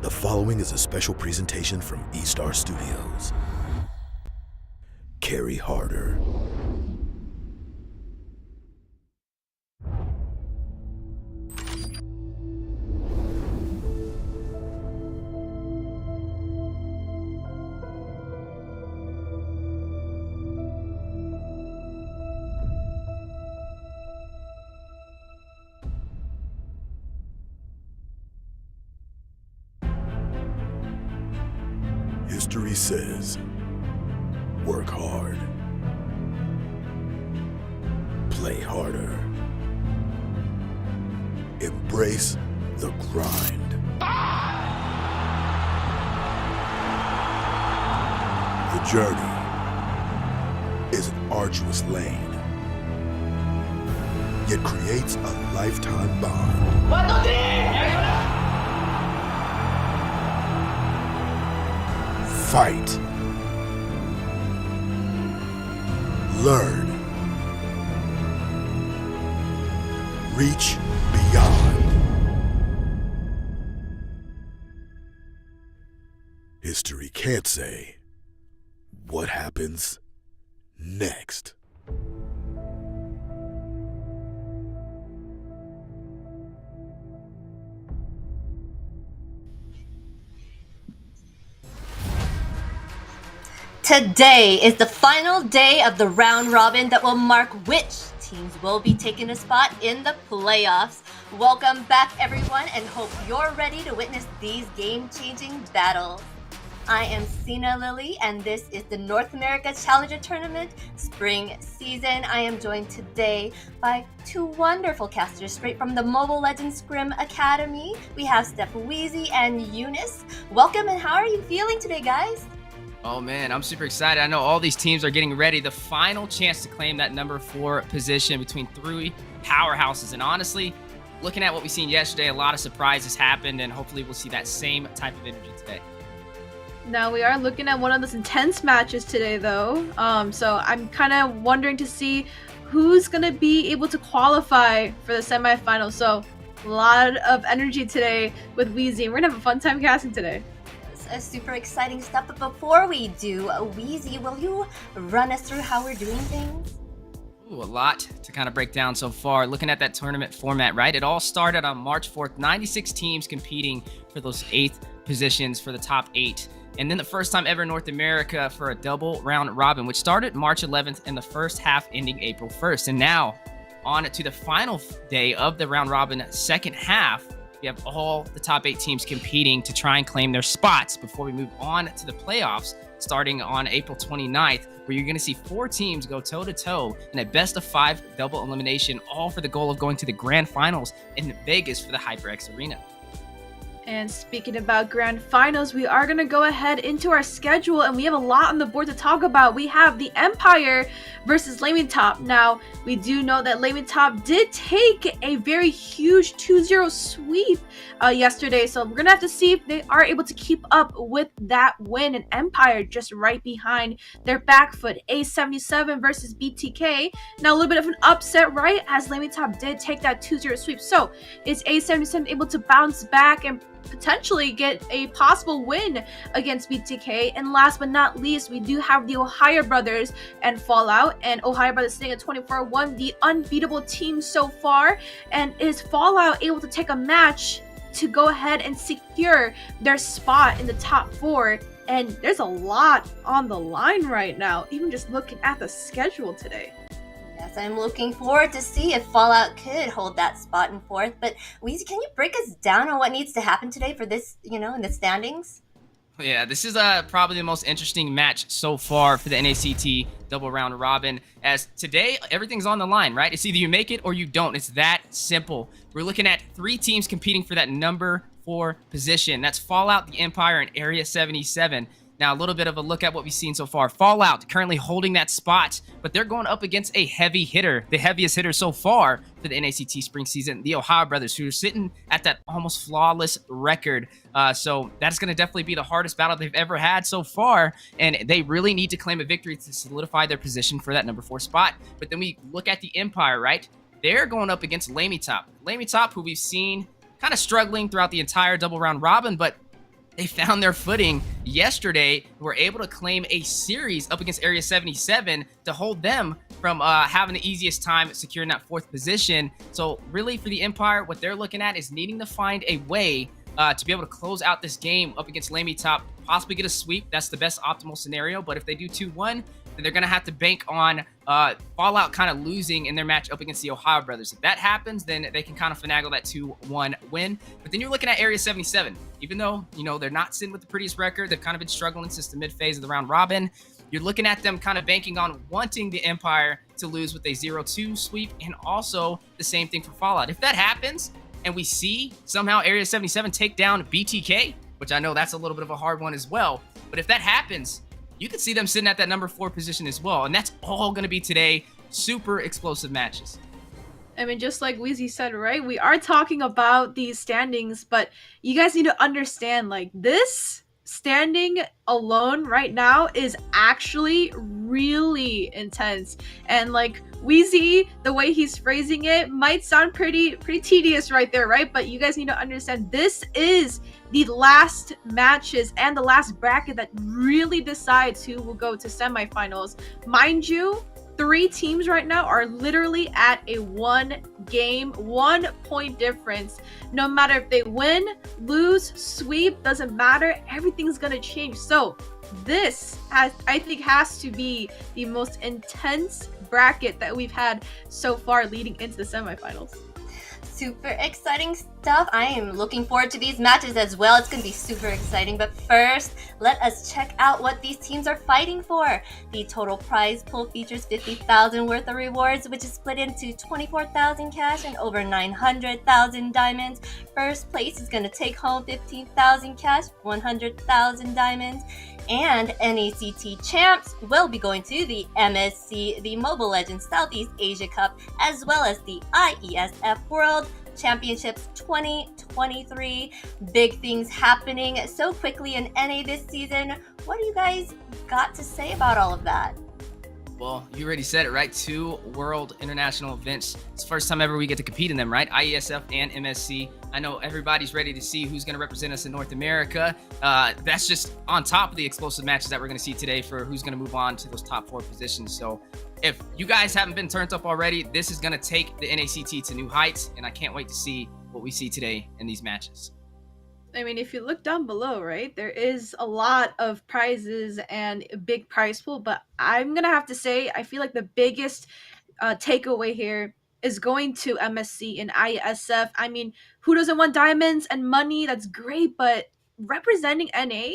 The following is a special presentation from E-Star Studios. Carry harder. History says, work hard, play harder, embrace the grind. The journey is an arduous lane, yet creates a lifetime bond. Fight. Learn. Reach beyond. History can't say what happens next. Today is the final day of the round robin that will mark which teams will be taking a spot in the playoffs. Welcome back, everyone, and hope you're ready to witness these game-changing battles. I am XinaLili, and this is the North America Challenger Tournament spring season. I am joined today by two wonderful casters straight from the Mobile Legends Scrim Academy. We have Steph Weezy and Eunice. Welcome, and how are you feeling today, guys? Oh man, I'm super excited. I know all these teams are getting ready. The final chance to claim that number 4 position between three powerhouses. And honestly, looking at what we've seen yesterday, a lot of surprises happened, and hopefully we'll see that same type of energy today. Now we are looking at one of those intense matches today, though. So I'm kind of wondering to see who's going to be able to qualify for the semifinals. So a lot of energy today with Weezy. We're going to have a fun time casting today. Super exciting stuff, but before we do, Weezy, will you run us through how we're doing things? Ooh, a lot to kind of break down so far. Looking at that tournament format, right? It all started on March 4th, 96 teams competing for those 8th positions for the top 8. And then the first time ever in North America for a double round robin, which started March 11th and the first half ending April 1st. And now on to the final day of the round robin second half. We have all the top 8 teams competing to try and claim their spots before we move on to the playoffs starting on April 29th, where you're going to see 4 teams go toe-to-toe in a best-of-5 double elimination, all for the goal of going to the grand finals in Vegas for the HyperX Arena. And speaking about grand finals, we are going to go ahead into our schedule, and we have a lot on the board to talk about. We have the Empire versus LaimiTop. Now, we do know that LaimiTop did take a very huge 2-0 sweep yesterday, so we're going to have to see if they are able to keep up with that win. And Empire just right behind their back foot, A77 versus BTK. Now, a little bit of an upset, right, as LaimiTop did take that 2-0 sweep. So, is A77 able to bounce back and potentially get a possible win against BTK? And last but not least, we do have the OhioBrothers and Fallout, and OhioBrothers sitting at 24-1, the unbeatable team so far. And is Fallout able to take a match to go ahead and secure their spot in the top 4? And there's a lot on the line right now, even just looking at the schedule today. Yes, I'm looking forward to see if Fallout could hold that spot in 4th. But Weezy, can you break us down on what needs to happen today for this, in the standings? Yeah, this is probably the most interesting match so far for the NACT double round robin, as today everything's on the line, right? It's either you make it or you don't. It's that simple. We're looking at 3 teams competing for that number 4 position. That's Fallout, the Empire, and Area 77. Now, a little bit of a look at what we've seen so far. Fallout currently holding that spot, but they're going up against a heavy hitter, the heaviest hitter so far for the NACT spring season, the OhioBrothers, who are sitting at that almost flawless record. So that's going to definitely be the hardest battle they've ever had so far, and they really need to claim a victory to solidify their position for that number 4 spot. But then we look at the Empire, right? They're going up against LaimiTop. LaimiTop, who we've seen kind of struggling throughout the entire double round robin, but they found their footing yesterday. Were able to claim a series up against Area 77 to hold them from having the easiest time securing that 4th position. So really for the Empire, what they're looking at is needing to find a way to be able to close out this game up against LaimiTop, possibly get a sweep. That's the best optimal scenario. But if they do 2-1, then they're going to have to bank on Fallout kind of losing in their match up against the OhioBrothers. If that happens, then they can kind of finagle that 2-1 win. But then you're looking at Area 77. Even though, you know, they're not sitting with the prettiest record, they've kind of been struggling since the mid phase of the round robin. You're looking at them kind of banking on wanting the Empire to lose with a 0-2 sweep, and also the same thing for Fallout. If that happens, and we see somehow Area 77 take down BTK, which I know that's a little bit of a hard one as well, but if that happens, you could see them sitting at that number 4 position as well. And that's all going to be today. Super explosive matches. I mean, just like Weezy said, right? We are talking about these standings, but you guys need to understand, like, this standing alone right now is actually really intense. And like Weezy, the way he's phrasing it might sound pretty tedious right there, right? But you guys need to understand, this is the last matches and the last bracket that really decides who will go to semifinals. Mind you, 3 teams right now are literally at a 1-point difference. No matter if they win, lose, sweep, doesn't matter. Everything's gonna change. So this I think has to be the most intense bracket that we've had so far leading into the semifinals. Super exciting stuff. I am looking forward to these matches as well. It's going to be super exciting. But first, let us check out what these teams are fighting for. The total prize pool features 50,000 worth of rewards, which is split into 24,000 cash and over 900,000 diamonds. First place is going to take home 15,000 cash, 100,000 diamonds. And NACT champs will be going to the MSC, the Mobile Legends Southeast Asia Cup, as well as the IESF World Championships 2023. Big things happening so quickly in NA this season. What do you guys got to say about all of that? Well, you already said it, right? 2 world international events. It's the first time ever we get to compete in them, right? IESF and MSC. I know everybody's ready to see who's going to represent us in North America. That's just on top of the explosive matches that we're going to see today for who's going to move on to those top 4 positions. So if you guys haven't been turned up already, this is going to take the NACT to new heights, and I can't wait to see what we see today in these matches. I mean, if you look down below, right, there is a lot of prizes and a big prize pool, but I'm going to have to say, I feel like the biggest takeaway here is going to MSC and ISF. I mean, who doesn't want diamonds and money? That's great, but representing NA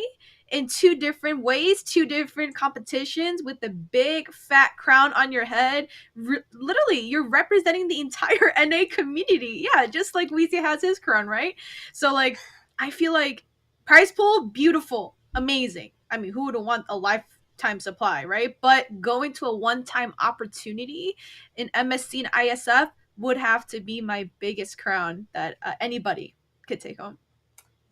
in 2 different ways, 2 different competitions with the big fat crown on your head, literally, you're representing the entire NA community. Yeah, just like Weezy has his crown, right? So, like, I feel like prize pool, beautiful, amazing. I mean, who wouldn't want a lifetime supply, right? But going to a one-time opportunity in MSC and ISF would have to be my biggest crown that anybody could take home.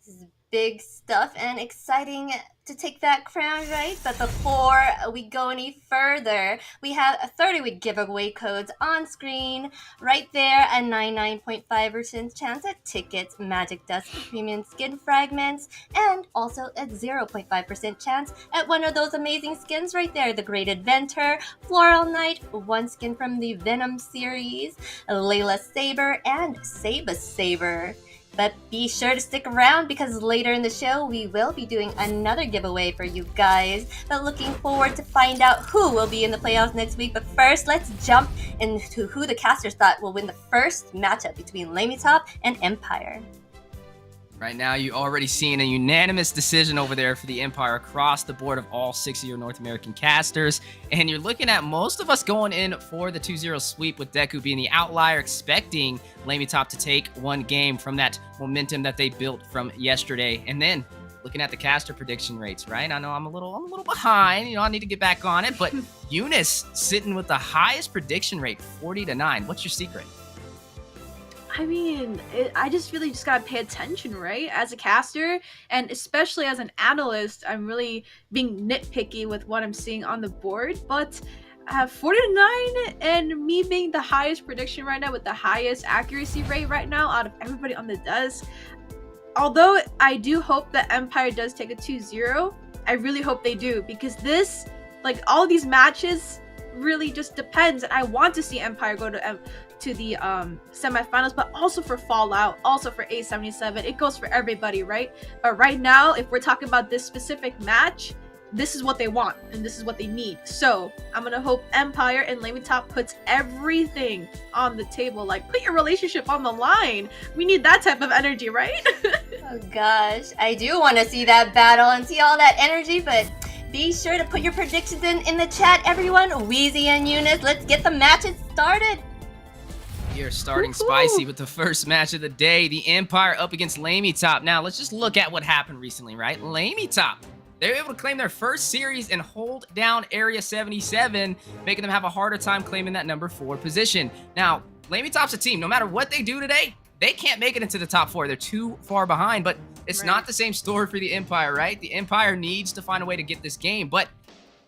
This is big stuff and exciting to take that crown, right? But before we go any further, we have a 30-week giveaway codes on screen right there, a 99.5% chance at tickets, magic dust, premium skin fragments, and also a 0.5% chance at one of those amazing skins right there, the Great Adventure, Floral Knight, 1 skin from the Venom series, Layla Saber, and Saba Saber. But be sure to stick around because later in the show, we will be doing another giveaway for you guys. But looking forward to find out who will be in the playoffs next week. But first, let's jump into who the casters thought will win the first matchup between LaimiTop and Empire. Right now, you're already seeing a unanimous decision over there for the Empire across the board of all 6 of your North American casters. And you're looking at most of us going in for the 2-0 sweep, with Deku being the outlier, expecting LaimiTop to take 1 game from that momentum that they built from yesterday. And then looking at the caster prediction rates, right? I know I'm a little behind. You know, I need to get back on it. But Eunice sitting with the highest prediction rate, 40-9. What's your secret? I mean, I just really just gotta pay attention, right? As a caster, and especially as an analyst, I'm really being nitpicky with what I'm seeing on the board. But 40-9 and me being the highest prediction right now with the highest accuracy rate right now out of everybody on the desk, although I do hope that Empire does take a 2-0, I really hope they do, because this, like, all these matches really just depends, and I want to see Empire go to the semifinals, but also for Fallout, also for A77. It goes for everybody, right? But right now, if we're talking about this specific match, this is what they want and this is what they need. So I'm gonna hope Empire and LaimiTop puts everything on the table. Like, put your relationship on the line. We need that type of energy, right? Oh gosh, I do want to see that battle and see all that energy, but be sure to put your predictions in the chat, everyone. Wheezy and Eunice, let's get the matches started. You're starting spicy with the first match of the day, the Empire up against LaimiTop. Now, let's just look at what happened recently, right? LaimiTop, they were able to claim their first series and hold down Area 77, making them have a harder time claiming that number 4 position. Now, LaimiTop's a team. No matter what they do today, they can't make it into the top 4. They're too far behind, but it's not the same story for the Empire, right? The Empire needs to find a way to get this game, but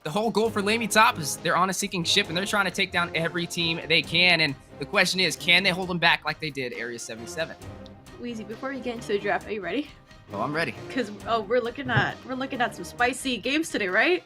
the whole goal for LaimiTop is they're on a sinking ship, and they're trying to take down every team they can, and the question is, can they hold them back like they did Area 77? Wheezy, before we get into the draft, are you ready? Oh, I'm ready. Because we're looking at some spicy games today, right?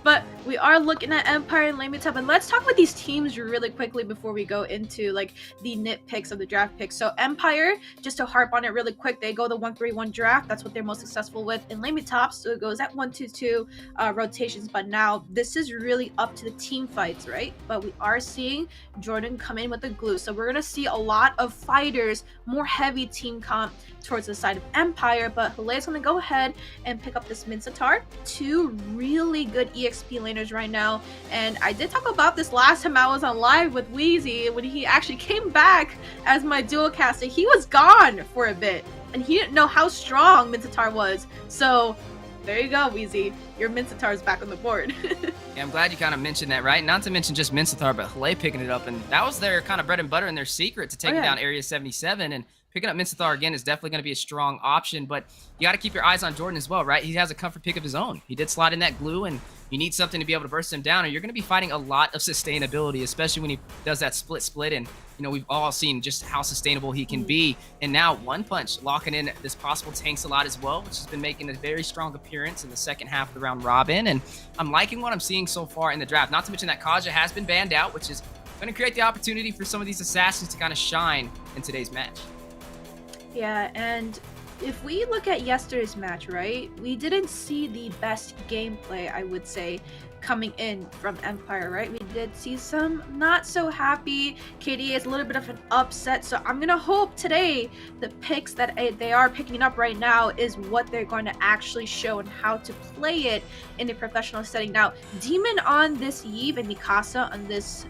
But we are looking at Empire and LaimiTop, and let's talk about these teams really quickly before we go into like the nitpicks of the draft picks. So Empire, just to harp on it really quick, they go the 1-3-1 draft. That's what they're most successful with. And LaimiTop, so it goes at 1-2-2 rotations. But now this is really up to the team fights, right? But we are seeing Jordan come in with the glue, so we're gonna see a lot of fighters, more heavy team comp towards the side of Empire, but Hale's gonna go ahead and pick up this Mincetar. 2 really good EXP laners right now, and I did talk about this last time I was on live with Wheezy when he actually came back as my dual caster. He was gone for a bit, and he didn't know how strong Mincetar was. So there you go, Wheezy. Your Mincetar is back on the board. Yeah, I'm glad you kind of mentioned that, right? Not to mention just Mincetar, but Hale picking it up, and that was their kind of bread and butter and their secret to taking down Area 77, and picking up Mincetar again is definitely going to be a strong option, but you got to keep your eyes on Jordan as well, right? He has a comfort pick of his own. He did slot in that glue, and you need something to be able to burst him down, or you're going to be fighting a lot of sustainability, especially when he does that split, and, you know, we've all seen just how sustainable he can be. And now One Punch locking in this possible tanks a lot as well, which has been making a very strong appearance in the second half of the round robin, and I'm liking what I'm seeing so far in the draft. Not to mention that Kaja has been banned out, which is going to create the opportunity for some of these assassins to kind of shine in today's match. Yeah, and if we look at yesterday's match, right, we didn't see the best gameplay, I would say, coming in from Empire, right? We did see some not so happy KDAs, a little bit of an upset. So I'm gonna hope today the picks that they are picking up right now is what they're going to actually show and how to play it in a professional setting. Now, Demon on this Yve and Mikasa on this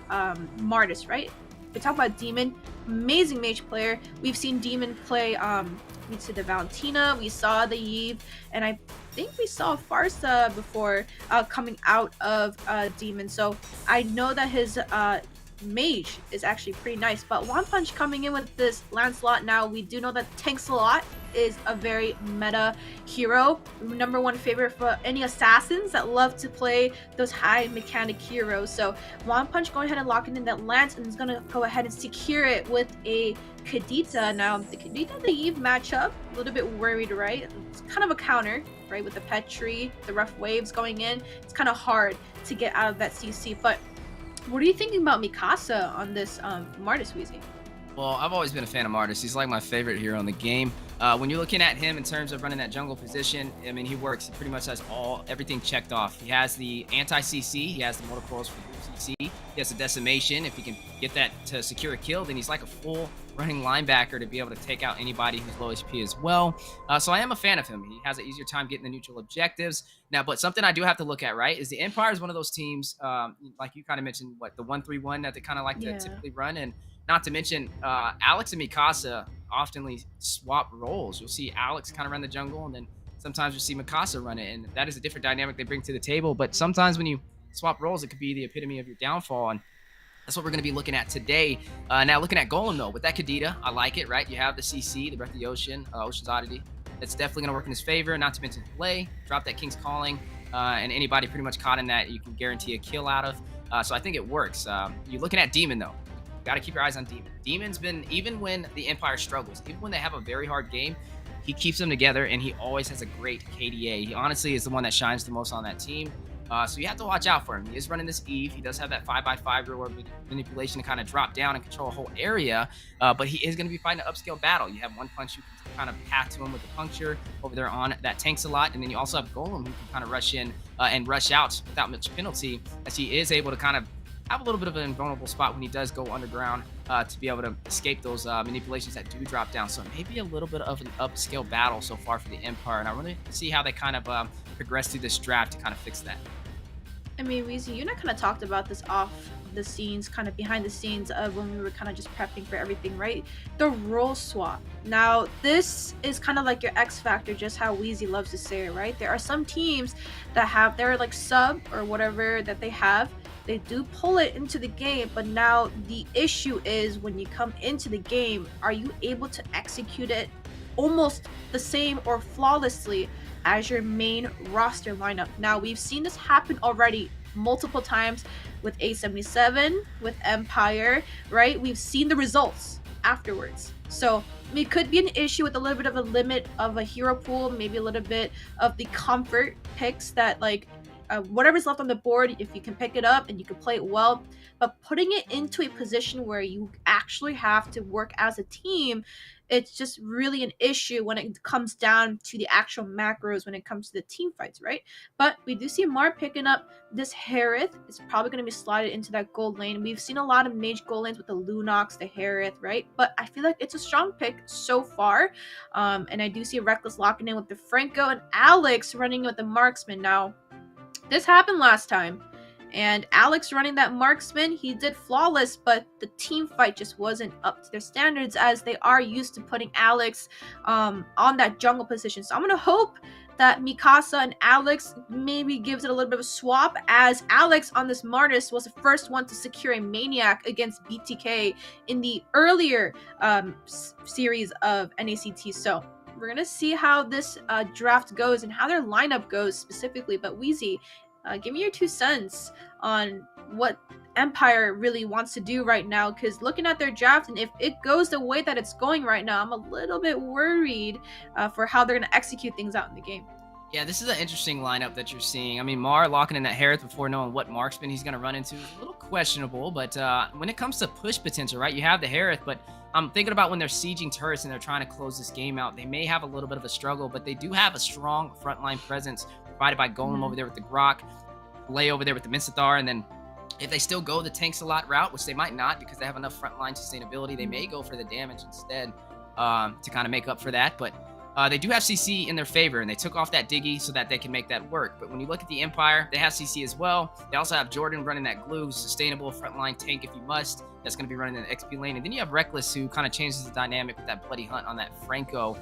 Martis, right? We talk about Demon, amazing mage player. We've seen Demon play we saw the Valentina, we saw the Yve, and I think we saw Farsa before coming out of Demon. So I know that his mage is actually pretty nice, but One Punch coming in with this Lancelot. Now we do know that Tanksalot is a very meta hero, number 1 favorite for any assassins that love to play those high mechanic heroes. So One Punch going ahead and locking in that lance, and is going to go ahead and secure it with a Kadita. Now the Kadita the Yve matchup, a little bit worried, right? It's kind of a counter, right, with the pet tree, the rough waves going in. It's kind of hard to get out of that CC, but what are you thinking about Mikasa on this Martis, Wheezy? Well, I've always been a fan of Martis. He's like my favorite hero in the game. When you're looking at him in terms of running that jungle position, I mean, he works. He pretty much has everything checked off. He has the anti-CC. He has the mortal coils for CC. He has the decimation. If he can get that to secure a kill, then he's like a full running linebacker to be able to take out anybody who's low HP as well. So I am a fan of him. He has an easier time getting the neutral objectives. Now, but something I do have to look at, right, is the Empire is one of those teams, like you kind of mentioned, what, the 1-3-1 that they kind of like to typically run. And not to mention, Alex and Mikasa oftenly swap roles. You'll see Alex kind of run the jungle, and then sometimes you'll see Mikasa run it. And that is a different dynamic they bring to the table. But sometimes when you swap roles, it could be the epitome of your downfall. And that's what we're going to be looking at today. Now, looking at Golem, though, with that Kadita, I like it, right? You have the CC, the Breath of the Ocean, Ocean's Oddity. That's definitely going to work in his favor, not to mention play, drop that King's Calling, and anybody pretty much caught in that you can guarantee a kill out of. So I think it works. You're looking at Demon, though. Got to keep your eyes on Demon. Demon's been, even when the Empire struggles, even when they have a very hard game, he keeps them together, and he always has a great KDA. He honestly is the one that shines the most on that team. So you have to watch out for him. He is running this Eve. He does have that 5x5 reward manipulation to kind of drop down and control a whole area, but he is going to be fighting an upscale battle. You have one punch you can kind of path to him with the puncture over there on that tanks a lot, and then you also have Golem who can kind of rush in and rush out without much penalty, as he is able to kind of have a little bit of an invulnerable spot when he does go underground to be able to escape those manipulations that do drop down. So it may be a little bit of an upscale battle so far for the Empire, and I want to see how they kind of progress through this draft to kind of fix that. I mean, Weezy, you and I kind of talked about this off the scenes, kind of behind the scenes of when we were kind of just prepping for everything, right? The role swap. Now, this is kind of like your X factor, just how Weezy loves to say it, right? There are some teams that have their like sub or whatever that they have. They do pull it into the game, but now the issue is when you come into the game, are you able to execute it almost the same or flawlessly as your main roster lineup? Now, we've seen this happen already multiple times with A77, with Empire, right? We've seen the results afterwards. So it could be an issue with a little bit of a limit of a hero pool, maybe a little bit of the comfort picks that like whatever's left on the board, if you can pick it up and you can play it well, but putting it into a position where you actually have to work as a team, it's just really an issue when it comes down to the actual macros when it comes to the team fights, right? But we do see Mar picking up this Harith. It's probably going to be slotted into that gold lane. We've seen a lot of mage gold lanes with the Lunox, the Harith, right? But I feel like it's a strong pick so far. And I do see Reckless locking in with the Franco and Alex running with the Marksman. Now, this happened last time, and Alex running that Marksman, he did flawless, but the team fight just wasn't up to their standards, as they are used to putting Alex on that jungle position. So I'm going to hope that Mikasa and Alex maybe gives it a little bit of a swap, as Alex on this Martis was the first one to secure a Maniac against BTK in the earlier series of NACT. So we're going to see how this draft goes and how their lineup goes specifically. But Weezy, give me your 2 cents on what Empire really wants to do right now, because looking at their draft, and if it goes the way that it's going right now, I'm a little bit worried for how they're going to execute things out in the game. Yeah, this is an interesting lineup that you're seeing. I mean, Mar locking in that Harith before knowing what marksman he's going to run into is a little questionable, but when it comes to push potential, right, you have the Harith, but I'm thinking about when they're sieging turrets and they're trying to close this game out, they may have a little bit of a struggle, but they do have a strong frontline presence provided by Golem over there with the Grok, Lay over there with the Minsathar, and then if they still go the tanks a lot route, which they might not because they have enough frontline sustainability, they may go for the damage instead to kind of make up for that. But they do have CC in their favor, and they took off that Diggy so that they can make that work. But when you look at the Empire, they have CC as well. They also have Jordan running that glue, sustainable frontline tank if you must. That's going to be running an XP lane. And then you have Reckless, who kind of changes the dynamic with that bloody hunt on that Franco,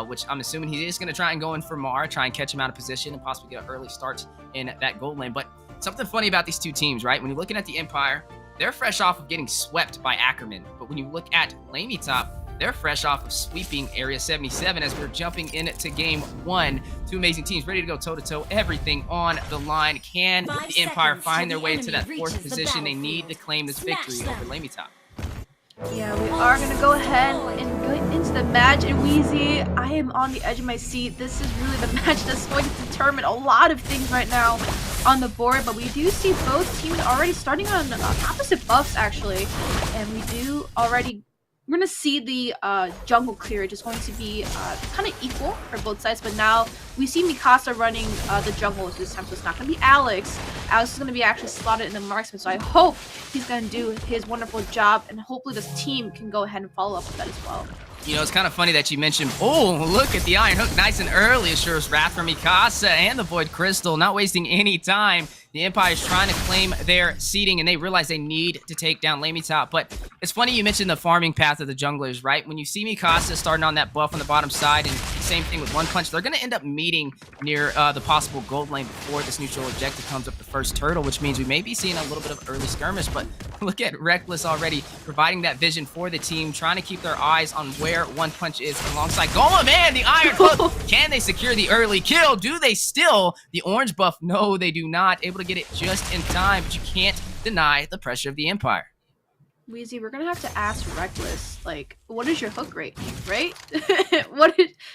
which I'm assuming he is going to try and go in for Mar, try and catch him out of position and possibly get an early start in that gold lane. But something funny about these two teams, right? When you're looking at the Empire, they're fresh off of getting swept by Ackerman. But when you look at LaimiTop, they're fresh off of sweeping Area 77 as we're jumping into game 1. Two amazing teams ready to go toe-to-toe, everything on the line. Can the Empire find their way to that 4th position? They need to claim this victory over LaimiTop. Yeah, we are going to go ahead and go into the match. And Weezy, I am on the edge of my seat. This is really the match that's going to determine a lot of things right now on the board. But we do see both teams already starting on opposite buffs, actually. And we do already... We're going to see the jungle clear just going to be kind of equal for both sides. But now we see Mikasa running the jungle this time. So it's not going to be Alex. Alex is going to be actually slotted in the marksman. So I hope he's going to do his wonderful job. And hopefully this team can go ahead and follow up with that as well. You know, it's kind of funny that you mentioned, oh, look at the Iron Hook nice and early. Assures Wrath from Mikasa and the Void Crystal, not wasting any time. The Empire is trying to claim their seeding, and they realize they need to take down LaimiTop. But it's funny you mentioned the farming path of the junglers, right? When you see Mikasa starting on that buff on the bottom side, and same thing with One Punch, they're going to end up meeting near the possible gold lane before this neutral objective comes up the first turtle, which means we may be seeing a little bit of early skirmish. But look at Reckless already providing that vision for the team, trying to keep their eyes on where One Punch is alongside Golem and the Iron Hook. Can they secure the early kill? Do they still? The orange buff, no, they do not. Able to get it just in time, but you can't deny the pressure of the Empire. Weezy, we're gonna have to ask Reckless, like, what is your hook rate, right?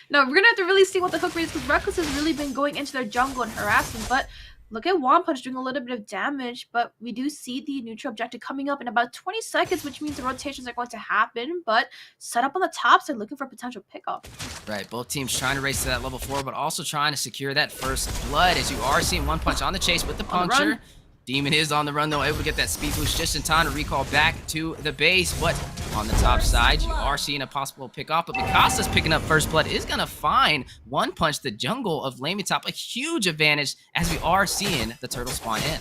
No, we're gonna have to really see what the hook rate is, because Reckless has really been going into their jungle and harassing, but look at One Punch doing a little bit of damage, but we do see the neutral objective coming up in about 20 seconds, which means the rotations are going to happen, but set up on the top side, looking for a potential pickoff. Right, both teams trying to race to that level 4, but also trying to secure that first blood, as you are seeing One Punch on the chase with the puncture. Demon is on the run, though, able to get that speed boost just in time to recall back to the base. But on the top side, you are seeing a possible pick-off. But Mikasa's picking up first blood is going to find One Punch, the jungle of LaimiTop, a huge advantage as we are seeing the turtle spawn in.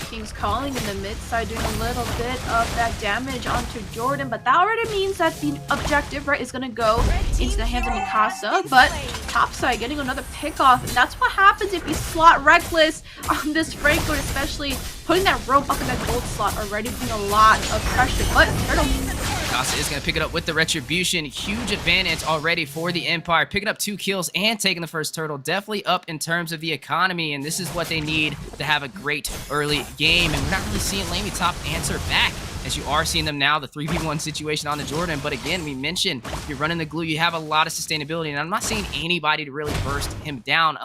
Kings calling in the mid side, doing a little bit of that damage onto Jordan, but that already means that the objective, right, is going to go into the hands of Mikasa, but top side getting another pick off, and that's what happens if you slot Reckless on this Franco, especially putting that rope up in that gold slot, already putting a lot of pressure, but Turtle Mikasa is going to pick it up with the Retribution. Huge advantage already for the Empire. Picking up 2 kills and taking the first turtle. Definitely up in terms of the economy, and this is what they need to have a great early game. And we're not really seeing LaimiTop answer back, as you are seeing them now, the 3v1 situation on the Jordan. But again, we mentioned you're running the glue. You have a lot of sustainability, and I'm not seeing anybody to really burst him down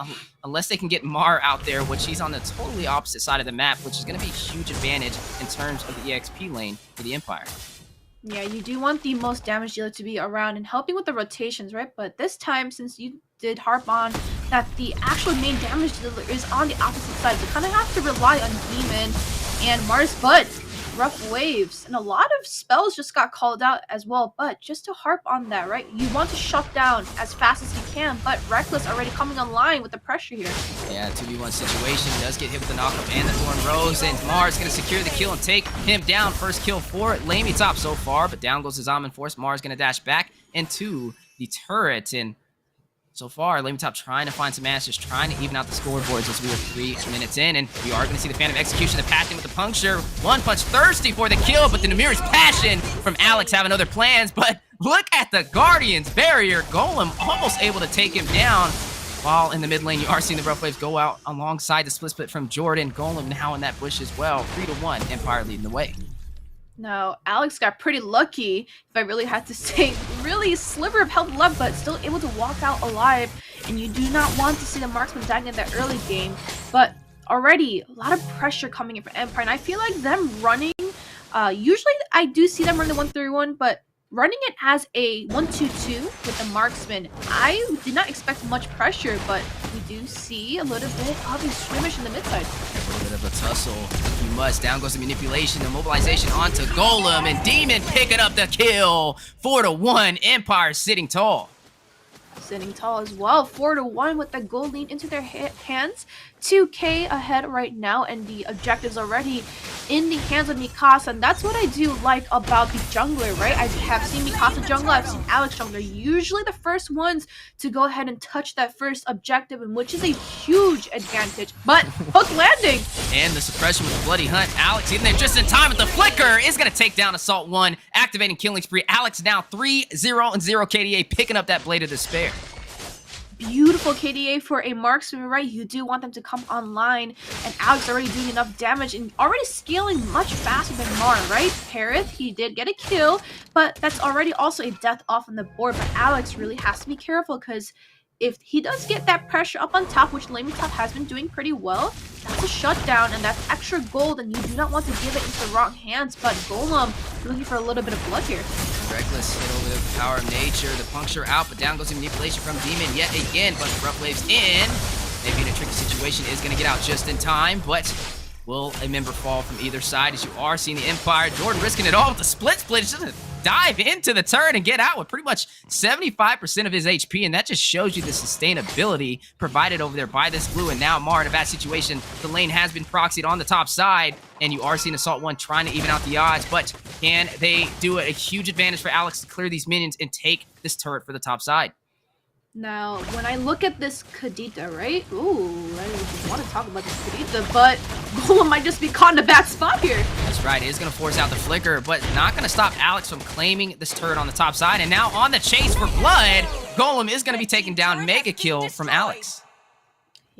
unless they can get Mar out there, which he's on the totally opposite side of the map, which is going to be a huge advantage in terms of the EXP lane for the Empire. Yeah, you do want the most damage dealer to be around and helping with the rotations, right? But this time, since you did harp on that the actual main damage dealer is on the opposite side, you kind of have to rely on Demon and Mars, but rough waves. And a lot of spells just got called out as well, but just to harp on that, right? You want to shut down as fast as you can, but Reckless already coming online with the pressure here. Yeah, 2v1 situation, does get hit with the knockup and the Thorn Rose, and Mars going to secure the kill and take him down. First kill for LaimiTop so far, but down goes the Zaman Force. Mars going to dash back into the turret, and so far, LaimiTop trying to find some answers, trying to even out the scoreboards as we are 3 minutes in, and we are going to see the Phantom Execution, the passing with the puncture. One Punch thirsty for the kill, but the Namiri's passion from Alex having other plans, but look at the Guardian's barrier. Golem almost able to take him down, while in the mid lane, you are seeing the rough waves go out alongside the split from Jordan. Golem now in that bush as well. 3-1, Empire leading the way. Now, Alex got pretty lucky, if I really had to say, really sliver of health left, but still able to walk out alive. And you do not want to see the marksman dying in that early game. But already, a lot of pressure coming in for Empire. And I feel like them running, usually I do see them run the 1-3-1, but running it as a 1-2-2 with the marksman, I did not expect much pressure, but we do see a little bit of a skirmish in the mid side. A little bit of a tussle. You must. Down goes the manipulation, the mobilization onto Golem, and Demon picking up the kill. 4-1, Empire sitting tall. Sitting tall as well. 4-1 with the gold lead into their hands. 2K ahead right now, and the objectives already in the hands of Mikasa, and that's what I do like about the jungler, right? I have seen Mikasa jungler, I've seen Alex jungler, usually the first ones to go ahead and touch that first objective, and which is a huge advantage, but hook landing! And the suppression with the Bloody Hunt. Alex in there just in time with the flicker is going to take down Assault 1, activating Killing Spree. Alex now 3-0 KDA, picking up that Blade of Despair. Beautiful KDA for a marksman, right? You do want them to come online, and Alex already doing enough damage and already scaling much faster than Mar, right? Parith, he did get a kill, but that's already also a death off on the board, but Alex really has to be careful, because if he does get that pressure up on top, which LaimiTop has been doing pretty well, that's a shutdown, and that's extra gold, and you do not want to give it into the wrong hands, but Golem looking for a little bit of blood here. Reckless hit over the power of nature, the puncture out, but down goes the manipulation from Demon yet again, but rough waves in. Maybe in a tricky situation, is going to get out just in time, but will a member fall from either side, as you are seeing the Empire. Jordan risking it all with the split, just to dive into the turret and get out with pretty much 75% of his HP, and that just shows you the sustainability provided over there by this glue. And now Mar in a bad situation. The lane has been proxied on the top side, and you are seeing Assault 1 trying to even out the odds, but can they do it? A huge advantage for Alex to clear these minions and take this turret for the top side. Now, when I look at this Kadita, right? Ooh, I want to talk about this Kadita, but Golem might just be caught in a bad spot here. That's right. It is going to force out the flicker, but not going to stop Alex from claiming this turret on the top side. And now on the chase for blood, Golem is going to be taking down mega kill from Alex.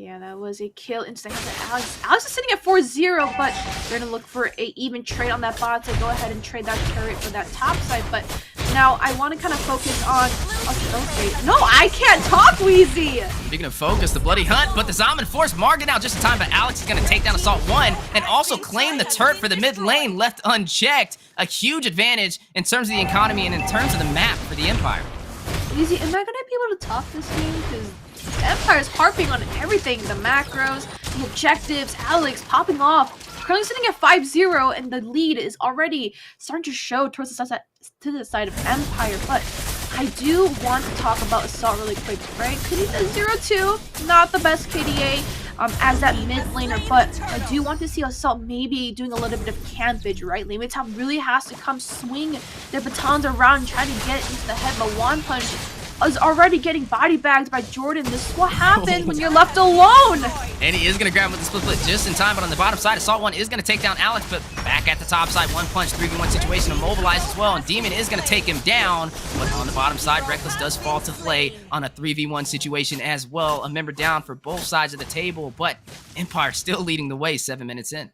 Yeah, that was a kill into the hands of Alex. Alex is sitting at 4-0, but they're going to look for a even trade on that bot to go ahead and trade that turret for that top side. But now I want to kind of focus on... Okay. No, I can't talk, Wheezy! Speaking of focus, the bloody hunt, but the Zaman forced Margit out just in time, but Alex is going to take down Assault 1 and also claim the turret for the mid lane left unchecked. A huge advantage in terms of the economy and in terms of the map for the Empire. Wheezy, am I going to be able to talk this game? Because Empire is harping on everything. The macros, the objectives, Alex popping off. Currently sitting at 5-0, and the lead is already starting to show towards the side of Empire. But I do want to talk about Assault really quick, right? Kadita 0-2, not the best KDA as that mid laner, but I do want to see Assault maybe doing a little bit of campage, right? LaimiTop really has to come swing their batons around and try to get into the head, but One Punch is already getting body bagged by Jordan. This is what happens when you're left alone. And he is going to grab him with the split just in time, but on the bottom side, Assault 1 is going to take down Alex, but back at the top side, One Punch, 3v1 situation, immobilized as well, and Demon is going to take him down, but on the bottom side, Reckless does fall to play on a 3v1 situation as well. A member down for both sides of the table, but Empire still leading the way 7 minutes in.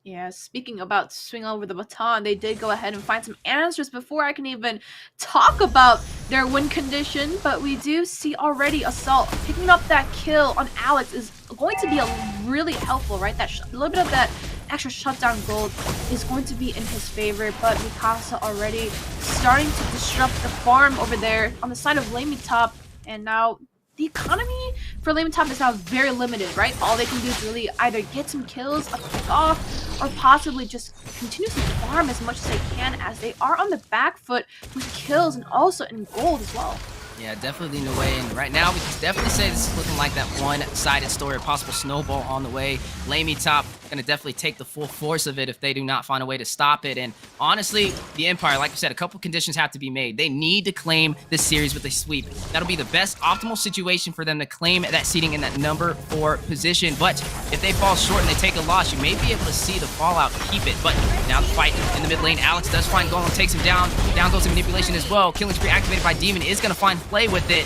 Yeah, speaking about swing over the baton, they did go ahead and find some answers before I can even talk about their win condition, but we do see already Assault picking up that kill on Alex is going to be really helpful, right? That a little bit of that extra shutdown gold is going to be in his favor, but Mikasa already starting to disrupt the farm over there on the side of LaimiTop, and now the economy for LaimiTop is now very limited, right? All they can do is really either get some kills, a pick off, or possibly just continuously farm as much as they can, as they are on the back foot with kills and also in gold as well. Yeah, definitely leading the way, and right now we can definitely say this is looking like that one-sided story, a possible snowball on the way. LaimiTop going to definitely take the full force of it if they do not find a way to stop it, and honestly, the Empire, like I said, a couple conditions have to be made. They need to claim this series with a sweep. That'll be the best optimal situation for them to claim that seeding in that number 4 position, but if they fall short and they take a loss, you may be able to see the fallout keep it, but now the fight in the mid lane, Alex does find Golem, takes him down, down goes the manipulation as well. Killing spree activated by Demon is going to find play with it.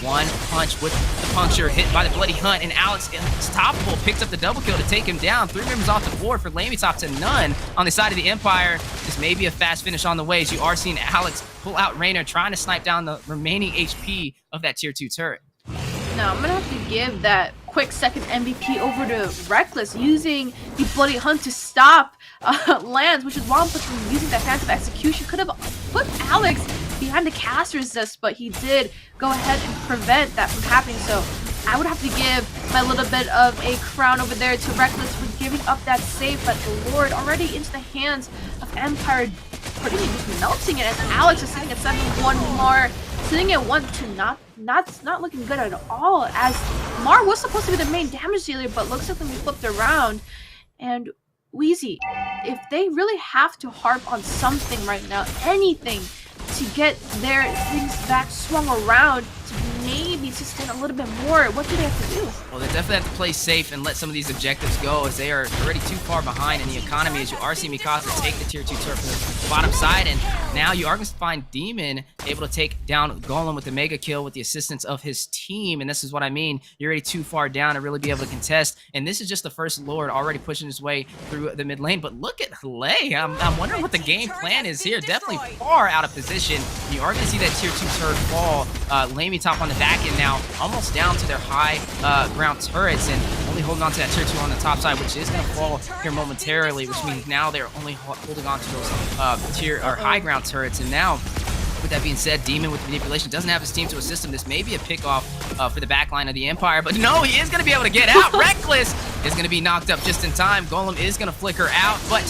One punch with the puncture, hit by the bloody hunt, and Alex is stoppable, picks up the double kill to take him down. 3 members off the board for LaimiTop to none on the side of the Empire. This may be a fast finish on the way, as you are seeing Alex pull out Raynor, trying to snipe down the remaining HP of that tier 2 turret. Now, I'm going to have to give that quick second MVP over to Reckless, using the bloody hunt to stop Lance, which is wrong, but using that phantom execution could have put Alex behind the caster resist, but he did go ahead and prevent that from happening. So I would have to give my little bit of a crown over there to Reckless for giving up that save, but the Lord already into the hands of Empire, pretty much just melting it, as Alex is sitting at 7-1, Mar sitting at 1-2, not looking good at all, as Mar was supposed to be the main damage dealer, but looks like when we flipped around. And Wheezy, if they really have to harp on something right now, anything, to get their things back swung around to maybe sustain a little bit more, what do they have to do? Well, they definitely have to play safe and let some of these objectives go, as they are already too far behind in the economy, as you are seeing Mikasa take the tier 2 turret from the bottom side, and now you are going to find Demon able to take down Golem with the mega kill with the assistance of his team, and this is what I mean. You're already too far down to really be able to contest, and this is just the first Lord already pushing his way through the mid lane, but look at Hlei. I'm wondering what the game plan is here. Definitely far out of position. You are going to see that tier 2 turret fall. LaimiTop on the back end now, almost down to their high ground turrets, and only holding on to that tier 2 on the top side, which is going to fall here momentarily, which means now they're only holding on to those tier or high ground turrets. And now, with that being said, Demon with manipulation doesn't have his team to assist him. This may be a pick-off for the backline of the Empire, but no, he is going to be able to get out. Reckless is going to be knocked up just in time. Golem is going to flicker out, but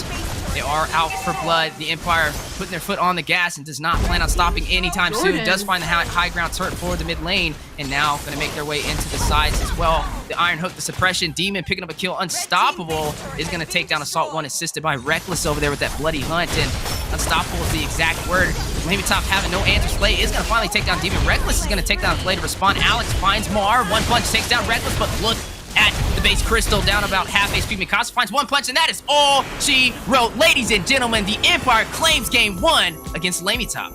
they are out for blood. The Empire putting their foot on the gas and does not plan on stopping anytime soon. Does find the high ground turret for the mid lane, and now going to make their way into the sides as well. The Iron Hook, the suppression, Demon picking up a kill. Unstoppable is going to take down Assault 1, assisted by Reckless over there with that bloody hunt, and unstoppable is the exact word. LaimiTop having no answers. Flay is going to finally take down Demon. Reckless is going to take down Flay to respond. Alex finds Mar. One punch takes down Reckless, but look at the base crystal, down about half HP. Mikasa finds one punch, and that is all she wrote. Ladies and gentlemen, the Empire claims game 1 against LaimiTop.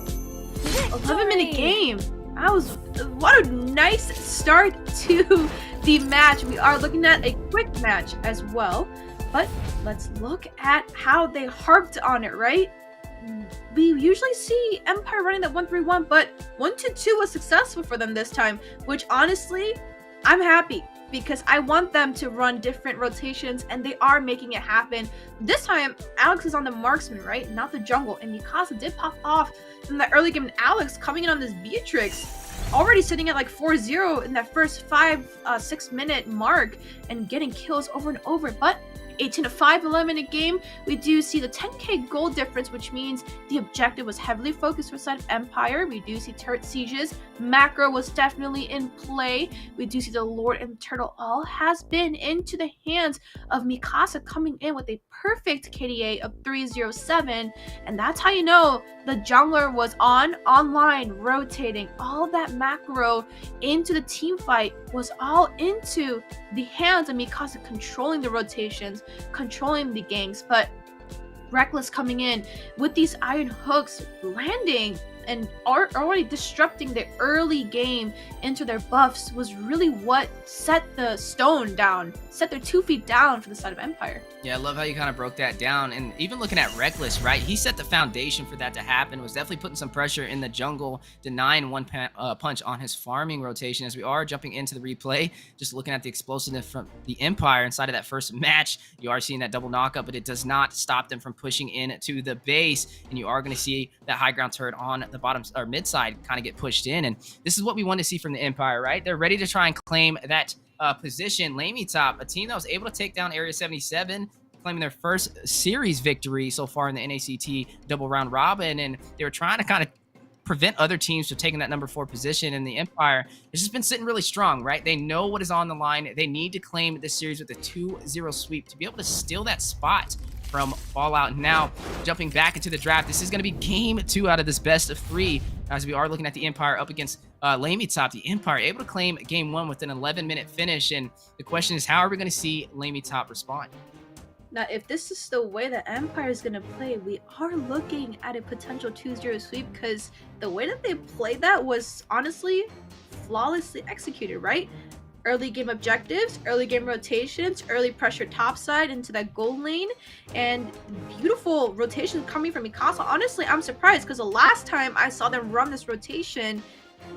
11-minute game. What a nice start to the match. We are looking at a quick match as well, but let's look at how they harped on it, right? We usually see Empire running that 1-3-1, but 1-2 was successful for them this time, which honestly, I'm happy because I want them to run different rotations, and they are making it happen. This time, Alex is on the marksman, right? Not the jungle, and Mikasa did pop off in the early game, and Alex coming in on this Beatrix, already sitting at like 4-0 in that first 5-6 minute mark and getting kills over and over. But 18-5 11-minute game, we do see the 10k gold difference, which means the objective was heavily focused for the side of Empire. We do see turret sieges. Macro was definitely in play. We do see the Lord and Turtle all has been into the hands of Mikasa, coming in with a perfect KDA of 307, and that's how you know the jungler was online, rotating. All that macro into the team fight was all into the hands of Mikasa, controlling the rotations, controlling the ganks. But Reckless coming in with these iron hooks, landing and are already disrupting the early game into their buffs, was really what set the stone down, set their 2 feet down for the side of Empire. Yeah, I love how you kind of broke that down. And even looking at Reckless, right? He set the foundation for that to happen, was definitely putting some pressure in the jungle, denying one punch on his farming rotation. As we are jumping into the replay, just looking at the explosiveness from the Empire inside of that first match, you are seeing that double knockup, but it does not stop them from pushing in to the base. And you are going to see that high ground turret on the bottom or mid side kind of get pushed in. And this is what we want to see from the Empire, right? They're ready to try and claim that position. LaimiTop, a team that was able to take down Area 77, claiming their first series victory so far in the NACT double round robin, and they were trying to kind of prevent other teams from taking that number 4 position. In the Empire has just been sitting really strong, right? They know what is on the line. They need to claim this series with a 2-0 sweep to be able to steal that spot from Fallout. Now, jumping back into the draft, this is going to be game 2 out of this best of 3, as we are looking at the Empire up against LaimiTop. The Empire able to claim game 1 with an 11-minute finish, and the question is, how are we going to see LaimiTop respond? Now, if this is the way the Empire is going to play, we are looking at a potential 2-0 sweep, because the way that they played that was honestly flawlessly executed, right? Early game objectives, early game rotations, early pressure topside into that gold lane, and beautiful rotations coming from Mikasa. Honestly, I'm surprised, because the last time I saw them run this rotation,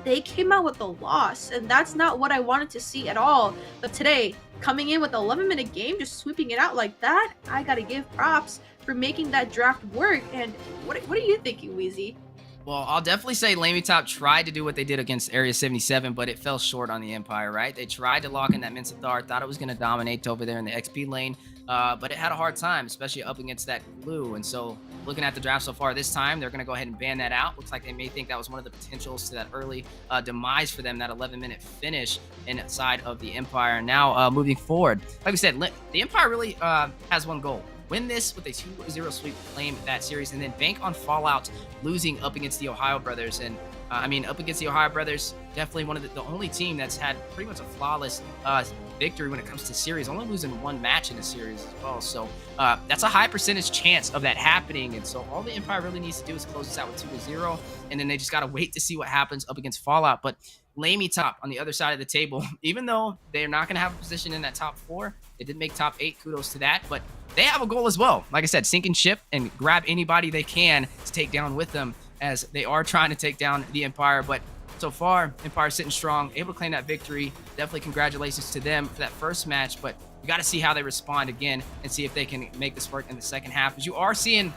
they came out with a loss, and that's not what I wanted to see at all. But today, coming in with an 11-minute game, just sweeping it out like that, I gotta give props for making that draft work. And what are you thinking, Wheezy? Well, I'll definitely say LaimiTop tried to do what they did against Area 77, but it fell short on the Empire, right? They tried to lock in that Minsathar, thought it was going to dominate over there in the XP lane, but it had a hard time, especially up against that glue. And so looking at the draft so far this time, they're going to go ahead and ban that out. Looks like they may think that was one of the potentials to that early demise for them, that 11-minute finish inside of the Empire. Now, moving forward, like we said, the Empire really has one goal. Win this with a 2-0 sweep, claim that series, and then bank on Fallout losing up against the OhioBrothers. And up against the OhioBrothers, definitely one of the only team that's had pretty much a flawless victory when it comes to series, only losing 1 match in a series as well. So that's a high percentage chance of that happening. And so all the Empire really needs to do is close this out with 2-0, and then they just got to wait to see what happens up against Fallout. But LaimiTop on the other side of the table, even though they're not going to have a position in that top 4, they did make top 8, kudos to that, but they have a goal as well. Like I said, sink and ship and grab anybody they can to take down with them, as they are trying to take down the Empire. But so far, Empire sitting strong, able to claim that victory. Definitely congratulations to them for that first match, but we got to see how they respond again and see if they can make this work in the second half, as you are seeing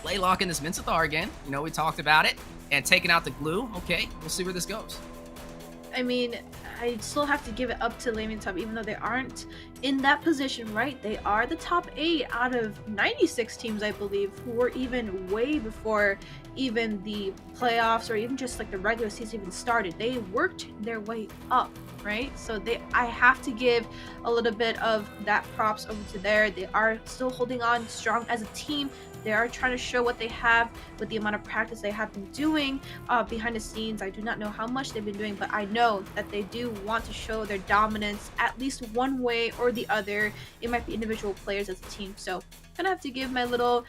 Laylock in this Minsathar again. You know, we talked about it, and taking out the glue. Okay, we'll see where this goes. I mean, I still have to give it up to LaimiTop, even though they aren't in that position, right? They are the top 8 out of 96 teams, I believe, who were even way before even the playoffs or even just like the regular season even started. They worked their way up, right? So I have to give a little bit of that props over to there. They are still holding on strong as a team, They are trying to show what they have with the amount of practice they have been doing behind the scenes. I do not know how much they've been doing, but I know that they do want to show their dominance at least one way or the other. It might be individual players as a team. So gonna have to give my little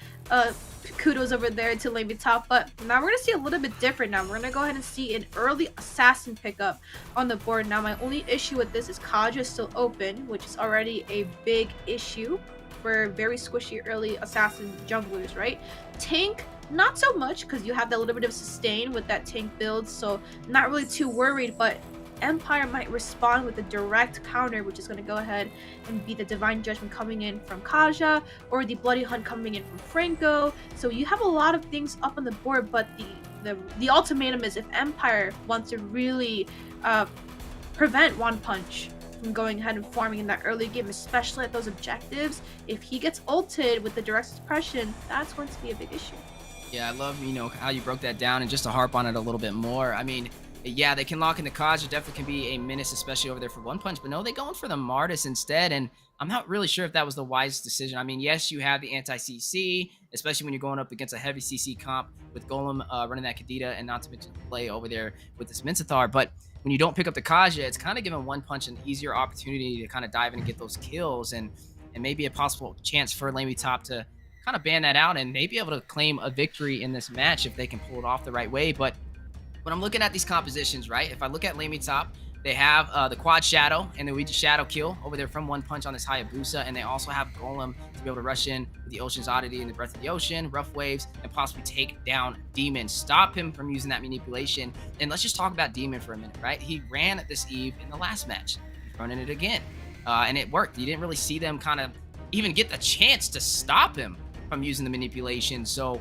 kudos over there to LaimiTop. But now we're gonna see a little bit different. Now we're gonna go ahead and see an early assassin pickup on the board. Now my only issue with this is Kaja is still open, which is already a big issue for very squishy early assassin junglers, right? Tank, not so much, because you have that little bit of sustain with that tank build, so not really too worried. But Empire might respond with a direct counter, which is going to go ahead and be the Divine Judgment coming in from Kaja, or the Bloody Hunt coming in from Franco. So you have a lot of things up on the board, but the ultimatum is if Empire wants to really prevent One Punch from going ahead and farming in that early game, especially at those objectives, if he gets ulted with the direct suppression, that's going to be a big issue. Yeah, I love, how you broke that down, and just to harp on it a little bit more, I mean, yeah, they can lock into Kaja, definitely can be a menace, especially over there for One Punch, but no, they're going for the Martis instead, and I'm not really sure if that was the wisest decision. I mean, yes, you have the anti-CC, especially when you're going up against a heavy CC comp with Golem running that Kadita, and not to mention the play over there with this Minsathar, but when you don't pick up the Kaja, it's kind of giving One Punch an easier opportunity to kind of dive in and get those kills, and maybe a possible chance for LaimiTop to kind of ban that out and maybe able to claim a victory in this match if they can pull it off the right way. But when I'm looking at these compositions, right, if I look at LaimiTop, they have the Quad Shadow and the Ouija Shadow kill over there from One Punch on this Hayabusa, and they also have Golem to be able to rush in with the Ocean's Oddity and the Breath of the Ocean, Rough Waves, and possibly take down Demon, stop him from using that manipulation. And let's just talk about Demon for a minute, right? He ran this Eve in the last match. He's running it again, and it worked. You didn't really see them kind of even get the chance to stop him from using the manipulation, so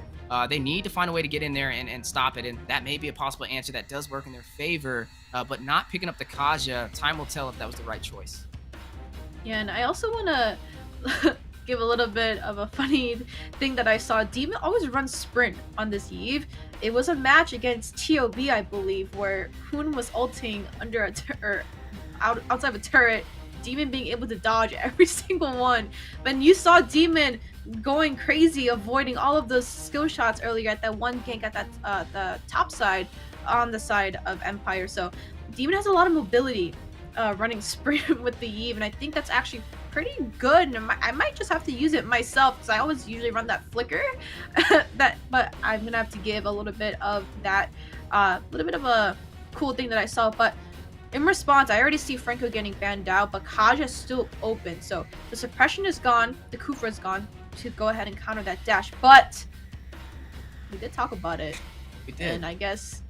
they need to find a way to get in there and stop it, and that may be a possible answer that does work in their favor, but not picking up the Kaja, time will tell if that was the right choice. Yeah, and I also want to give a little bit of a funny thing that I saw. Demon always runs sprint on this Eve. It was a match against TOB, I believe, where Hoon was ulting under outside of a turret, Demon being able to dodge every single one. But you saw Demon going crazy, avoiding all of those skill shots earlier at that one gank at that the top side on the side of Empire. So Demon has a lot of mobility running sprint with the Eve, and I think that's actually pretty good. And I might just have to use it myself, because I always usually run that flicker. But I'm gonna have to give a little bit of that, little bit of a cool thing that I saw. But in response, I already see Franco getting banned out, but Kaja is still open. So the suppression is gone, the Kufra is gone to go ahead and counter that dash. But we did talk about it. We did. And I guess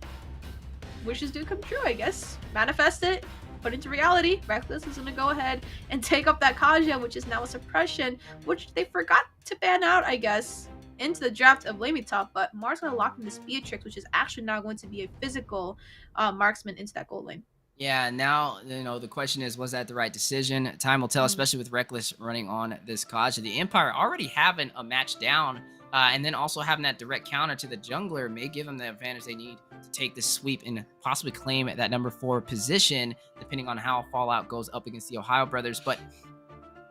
wishes do come true, I guess. Manifest it, put into reality. Reckless is going to go ahead and take up that Kaja, which is now a suppression, which they forgot to ban out, I guess, into the draft of LaimiTop. But Mars going to lock in this Beatrix, which is actually now going to be a physical marksman into that gold lane. Yeah, now, the question is, was that the right decision? Time will tell, especially with Reckless running on this Kaja. The Empire already having a match down, and then also having that direct counter to the jungler may give them the advantage they need to take this sweep and possibly claim that number 4 position, depending on how Fallout goes up against the Ohio Brothers. But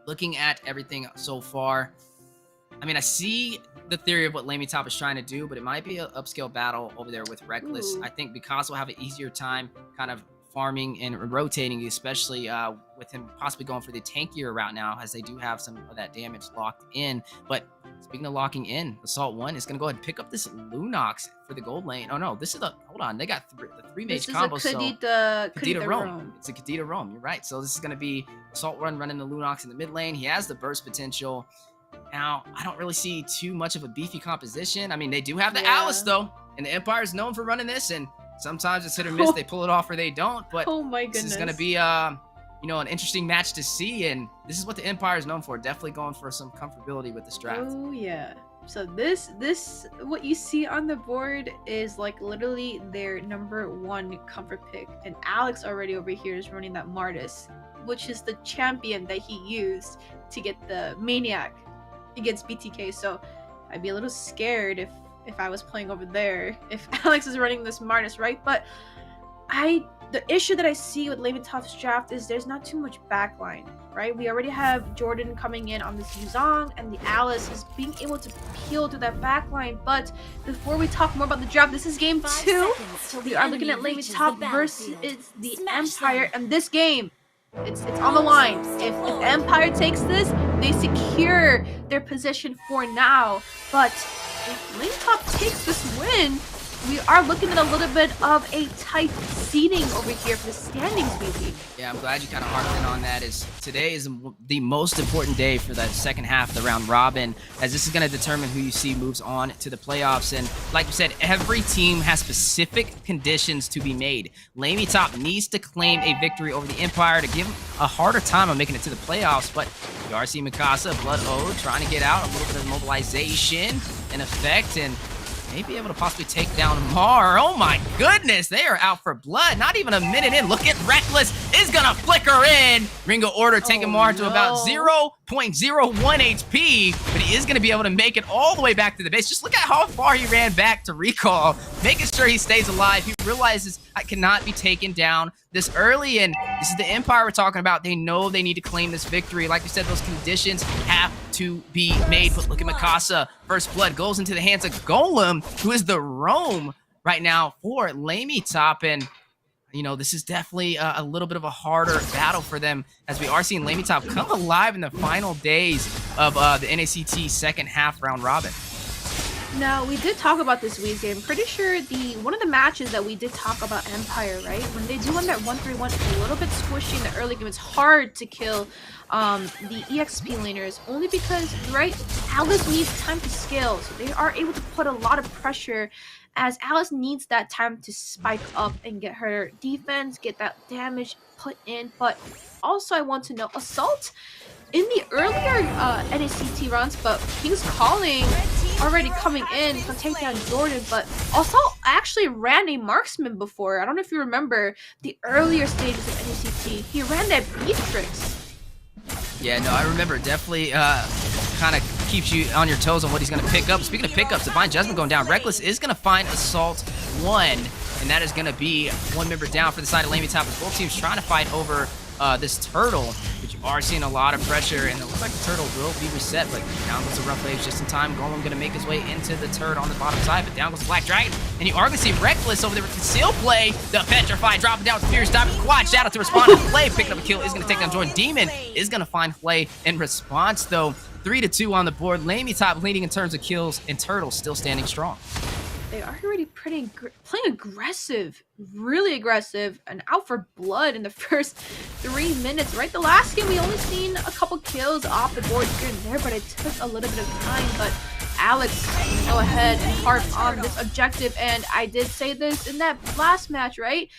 looking at everything so far, I mean, I see the theory of what LaimiTop is trying to do, but it might be an upscale battle over there with Reckless. Ooh. I think because we'll have an easier time kind of farming and rotating, especially with him possibly going for the tankier route now, as they do have some of that damage locked in. But speaking of locking in, Assault 1 is going to go ahead and pick up this Lunox for the gold lane. Oh no, this is hold on, they got the 3 mage combo. This is a Kadita Roam. It's a Kadita Roam, you're right. So this is going to be Assault 1 running the Lunox in the mid lane. He has the burst potential. Now, I don't really see too much of a beefy composition. I mean, they do have the Alice though, and the Empire is known for running this, and sometimes it's hit or miss. They pull it off or they don't. But oh my goodness, this is going to be an interesting match to see, and this is what the Empire is known for. Definitely going for some comfortability with this draft. Oh yeah. So this what you see on the board is like literally their number 1 comfort pick, and Alex already over here is running that Martis, which is the champion that he used to get the Maniac against BTK. So I'd be a little scared if I was playing over there, if Alex is running this Martis, right? But I the issue that I see with LaimiTop's draft is there's not too much backline, right? We already have Jordan coming in on this Yuzong, and the Alice is being able to peel through that backline. But before we talk more about the draft, this is game 2. We are looking at LaimiTop versus the Empire, and this game, it's on the line. If Empire takes this, they secure their position for now. But if LaimiTop takes this win, we are looking at a little bit of a tight seeding over here for the standings, maybe. Yeah, I'm glad you kind of harped in on that. Today is the most important day for the second half of the round robin, as this is going to determine who you see moves on to the playoffs. And like you said, every team has specific conditions to be made. LaimiTop needs to claim a victory over the Empire to give them a harder time on making it to the playoffs. But you are seeing Mikasa, Blood Ode trying to get out, a little bit of mobilization in effect, and may be able to possibly take down Mar. Oh my goodness, they are out for blood. Not even a minute in. Look at Reckless is gonna flicker in. Ringo Order taking Mar to about 0.01 HP, but he is gonna be able to make it all the way back to the base. Just look at how far he ran back to recall, making sure he stays alive. He realizes I cannot be taken down this early, and this is the Empire we're talking about. They know they need to claim this victory. Like you said, those conditions have to be made. But look at Mikasa. First blood goes into the hands of Golem, who is the roam right now for LaimiTop. And, you know, this is definitely a little bit of a harder battle for them, as we are seeing LaimiTop come alive in the final days of the NACT second half round robin. Now, we did talk about this week's game. Pretty sure one of the matches that we did talk about Empire, right? When they do end that 1-3-1, it's a little bit squishy in the early game. It's hard to kill the EXP laners, only because, right, Alice needs time to scale. So they are able to put a lot of pressure, as Alice needs that time to spike up and get her defense, get that damage put in. But also I want to know, Assault in the earlier NACT runs, but King's Calling already coming in to take down Jordan, but also actually ran a marksman before. I don't know if you remember the earlier stages of NACT. He ran that Beatrix. Yeah, no, I remember. Definitely kind of keeps you on your toes on what he's going to pick up. Speaking of pickups, Divine Judgment going down. Reckless is going to find Assault 1, and that is going to be one member down for the side of LaimiTop, as both teams trying to fight over this turtle, but you are seeing a lot of pressure, and it looks like the turtle will be reset, but down goes the rough waves just in time. Golem going to make his way into the turret on the bottom side, but down goes the Black Dragon, and you are going to see Reckless over there with Conceal Play, the Petrify dropping down with Furious Dive. Quad shout out to respond to Flay, picking up a kill, is going to take down Jordan. Demon is going to find Flay in response, though. 3-2 on the board. LaimiTop leading in terms of kills, and Turtle still standing strong. They are already playing aggressive, really aggressive, and out for blood in the first 3 minutes, right? The last game, we only seen a couple kills off the board here and there, but it took a little bit of time. But Alex can go ahead and harp on this objective, and I did say this in that last match, right?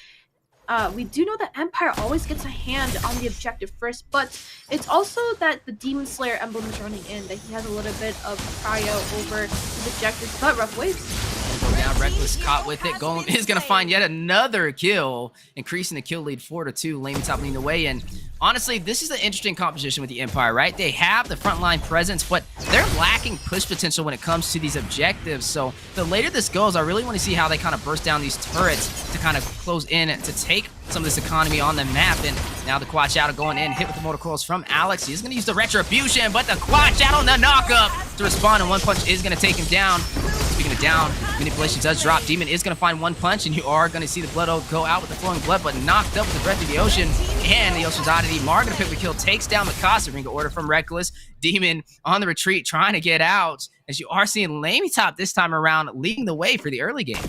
We do know that Empire always gets a hand on the objective first, but it's also that the Demon Slayer emblem is running in, that he has a little bit of prio over the objectives, but rough waves. Now Reckless caught with it. Golem is going to find yet another kill, increasing the kill lead 4-2. LaimiTop leading the way. And honestly, this is an interesting composition with the Empire, right? They have the frontline presence, but they're lacking push potential when it comes to these objectives. So the later this goes, I really want to see how they kind of burst down these turrets to kind of close in to take some of this economy on the map. And now the Quad Shadow going in, hit with the Mortal Coils from Alex. He's going to use the Retribution, but the Quad Shadow on the knockup to respond, and one punch is going to take him down. Speaking of down, manipulation does drop. Demon is going to find one punch, and you are going to see the Blood Ode go out with the flowing blood, but knocked up with the Breath of the Ocean and the Ocean's Oddity. Mar going to pick the kill, takes down Mikasa. Ringo Order from Reckless. Demon on the retreat, trying to get out, as you are seeing LaimiTop this time around leading the way for the early game.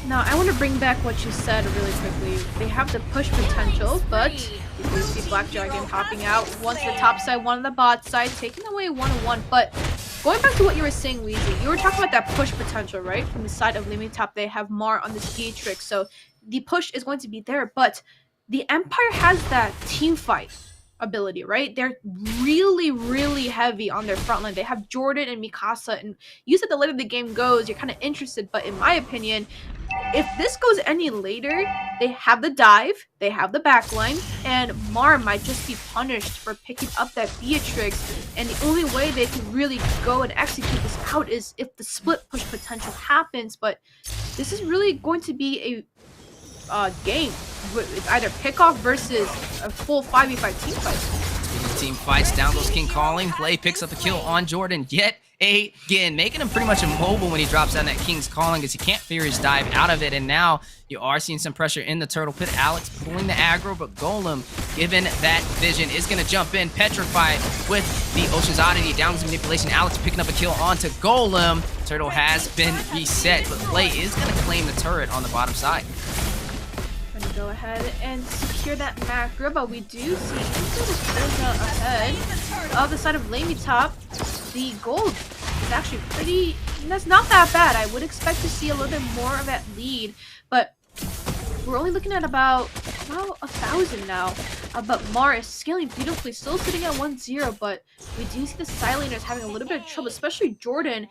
Now, I want to bring back what you said really quickly. They have the push potential, but you do see Black Dragon popping out. One to the top side, one on the bot side, taking away 1-1. But going back to what you were saying, Weezy, you were talking about that push potential, right? From the side of LaimiTop, they have Mar on this Beatrix, so the push is going to be there. But the Empire has that team fight ability, right? They're really, really heavy on their front line. They have Jordan and Mikasa, and you said the later the game goes, you're kind of interested, but in my opinion, if this goes any later, they have the dive, they have the backline, and Mar might just be punished for picking up that Beatrix, and the only way they can really go and execute this out is if the split push potential happens. But this is really going to be a game either pickoff versus a full 5v5 team fight. Team fights, down goes King Calling. Play picks up a kill on Jordan yet again, making him pretty much immobile when he drops down that King's Calling as he can't fear his dive out of it. And now you are seeing some pressure in the turtle pit. Alex pulling the aggro, but Golem, given that vision, is going to jump in, petrify with the Ocean's Oddity. Down goes Manipulation. Alex picking up a kill onto Golem. Turtle has been reset, but Play is going to claim the turret on the bottom side. Gonna go ahead and secure that macro, but we do see ahead of the side of LaimiTop. The gold is actually pretty, that's not that bad. I would expect to see a little bit more of that lead, but we're only looking at about 1,000 now. But Mar is scaling beautifully, still sitting at 1-0, but we do see the Sidelaners having a little bit of trouble, especially Jordan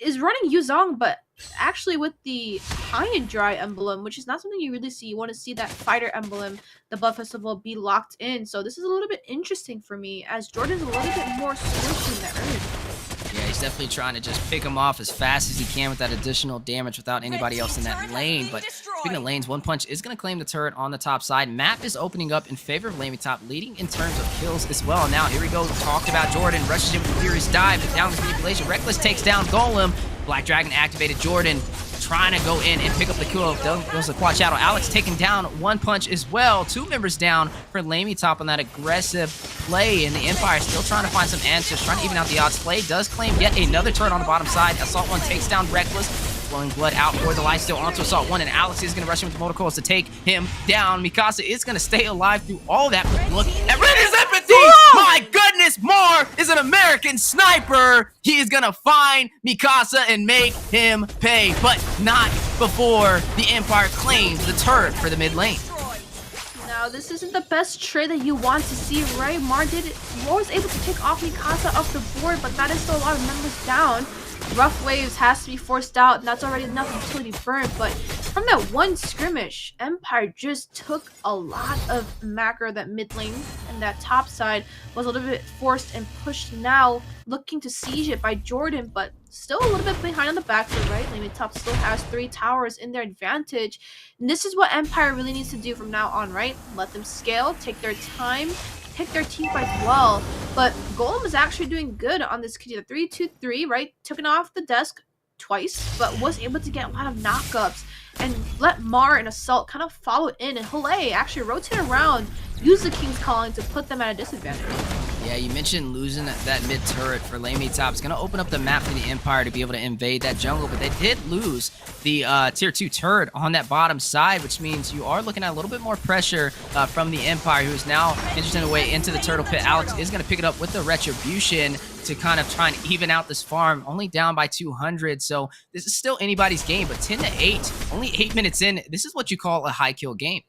is running Yuzong, but actually with the high and dry emblem, which is not something you really see. You want to see that fighter emblem, the Blood Festival, be locked in. So this is a little bit interesting for me, as Jordan's a little bit more squishy in that early. Yeah, he's definitely trying to just pick him off as fast as he can with that additional damage without anybody else in that lane. But speaking of lanes, One Punch is going to claim the turret on the top side. Map is opening up in favor of LaimiTop, leading in terms of kills as well. Now, here we go. Talked about Jordan. Rushes him with Furious Dive. Down with Manipulation. Reckless takes down Golem. Black Dragon activated. Jordan trying to go in and pick up the kill. Goes the Quad Shadow. Alex taking down One Punch as well. 2 members down for LaimiTop on that aggressive play. And the Empire still trying to find some answers, trying to even out the odds. Play does claim yet another turret on the bottom side. Assault 1 takes down Reckless. Flowing blood out for the lifesteal onto Assault 1, and Alex is going to rush him with the motor coils to take him down. Mikasa is going to stay alive through all of that. Look at Renner's empathy! My goodness, Mar is an American sniper. He is going to find Mikasa and make him pay, but not before the Empire claims the turret for the mid lane. Now, this isn't the best trade that you want to see, right? Mar was able to take off Mikasa off the board, but that is still a lot of members down. Rough Waves has to be forced out, and that's already enough utility burn. But from that one skirmish, Empire just took a lot of macro. That mid lane and that top side was a little bit forced and pushed now, looking to siege it by Jordan, but still a little bit behind on the back foot, right? LaimiTop still has 3 towers in their advantage. And this is what Empire really needs to do from now on, right? Let them scale, take their time, pick their team fights well. But Golem is actually doing good on this kitty. The 3-2-3, right? Took it off the desk twice, but was able to get a lot of knockups and let Mar and Assault kind of follow in. And Hale actually rotate around, use the King's Calling to put them at a disadvantage. Yeah, you mentioned losing that mid turret for LaimiTop. It's going to open up the map for the Empire to be able to invade that jungle, but they did lose the tier 2 turret on that bottom side, which means you are looking at a little bit more pressure from the Empire, who is now interested in a way into the turtle pit. Alex is going to pick it up with the Retribution to kind of try and even out this farm, only down by 200. So this is still anybody's game, but 10-8, only 8 minutes in, this is what you call a high kill game.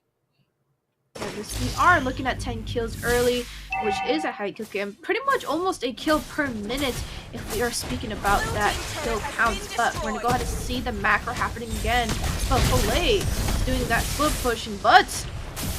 We are looking at 10 kills early, which is a high kill game. Pretty much almost a kill per minute if we are speaking about that kill count. But we're going to go ahead and see the macro happening again. But Filet doing that split push and butts.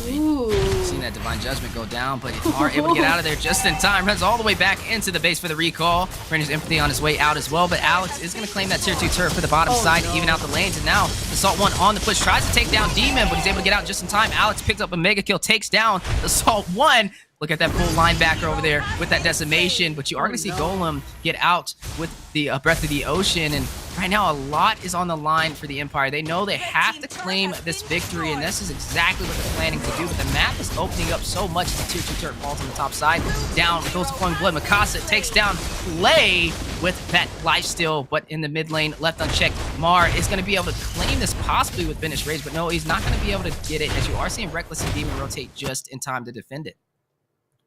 Ooh. Seen that Divine Judgment go down, but are able to get out of there just in time. Runs all the way back into the base for the recall. Renner's Empathy on his way out as well, but Alex is going to claim that tier 2 turret for the bottom side to even out the lanes. And now Assault 1 on the push, tries to take down Demon, but he's able to get out just in time. Alex picks up a mega kill, takes down Assault 1. Look at that full linebacker over there with that decimation, but you are going to see Golem get out with the Breath of the Ocean, and right now a lot is on the line for the Empire. They know they have to claim this victory, and this is exactly what they're planning to do, but the map is opening up so much as the tier 2 turret falls on the top side. Down goes the Flowing Blood. Mikasa takes down Play with that lifesteal, but in the mid lane, left unchecked. Mar is going to be able to claim this possibly with Finish Rage, but no, he's not going to be able to get it, as you are seeing Reckless and Demon rotate just in time to defend it.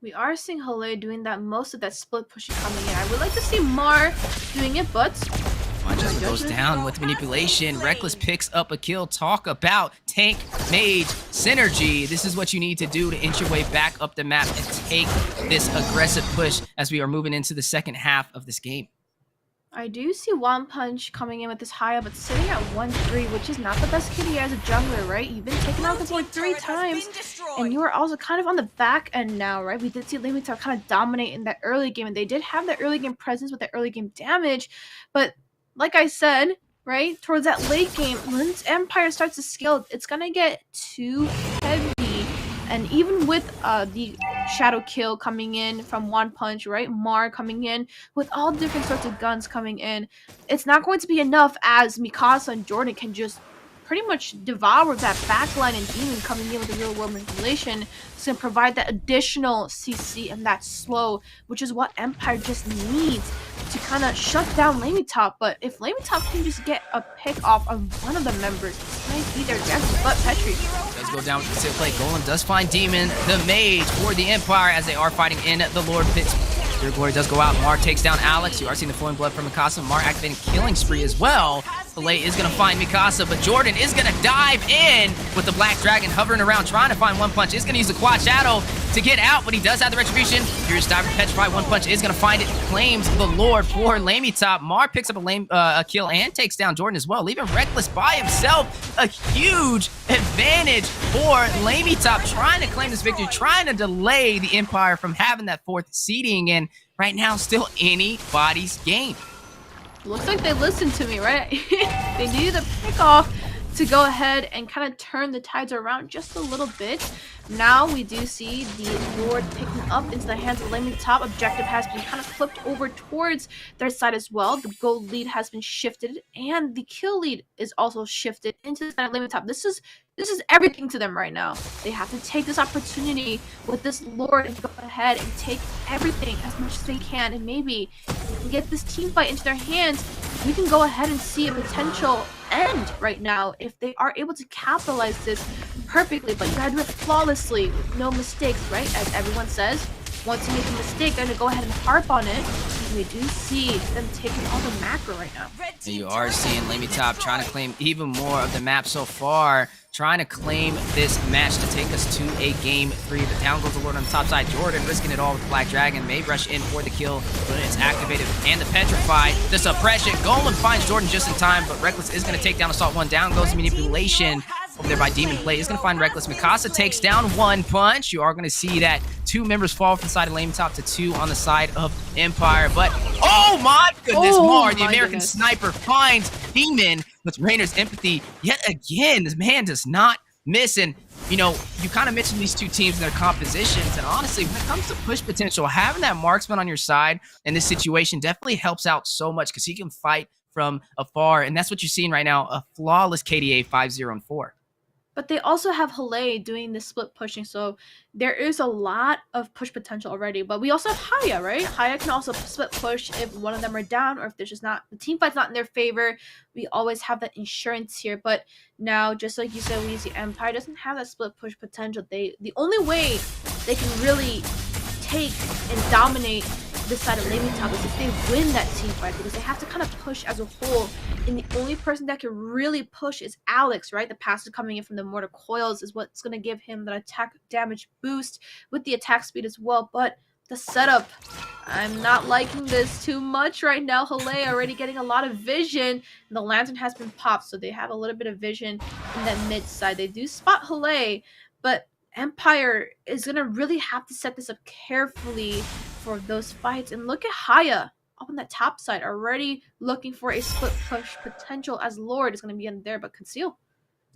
We are seeing Hale doing that, most of that split pushing coming in. I would like to see Mar doing it, but Judgment goes down with Manipulation. Reckless picks up a kill. Talk about tank mage synergy. This is what you need to do to inch your way back up the map and take this aggressive push as we are moving into the second half of this game. I do see One Punch coming in with this high, but sitting at 1-3, which is not the best kitty as a jungler, right? You've been taken out the board 3 times, and you are also kind of on the back end now, right? We did see LaimiTop kind of dominate in that early game, and they did have that early game presence with that early game damage, but like I said, right, towards that late game, once Empire starts to scale, it's gonna get too heavy. And even with the shadow kill coming in from One Punch, right? Mar coming in with all different sorts of guns coming in, it's not going to be enough as Mikasa and Jordan can just pretty much devour that backline and Demon coming in with the real world manipulation. It's going to provide that additional CC and that slow, which is what Empire just needs to kind of shut down LaimiTop. But if LaimiTop can just get a pick off on one of the members, this might be their chances. But Petri does go down with the sit play. Golem does find Demon, the mage for the Empire, as they are fighting in the Lord Pits. Your glory does go out. Mar takes down Alex. You are seeing the flowing blood from Mikasa. Mar activating killing spree as well. Filet is going to find Mikasa, but Jordan is going to dive in with the Black Dragon hovering around, trying to find One Punch. Is going to use the Quad Shadow to get out, but he does have the Retribution. Furious Diver Petrify. One Punch is going to find it. Claims the Lord for LaimiTop. Mar picks up a kill and takes down Jordan as well, leaving Reckless by himself. A huge advantage for LaimiTop, trying to claim this victory, trying to delay the Empire from having that 4th seeding, and right now still anybody's game. looks like they listened to me, right? They needed a pick off to go ahead and kind of turn the tides around just a little bit. Now we do see the Lord picking up into the hands of LaimiTop. Objective has been kind of flipped over towards their side as well. The gold lead has been shifted, and the kill lead is also shifted into the side of LaimiTop. This is everything to them right now. They have to take this opportunity with this Lord and go ahead and take everything as much as they can. And maybe if we can get this team fight into their hands, we can go ahead and see a potential end right now if they are able to capitalize this perfectly. But you gotta do it flawlessly with no mistakes, right? As everyone says, once you make a mistake, they're gonna go ahead and harp on it. And we do see them taking all the macro right now. And you are seeing LaimiTop trying to claim even more of the map so far, trying to claim this match to take us to a game 3. But down goes the Lord on the top side. Jordan risking it all with the Black Dragon. May rush in for the kill, but it's activated. And the Petrify, the suppression. Golem finds Jordan just in time, but Reckless is going to take down Assault 1. Down goes the manipulation over there by Demon Play. Is going to find Reckless. Mikasa takes down One Punch. You are going to see that 2 members fall from the side of LaimiTop to 2 on the side of Empire. But oh my goodness, Mar, the American sniper, finds Demon with Rainer's empathy yet again. This man does not miss. And you know, you kind of mentioned these 2 teams and their compositions, and honestly, when it comes to push potential, having that marksman on your side in this situation definitely helps out so much, because he can fight from afar, and that's what you're seeing right now, a flawless KDA 5-0-4. But they also have Hale doing the split pushing, so there is a lot of push potential already. But we also have Haya, right? Haya can also split push if one of them are down, or if there's just not, the team fight's not in their favor. We always have that insurance here. But now, just like you said, we see Empire doesn't have that split push potential. The only way they can really take and dominate this side of LaimiTop is if they win that team fight, because they have to kind of push as a whole, and the only person that can really push is Alex, right? The passive coming in from the mortar coils is what's going to give him that attack damage boost with the attack speed as well. But the setup, I'm not liking this too much right now. Hale already getting a lot of vision, and the lantern has been popped, so they have a little bit of vision in that mid side. They do spot Hale, but Empire is going to really have to set this up carefully for those fights. And look at Haya up on that top side, already looking for a split push potential, as Lord is going to be in there, but Conceal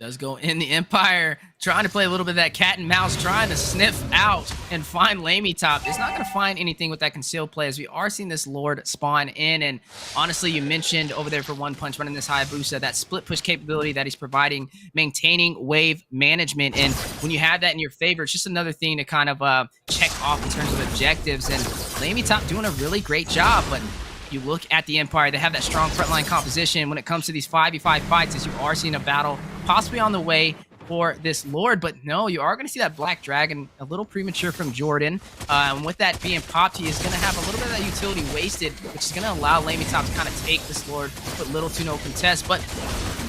does go in the Empire, trying to play a little bit of that cat and mouse, trying to sniff out and find LaimiTop. It's not going to find anything with that concealed play, as we are seeing this Lord spawn in. And honestly, you mentioned over there for One Punch running this Hayabusa, that split push capability that he's providing, maintaining wave management. And when you have that in your favor, it's just another thing to kind of check off in terms of objectives. And LaimiTop doing a really great job. But you look at the Empire, they have that strong frontline composition when it comes to these 5v5 fights, as you are seeing a battle possibly on the way for this Lord. But no, you are going to see that Black Dragon a little premature from Jordan. And with that being popped, he is going to have a little bit of that utility wasted, which is going to allow LaimiTop to kind of take this Lord with little to no contest. But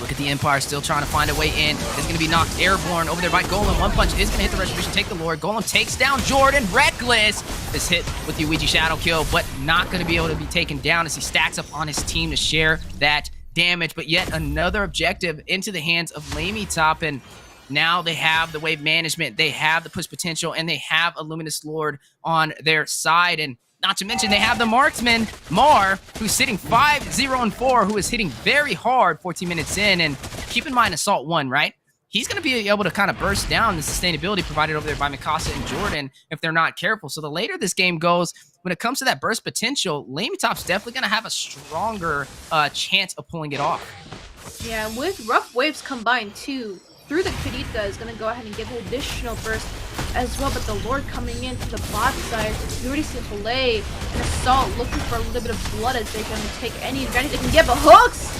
look at the Empire still trying to find a way in. It's going to be knocked airborne over there by Golem. One Punch is going to hit the Retribution, take the Lord. Golem takes down Jordan. Reckless is hit with the Ouija Shadow kill, but not going to be able to be taken down as he stacks up on his team to share that damage. But yet another objective into the hands of LaimiTop, and now they have the wave management, they have the push potential, and they have a Luminous Lord on their side. And not to mention, they have the marksman, Mar, who's sitting 5-0-4, who is hitting very hard 14 minutes in. And keep in mind, Assault 1, right? he's going to be able to kind of burst down the sustainability provided over there by Mikasa and Jordan if they're not careful. So the later this game goes, when it comes to that burst potential, LaimiTop's definitely going to have a stronger chance of pulling it off. Yeah, with Rough Waves combined too, through the Kurita is going to go ahead and give an additional burst as well, but the Lord coming into the bot side, you already see Filet and Assault looking for a little bit of blood as they're going to take any advantage they can get, but hooks!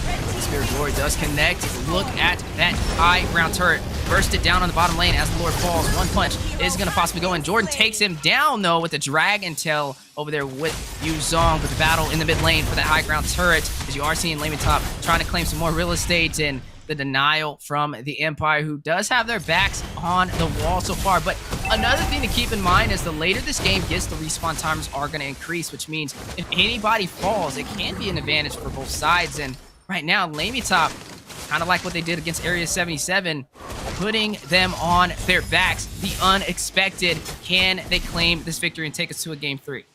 Spirit Glory does connect. Look at that high ground turret. Burst it down on the bottom lane as the Lord falls. One punch is going to possibly go in. Jordan takes him down, though, with the Dragon Tail over there with Yuzong. But the battle in the mid lane for that high ground turret, as you are seeing LaimiTop trying to claim some more real estate, and the denial from the Empire, who does have their backs on the wall so far. But another thing to keep in mind is the later this game gets, the respawn timers are going to increase, which means if anybody falls, it can be an advantage for both sides. And right now, LaimiTop, kind of like what they did against Area 77, putting them on their backs. The unexpected. Can they claim this victory and take us to a game 3?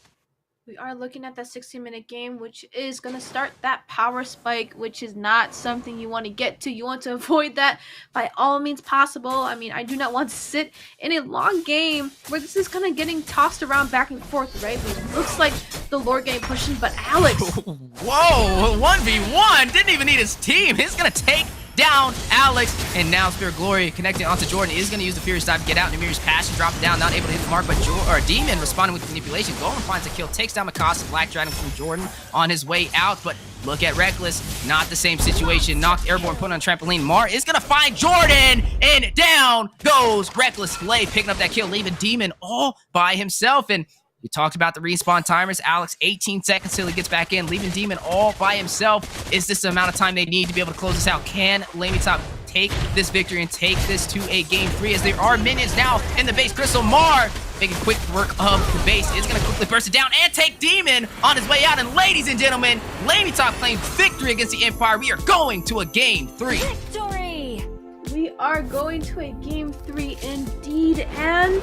We are looking at that 60-minute game, which is going to start that power spike, which is not something you want to get to. You want to avoid that by all means possible. I mean, I do not want to sit in a long game where this is kind of getting tossed around back and forth, right? It looks like the Lord game pushing, but Alex. Whoa, 1v1. Didn't even need his team. He's going to take down Alex, and now Spirit Glory connecting onto Jordan is going to use the Furious Dive to get out. Namir's pass to drop it down, not able to hit the mark, but Demon responding with manipulation. Golem finds a kill, takes down Mikasa. Black Dragon from Jordan on his way out, but look at Reckless, not the same situation. Knocked airborne, put on trampoline. Mar is going to find Jordan, and down goes Reckless. Flay picking up that kill, leaving Demon all by himself. And we talked about the respawn timers. Alex, 18 seconds till he gets back in, leaving Demon all by himself. Is this the amount of time they need to be able to close this out? Can LaimiTop take this victory and take this to a game 3, as there are minions now in the base? Crystal Mar making quick work of the base, is going to quickly burst it down and take Demon on his way out. And ladies and gentlemen, LaimiTop claims victory against the Empire. We are going to a game 3. Victory! We are going to a game 3 indeed, and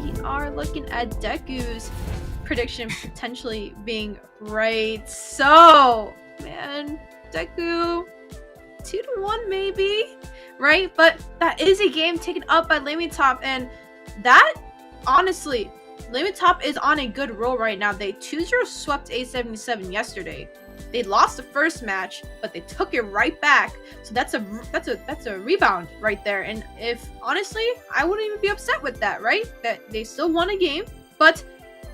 we are looking at Deku's prediction potentially being right. So, man, Deku 2-1 maybe, right? But that is a game taken up by LaimiTop, and that, honestly, LaimiTop is on a good roll right now. They 2-0 swept A77 yesterday. They lost the first match, but they took it right back. So that's a rebound right there. And if honestly, I wouldn't even be upset with that, right? That they still won a game, but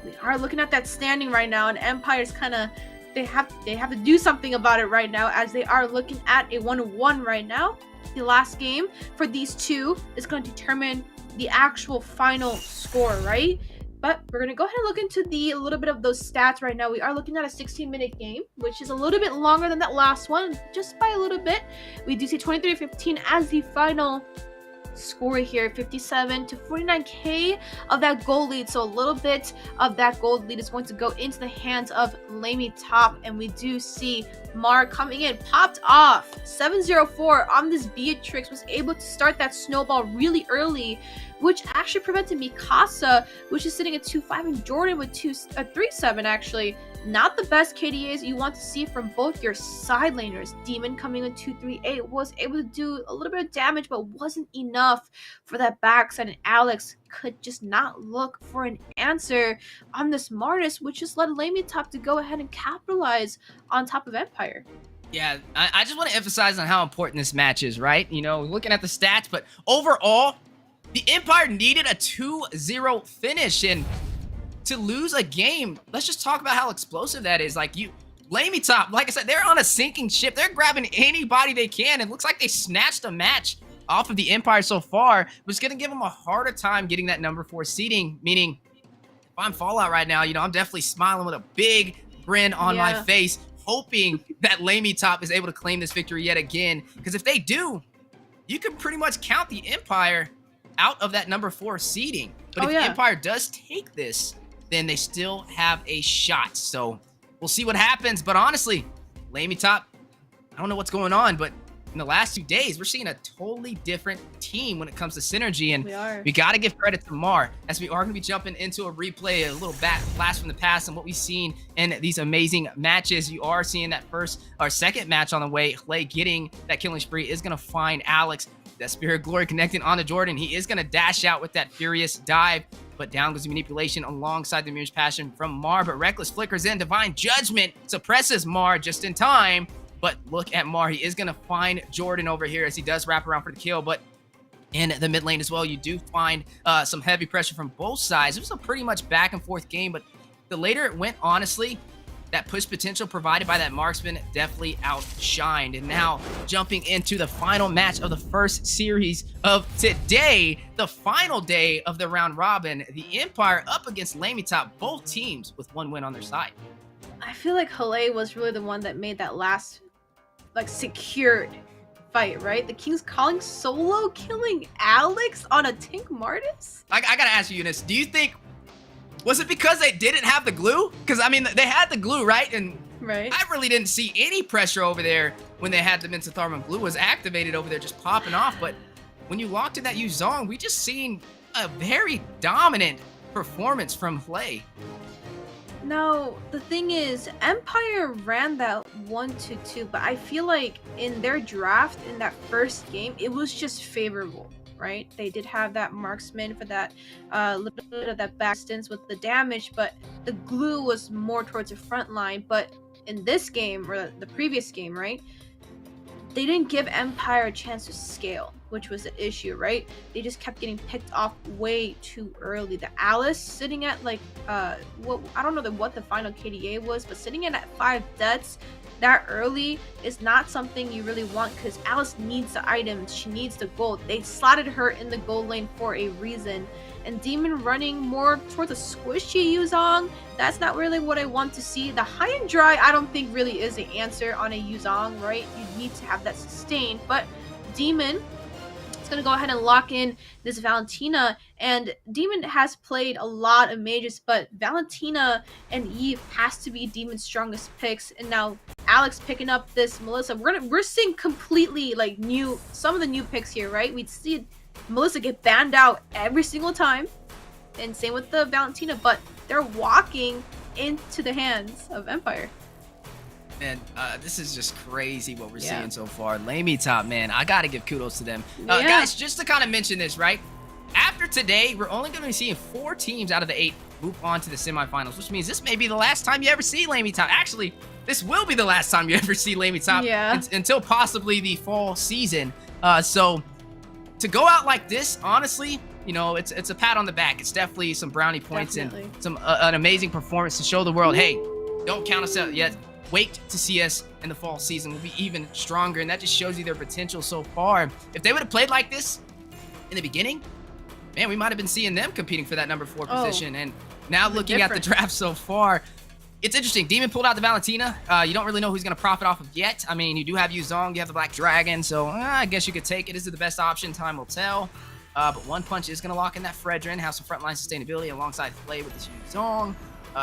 we are looking at that standing right now, and Empire's kind of they have to do something about it right now, as they are looking at a 1-1 right now. The last game for these two is going to determine the actual final score, right? But we're going to go ahead and look into a little bit of those stats right now. We are looking at a 16-minute game, which is a little bit longer than that last one, just by a little bit. We do see 23-15 as the final score here, 57 to 49k of that gold lead. So a little bit of that gold lead is going to go into the hands of LaimiTop, and we do see Mar coming in, popped off 704 on this Beatrix, was able to start that snowball really early, which actually prevented Mikasa, which is sitting at 2-5, and Jordan with 3-7 actually. Not the best KDAs you want to see from both your side laners. Demon coming in 2-3-8 was able to do a little bit of damage, but wasn't enough for that backside, and Alex could just not look for an answer on this Martis, which just led LaimiTop to go ahead and capitalize on top of Empire. Yeah, I just want to emphasize on how important this match is, right? You know, looking at the stats, but overall, the Empire needed a 2-0 finish, and to lose a game, let's just talk about how explosive that is. Like, LaimiTop, like I said, they're on a sinking ship. They're grabbing anybody they can. It looks like they snatched a match off of the Empire so far, but it's going to give them a harder time getting that number 4 seeding, meaning if I'm Fallout right now, you know, I'm definitely smiling with a big grin on my face, hoping that LaimiTop is able to claim this victory yet again, because if they do, you can pretty much count the Empire out of that number 4 seeding. But if the Empire does take this, then they still have a shot. So we'll see what happens. But honestly, LaimiTop, I don't know what's going on, but in the last 2 days, we're seeing a totally different team when it comes to synergy, and We got to give credit to Mar, as we are going to be jumping into a replay, a little blast from the past, and what we've seen in these amazing matches. You are seeing that first or second match on the way. Clay getting that killing spree is going to find Alex. That Spirit of Glory connecting onto Jordan. He is going to dash out with that furious dive, but down goes the manipulation alongside the Mirror's Passion from Mar, but Reckless flickers in. Divine Judgment suppresses Mar just in time, but look at Mar. He is going to find Jordan over here as he does wrap around for the kill, but in the mid lane as well, you do find some heavy pressure from both sides. It was a pretty much back and forth game, but the later it went, honestly, that push potential provided by that marksman definitely outshined. And now jumping into the final match of the first series of today, the final day of the round robin, the Empire up against LaimiTop, both teams with 1 win on their side. I feel like Hale was really the one that made that last, like, secured fight, right? The Kings calling solo killing Alex on a Tink Martis? I gotta ask you, Eunice, do you think, was it because they didn't have the glue? Because, I mean, they had the glue, right? And right. I really didn't see any pressure over there when they had the Mensatharma glue was activated over there, just popping off. But when you locked in that Yuzong, we just seen a very dominant performance from Play. Now, the thing is, Empire ran that 1-2, but I feel like in their draft, in that first game, it was just favorable. Right, they did have that marksman for that little bit of that back distance with the damage, but the glue was more towards the front line. But in this game, or the previous game, right, they didn't give Empire a chance to scale, which was the issue, right? They just kept getting picked off way too early. The Alice sitting at like I don't know what the final KDA was, but sitting in at 5 deaths that early is not something you really want, because Alice needs the items, she needs the gold. They slotted her in the gold lane for a reason. And Demon running more towards a squishy Yuzong, that's not really what I want to see. The high and dry I don't think really is the answer on a Yuzong, right? You need to have that sustained, but Demon is going to go ahead and lock in this Valentina, and Demon has played a lot of mages, but Valentina and Eve has to be Demon's strongest picks. And now Alex picking up this Melissa. We're seeing completely like some of the new picks here, right? We'd see Melissa get banned out every single time, and same with the Valentina, but they're walking into the hands of Empire. And this is just crazy what we're seeing so far. LaimiTop, man, I gotta give kudos to them. Guys, just to kind of mention this, right? After today, we're only going to be seeing 4 teams out of the 8 move on to the semifinals, which means this may be the last time you ever see LaimiTop. Actually, this will be the last time you ever see LaimiTop until possibly the fall season. So to go out like this, honestly, you know, it's a pat on the back. It's definitely some brownie points and some an amazing performance to show the world, hey, don't count us out yet. Wait to see us in the fall season. We'll be even stronger, and that just shows you their potential so far. If they would have played like this in the beginning, man, we might have been seeing them competing for that number 4 position. And now looking at the draft so far, it's interesting. Demon pulled out the Valentina. You don't really know who's going to profit off of yet. I mean, you do have Yuzong, you have the Black Dragon, so I guess you could take it. Is it the best option? Time will tell. But One Punch is going to lock in that Fredrin, have some frontline sustainability alongside Flay with this Yuzong.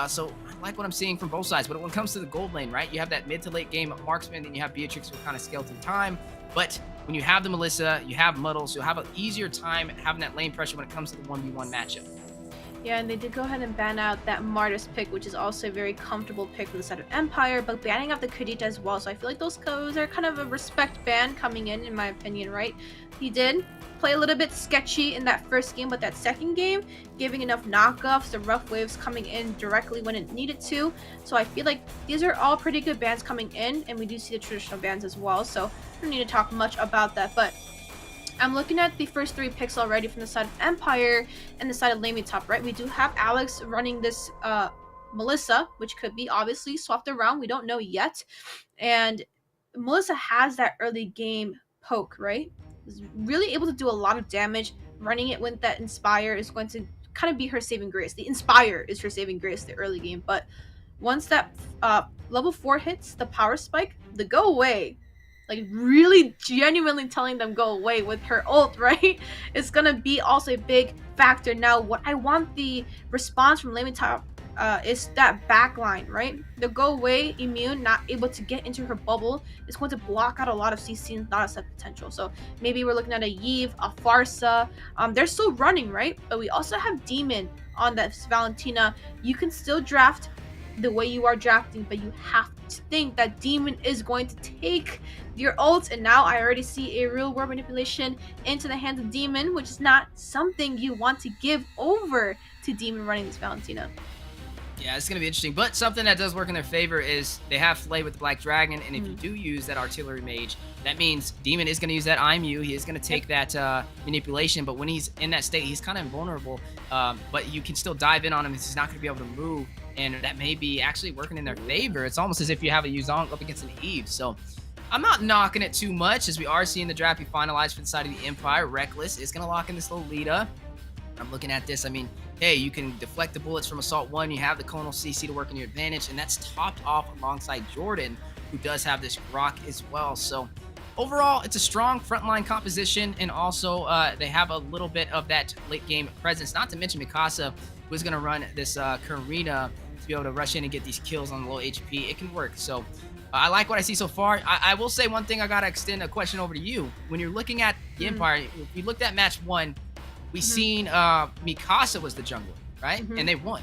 So I like what I'm seeing from both sides. But when it comes to the gold lane, right, you have that mid to late game marksman, then you have Beatrix who kind of scale through time. But when you have the Melissa, you have Muddles, you'll have an easier time having that lane pressure when it comes to the 1v1 matchup. Yeah, and they did go ahead and ban out that Martis pick, which is also a very comfortable pick for the side of Empire, but banning out the Kadita as well. So I feel like those are kind of a respect ban coming in my opinion, right? He did play a little bit sketchy in that first game, but that second game, giving enough knockoffs, the rough waves coming in directly when it needed to. So I feel like these are all pretty good bans coming in, and we do see the traditional bans as well. So I don't need to talk much about that, but I'm looking at the first 3 picks already from the side of Empire and the side of LaimiTop, right? We do have Alex running this Melissa, which could be obviously swapped around. We don't know yet. And Melissa has that early game poke, right? Is really able to do a lot of damage. Running it with that Inspire is going to kind of be her saving grace. The Inspire is her saving grace, the early game. But once that level 4 hits, the power spike, the go away, like really genuinely telling them go away with her ult, right? It's gonna be also a big factor. Now, what I want the response from LaimiTop is that back line, right? The go away immune, not able to get into her bubble, is going to block out a lot of CC and not a set potential. So maybe we're looking at a Yve, a Farsa. They're still running, right? But we also have Demon on that Valentina. You can still draft the way you are drafting, but you have to think that Demon is going to take your ult. And now I already see a real world manipulation into the hands of Demon, which is not something you want to give over to Demon running this Valentina. Yeah, it's going to be interesting. But something that does work in their favor is they have Flay with the Black Dragon. And if you do use that Artillery Mage, that means Demon is going to use that IMU. He is going to take that manipulation. But when he's in that state, he's kind of invulnerable. But you can still dive in on him. He's not going to be able to move. And that may be actually working in their favor. It's almost as if you have a Yuzong up against an Eve. So I'm not knocking it too much, as we are seeing the draft be finalized for the side of the Empire. Reckless is going to lock in this Lolita. I'm looking at this. I mean, hey, you can deflect the bullets from Assault 1. You have the Conal CC to work in your advantage, and that's topped off alongside Jordan, who does have this Grok as well. So overall, it's a strong frontline composition, and also they have a little bit of that late game presence, not to mention Mikasa, who is going to run this Karina to be able to rush in and get these kills on low HP. It can work. So I like what I see so far. I will say one thing. I got to extend a question over to you. When you're looking at the Empire, if you looked at match 1, we seen Mikasa was the jungler, right? And they won.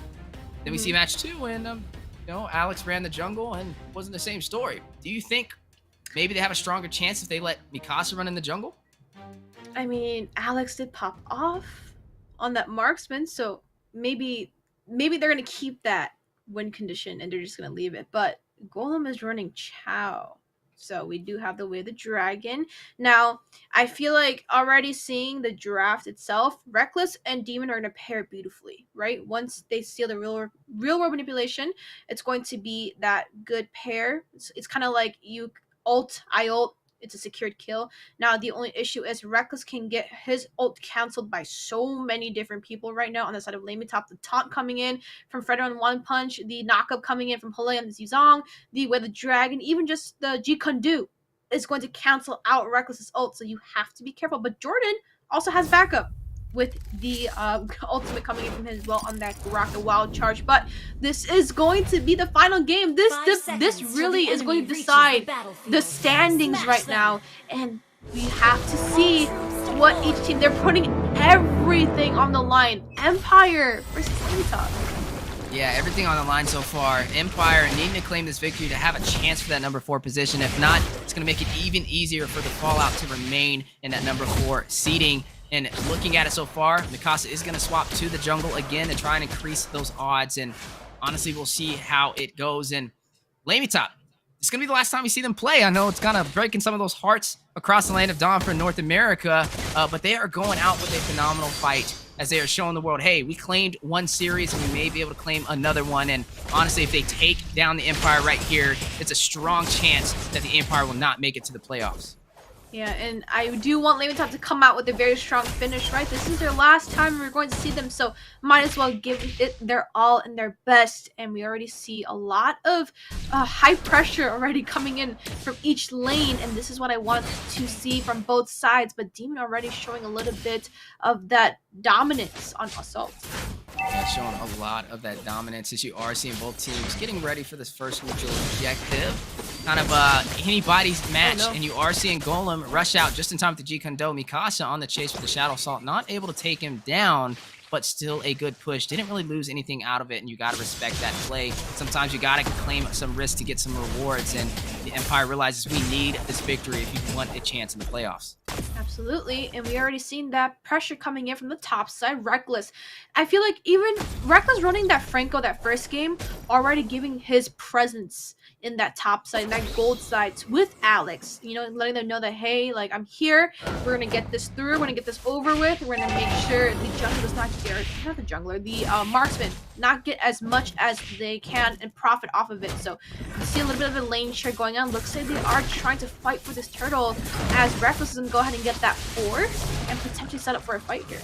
Then we see match 2, and you know, Alex ran the jungle, and it wasn't the same story. Do you think maybe they have a stronger chance if they let Mikasa run in the jungle? I mean, Alex did pop off on that marksman, so maybe they're gonna keep that win condition and they're just gonna leave it. But Golem is running Chow. So we do have the Way of the Dragon. Now, I feel like already seeing the draft itself, Reckless and Demon are going to pair beautifully, right? Once they seal the real world manipulation, it's going to be that good pair. It's kind of like you ult, I ult, it's a secured kill. Now, the only issue is Reckless can get his ult canceled by so many different people right now on the side of LaimiTop. The taunt coming in from Fred on One Punch, the knockup coming in from Hole and the Zuzong, the Way of the Dragon, even just the G Kundu is going to cancel out Reckless's ult, so you have to be careful. But Jordan also has backup with the ultimate coming in from him as well on that Grok, the Wild Charge. But this is going to be the final game. This really is going to decide the standings right now, and we have to see what each team, they're putting everything on the line. Empire versus LaimiTop. Yeah, everything on the line so far. Empire needing to claim this victory to have a chance for that number 4 position. If not, it's going to make it even easier for the Fallout to remain in that number 4 seeding. And looking at it so far, Mikasa is going to swap to the jungle again to try and increase those odds. And honestly, we'll see how it goes. And LaimiTop, it's going to be the last time we see them play. I know it's kind of breaking some of those hearts across the land of Dawn for North America, but they are going out with a phenomenal fight as they are showing the world, hey, we claimed one series and we may be able to claim another one. And honestly, if they take down the Empire right here, it's a strong chance that the Empire will not make it to the playoffs. Yeah, and I do want LaimiTop to come out with a very strong finish, right? This is their last time we're going to see them, so might as well give it their all and their best. And we already see a lot of high pressure already coming in from each lane, and this is what I want to see from both sides. But Demon already showing a little bit of that dominance on Assault. Yeah, showing a lot of that dominance as you are seeing both teams getting ready for this first neutral objective. Kind of anybody's match, and you are seeing Golem rush out just in time with the G Kundo. Mikasa on the chase for the Shadow Assault, not able to take him down, but still a good push. Didn't really lose anything out of it, and you got to respect that play. Sometimes you got to claim some risk to get some rewards, and the Empire realizes we need this victory if you want a chance in the playoffs. Absolutely, and we already seen that pressure coming in from the top side. Reckless, I feel like even Reckless running that Franco that first game, already giving his presence in that top side, in that gold side with Alex, you know, letting them know that, hey, like, I'm here, we're gonna get this through, we're gonna get this over with, we're gonna make sure the jungler does not get, not the jungler, the marksman not get as much as they can and profit off of it. So you see a little bit of a lane share going on. Looks like they are trying to fight for this turtle, as Reckless is gonna go ahead and get that 4 and potentially set up for a fight here.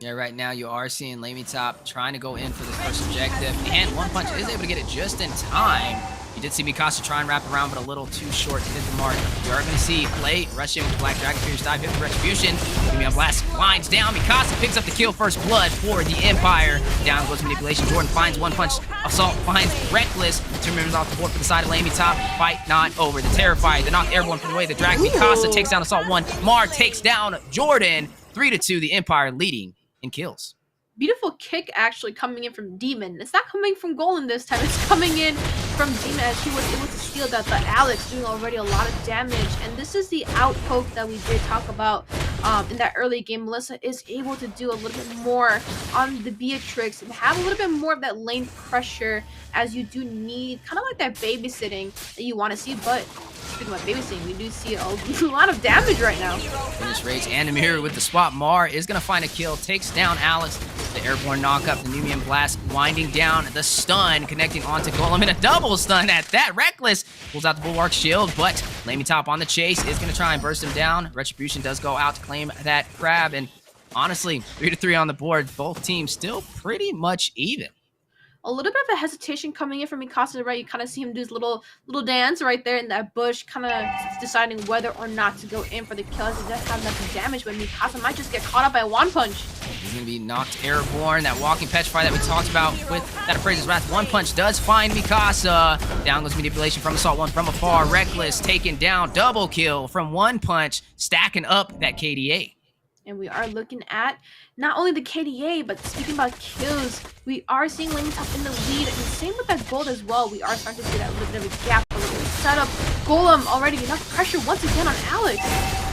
Yeah, right now you are seeing LaimiTop trying to go in for this first objective, and One Punch is able to get it just in time. You did see Mikasa try and wrap around, but a little too short to hit the mark. We are going to see Play rush in with the Black Dragon Fierce dive, hit the Retribution. Enemy on blast, blinds down. Mikasa picks up the kill, first blood for the Empire. Down goes Manipulation. Jordan finds one punch. Assault finds Reckless. 2 members off the board for the side of LaimiTop. Fight not over. The Terrified, the knocked airborne from the way. The Dragon Mikasa takes down Assault 1. Mar takes down Jordan. 3-2, the Empire leading in kills. Beautiful kick actually coming in from Demon. It's not coming from Golem this time. It's coming in from Demon as he was able to steal that. But Alex doing already a lot of damage. And this is the outpoke that we did talk about in that early game. Melissa is able to do a little bit more on the Beatrix and have a little bit more of that lane pressure as you do need kind of like that babysitting that you want to see. But speaking about babysitting, we do see a lot of damage right now. Finish Rage and Amir with the swap. Mar is going to find a kill, takes down Alex. The airborne knockup, the Numian Blast winding down, the stun connecting onto Golem, and a double stun at that. Reckless pulls out the Bulwark Shield, but LaimiTop on the chase is going to try and burst him down. Retribution does go out to claim that crab, and honestly, 3-3 on the board. Both teams still pretty much even. A little bit of a hesitation coming in from Mikasa, right? You kind of see him do his little dance right there in that bush, kind of deciding whether or not to go in for the kill as he does have enough damage, but Mikasa might just get caught up by one punch. He's going to be knocked airborne. That walking petrify that we talked about with that Appraiser's Wrath. One punch does find Mikasa. Down goes Manipulation from Assault 1 from afar. Reckless taken down. Double kill from one punch, stacking up that KDA. And we are looking at not only the KDA, but speaking about kills, we are seeing LaimiTop in the lead. And same with that gold as well. We are starting to see that little bit of a gap, a little bit of setup. Golem already enough pressure once again on Alex.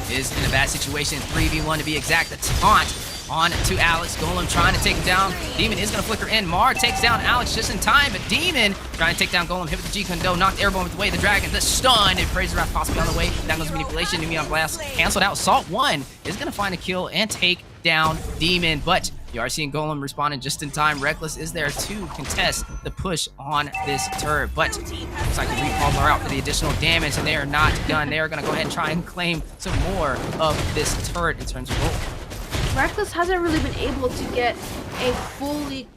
Is in a bad situation. 3v1 to be exact. The taunt on to Alex. Golem trying to take him down. Demon is going to flicker in. Mar takes down Alex just in time, but Demon trying to take down Golem. Hit with the G-Kundo. Knocked airborne with the way of the Dragon. The stun. And Appraiser's Wrath possibly on the way. Down goes Manipulation. Numian Blast canceled out. Assault 1 is going to find a kill and take down Demon, but you are seeing Golem responding just in time. Reckless is there to contest the push on this turret, but looks like the recalls are out for the additional damage, and they are not done. They are going to go ahead and try and claim some more of this turret in terms of gold. Reckless hasn't really been able to get a fully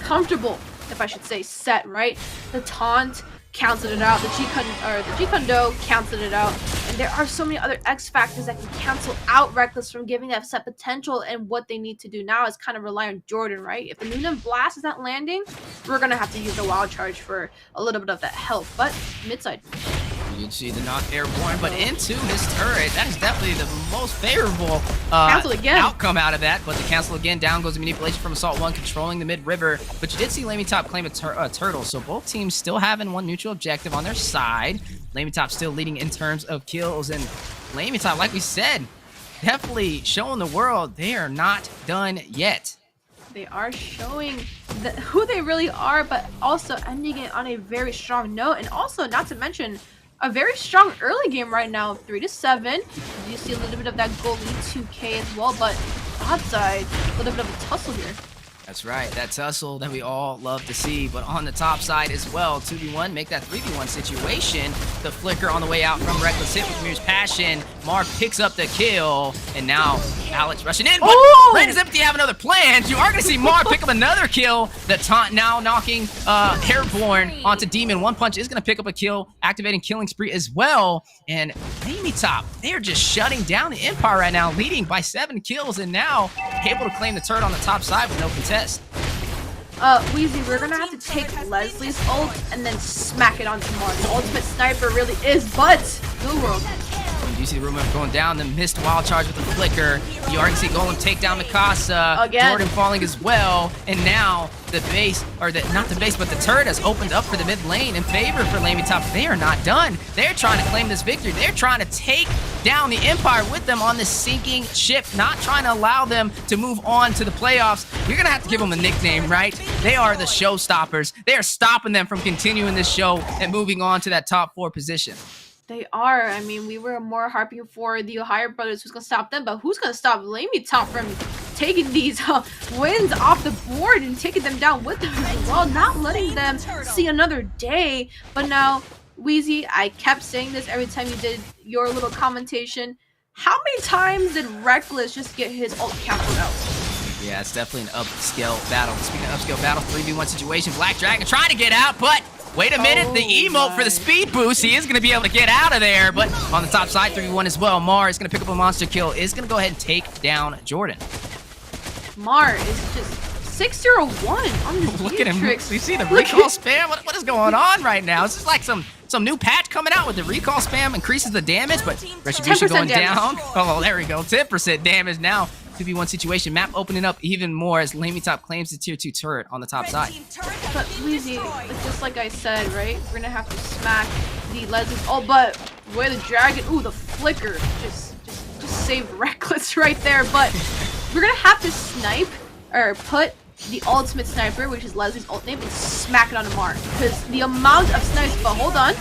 comfortable, if I should say, set, right? The taunt canceled it out, the G-Kundo canceled it out, and there are so many other X factors that can cancel out Reckless from giving that set potential, and what they need to do now is kind of rely on Jordan, right? If the Numian Blast is not landing, we're gonna have to use the Wild Charge for a little bit of that help, but mid-side. You can see the knock airborne, but into his turret. That is definitely the most favorable outcome out of that. But the cancel again. Down goes the Manipulation from Assault 1, controlling the mid-river. But you did see LaimiTop claim a turtle, so both teams still having one neutral objective on their side. LaimiTop still leading in terms of kills, and LaimiTop, like we said, definitely showing the world they are not done yet. They are showing who they really are, but also ending it on a very strong note, and also not to mention a very strong early game right now, 3-7. You see a little bit of that goalie 2K as well, but bot side, a little bit of a tussle here. That's right, that tussle that we all love to see. But on the top side as well, 2v1, make that 3v1 situation. The flicker on the way out from Reckless hit with Mir's Passion. Mar picks up the kill, and now Alex rushing in. But Red is empty, have another plan. You are going to see Mar pick up another kill. The taunt now knocking airborne onto Demon. One punch is going to pick up a kill, activating Killing Spree as well. And LaimiTop, they are just shutting down the Empire right now, leading by 7 kills, and now able to claim the turret on the top side with no contest. Weezy, we're gonna have to take Leslie's ult and then smack it onto Mar. The ultimate sniper really is, but no world. You see the rumor going down, the missed wild charge with the flicker. You already see Golem take down Mikasa. Again. Jordan falling as well. And now the base, or not the base, but the turret has opened up for the mid lane in favor for LaimiTop. They are not done. They're trying to claim this victory. They're trying to take down the Empire with them on this sinking ship, not trying to allow them to move on to the playoffs. You're going to have to give them a nickname, right? They are the showstoppers. They are stopping them from continuing this show and moving on to that top 4 position. They are. I mean, we were more harping for the TheOhioBrothers, who's going to stop them, but who's going to stop LaimiTop from taking these wins off the board and taking them down with them as well, not letting them see another day. But now, Weezy, I kept saying this every time you did your little commentation. How many times did Reckless just get his ult canceled out? Yeah, it's definitely an upscale battle. Speaking of upscale battle, 3v1 situation. Black Dragon trying to get out, but Wait a minute, the emote for the speed boost. He is going to be able to get out of there, but on the top side, 3v1 as well. Mar is going to pick up a monster kill. Is going to go ahead and take down Jordan. Mar is just 601 on this Look at him. tricks. You see the recall spam? What is going on right now? This is like some new patch coming out with the recall spam increases the damage, but retribution going down. Oh, there we go. 10% damage now. 2v1 situation. Map opening up even more as LaimiTop claims the tier 2 turret on the top side. But Weezy, it's just like I said, right? We're gonna have to smack the Leslie's. Oh, but where the dragon? Ooh, the flicker just saved Reckless right there. But we're gonna have to snipe or put the ultimate sniper, which is Leslie's ult name, and smack it on the mark because the amount of snipes. But hold on.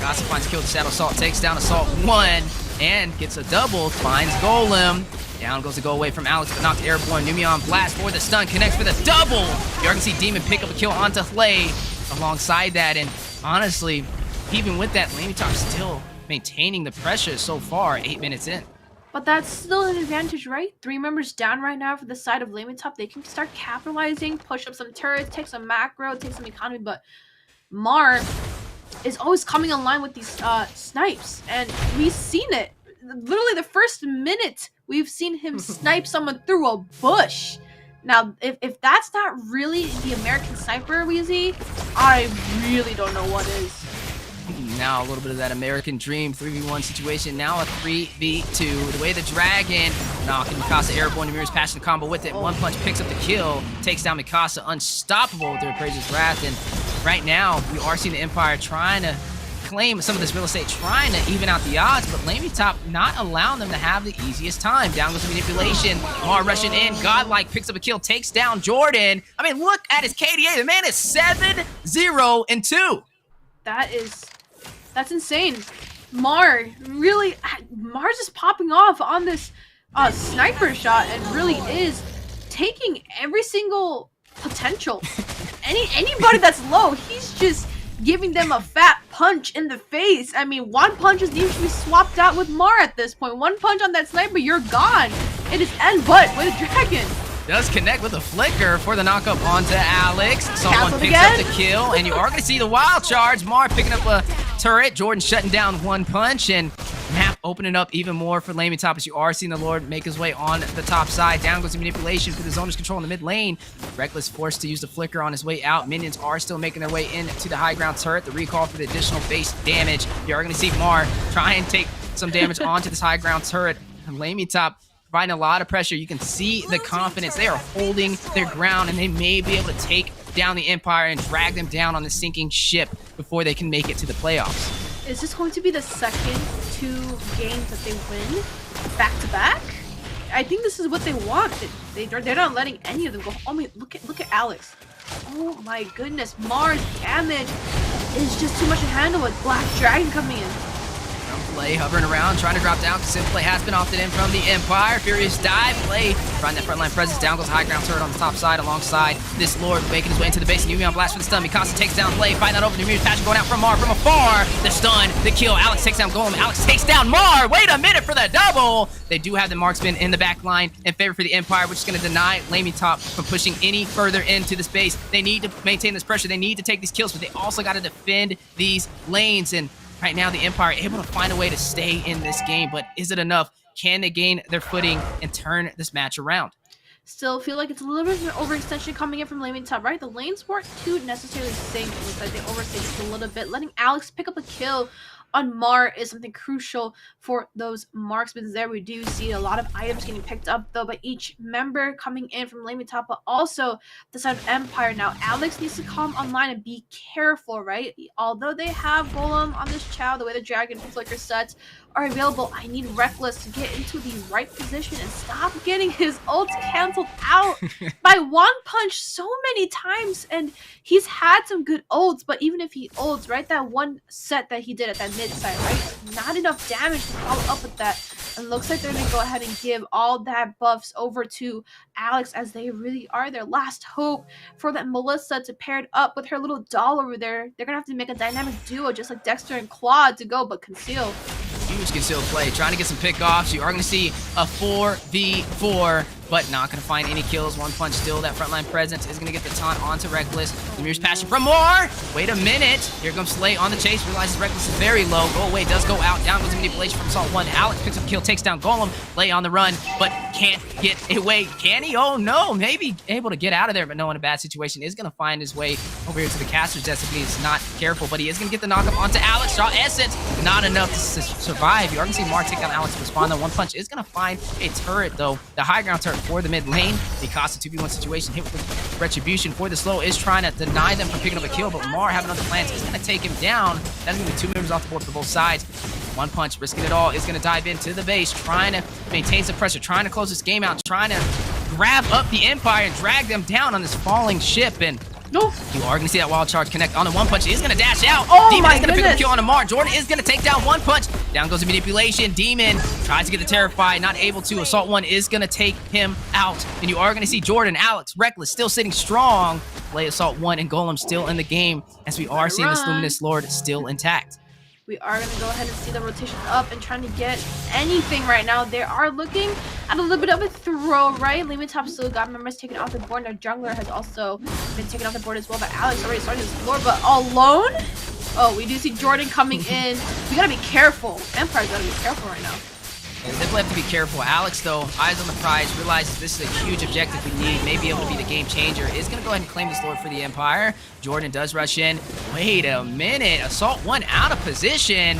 Gossip finds kill. The Shadow Assault takes down Assault 1 and gets a double. Finds Golem. Down goes the go away from Alex, but knocked airborne. Numion blast for the stun, connects for the double. You're gonna see Demon pick up a kill onto Flay alongside that, and honestly, even with that, LaimiTop still maintaining the pressure so far, 8 minutes in. But that's still an advantage, right? 3 members down right now for the side of LaimiTop. They can start capitalizing, push up some turrets, take some macro, take some economy, but Mar is always coming online with these snipes, and we've seen it. Literally the first minute we've seen him snipe someone through a bush. Now, if that's not really the American sniper, Weezy, I really don't know what is. Now a little bit of that American dream 3v1 situation. Now a 3v2. The way the dragon knocking Mikasa airborne. Namir's passing the combo with it. One punch picks up the kill. Takes down Mikasa. Unstoppable with their Appraiser's Wrath. And right now we are seeing the Empire trying to claim some of this real estate, trying to even out the odds, but LaimiTop not allowing them to have the easiest time. Down goes the manipulation. Mar rushing in. Godlike picks up a kill. Takes down Jordan. I mean, look at his KDA. The man is 7-0-2. That's insane. Mar's just popping off on this sniper shot and really is taking every single potential. Anybody that's low, he's just giving them a fat punch in the face. I mean, one punch is needs to be swapped out with Mar at this point. One punch on that sniper, you're gone. It is end but with a dragon. Does connect with a flicker for the knockup onto Alex. Someone picks again. up the kill, and you are going to see the wild charge. Mar picking up a turret. Jordan shutting down one punch, and map opening up even more for LaimiTop as you are seeing the Lord make his way on the top side. Down goes the manipulation for the zoner's control in the mid lane. Reckless forced to use the flicker on his way out. Minions are still making their way into the high ground turret. The recall for the additional base damage. You are going to see Mar try and take some damage onto this high ground turret. And LaimiTop providing a lot of pressure. You can see the confidence. They are holding their ground, and they may be able to take down the Empire and drag them down on the sinking ship before they can make it to the playoffs. Is this going to be the second 2 games that they win back to back? I think this is what they want. They're not letting any of them go. Oh my, look at Alex. Oh my goodness, Mar's damage is just too much to handle with Black Dragon coming in. Flay hovering around, trying to drop down. Simplay has been opted in from the Empire. Furious dive. Flay trying that frontline presence. Down goes high ground turret on the top side alongside this Lord making his way into the base. Numion blast for the stun. Mikasa takes down Flay. Fighting that over. Numir's passion going out from Mar from afar. The stun, the kill. Alex takes down Golem. Alex takes down Mar. Wait a minute for the double. They do have the marksman in the back line in favor for the Empire, which is going to deny LaimiTop from pushing any further into the space. They need to maintain this pressure. They need to take these kills, but they also got to defend these lanes. And right now, the Empire able to find a way to stay in this game, but is it enough? Can they gain their footing and turn this match around? Still feel like it's a little bit of an overextension coming in from LaimiTop, right? The lanes weren't too necessarily synced. It looks like they overstayed just a little bit. Letting Alex pick up a kill on Mar is something crucial for those marksmen there. We do see a lot of items getting picked up though by each member coming in from LaimiTop, but also the side of Empire. Now Alex needs to come online and be careful, right? Although they have Golem on this Chow, the way the Dragon Flicker sets are available, I need Reckless to get into the right position and stop getting his ult canceled out by one punch so many times. And he's had some good ults, but even if he ults, right, that one set that he did at that mid side, right, not enough damage to follow up with that. And looks like they're gonna go ahead and give all that buffs over to Alex, as they really are their last hope for that Melissa to pair it up with her little doll over there. They're gonna have to make a dynamic duo just like Dexter and Claude to go, but conceal. Huge concealed play, trying to get some pickoffs. You are going to see a 4v4 but not going to find any kills. One punch still. That frontline presence is going to get the taunt onto Reckless. Demir's passing from more. Wait a minute. Here comes Slay on the chase. Realizes Reckless is very low. Go away. Does go out. Down goes the manipulation from Assault 1. Alex picks up the kill. Takes down Golem. Slay on the run, but can't get away. Can he? Oh no. Maybe able to get out of there, but no, in a bad situation. Is going to find his way over here to the caster's desk if he's not careful, but he is going to get the knockup onto Alex. Draw Essence. Not enough to survive. You are going to see Mar take down Alex to respond. Then one punch is going to find a turret, though. The high ground turret for the mid lane. The Costa 2v1 situation hit with Retribution for the slow is trying to deny them from picking up a kill, but Mar having other plans is going to take him down. That's going to be 2 members off the board for both sides. One punch, risking it all, is going to dive into the base, trying to maintain some pressure, trying to close this game out, trying to grab up the Empire and drag them down on this falling ship. And no, you are going to see that wild charge connect on the one punch. He is going to dash out. Oh, Demon my is going to pick up a goodness. kill on Amar. Jordan is going to take down one punch. Down goes the manipulation. Demon tries to get the Terrify, not able to. Assault 1 is going to take him out. And you are going to see Jordan, Alex, Reckless still sitting strong. Play Assault 1 and Golem still in the game, as we are seeing this Luminous Lord still intact. We are going to go ahead and see the rotation up and trying to get anything right now. They are looking at a little bit of a throw, right? LaimiTop still got members taken off the board. And their jungler has also been taken off the board as well. But Alex already started this floor, but alone? Oh, we do see Jordan coming in. We got to be careful. Empire's got to be careful right now. Yeah, we definitely have to be careful. Alex, though, eyes on the prize, realizes this is a huge objective we need, may be able to be the game changer, is going to go ahead and claim this Lord for the Empire. Jordan does rush in. Wait a minute. Assault 1 out of position.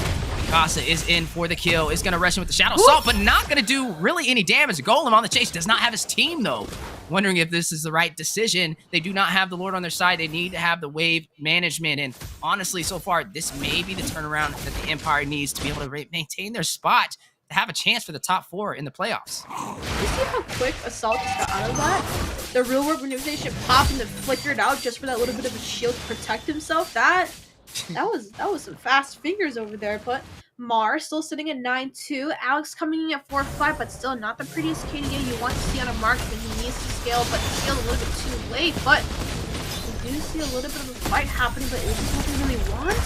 Casa is in for the kill. Is going to rush in with the Shadow Assault, but not going to do really any damage. Golem on the chase does not have his team, though. Wondering if this is the right decision. They do not have the Lord on their side. They need to have the wave management. And honestly, so far, this may be the turnaround that the Empire needs to be able to maintain their spot, to have a chance for the top 4 in the playoffs. You see how quick Assault just got out of that? The real world manipulation popped and then flickered out just for that little bit of a shield to protect himself. That was some fast fingers over there. But Mar still sitting at 9-2. Alex coming in at 4-5, but still not the prettiest KDA you want to see on a marksman. He needs to scale, but scaled a little bit too late. But we do see a little bit of a fight happening, but is this what we really want?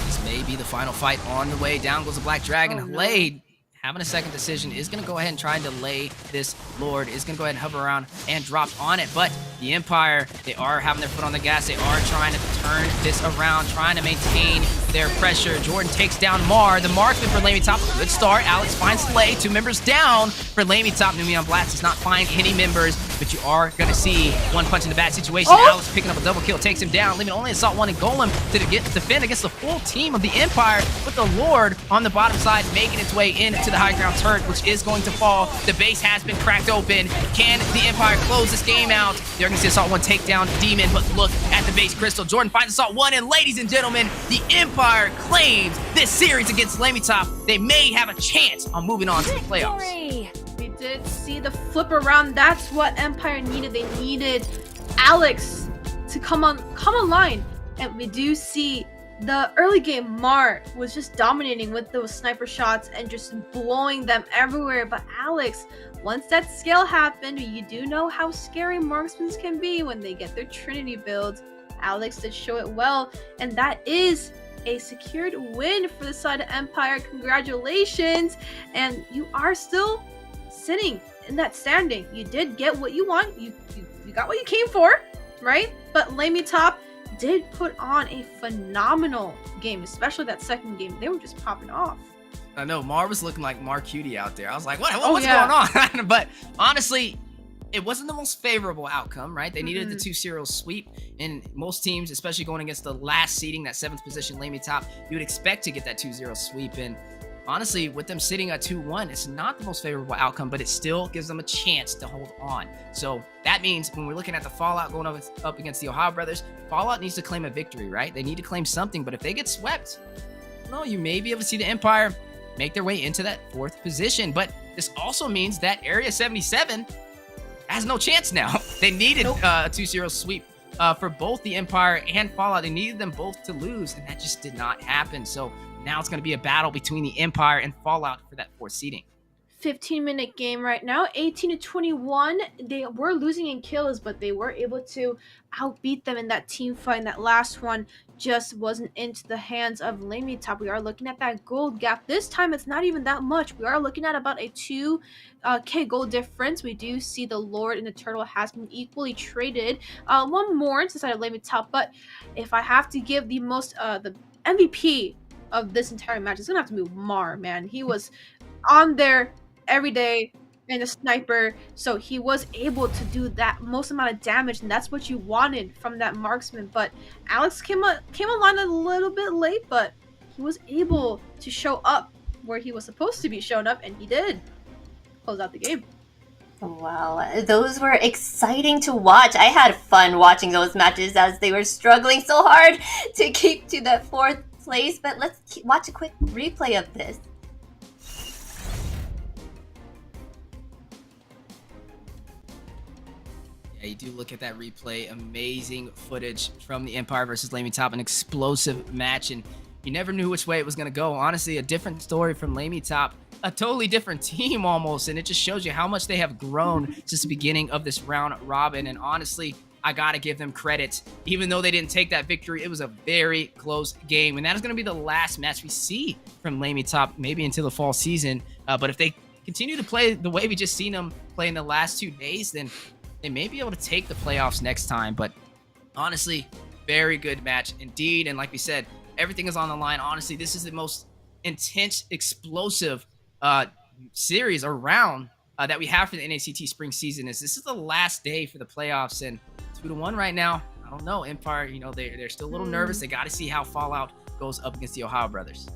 This may be the final fight on the way. Down goes the Black Dragon. Oh, no. Laid. Having a second decision, is going to go ahead and try and delay this Lord, is going to go ahead and hover around and drop on it, but the Empire, they are having their foot on the gas. They are trying to turn this around, trying to maintain their pressure. Jordan takes down Mar, the marksman for LaimiTop. Good start. Alex finds Slay, 2 members down for LaimiTop. Numion Blast does not find any members, but you are going to see one punch in the bad situation. Oh! Alex picking up a double kill, takes him down, leaving only Assault 1 and Golem to defend against the full team of the Empire, with the Lord on the bottom side making its way into the high ground turret, which is going to fall. The base has been cracked open. Can the Empire close this game out? They're going to see Assault 1 take down Demon, but look at the base crystal. Jordan finds Assault 1, and ladies and gentlemen, the Empire claims this series against LaimiTop. They may have a chance on moving on to the playoffs. We did see the flip around. That's what Empire needed. They needed Alex to come online. And we do see the early game, Mar was just dominating with those sniper shots and just blowing them everywhere. But Alex, once that scale happened, you do know how scary marksmen can be when they get their Trinity build. Alex did show it well, and that is a secured win for the side of Empire. Congratulations. And you are still sitting in that standing. You did get what you want. You got what you came for, right? But LaimiTop did put on a phenomenal game, especially that second game. They were just popping off. I know, Mar was looking like Mar Cutie out there. I was like, what's going on? But honestly, it wasn't the most favorable outcome, right? They needed the 2-0 sweep, and most teams, especially going against the last seeding, that 7th position LaimiTop, you would expect to get that 2-0 sweep. And honestly, with them sitting at 2-1, it's not the most favorable outcome, but it still gives them a chance to hold on. So that means when we're looking at the Fallout going up against the OhioBrothers, Fallout needs to claim a victory, right? They need to claim something, but if they get swept, no, you may be able to see the Empire make their way into that 4th position. But this also means that Area 77 has no chance now. They needed a 2-0 sweep for both the Empire and Fallout. They needed them both to lose, and that just did not happen. So now it's going to be a battle between the Empire and Fallout for that 4th seeding. 15-minute game right now, 18-21. They were losing in kills, but they were able to outbeat them in that team fight. And that last one just wasn't into the hands of LaimiTop. We are looking at that gold gap. This time it's not even that much. We are looking at about a 2k gold difference. We do see the Lord and the Turtle has been equally traded. One more inside of LaimiTop, but if I have to give the MVP of this entire match, it's gonna have to be Mar, man. He was on there every day and a sniper, so he was able to do that most amount of damage, and that's what you wanted from that marksman. But Alex came online a little bit late, but he was able to show up where he was supposed to be showing up, and he did close out the game. Wow, those were exciting to watch. I had fun watching those matches as they were struggling so hard to keep to the 4th place, but let's watch a quick replay of this. Yeah, you do look at that replay. Amazing footage from the Empire versus LaimiTop. An explosive match, and you never knew which way it was going to go. Honestly, a different story from LaimiTop. A totally different team almost, and it just shows you how much they have grown since the beginning of this round robin. And honestly, I gotta give them credit. Even though they didn't take that victory, it was a very close game, and that is going to be the last match we see from LaimiTop, maybe until the fall season. But if they continue to play the way we just seen them play in the last 2 days, then they may be able to take the playoffs next time. But honestly, very good match indeed. And like we said, everything is on the line. Honestly, this is the most intense, explosive series or round that we have for the NACT spring season. This is the last day for the playoffs, and 2-1 right now. I don't know, Empire, you know, they're still a little nervous. They got to see how Fallout goes up against the Ohio Brothers.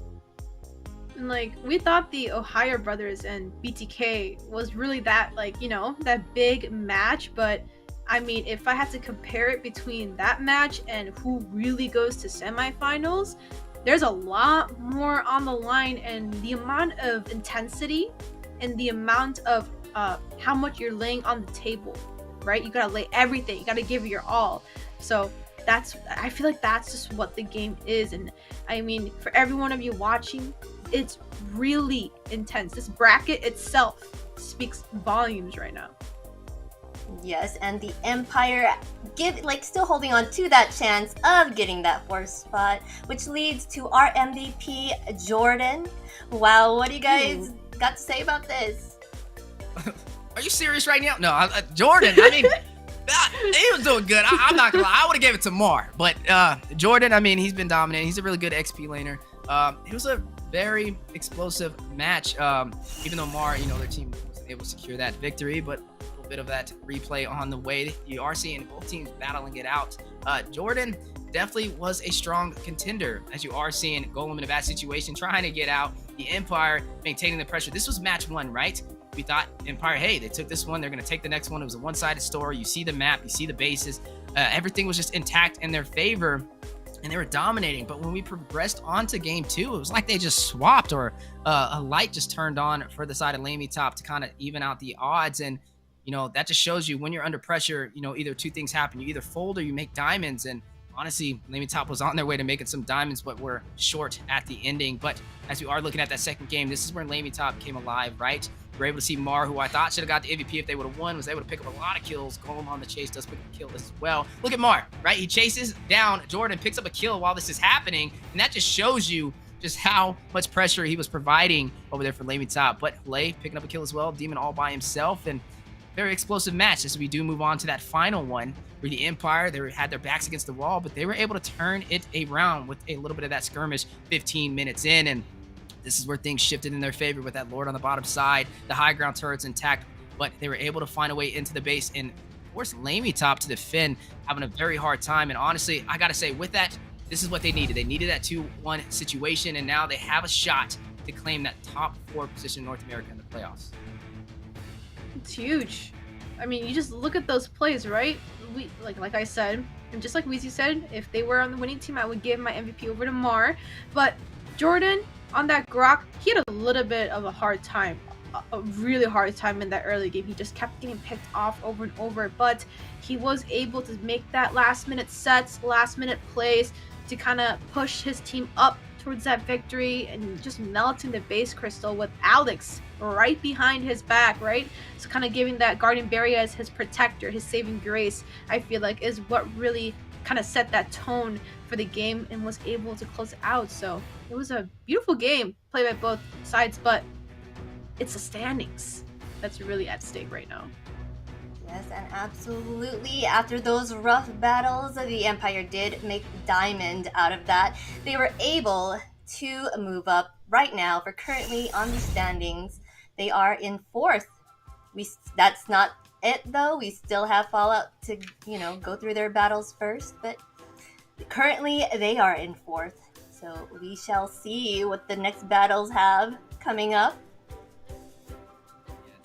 And like, we thought the Ohio Brothers and BTK was really that, like, you know, that big match. But I mean, if I had to compare it between that match and who really goes to semifinals, there's a lot more on the line, and the amount of intensity and the amount of how much you're laying on the table, right? You gotta lay everything, you gotta give it your all. So I feel like that's just what the game is. And I mean, for every one of you watching, it's really intense. This bracket itself speaks volumes right now. Yes, and the Empire still holding on to that chance of getting that 4th spot, which leads to our MVP, Jordan. Wow, what do you guys got to say about this? Are you serious right now? No, Jordan, I mean, he was doing good. I'm not gonna lie, I would have gave it to Mar. But Jordan, I mean, he's been dominant. He's a really good XP laner. It was a very explosive match, even though Mar, you know, their team wasn't able to secure that victory, but bit of that replay on the way. You are seeing both teams battling it out. Jordan definitely was a strong contender, as you are seeing Golem in a bad situation, trying to get out. The Empire maintaining the pressure. This was match 1, right? We thought Empire, hey, they took this one, they're going to take the next one. It was a one-sided story. You see the map, you see the bases. Everything was just intact in their favor, and they were dominating. But when we progressed on to game 2, it was like they just swapped, or a light just turned on for the side of LaimiTop to kind of even out the odds. And you know, that just shows you when you're under pressure, you know, either 2 things happen. You either fold or you make diamonds. And honestly, LaimiTop was on their way to making some diamonds, but were short at the ending. But as we are looking at that second game, this is where LaimiTop came alive, right? We're able to see Mar, who I thought should have got the MVP if they would have won, was able to pick up a lot of kills. Golem on the chase does pick up a kill as well. Look at Mar, right? He chases down Jordan, picks up a kill while this is happening. And that just shows you just how much pressure he was providing over there for LaimiTop. But Lay picking up a kill as well. Demon all by himself. And very explosive match as we do move on to that final one, where the Empire, they had their backs against the wall, but they were able to turn it around with a little bit of that skirmish 15 minutes in. And this is where things shifted in their favor with that Lord on the bottom side, the high ground turrets intact, but they were able to find a way into the base and force LaimiTop to defend, having a very hard time. And honestly, I gotta say, with that, this is what they needed. They needed that 2-1 situation, and now they have a shot to claim that top 4 position in North America in the playoffs. It's huge. I mean, you just look at those plays, right? We like I said, and just like Weezy said, if they were on the winning team, I would give my MVP over to Mar. But Jordan, on that Grok, he had a little bit of a hard time, a really hard time in that early game. He just kept getting picked off over and over, but he was able to make that last-minute sets, last-minute plays to kind of push his team up towards that victory, and just melting the base crystal with Alex right behind his back, right? So kind of giving that guardian barrier as his protector, his saving grace, I feel like is what really kind of set that tone for the game and was able to close it out. So it was a beautiful game played by both sides, but it's the standings that's really at stake right now. Yes, and absolutely. After those rough battles, the Empire did make diamond out of that. They were able to move up right now. For currently on the standings, they are in 4th. That's not it though. We still have Fallout to go through their battles first, but currently they are in 4th. So we shall see what the next battles have coming up. Yeah,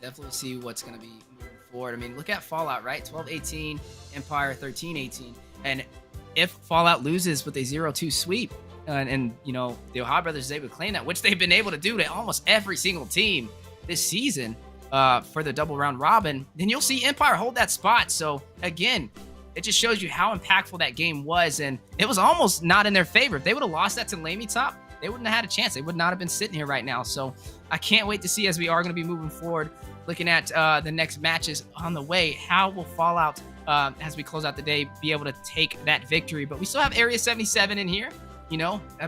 definitely see what's going to be moving forward. I mean, look at Fallout, right? 12-18, Empire 13-18. And if Fallout loses with a 0-2 sweep, and the Ohio Brothers is able to claim that, which they've been able to do to almost every single team this season for the double round robin, then you'll see Empire hold that spot. So again, it just shows you how impactful that game was, and it was almost not in their favor. If they would have lost that to LaimiTop, they wouldn't have had a chance. They would not have been sitting here right now. So I can't wait to see, as we are going to be moving forward, looking at the next matches on the way, how will Fallout, as we close out the day, be able to take that victory. But we still have Area 77 in here,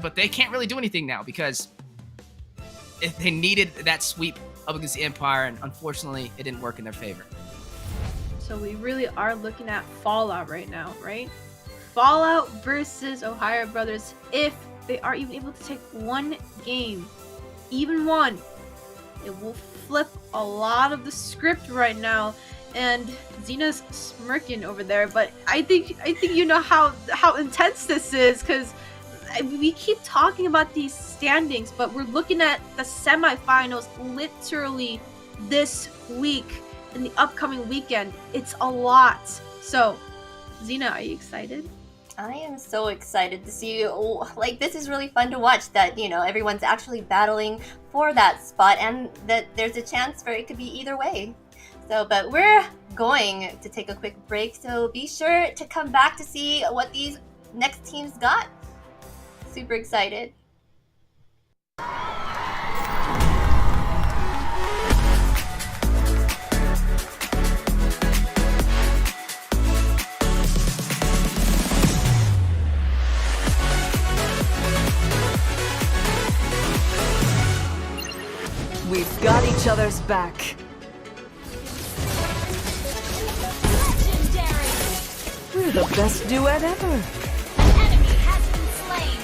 but they can't really do anything now because if they needed that sweep up against the Empire, and unfortunately it didn't work in their favor. So we really are looking at Fallout right now, right? Fallout versus Ohio Brothers. If they are even able to take one game, even one, it will flip a lot of the script right now. And Xina's smirking over there, but I think you know how intense this is, because we keep talking about these standings, but we're looking at the semifinals literally this week, in the upcoming weekend. It's a lot. So, Xina, are you excited? I am so excited to see, this is really fun to watch that, everyone's actually battling for that spot and that there's a chance for it could be either way. So, but we're going to take a quick break, so be sure to come back to see what these next teams got. Super excited. We've got each other's back. Legendary! We're the best duet ever. An enemy has been slain.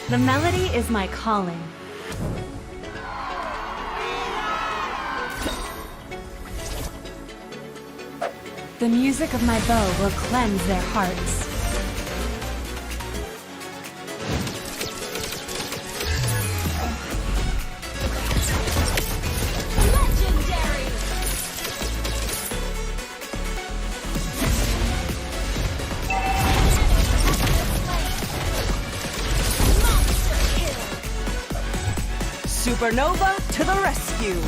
The melody is my calling. The music of my bow will cleanse their hearts. Legendary! Supernova to the rescue.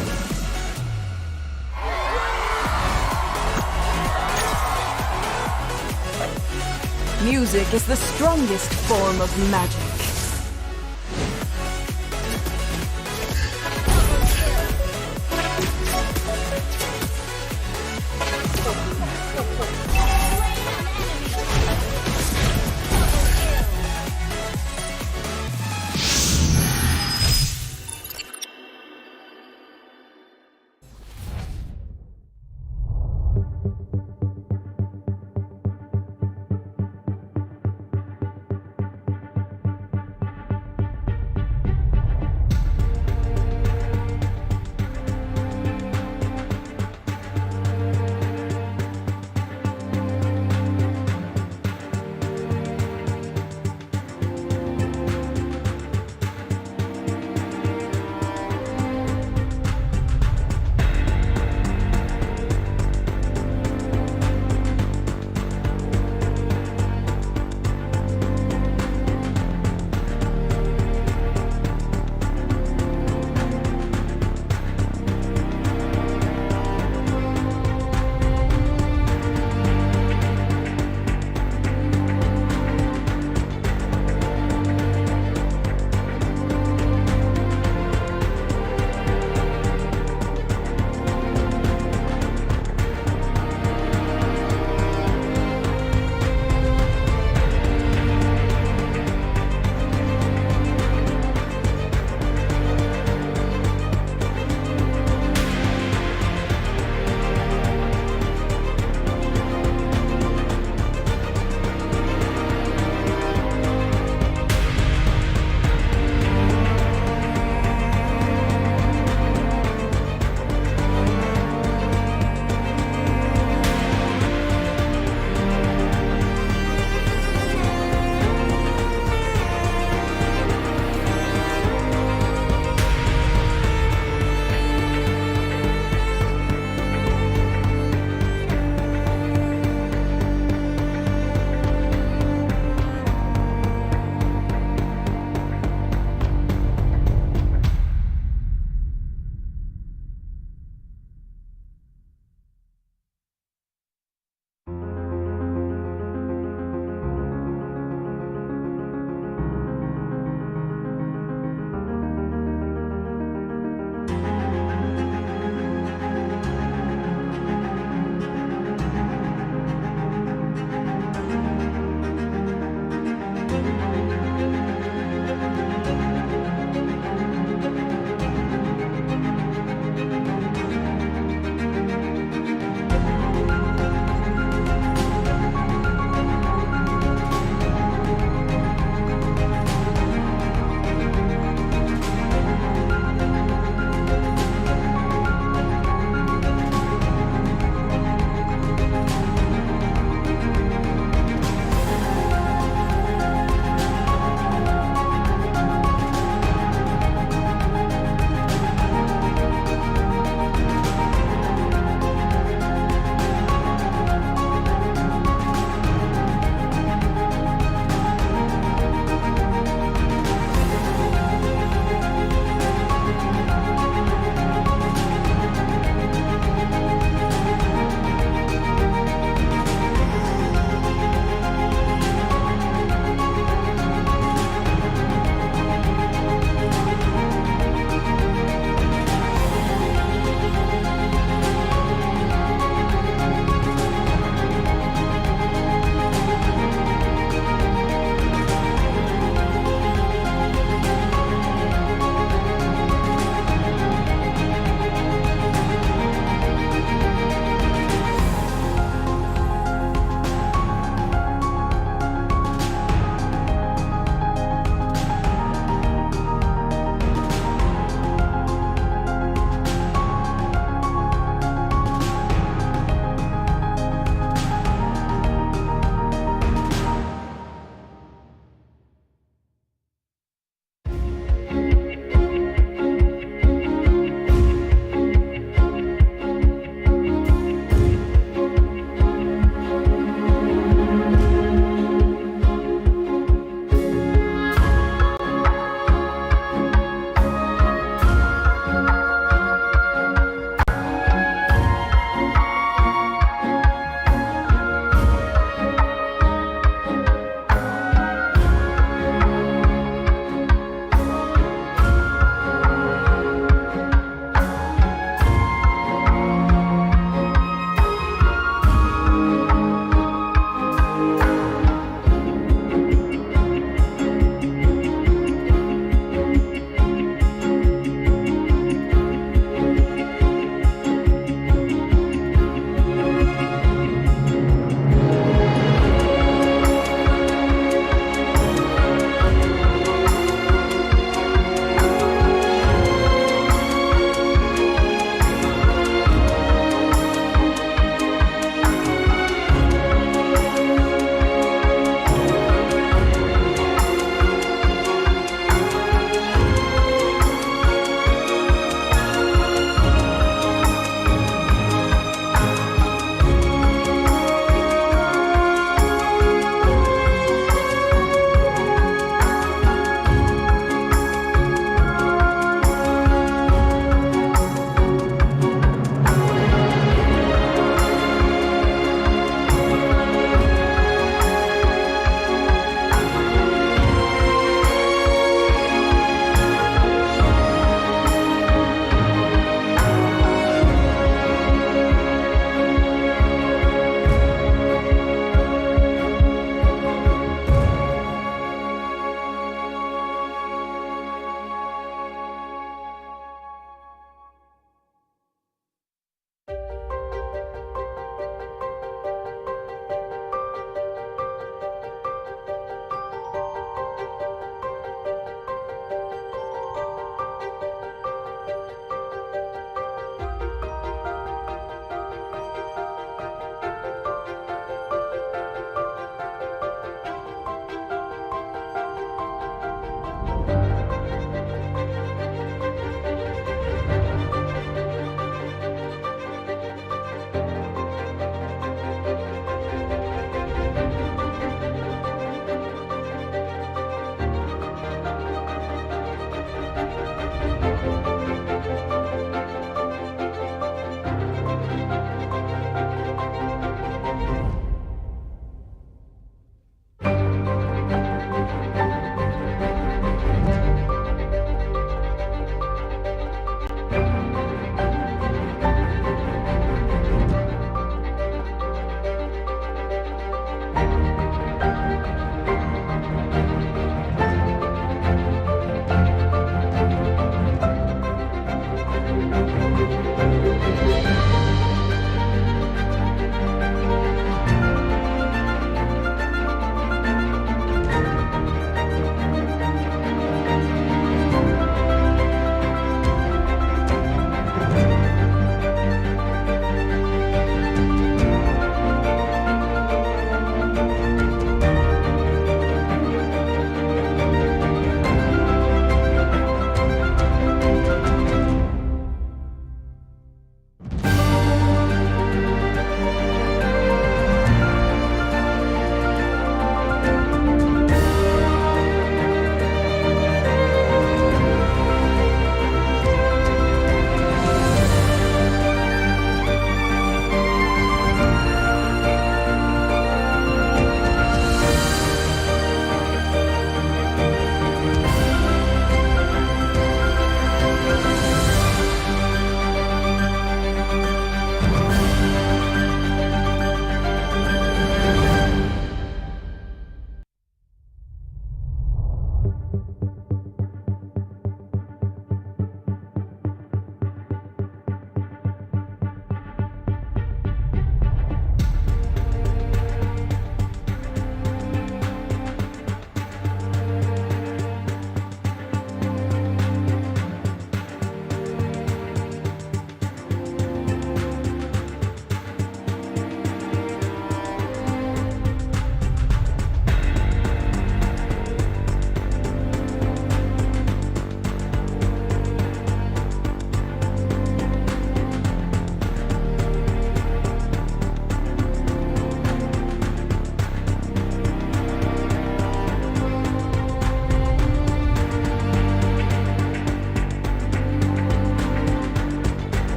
Music is the strongest form of magic.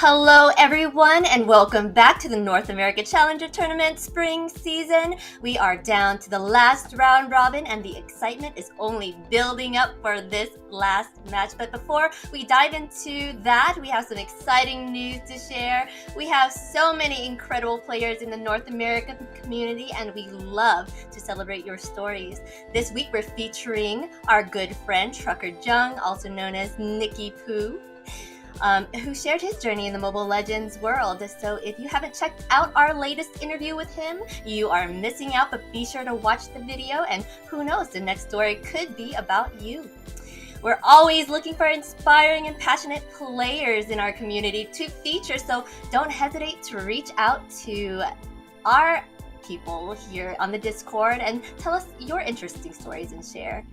Hello everyone and welcome back to the North America Challenger Tournament spring season. We are down to the last round robin and the excitement is only building up for this last match. But before we dive into that, we have some exciting news to share. We have so many incredible players in the North American community and we love to celebrate your stories. This week we're featuring our good friend Trucker Jung, also known as Nikki Poo. Who shared his journey in the Mobile Legends world. So if you haven't checked out our latest interview with him, you are missing out, but be sure to watch the video and who knows, the next story could be about you. We're always looking for inspiring and passionate players in our community to feature, so don't hesitate to reach out to our people here on the Discord and tell us your interesting stories and share.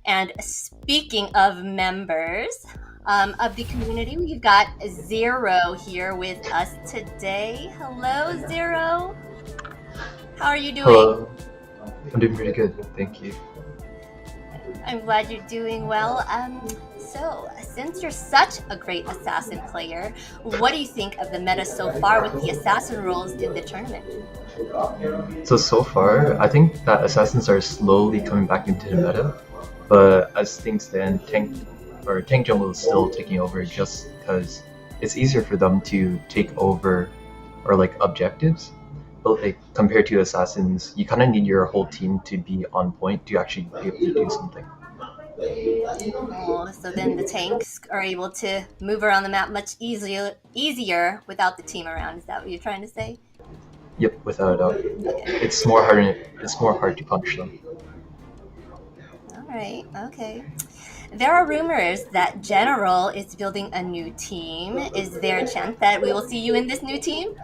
And speaking of members, of the community, we've got Zero here with us today. Hello, Zero. How are you doing? Hello. I'm doing pretty good, thank you. I'm glad you're doing well. So, since you're such a great assassin player, what do you think of the meta so far with the assassin roles in the tournament? So far, I think that assassins are slowly coming back into the meta, but as things stand, tank jungle is still taking over just because it's easier for them to take over or like objectives. But like compared to assassins, you kind of need your whole team to be on point to actually be able to do something. Oh, so then the tanks are able to move around the map much easier without the team around. Is that what you're trying to say? Yep, without a doubt. It's more hard to punish them. Alright, okay. There are rumors that General is building a new team. Is there a chance that we will see you in this new team?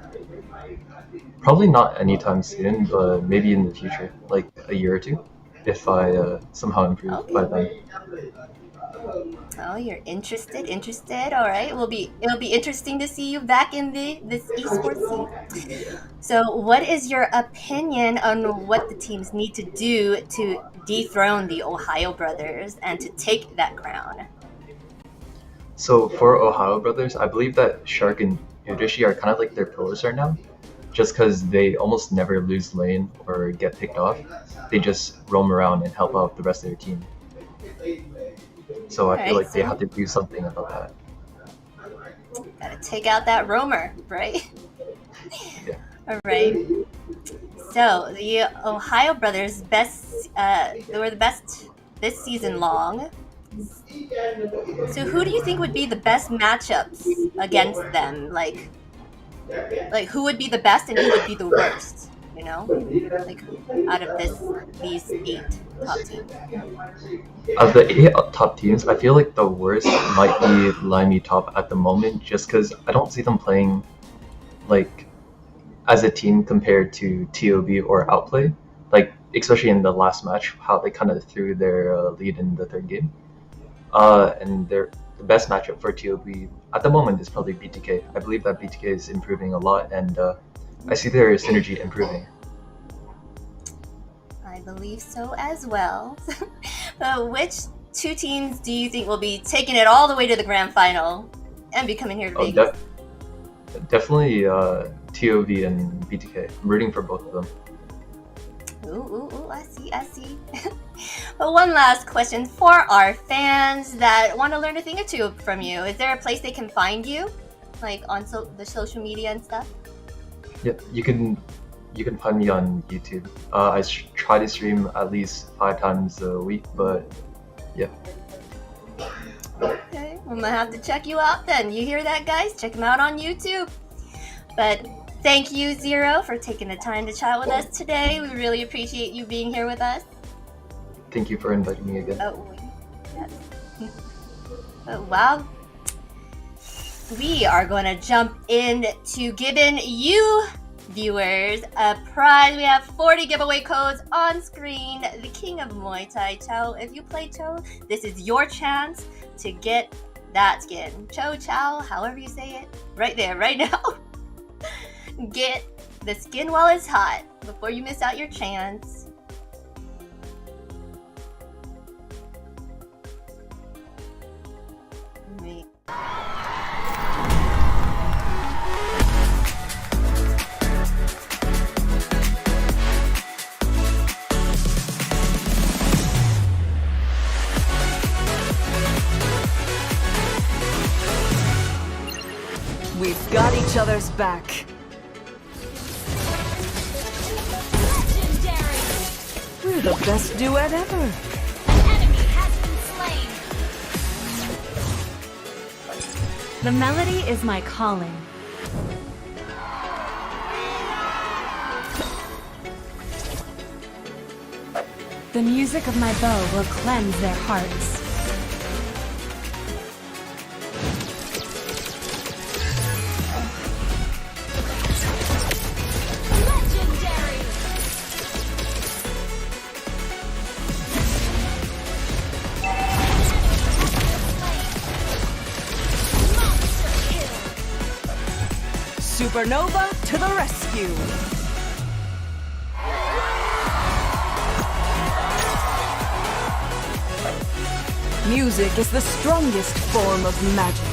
Probably not anytime soon, but maybe in the future, like a year or two, if I somehow improve by then. Oh, you're interested. All right. It'll be interesting to see you back in this esports scene. So, what is your opinion on what the teams need to do to dethrone the OhioBrothers and to take that crown? So for OhioBrothers, I believe that Shark and Udishi are kind of like their pillars right now, just because they almost never lose lane or get picked off. They just roam around and help out the rest of their team. So I feel like they have to do something about that. Gotta take out that roamer, right? Yeah. All right. So the OhioBrothers they were the best this season long. So who do you think would be the best matchups against them? Like who would be the best and who would be the worst? You know, like out of these 8 top teams. Of the 8 top teams, I feel like the worst might be LaimiTop at the moment, just because I don't see them playing like as a team compared to TOB or Outplay. Like especially in the last match, how they kind of threw their lead in the 3rd game. And the best matchup for TOB at the moment is probably BTK. I believe that BTK is improving a lot, and I see their synergy improving. I believe so as well. Which 2 teams do you think will be taking it all the way to the grand final and be coming here to Vegas? Definitely TOB and BTK. I'm rooting for both of them. Ooh, I see. But one last question for our fans that want to learn a thing or two from you. Is there a place they can find you? Like on the social media and stuff? Yeah, you can find me on YouTube. I try to stream at least 5 times a week, but yeah. Okay, I'm gonna have to check you out then. You hear that, guys? Check him out on YouTube. But thank you, Zero, for taking the time to chat with us today. We really appreciate you being here with us. Thank you for inviting me again. Oh, yes. Oh, wow. We are going to jump into giving you viewers a prize. We have 40 giveaway codes on screen. The king of Muay Thai, Cho. If you play Cho, this is your chance to get that skin. Cho, Chow, however you say it. Right there, right now. Get the skin while it's hot before you miss out your chance. each other's back. Legendary. We're the best duet ever. An enemy has been slain. The melody is my calling. The music of my bow will cleanse their hearts. Legendary. Monster kill. Supernova to the rescue. Music is the strongest form of magic.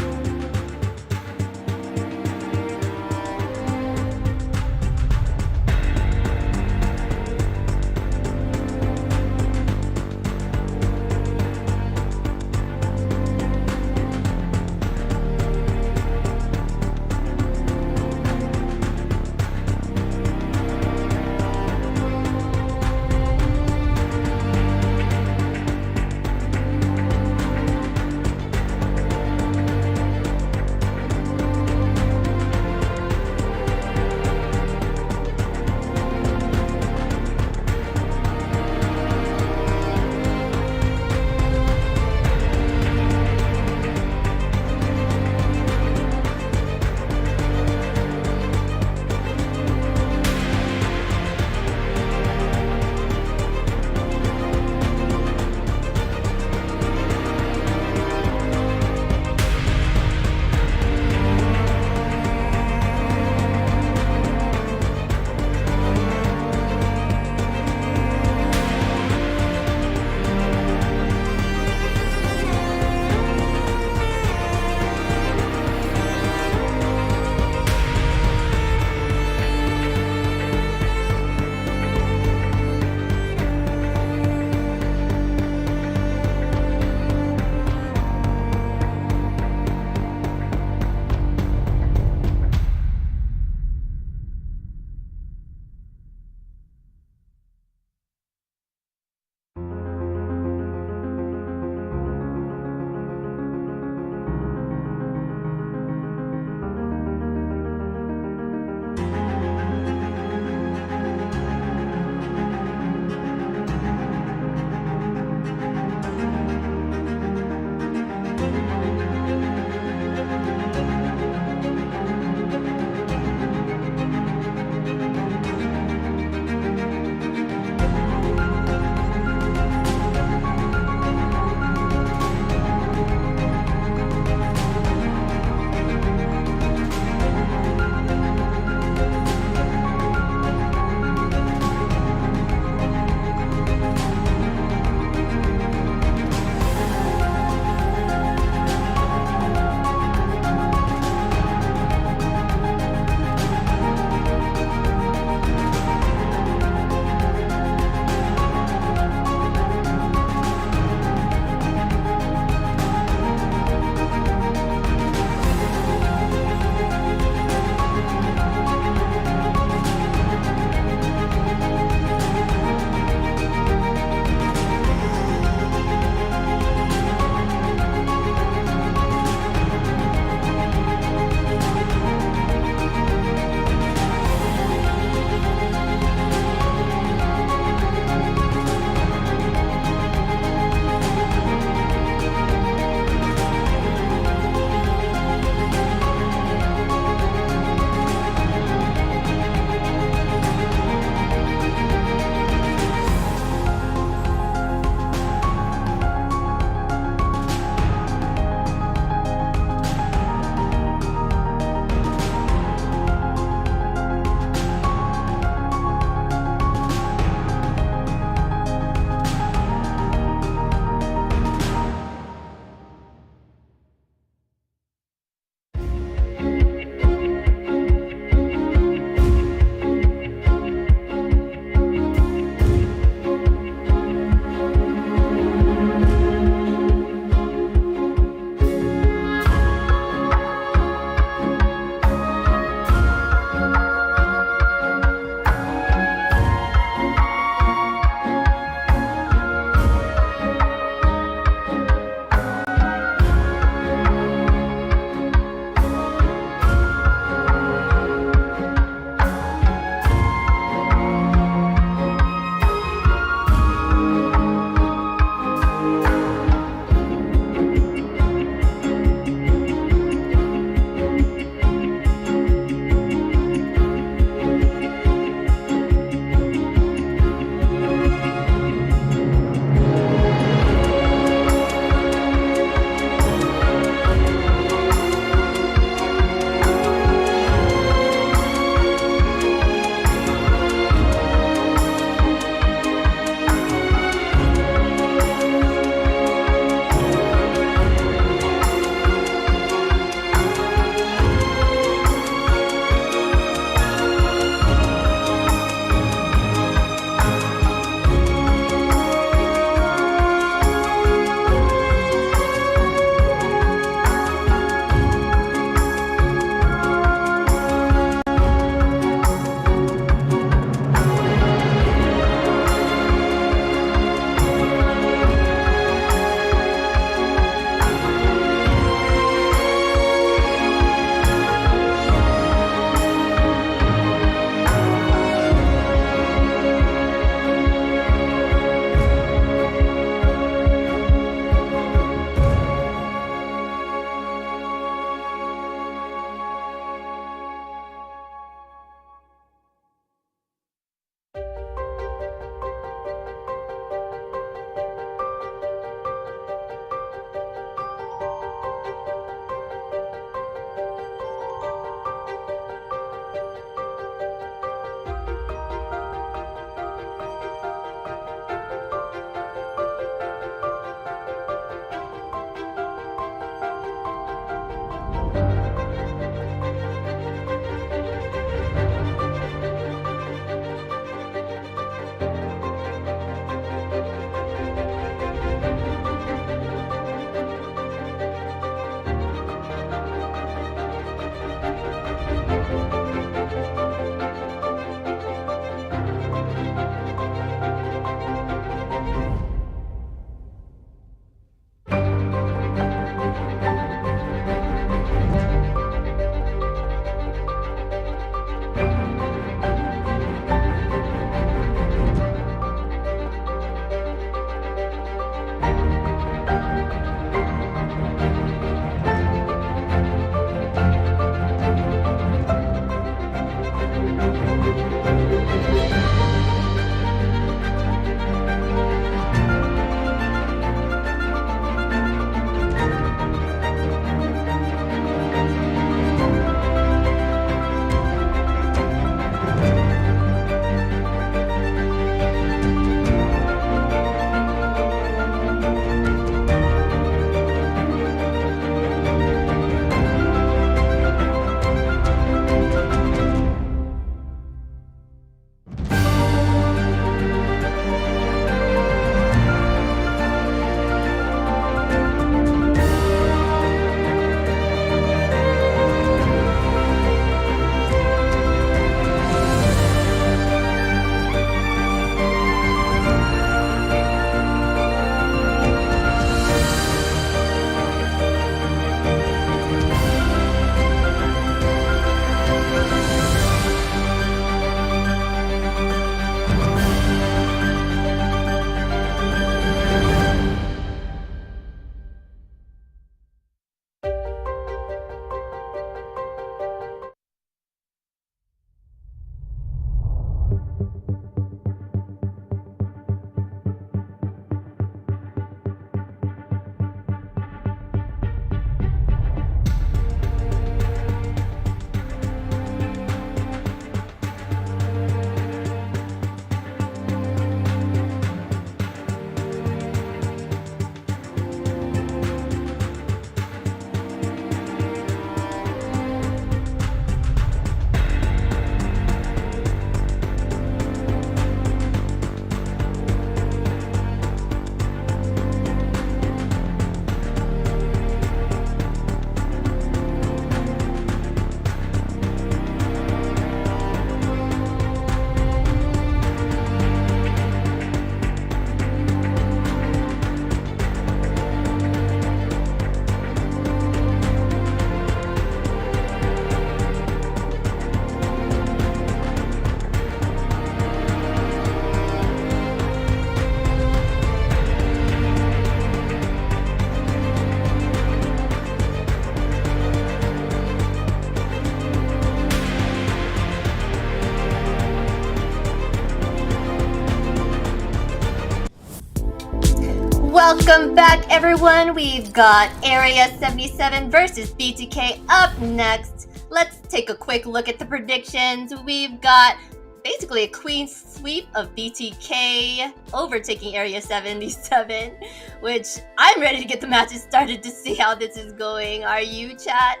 Welcome back, everyone. We've got Area 77 versus BTK up next. Let's take a quick look at the predictions. We've got basically a clean sweep of BTK overtaking Area 77, which I'm ready to get the matches started to see how this is going. Are you, chat?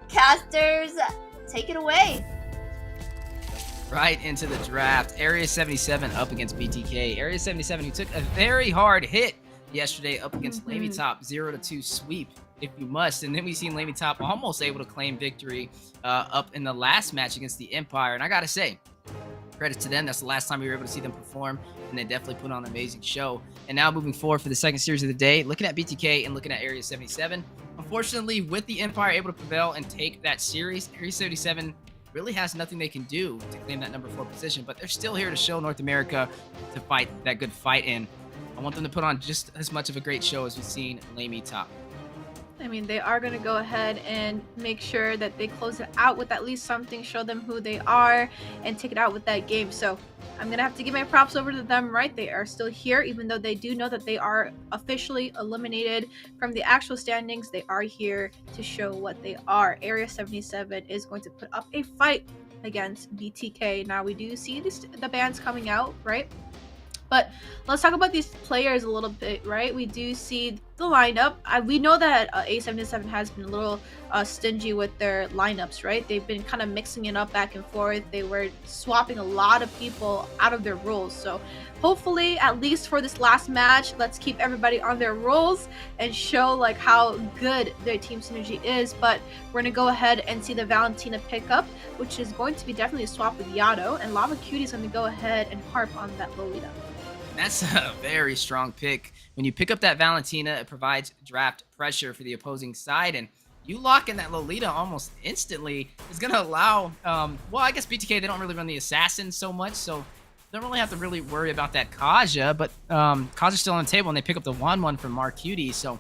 Casters, take it away. Right into the draft. Area 77 up against BTK. Area 77 who took a very hard hit yesterday up against LaimiTop. 0-2 sweep if you must. And then we seen LaimiTop almost able to claim victory up in the last match against the Empire. And I gotta say, credit to them. That's the last time we were able to see them perform, and they definitely put on an amazing show. And now moving forward for the second series of the day, looking at BTK and looking at Area 77. Unfortunately, with the Empire able to prevail and take that series, Area 77 really has nothing they can do to claim that number 4 position, but they're still here to show North America to fight that good fight in. I want them to put on just as much of a great show as we've seen LaimiTop. I mean, they are going to go ahead and make sure that they close it out with at least something, show them who they are, and take it out with that game. So I'm going to have to give my props over to them, right? They are still here, even though they do know that they are officially eliminated from the actual standings. They are here to show what they are. Area 77 is going to put up a fight against BTK. Now, we do see the bands coming out, right? But let's talk about these players a little bit, right? We do see the lineup. We know that A77 has been a little stingy with their lineups, right? They've been kind of mixing it up back and forth. They were swapping a lot of people out of their roles. So hopefully, at least for this last match, let's keep everybody on their roles and show like how good their team synergy is. But we're going to go ahead and see the Valentina pickup, which is going to be definitely a swap with Yato. And Lava Cutie is going to go ahead and harp on that Lolita. That's a very strong pick. When you pick up that Valentina, it provides draft pressure for the opposing side, and you lock in that Lolita almost instantly is going to allow, well, I guess BTK, they don't really run the Assassin so much, so they don't really have to really worry about that Kaja, but Kaja's still on the table, and they pick up the 1-1 from Marcutie, so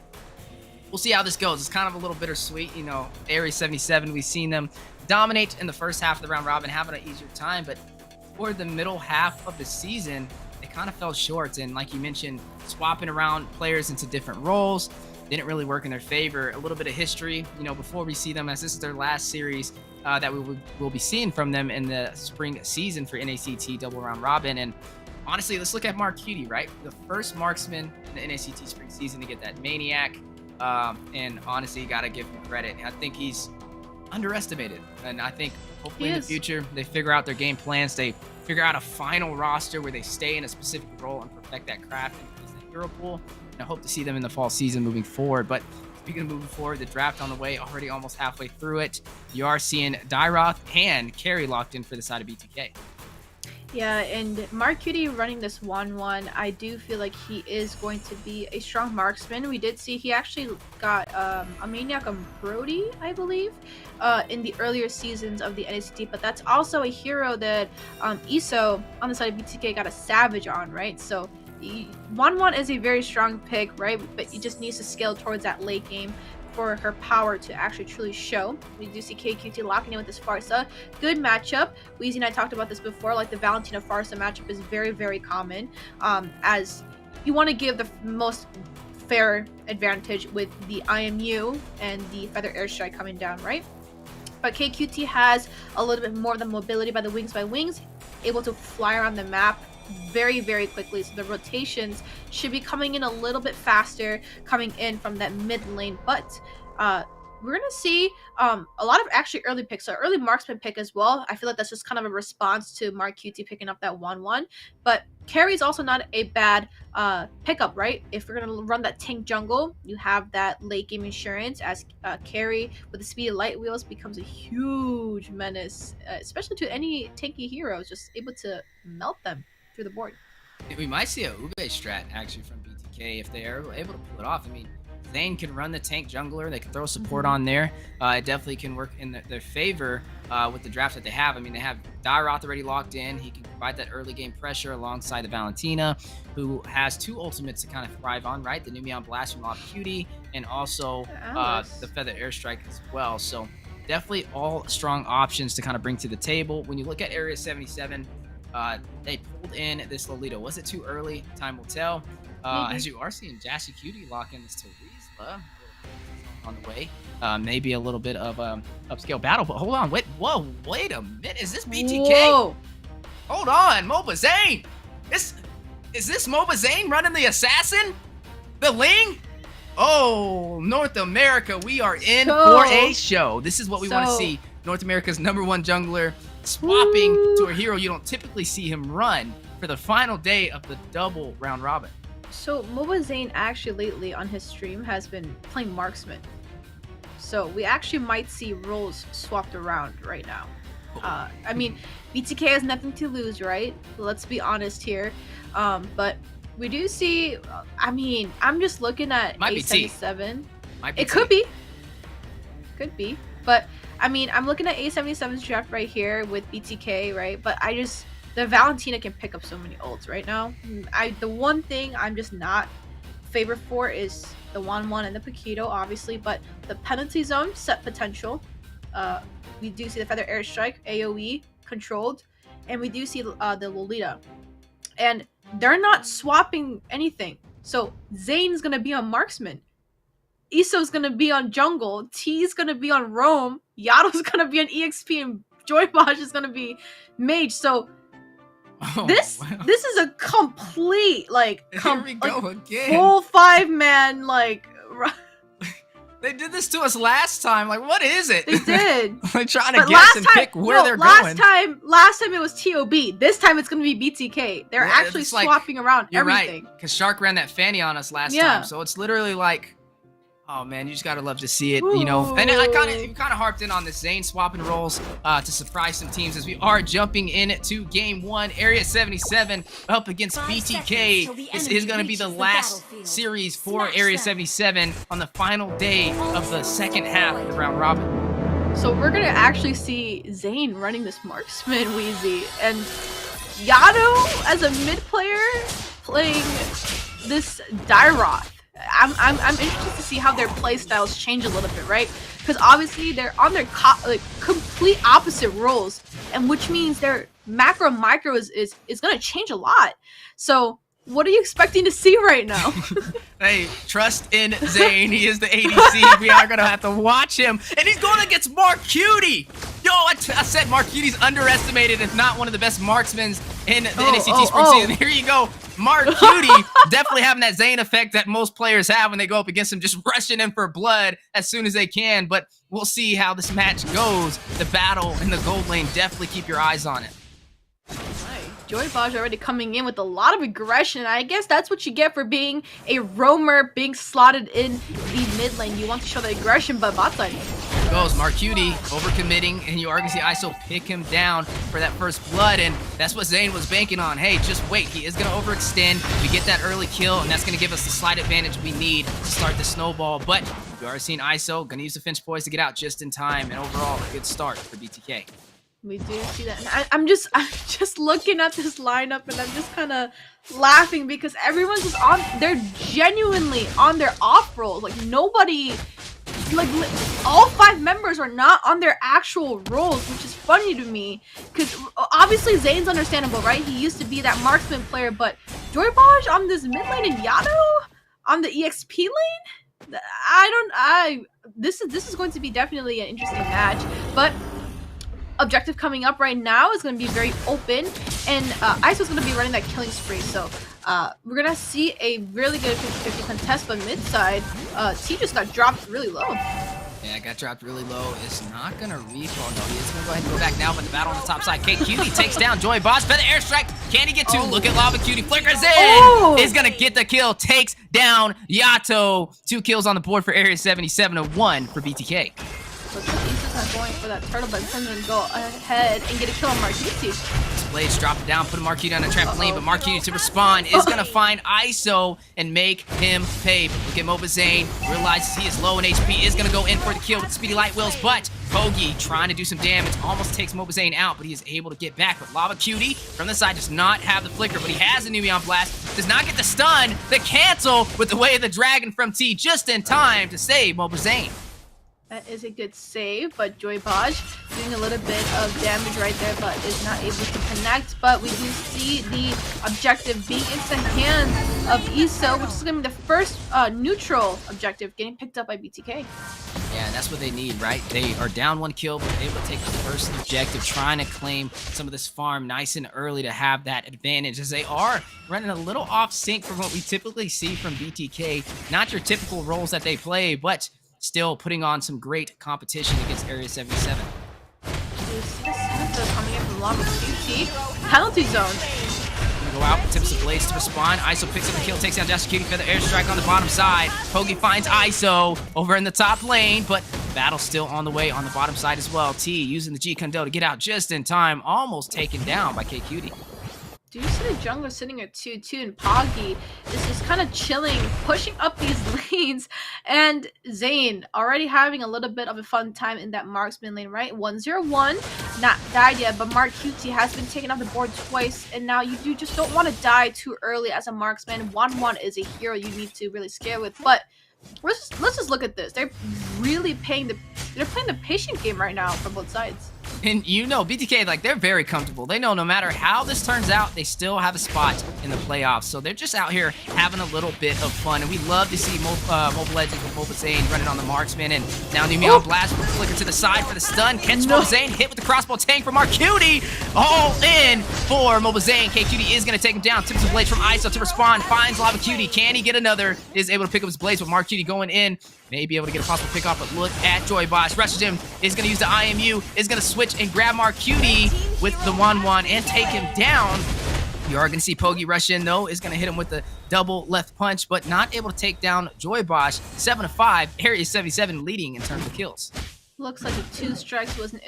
we'll see how this goes. It's kind of a little bittersweet, you know, Area 77, we've seen them dominate in the first half of the round robin, having an easier time, but toward the middle half of the season, kind of fell short, and like you mentioned, swapping around players into different roles didn't really work in their favor. A little bit of history, you know, before we see them, as this is their last series that we will be seeing from them in the spring season for NACT double round robin. And honestly, let's look at Marcutie, right? The first marksman in the NACT spring season to get that Maniac, and honestly, you gotta give him credit. I think he's underestimated, and I think hopefully in the future they figure out their game plans, they figure out a final roster where they stay in a specific role and perfect that craft and increase that hero pool. And I hope to see them in the fall season moving forward. But speaking of moving forward, the draft on the way, already almost halfway through it. You are seeing Dyroth and Carry locked in for the side of BTK. Yeah, and Marcutie running this 1-1, I do feel like he is going to be a strong marksman. We did see he actually got a Maniac on Brody, I believe, in the earlier seasons of the NACT, but that's also a hero that Iso on the side of BTK got a Savage on, right? So 1-1 is a very strong pick, right? But he just needs to scale towards that late game for her power to actually truly show. We do see KQT locking in with this Farsa. Good matchup. Weezy and I talked about this before, like the Valentina Farsa matchup is very, very common, as you want to give the most fair advantage with the IMU and the Feather Airstrike coming down, right? But KQT has a little bit more of the mobility by the Wings by Wings, able to fly around the map very, very quickly. So the rotations should be coming in a little bit faster, coming in from that mid lane. But we're gonna see a lot of actually early picks, so early marksman pick as well. I feel like that's just kind of a response to Marcutie picking up that 1-1. But Carry is also not a bad pickup, right? If we're gonna run that tank jungle, you have that late game insurance, as Carry with the speed of light wheels becomes a huge menace, especially to any tanky heroes, just able to melt them through the board. We might see a Ube strat actually from BTK if they are able to pull it off. I mean, Thane can run the tank jungler. They can throw support on there. It definitely can work in their favor with the draft that they have. I mean, they have Dyroth already locked in. He can provide that early game pressure alongside the Valentina, who has 2 ultimates to kind of thrive on, right? The Numeon Blast from Lava Cutie, and also the Feather Airstrike as well. So definitely all strong options to kind of bring to the table. When you look at Area 77, They pulled in this Lolita. Was it too early? Time will tell. As you are seeing Jassy Cutie lock in this Teresa on the way. Maybe a little bit of upscale battle, but hold on. Wait a minute. Is this BTK? Whoa. Hold on, Moba Zane. Is this Moba Zane running the assassin? The Ling? Oh, North America, we are in for a show. This is what we want to see. North America's #1 jungler swapping to a hero you don't typically see him run for the final day of the double round robin. So Moba Zane actually lately on his stream has been playing marksman. So we actually might see roles swapped around right now. I mean, BTK has nothing to lose, right? Let's be honest here. But we do see, I mean, I'm just looking at A77. It could be. Could be. But, I mean, I'm looking at A77's draft right here with BTK, right? But the Valentina can pick up so many ults right now. The one thing I'm just not favored for is the 1-1 and the Paquito, obviously. But the penalty zone set potential. We do see the Feather Airstrike, AoE, controlled. And we do see the Lolita. And they're not swapping anything. So Zane's gonna be on marksman. Iso's gonna be on jungle. T's gonna be on roam. Yato's gonna be on EXP, and Joybosh is gonna be mage. So this is a complete Here we go again. full 5-man They did this to us last time. Like, what is it? They did. They're trying to guess and pick where they're going. Last time it was TOB. This time it's going to be BTK. They're actually swapping around everything. Right, because Shark ran that Fanny on us last time. So it's literally like, oh man, you just gotta love to see it, you know. And I kind of harped in on this Zane swapping roles to surprise some teams as we are jumping into game 1. Area 77 up against BTK. This is going to be the last series for Area 77 on the final day of the second half of the round robin. So we're gonna actually see Zane running this marksman Wheezy, and Yato as a mid player playing this Dairoth. I'm interested to see how their play styles change a little bit, right? Because obviously they're on their complete opposite roles, and which means their macro and micro is gonna change a lot. So what are you expecting to see right now? Hey, trust in Zane. He is the ADC. We are gonna have to watch him, and he's going against Mark Cutie. Yo, I said Mark Cutie's underestimated, if not one of the best marksmen in the NACT spring season. Here you go. Mark Cutie definitely having that Zane effect that most players have when they go up against him, just rushing in for blood as soon as they can. But we'll see how this match goes. The battle in the gold lane, definitely keep your eyes on it. Joybosh already coming in with a lot of aggression. I guess that's what you get for being a roamer, being slotted in the mid lane. You want to show the aggression, but bot side. There goes Mark Cutie overcommitting, and you are going to see ISO pick him down for that first blood, and that's what Zane was banking on. Hey, just wait. He is going to overextend. We get that early kill, and that's going to give us the slight advantage we need to start the snowball. But you are seeing ISO going to use the Finch Poise to get out just in time, and overall, a good start for BTK. We do see that. And I'm just looking at this lineup, and I'm just kind of laughing because everyone's just they're genuinely on their off roles. Like nobody, all 5 members are not on their actual roles, which is funny to me because obviously Zane's understandable, right? He used to be that marksman player, but Joybosh on this mid lane and Yato on the EXP lane. This is going to be definitely an interesting match, but objective coming up right now is going to be very open, and ISO's going to be running that killing spree, so we're going to see a really good 50-50 contest, but mid side, T just got dropped really low. Yeah, got dropped really low. It's not going to recall. No, he is going to go ahead and go back now, but the battle on the top side. Cutie takes down Joybosh. Feather Airstrike. Can he get 2? Look at Lava Cutie. Flickers in. Is going to get the kill. Takes down Yato. 2 kills on the board for Area 77 and 1 for BTK. So Iso's not going for that turtle, but he's going to go ahead and get a kill on Mark Cutie. Blades drop it down, put Mark Cutie on a trampoline, but Mark Cutie to respond is going to find ISO and make him pay. Look at Moba Zane, realizes he is low in HP, is going to go in for the kill with the Speedy Light Wheels, but Kogi trying to do some damage, almost takes Moba Zane out, but he is able to get back. But Lava Cutie from the side does not have the flicker, but he has a Neon Blast, does not get the stun, the cancel with the Way of the Dragon from T just in time to save Moba Zane. That is a good save, but Joy Baj doing a little bit of damage right there, but is not able to connect. But we do see the objective being into the hands of ESO, which is going to be the first neutral objective getting picked up by BTK. Yeah, and that's what they need, right? They are down 1 kill, but able to take the first objective, trying to claim some of this farm nice and early to have that advantage, as they are running a little off sync from what we typically see from BTK. Not your typical roles that they play, but still putting on some great competition against Area 77. You see the Santa coming in from Lava QT. Penalty zone. Go out with Tips of Blaze to respond. ISO picks up the kill, takes down Just Cutie for the airstrike on the bottom side. Pogi finds ISO over in the top lane, but battle still on the way on the bottom side as well. T using the G Kondo to get out just in time, almost taken down by K Cutie. Do you see the jungler sitting at 2-2 and Poggy is just kind of chilling, pushing up these lanes, and Zane already having a little bit of a fun time in that marksman lane, right? 101, not died yet, but Mark QT has been taken off the board twice, and now you just don't want to die too early as a marksman. 1-1 is a hero you need to really scale with, but let's just look at this. They're really playing the patient game right now from both sides. And you know, BTK, like, they're very comfortable. They know no matter how this turns out, they still have a spot in the playoffs. So they're just out here having a little bit of fun. And we love to see Mobile Legends with Mobile Zane running on the marksman. And now Neon Blast flicker to the side for the stun. Catches Mobile Zane, hit with the crossbow tank from Mark Cutie. All in for Mobile Zane. K Cutie is going to take him down. Tips of Blaze from ISO to respond. Finds Lava Cutie. Can he get another? Is able to pick up his Blaze with Mark Cutie going in. May be able to get a possible pick off, but look at Joy Boss. Rushes him, is going to use the IMU, is going to switch and grab Mark Cutie with the 1-1 and take him down. You are going to see Pogi rush in, though, is going to hit him with the double left punch, but not able to take down Joy Boss. 7-5, Area 77 leading in terms of kills. Looks like the 2 strikes wasn't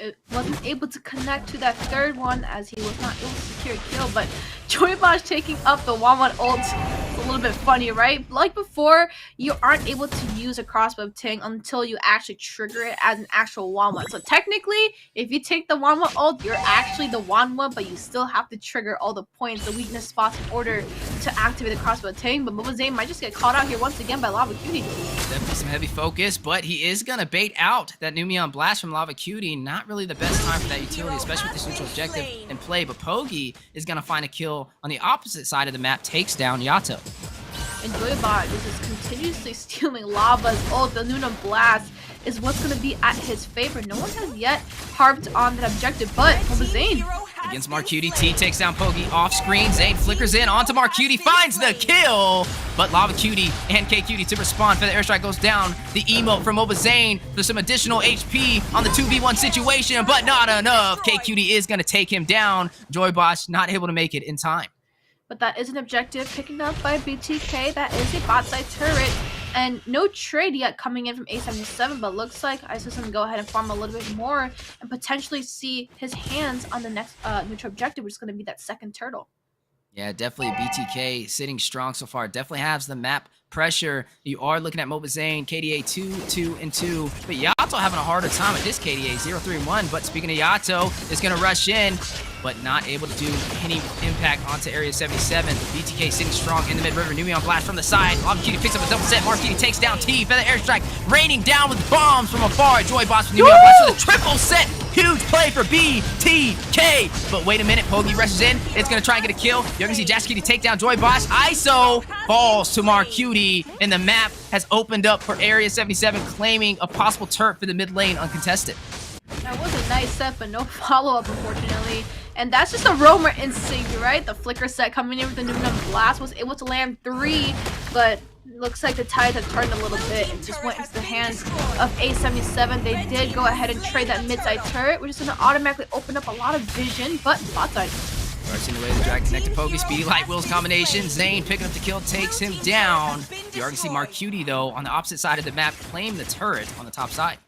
able to connect to that third one as he was not able to secure a kill, but Joy Bosch taking up the 1-1 ult. It's a little bit funny, right? Like before, you aren't able to use a crossbow ting until you actually trigger it as an actual 1-1. So technically, if you take the 1-1 ult, you're actually the 1-1, but you still have to trigger all the points, the weakness spots in order to activate the crossbow ting. But Mobile Zane might just get caught out here once again by Lava Cutie. Definitely some heavy focus, but he is going to bait out that new Neon Blast from Lava Cutie. Not really the best time for that utility, especially with this neutral objective in play, but Pogi is going to find a kill on the opposite side of the map, takes down Yato. And Joybot is just continuously stealing Lava's ult. The Neon Blast is what's going to be at his favor. No one has yet harped on that objective, but Mobile Zane against Mark Cutie. T takes down Pogi off screen. Zane flickers in onto Mark Cutie, finds the kill, but Lava Cutie and K Cutie to respond for the airstrike goes down. The emote from Mobile Zane for some additional HP on the 2v1 situation, but not enough. K Cutie is going to take him down. Joy Bosch not able to make it in time. But that is an objective picking up by BTK. That is a bot side turret. And no trade yet coming in from A77, but looks like ISO's going to go ahead and farm a little bit more and potentially see his hands on the next neutral objective, which is going to be that second turtle. Yeah, definitely BTK sitting strong so far. Definitely has the map pressure. You are looking at Mobile Zane, KDA 2-2-2, but Yato having a harder time at this KDA 0-3-1. But speaking of Yato, is going to rush in, but not able to do any impact onto Area 77. BTK sitting strong in the mid-river. Neon Blast from the side. Lava Cutie picks up a double set. Mark Cutie takes down T. Feather airstrike raining down with bombs from afar. Joy Boss from Neon Blast with a triple set. Huge play for BTK. But wait a minute. Pogi rushes in. It's going to try and get a kill. You're going to see Jazz Cutie take down Joy Boss. ISO falls to Mark Cutie. And the map has opened up for Area 77, claiming a possible turret for the mid lane uncontested. That was a nice set, but no follow-up, unfortunately. And that's just a roamer instinct, right? The flicker set coming in with the Neon Blast was able to land 3, but looks like the tides have turned a little bit and just went into the hands of A77. They did go ahead and trade that mid-side turret, which is going to automatically open up a lot of vision, but bot side. Rushing away the drag connected Pogi, Speedy Light Wheels combination. Zane picking up the kill, takes him down. You already see Mark Cutie, though, on the opposite side of the map, claim the turret on the top side.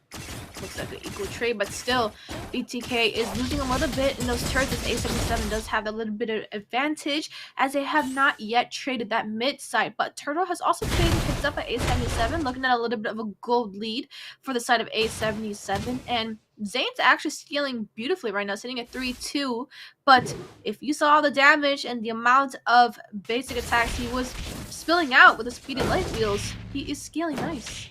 Looks like an equal trade, but still, BTK is losing a little bit in those turrets as A77 does have a little bit of advantage as they have not yet traded that mid side. But Turtle has also picked up at A77, looking at a little bit of a gold lead for the side of A77. And Zane's actually scaling beautifully right now, sitting at 3-2. But if you saw the damage and the amount of basic attacks he was spilling out with the speedy light wheels, he is scaling nice.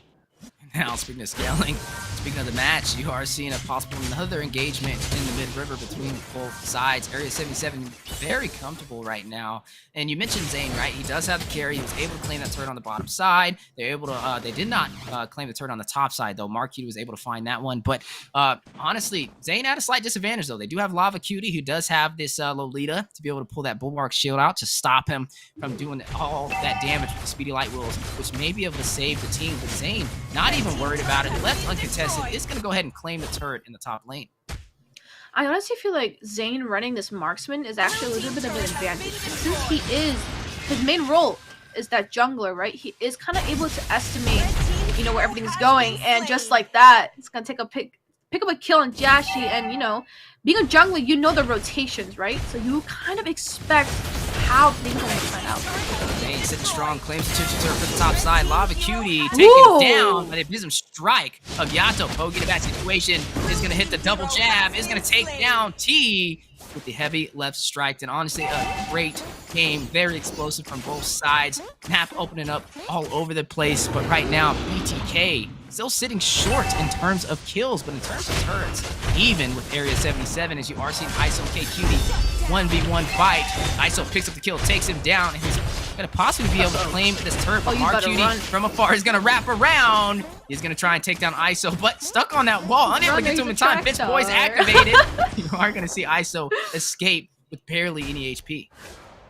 Now, speaking of scaling, it's Speaking of the match, you are seeing a possible another engagement in the mid-river between both sides. Area 77 very comfortable right now. And you mentioned Zane, right? He does have the carry. He was able to claim that turret on the bottom side. They're able to. They did not claim the turret on the top side though. Mark Cutie was able to find that one. But honestly, Zane had a slight disadvantage though. They do have Lava Cutie, who does have this Lolita to be able to pull that Bulwark shield out to stop him from doing all that damage with the Speedy Light Wheels, which may be able to save the team. But Zane, not even worried about it. Left uncontested, is going to go ahead and claim the turret in the top lane. I honestly feel like Zane running this marksman is actually a little bit of an advantage. Since his main role is that jungler, right? He is kind of able to estimate, you know, where everything's going, and just like that, it's gonna pick up a kill on Jashi. And you know, being a jungler, you know the rotations, right? So you kind of expect how things are going to play out. Zane sitting strong, claims the turret for the top side. Lava Cutie taken down by the Abysm Strike of Yato. Pogi in a bad situation is going to hit the double jab, is going to take down T with the heavy left strike. And honestly, a great game, very explosive from both sides. Map opening up all over the place, but right now, BTK still sitting short in terms of kills, but in terms of turrets, even with Area 77, as you are seeing ISO KQT 1v1 fight. ISO picks up the kill, takes him down, and he's going to possibly be able to claim this turret. But RQT from afar is going to wrap around. He's going to try and take down ISO, but stuck on that wall, unable to get to him in time. Bitch Boy's activated. You are going to see ISO escape with barely any HP.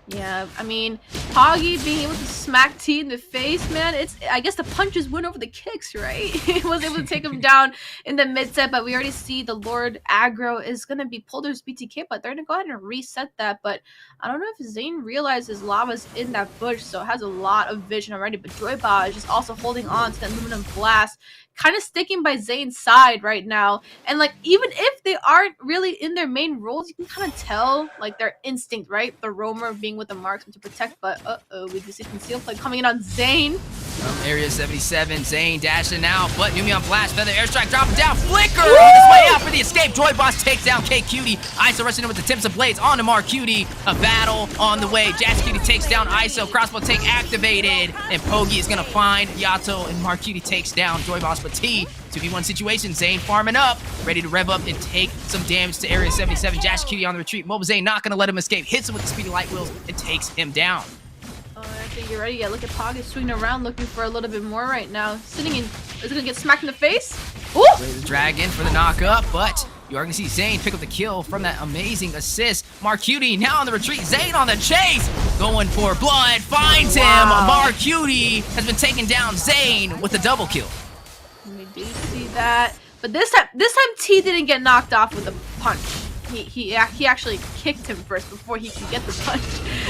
Yeah, I mean, Poggy being able to smack T in the face, man, I guess the punches win over the kicks, right? He was able to take him down in the mid set, but we already see the Lord aggro is going to be pulled towards BTK, but they're going to go ahead and reset that. But I don't know if Zane realizes Lava's in that bush, so has a lot of vision already, but Joyba is just also holding on to that Aluminum Blast, kind of sticking by Zane's side right now. And like, even if they aren't really in their main roles, you can kind of tell like their instinct, right? The roamer being with the marksman to protect, but we do see conceal play coming in on Zane. From Area 77, Zane dashing out, but Numion Blast, Feather Airstrike dropping down, Flicker on his way out for the escape. Joy Boss takes down K Cutie. ISO rushing in with the tips of blades on to Mark Cutie. A battle on the way. Jazz Cutie takes down ISO. Crossbow take activated, and Pogi is gonna find Yato, and Mark Cutie takes down Joy Boss. But T, 2v1 situation, Zane farming up, ready to rev up and take some damage to Area 77. Jazz Cutie on the retreat. Mobile Zane not gonna let him escape. Hits him with the Speedy Light Wheels and takes him down. I think you're ready. Yeah, look at Pog swinging around looking for a little bit more right now. Sitting in, is it gonna get smacked in the face? Ooh! The dragon for the knock up, but you are gonna see Zane pick up the kill from that amazing assist. Mark Cutie now on the retreat. Zane on the chase, going for blood, finds him. Mark Cutie has been taking down Zane with a double kill. We do see that, but this time T didn't get knocked off with a punch. He actually kicked him first before he could get the punch.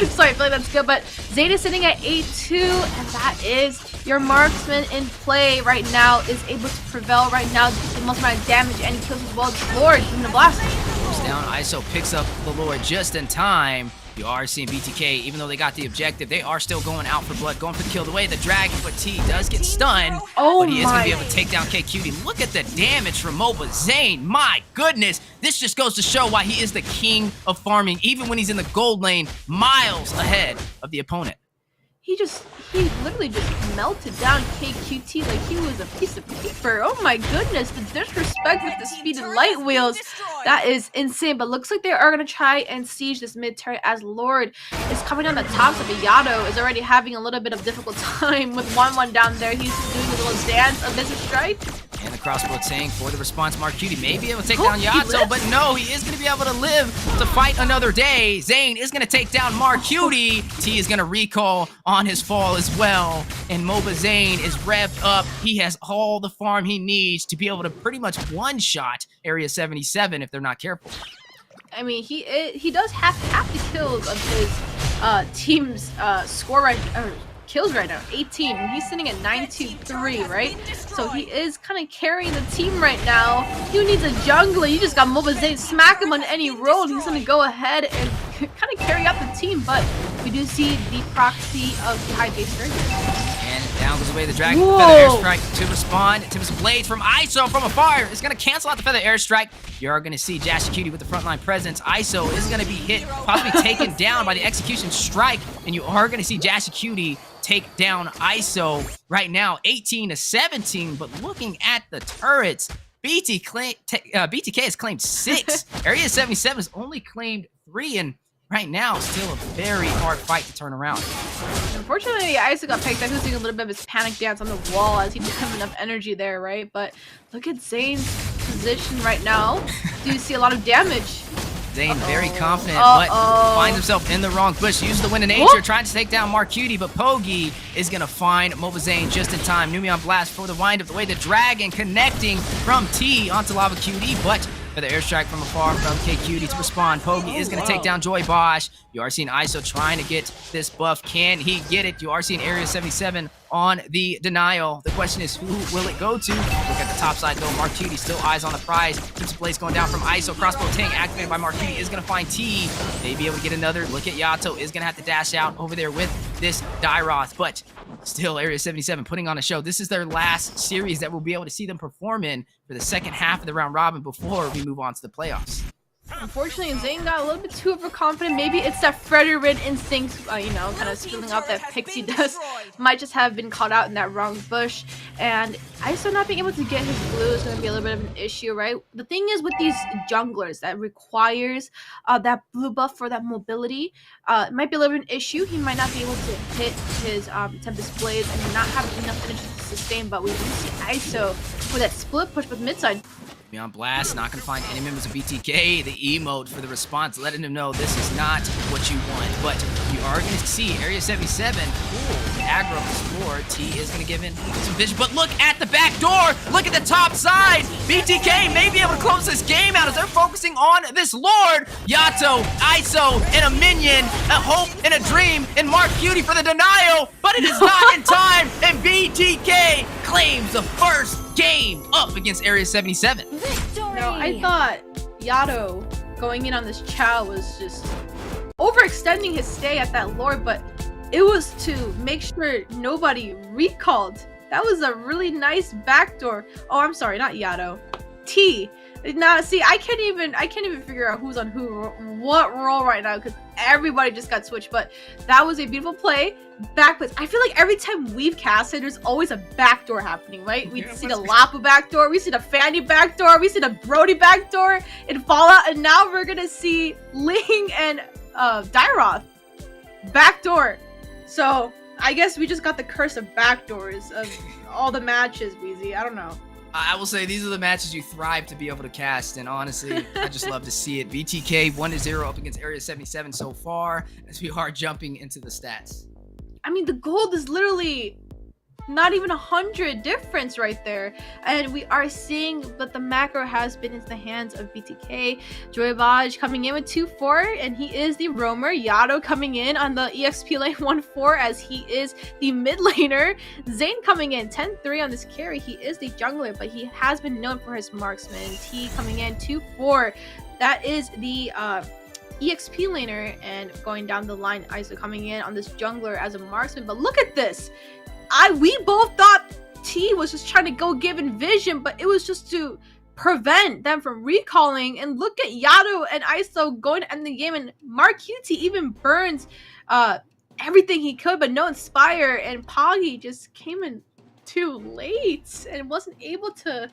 So I feel like that's good, but Zane is sitting at 8-2, and that is your marksman in play right now, is able to prevail right now, the most amount of damage, and he kills as well as Lord in the blast. Goes down, ISO picks up the Lord just in time. You are seeing BTK, even though they got the objective, they are still going out for blood, going for the kill away the dragon, but T does get stunned. But he is going to be able to take down K Cutie. Look at the damage from MOBA Zane. My goodness, this just goes to show why he is the king of farming, even when he's in the gold lane, miles ahead of the opponent. He literally just melted down KQT like he was a piece of paper. Oh my goodness, the disrespect with the speed and light wheels. That is insane, but looks like they are going to try and siege this mid turret as Lord is coming down the top. So Yato is already having a little bit of difficult time with 1-1 down there. He's doing a little dance of Business Strike. And the crossbow tank for the response. Mark Cutie may be able to take down Yato, but no, he is going to be able to live to fight another day. Zane is going to take down Mark Cutie. T is going to recall on his fall as well. And MOBA Zane is revved up. He has all the farm he needs to be able to pretty much one-shot Area 77 if they're not careful. I mean, he does have half the kills of his team's score right kills right now, 18. He's sitting at 9-2-3, right? So he is kind of carrying the team right now. He needs a jungler. You just got MOBA Zane, smack him on any roll. He's going to go ahead and kind of carry up the team, but we do see the proxy of the high base surgery. And down goes away the dragon. Feather airstrike to respond. Tips blades from ISO from afar. It's going to cancel out the feather airstrike. You are going to see Jash Cutie with the frontline presence. ISO is going to be hit, possibly taken down by the execution strike, and you are going to see Jash Cutie take down ISO right now, 18-17. But looking at the turrets, BTK has claimed 6. Area 77 has only claimed 3, and right now, still a very hard fight to turn around. Unfortunately, Isaac got picked up. He was doing a little bit of his panic dance on the wall as he didn't have enough energy there, right? But look at Zane's position right now. Do you see a lot of damage? Zane very confident, but finds himself in the wrong bush. Uses the wind of nature, trying to take down Marcuti, but Pogi is going to find Mobile Zane just in time. Numion Blast for the wind up, the way the dragon connecting from T onto Lava Cutie, but for the airstrike from afar from KQT to respond. Pogi is going to take down Joy Bosch. You are seeing ISO trying to get this buff. Can he get it? You are seeing Area 77 on the denial. The question is, who will it go to? Look at the top side though. Mark Cutie still eyes on the prize. Keeps the blaze going down from ISO. Crossbow tank activated by Mark Cutie is going to find T. Maybe able to get another. Look at Yato is going to have to dash out over there with this Dairoth. But still, Area 77 putting on a show. This is their last series that we'll be able to see them perform in for the second half of the round robin before we move on to the playoffs. Unfortunately, Zane got a little bit too overconfident. Maybe it's that Frederick instinct, kind of spilling out that pixie dust. Might just have been caught out in that wrong bush. And ISO not being able to get his blue is going to be a little bit of an issue, right? The thing is with these junglers that requires that blue buff for that mobility, it might be a little bit of an issue. He might not be able to hit his Tempest Blades and not have enough energy to sustain. But we do see ISO with that split push with midside. Beyond Blast, not going to find any members of BTK. The emote for the response, letting him know this is not what you want. But you are going to see Area 77. Cool. Aggro score. T is going to give in some vision. But look at the back door. Look at the top side. BTK may be able to close this game out as they're focusing on this Lord. Yato, ISO, and a minion. A hope and a dream. And Mark Cutie for the denial. But it is not in time. And BTK claims the first game up against Area 77. Victory! No, I thought Yato going in on this Chow was just overextending his stay at that Lord, but it was to make sure nobody recalled. That was a really nice backdoor. Oh, I'm sorry, not Yato. T. Now, see, I can't even figure out who's on what role right now because everybody just got switched. But that was a beautiful play. Backplace. I feel like every time we've casted, there's always a backdoor happening, right? We see the Lapu backdoor, we see the Fanny backdoor, we see the Brody backdoor in Fallout, and now we're gonna see Ling and Dairoth backdoor. So I guess we just got the curse of backdoors of all the matches, Weezy. I don't know. I will say these are the matches you thrive to be able to cast, and honestly, I just love to see it. BTK 1-0 up against Area 77 so far, as we are jumping into the stats. I mean, the gold is literally not even 100 difference right there, and we are seeing that the macro has been into the hands of BTK. Joyvaj coming in with 2-4, and he is the roamer. Yato coming in on the EXP lane 1-4 as he is the mid laner. Zane coming in 10-3 on this carry. He is the jungler, but he has been known for his marksman. T coming in 2-4. That is the EXP laner, and going down the line, ISO coming in on this jungler as a marksman. But look at this. We both thought T was just trying to go give vision, but it was just to prevent them from recalling. And look at Yato and ISO going to end the game, and Mark QT even burns everything he could, but no Inspire, and Poggy just came in too late and wasn't able to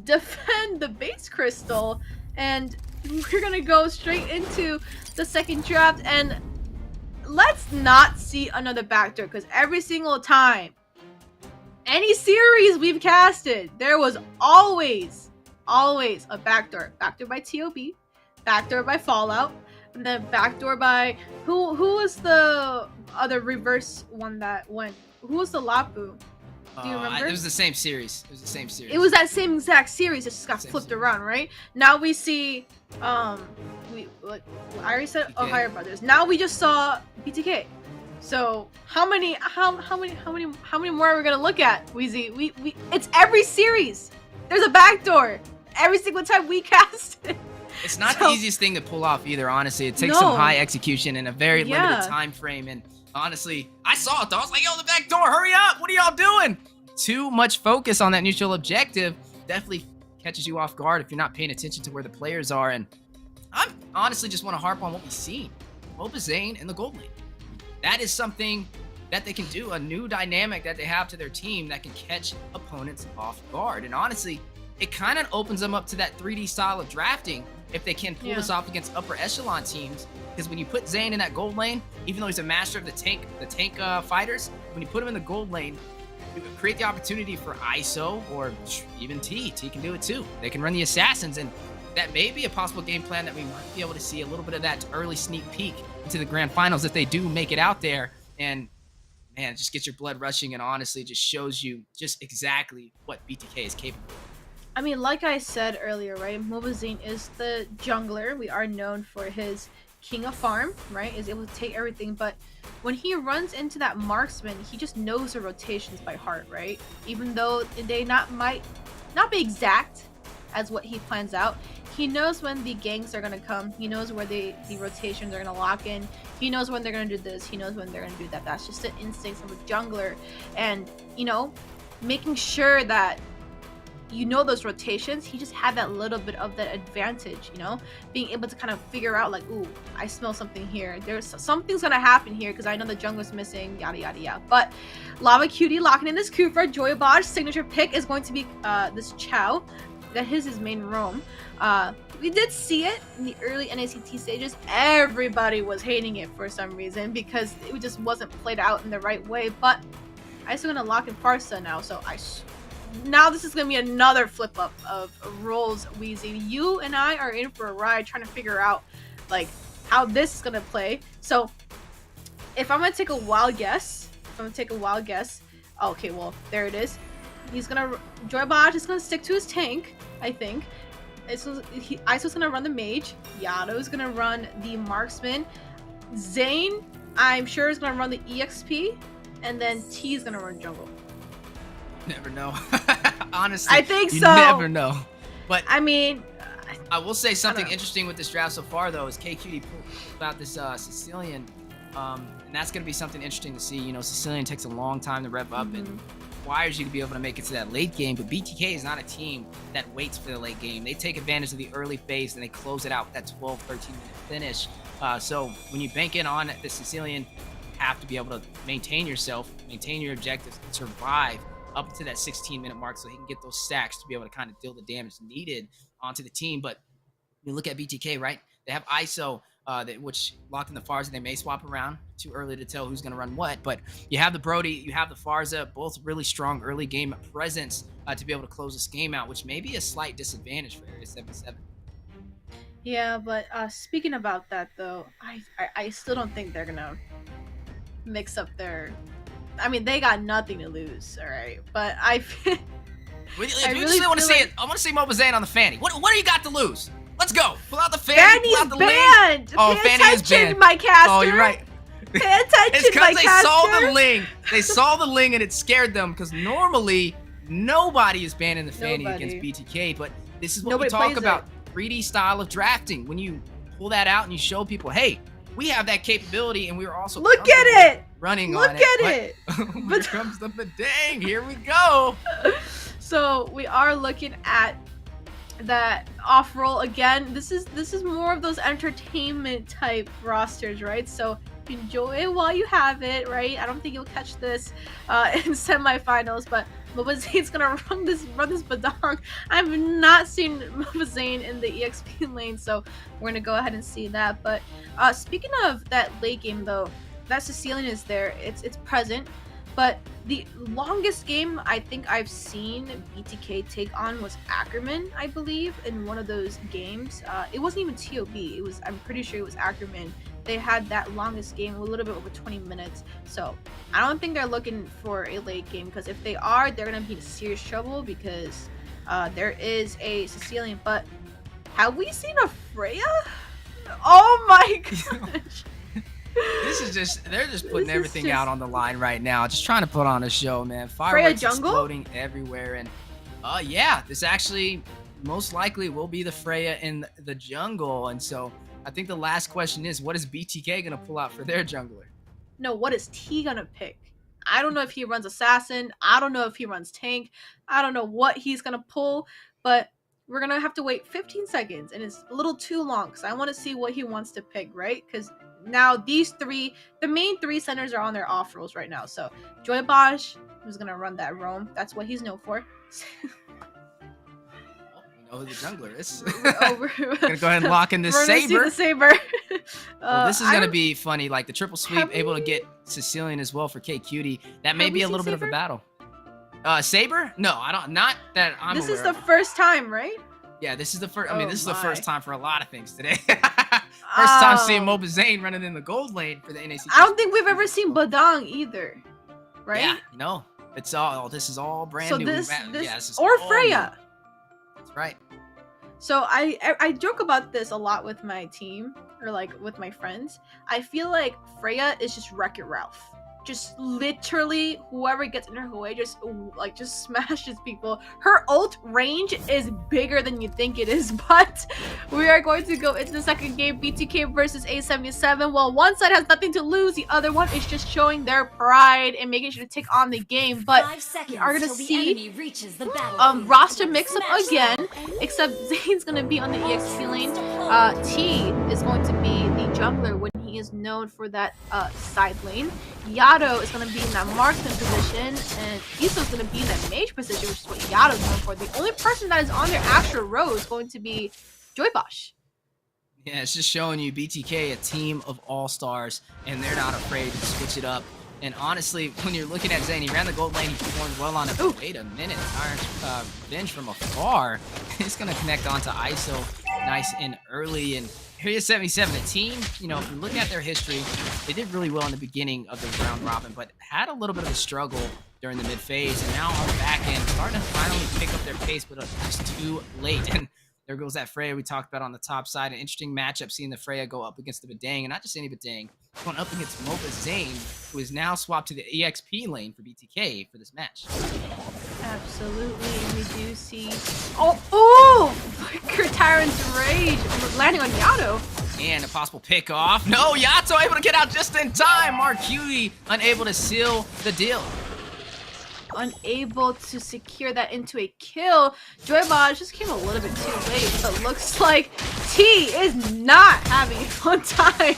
defend the base crystal. And we're gonna go straight into the second draft, and let's not see another backdoor, because every single time any series we've casted, there was always a backdoor. Backdoor by TOB, backdoor by Fallout, and then backdoor by who was the other reverse one that went? Who was the Lapu? Do you remember? It was the same series. It was that same exact series. It just got flipped around, right? Now we see, I already said OhioBrothers. Now we just saw BTK. So how many more are we gonna look at, Weezy? It's every series. There's a backdoor every single time we cast it. It's not the easiest thing to pull off either. Honestly, it takes some high execution in a very limited time frame. And honestly, I saw it though. I was like, yo, the back door, hurry up. What are y'all doing? Too much focus on that neutral objective definitely catches you off guard if you're not paying attention to where the players are. And I honestly just want to harp on what we've seen. Mopa Zane in the gold lane. That is something that they can do, a new dynamic that they have to their team that can catch opponents off guard. And honestly, it kind of opens them up to that 3D style of drafting if they can pull Yeah. this off against upper echelon teams. Because when you put Zayn in that gold lane, even though he's a master of the tank fighters, when you put him in the gold lane, you create the opportunity for ISO or even T. T can do it too. They can run the assassins, and that may be a possible game plan that we might be able to see a little bit of that early sneak peek into the grand finals if they do make it out there. And man, it just gets your blood rushing, and honestly just shows you just exactly what BTK is capable of. I mean, like I said earlier, right? Mobazine is the jungler. We are known for his king of farm, right? Is able to take everything, but when he runs into that marksman, he just knows the rotations by heart, right? Even though they might not be exact as what he plans out, he knows when the ganks are gonna come. He knows where the rotations are gonna lock in. He knows when they're gonna do this. He knows when they're gonna do that. That's just the instincts of a jungler, and you know, making sure that you know those rotations, he just had that little bit of that advantage, you know, being able to kind of figure out like, ooh, I smell something here. There's something's gonna happen here because I know the jungler's missing, yada yada yada. But Lava Cutie locking in this Kufra. Joybod's signature pick is going to be this Chow. That is his main roam. We did see it in the early NACT stages. Everybody was hating it for some reason because it just wasn't played out in the right way. But I'm still gonna lock in Farsa now, so now this is gonna be another flip up of roles, Wheezy. You and I are in for a ride trying to figure out like how this is gonna play. So if I'm gonna take a wild guess, okay, well there it is. He's gonna Joybot is gonna stick to his tank, I think. Iso's gonna run the mage. Yado's gonna run the marksman. Zayn, I'm sure, is gonna run the EXP, and then T is gonna run jungle. Never know. Honestly, I think you so. never know. But I mean, I will say something know. interesting with this draft so far, though, is KQD about this Sicilian, and that's going to be something interesting to see. You know, Sicilian takes a long time to rev up and requires you to be able to make it to that late game, but BTK is not a team that waits for the late game. They take advantage of the early phase and they close it out with that 12, 13 minute finish. So when you bank in on the Sicilian, you have to be able to maintain yourself, maintain your objectives, and survive up to that 16-minute mark so he can get those stacks to be able to kind of deal the damage needed onto the team. But you look at BTK, right? They have ISO, which locked in the Farza. They may swap around. Too early to tell who's going to run what. But you have the Brody, you have the Farza, both really strong early game presence to be able to close this game out, which may be a slight disadvantage for Area 77. yeah, but speaking about that though, I still don't think they're gonna mix up their. I mean, they got nothing to lose, all right. But If you really want to see it, I want to see Mobazane on the Fanny. What do you got to lose? Let's go. Pull out the Fanny. Pull out the banned. Ling. Oh, Pay Fanny is attention, banned. my caster. Oh, you're right. Pay attention, It's my because they caster. saw the Ling. They saw the Ling and it scared them because normally nobody is banning the Fanny Nobody. against BTK. But this is what Nobody we talk plays about. 3D style of drafting. When you pull that out and you show people, hey, we have that capability and we were also Look at it. running Look on at it. it. Here comes the dang. Here we go. So we are looking at that off roll again. This is more of those entertainment type rosters, right? So enjoy it while you have it, right? I don't think you'll catch this in semifinals, but Mobazane's gonna run this badong. I've not seen Mobazane in the EXP lane, so we're gonna go ahead and see that. But speaking of that late game though, that Sicilian is there. It's present. But the longest game I think I've seen BTK take on was Ackerman, I believe, in one of those games. It wasn't even TOB. I'm pretty sure it was Ackerman. They had that longest game, a little bit over 20 minutes. So I don't think they're looking for a late game, because if they are, they're gonna be in serious trouble because there is a Sicilian. But have we seen a Freya? Oh my gosh. This is they're just putting everything out on the line right now. Just trying to put on a show, man. Fireworks exploding everywhere. And yeah, this actually most likely will be the Freya in the jungle. And so I think the last question is, what is BTK going to pull out for their jungler? No, what is T going to pick? I don't know if he runs assassin. I don't know if he runs tank. I don't know what he's going to pull. But we're going to have to wait 15 seconds. And it's a little too long because I want to see what he wants to pick, right? Because now these three, the main three centers are on their off rolls right now. So Joy Bosch, who's gonna run that roam, that's what he's known for. Oh, the jungler. It's We're gonna go ahead and lock in this We're gonna see Saber. the Saber. Well, this is gonna I'm- be funny. Like the triple sweep, Have able to we- get Sicilian as well for K Cutie. That may Have be we a seen little bit of a Saber? battle. Saber? No, I don't. Not that I'm. This is aware the of. first time, right? Yeah, this is the first. I mean, Oh this is the my. first time for a lot of things today. First time seeing Um, Moba Zane running in the gold lane for the NACT. I don't think we've ever seen Badang either, right? Yeah, no. It's all. This is all brand So new. this Yeah, this is or all Freya. new. That's right. So I joke about this a lot with my team or like with my friends. I feel like Freya is just Wreck-It Ralph. Just literally whoever gets in her way just smashes people. Her ult range is bigger than you think it is, but we are going to go into the second game, BTK versus A77. Well, one side has nothing to lose, the other one is just showing their pride and making sure to take on the game. But 5 seconds are gonna till the see, enemy reaches the battlefield. roster mix up Smash again, them. except Zane's gonna be on the EXP lane. T is going to be the jungler when he is known for that side lane. Yato is going to be in that marksman position, and Iso's going to be in that mage position, which is what Yato's known for. The only person that is on their actual row is going to be Joybosh. Yeah, it's just showing you BTK, a team of all-stars, and they're not afraid to switch it up. And honestly, when you're looking at Zane, he ran the gold lane, he performed well on it. Ooh. Wait a minute, Iron Revenge from afar. He's going to connect onto ISO nice and early. And Area 77, a team, you know, if you look at their history, they did really well in the beginning of the round robin, but had a little bit of a struggle during the mid phase. And now on the back end, starting to finally pick up their pace, but it's too late. And there goes that Freya we talked about on the top side. An interesting matchup, seeing the Freya go up against the Badang, and not just any Badang, going up against Moba Zane, who is now swapped to the EXP lane for BTK for this match. Absolutely, and we do see... Oh! Flicker Tyrant's Rage landing on Yato. And a possible pick off. No, Yato able to get out just in time. Marcuti unable to seal the deal. Unable to secure that into a kill. Joybosh just came a little bit too late, but looks like T is not having a fun time.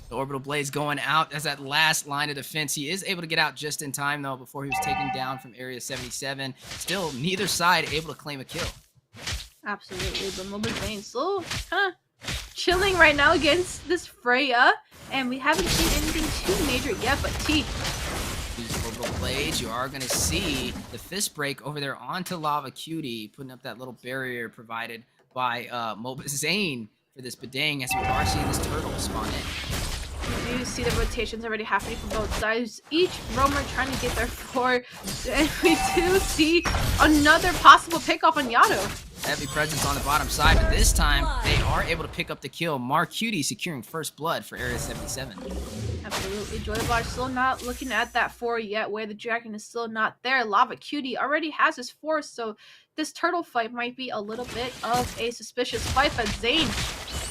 The Orbital Blaze going out as that last line of defense. He is able to get out just in time, though, before he was taken down from Area 77. Still, neither side able to claim a kill. Absolutely, but Moba Zane still kind of chilling right now against this Freya, and we haven't seen anything too major yet, but T. Use Orbital Blaze. You are going to see the fist break over there onto Lava Cutie, putting up that little barrier provided by Moba Zane for this Badang, as we are seeing this turtle spawn in. We do see the rotations already happening from both sides. Each roamer trying to get their 4. And we do see another possible pickoff on Yato. Heavy presence on the bottom side, but this time they are able to pick up the kill. Marcuti securing first blood for Area 77. Absolutely. Joybosh still not looking at that 4 yet, where the dragon is still not there. Lava Cutie already has his 4, so this turtle fight might be a little bit of a suspicious fight, but Zane...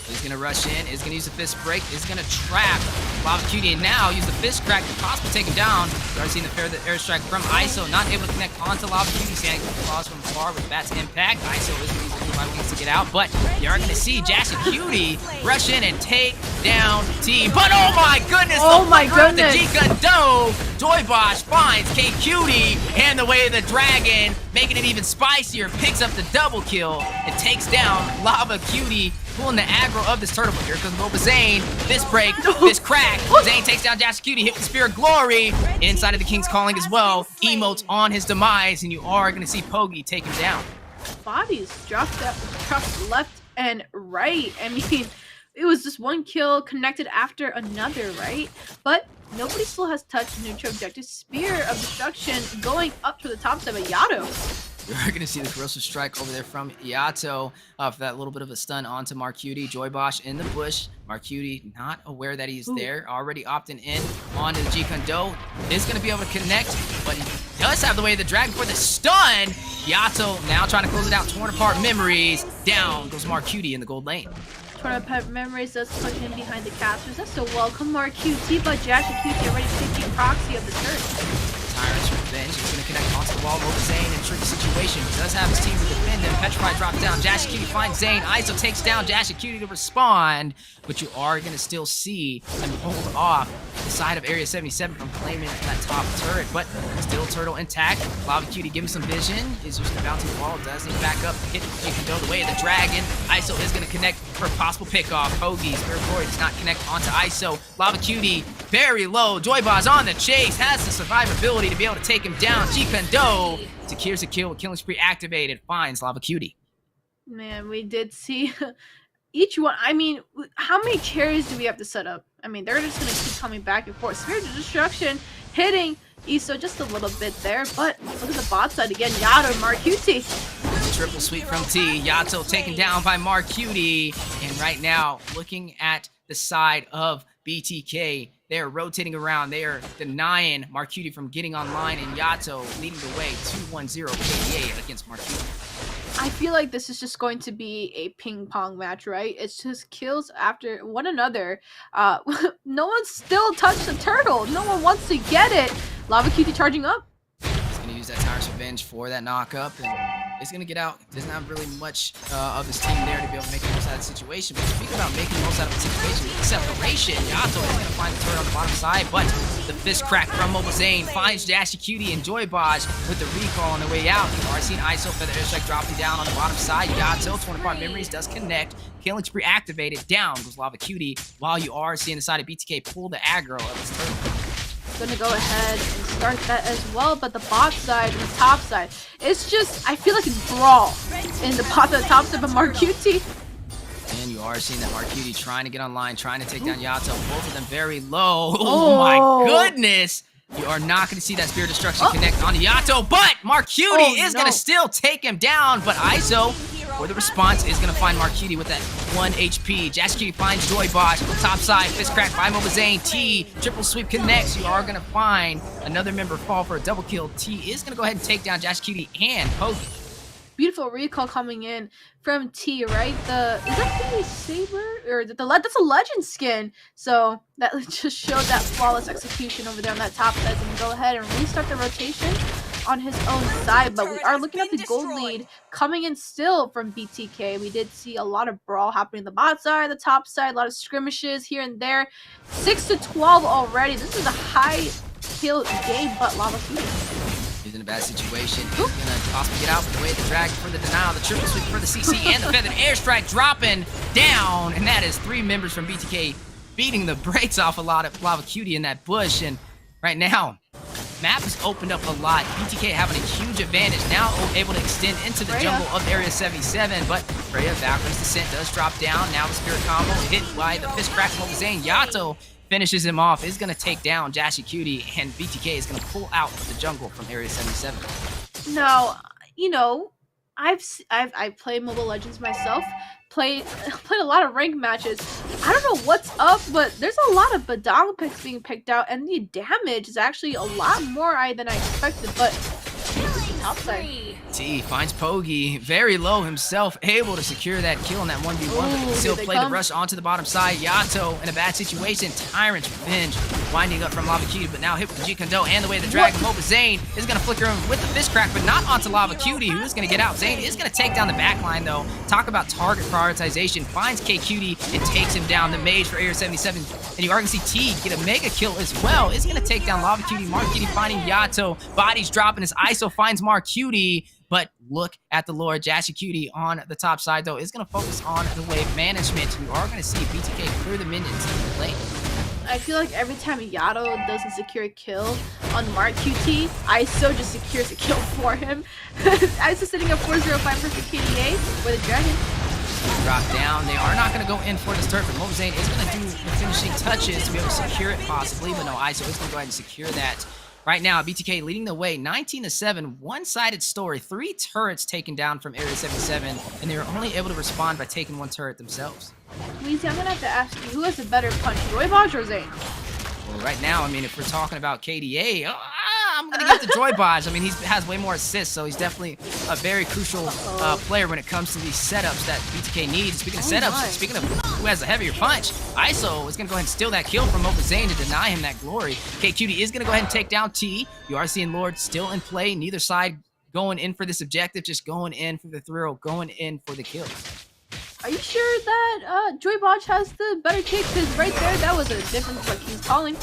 He's going to rush in, is going to use the fist break, is going to trap Lava Cutie, and now use the fist crack to possibly take him down. We are seeing the airstrike from ISO, not able to connect onto Lava Cutie, standing claws from far with Bat's impact. ISO is going to use the blue wings to get out, but you are going to see Jash and Cutie rush in and take down T. But oh my goodness! Oh my goodness! The Jika Joybosh finds K Cutie and the way of the dragon, making it even spicier, picks up the double kill and takes down Lava Cutie, pulling the aggro of this turtle. But here comes Moba Zane. This break, this crack. Zane takes down Jash Cutie, hit with Spear of Glory. Inside of the King's Calling as well. Emotes on his demise, and you are going to see Pogi take him down. Bodies dropped left and right. I mean, it was just one kill connected after another, right? But nobody still has touched the neutral objective. Spear of Destruction going up to the top side of Yato. You're going to see the corrosive strike over there from Yato for that little bit of a stun onto Marcuti. Joybosh in the bush. Marcuti not aware that he's there. Already opting in onto the G-Kondo. Is going to be able to connect, but he does have the way of the dragon for the stun. Yato now trying to close it out. Torn apart memories. Down goes Marcuti in the gold lane. Torn apart memories does put him behind the casters. That's so welcome, Marcuti, but Jash and Cutie already taking proxy of the turret. Tyrant's Revenge is going to connect onto the wall. Over Zane in a tricky situation. He does have his team to defend him. Petrified drops down. Dash Cutie finds Zane. ISO takes down Dash Cutie to respond. But you are going to still see him hold off the side of Area 77 from claiming that top turret. But still Turtle intact. Lava Cutie giving some vision. Is just about to the wall. Does need back up. Hit Jikando the way of the dragon. ISO is going to connect for a possible pickoff. Hoagie, Spirit Glory does not connect onto ISO. Lava Cutie very low. Joyboz on the chase. Has the survivability to be able to take him down. Jikando secures a kill with Killing Spree activated. Finds Lava Cutie. Man, we did see each one. I mean, how many carries do we have to set up? I mean, they're just going to keep coming back and forth. Spirit of Destruction hitting Iso just a little bit there, but look at the bot side again. Yato, Marcuti. Triple sweep from T. Yato taken down by Marcuti. And right now, looking at the side of BTK, they are rotating around. They are denying Marcuti from getting online, and Yato leading the way 2-1-0 KDA against Marcuti. I feel like this is just going to be a ping pong match, right? It's just kills after one another. No one's still touched the turtle. No one wants to get it. Lava Cutie charging up. He's going to use that Tyrant's Revenge for that knockup, and he's going to get out. Doesn't have really much of his team there to be able to make the most out of the situation. But speaking about making the most out of the situation, with separation, Yato is going to find the turret on the bottom side, but the fist crack from Mobile Zane finds Dashy Cutie and Joyboj with the recall on the way out. You are seeing ISO Feather Airstrike dropping down on the bottom side. Yato, 24 memories, does connect. Killing Spree activated. Down goes Lava Cutie, while you are seeing the side of BTK pull the aggro of his turtle. Gonna go ahead and start that as well, but the bot side and the top side, it's just, I feel like it's brawl in the bot and the top side of Marcuti. And you are seeing that Marcuti trying to get online, trying to take down Yato. Both of them very low. Oh my goodness! You are not going to see that Spirit Destruction connect on Yato, but Marcuti is going to still take him down, but ISO, for the response, is going to find Marcuti with that 1 HP. Dash Cutie finds Joyboj, top side, fist crack by Mobazane. T, triple sweep connects. You are going to find another member fall for a double kill. T is going to go ahead and take down Dash Cutie and Hoagie. Beautiful recall coming in from T, right? Is that the Saber? Or that's a legend skin. So that just showed that flawless execution over there on that top side. And go ahead and restart the rotation on his own side. But we are looking at the gold lead coming in still from BTK. We did see a lot of brawl happening on the bot side, the top side, a lot of skirmishes here and there. 6-12 already. This is a high kill game, but Lava Cutie. He's in a bad situation. He's gonna possibly get out with the way of the dragon for the denial, the triple sweep for the CC, and the feathered airstrike dropping down. And that is 3 members from BTK beating the brakes off a lot of Lava Cutie in that bush. And right now, map has opened up a lot. BTK having a huge advantage, now able to extend into the jungle of Area 77. But Freya, backwards descent does drop down. Now the spirit combo hit by the fist crack from Zane. Yato finishes him off, is going to take down Dashi Cutie, and BTK is going to pull out of the jungle from Area 77. Now, you know, I've played Mobile Legends myself, played a lot of ranked matches. I don't know what's up, but there's a lot of Badang picks being picked out, and the damage is actually a lot more than I expected, but top side. T finds Pogi, very low himself, able to secure that kill in that 1v1, but he still played the rush onto the bottom side. Yato in a bad situation. Tyrant's Revenge winding up from Lava Cutie, but now hit with the G-Kondo and the way the dragon. Moba Zane is going to flicker him with the fist crack, but not onto Lava Cutie, who is going to get out. Zane is going to take down the backline, though. Talk about target prioritization. Finds K-Cutie and takes him down. The mage for Area 77. And you are going to see T get a mega kill as well. Is going to take down Lava Cutie. Mark Cutie finding Yato. Bodies dropping as ISO finds Mark Cutie. But look at the Lord. Jashi Cutie on the top side, though, is going to focus on the wave management. You are going to see BTK clear the minions in the lane. I feel like every time Yato doesn't secure a kill on Mark QT, ISO just secures a kill for him. ISO sitting at 405 for KDA with a dragon. Drop down. They are not going to go in for this turret, but Mobazane is going to do the finishing touches to be able to secure it possibly, but no, ISO is going to go ahead and secure that. Right now, BTK leading the way, 19-7, one-sided story, 3 turrets taken down from Area 77, and they were only able to respond by taking 1 turret themselves. Weezy, I'm gonna have to ask you, who has a better punch, Joyboj or Zane? Well, right now, I mean, if we're talking about KDA, I'm gonna give it to Joy Bodge. I mean, he has way more assists, so he's definitely a very crucial player when it comes to these setups that BTK needs. Speaking of setups, speaking of who has a heavier punch, ISO is gonna go ahead and steal that kill from Zane to deny him that glory. KQD is gonna go ahead and take down T. You are seeing Lord still in play. Neither side going in for this objective, just going in for the thrill, going in for the kills. Are you sure that Joy Bodge has the better kick? Because right there, that was a difference like he's calling.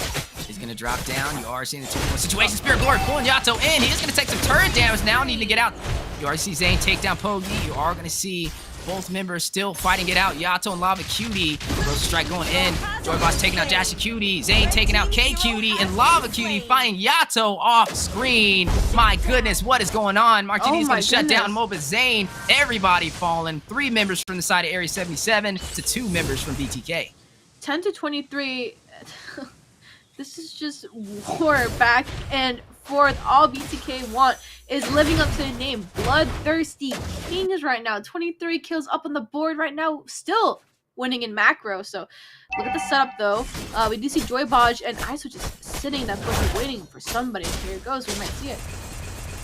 He's going to drop down. You are seeing the 2-1 situation. Spirit Glory pulling Yato in. He is going to take some turret damage now, needing to get out. You already see Zane take down Pogi. You are going to see both members still fighting it out. Yato and Lava Cutie. Rose Strike going in. Joy Boss taking out Jashy Cutie. Zane taking out K Cutie. And Lava Cutie fighting Yato off screen. My goodness, what is going on? Martini is going to shut down Moba Zane. Everybody falling. 3 members from the side of Area 77 to 2 members from BTK. 10 to 23. This is just war back and forth. All BTK want is living up to the name Bloodthirsty Kings right now. 23 kills up on the board right now, still winning in macro. So look at the setup though. We do see Joy Bodge and ISO just sitting in that bush waiting for somebody. Here it goes, we might see it.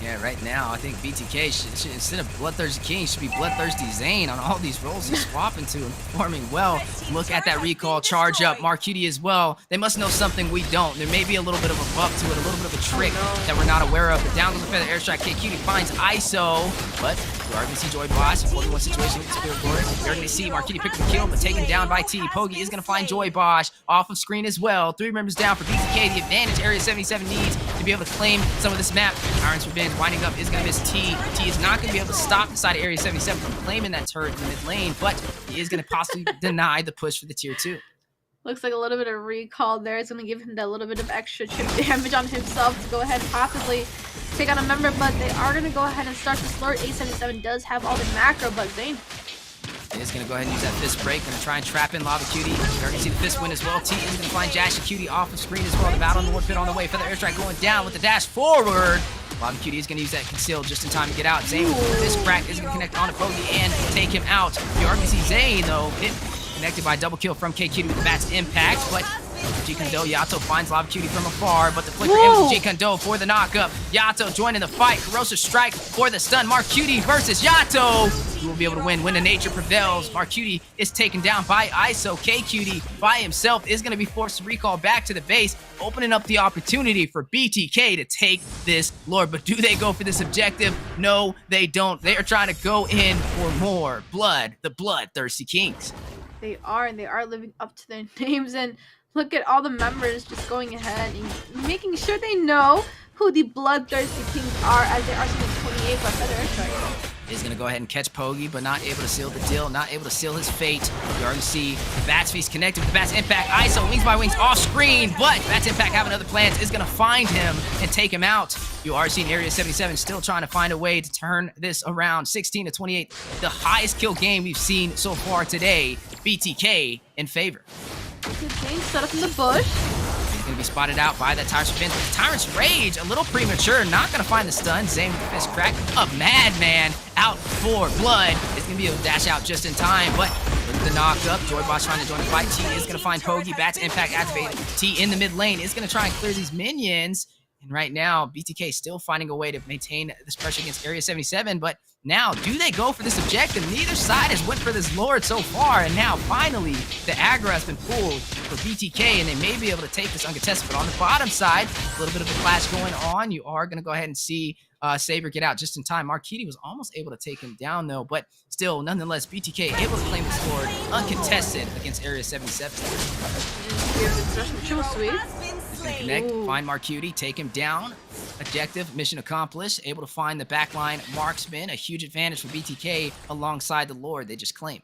Yeah, right now, I think BTK should instead of Bloodthirsty King, should be Bloodthirsty Zane on all these roles he's swapping to and performing well. Look at that recall, charge up, Marcuti as well. They must know something we don't. There may be a little bit of a buff to it, a little bit of a trick that we're not aware of. But down goes the feather airstrike, KQT finds ISO, but we are going to see Joy Boss, 41 situation with Spirit Glory. We're going to see Marcuti pick up the kill, but taken down by T. Pogi is going to find Joy Boss off of screen as well. 3 members down for BTK. The advantage Area 77 needs to be able to claim some of this map. Iron's Revenge winding up is going to miss T. T is not going to be able to stop the side of Area 77 from claiming that turret in the mid lane, but he is going to possibly deny the push for the tier 2. Looks like a little bit of recall there. It's going to give him that little bit of extra chip damage on himself to go ahead and possibly take on a member, but they are going to go ahead and start this Lord. A77 does have all the macro, but Zane is going to go ahead and use that fist break. Going to try and trap in Lava Cutie. You're going to see the fist win as well. T is going to find Jashy Cutie off the screen as well. The battle on the Lord Pit on the way. Feather airstrike going down with the dash forward. Lava Cutie is going to use that conceal just in time to get out. Zane with the fist crack is going to connect on to Pogi and take him out. You already see Zane though hit connected by a double kill from K Cutie with the Bat's impact, but G Kondo Yato finds Lava Cutie from afar, but the flicker ends G Kondo for the knockup. Yato joining the fight. Corrosive strike for the stun. Mark Cutie versus Yato. Who will be able to win when the nature prevails. Mark Cutie is taken down by ISO. K Cutie by himself is going to be forced to recall back to the base, opening up the opportunity for BTK to take this Lord. But do they go for this objective? No, they don't. They are trying to go in for more blood. The Bloodthirsty Kings. they are, and they are living up to their names. And look at all the members just going ahead and making sure they know who the Bloodthirsty Kings are, as they are seeing 28 by Feather Airstrike. Is going to go ahead and catch Pogi, but not able to seal the deal, not able to seal his fate. You already see the Bats Feast connected with the Bats Impact. ISO, Wings by Wings, off screen, but Bats Impact having other plans, is going to find him and take him out. You are seeing Area 77 still trying to find a way to turn this around. 16 to 28, the highest kill game we've seen so far today. BTK in favor. Good game set up in the bush. Going to be spotted out by that Tyrant's Revenge. Tyrant's Rage, a little premature, not going to find the stun. Zane with the fist crack. A Madman out for blood. It's going to be able to dash out just in time, but with the knock up, Joy Boss trying to join the fight. T is going to find Pogi. Bats Impact activated. T in the mid lane is going to try and clear these minions. And right now, BTK still finding a way to maintain this pressure against Area 77. But now, do they go for this objective? Neither side has went for this Lord so far. And now, finally, the aggro has been pulled for BTK. And they may be able to take this uncontested. But on the bottom side, a little bit of a clash going on. You are going to go ahead and see Saber get out just in time. Marquiti was almost able to take him down, though. But still, nonetheless, BTK able to claim this Lord uncontested against Area 77. Triple sweep. Connect, find Marcuti, take him down. Objective, mission accomplished. Able to find the backline marksman. A huge advantage for BTK alongside the Lord they just claimed.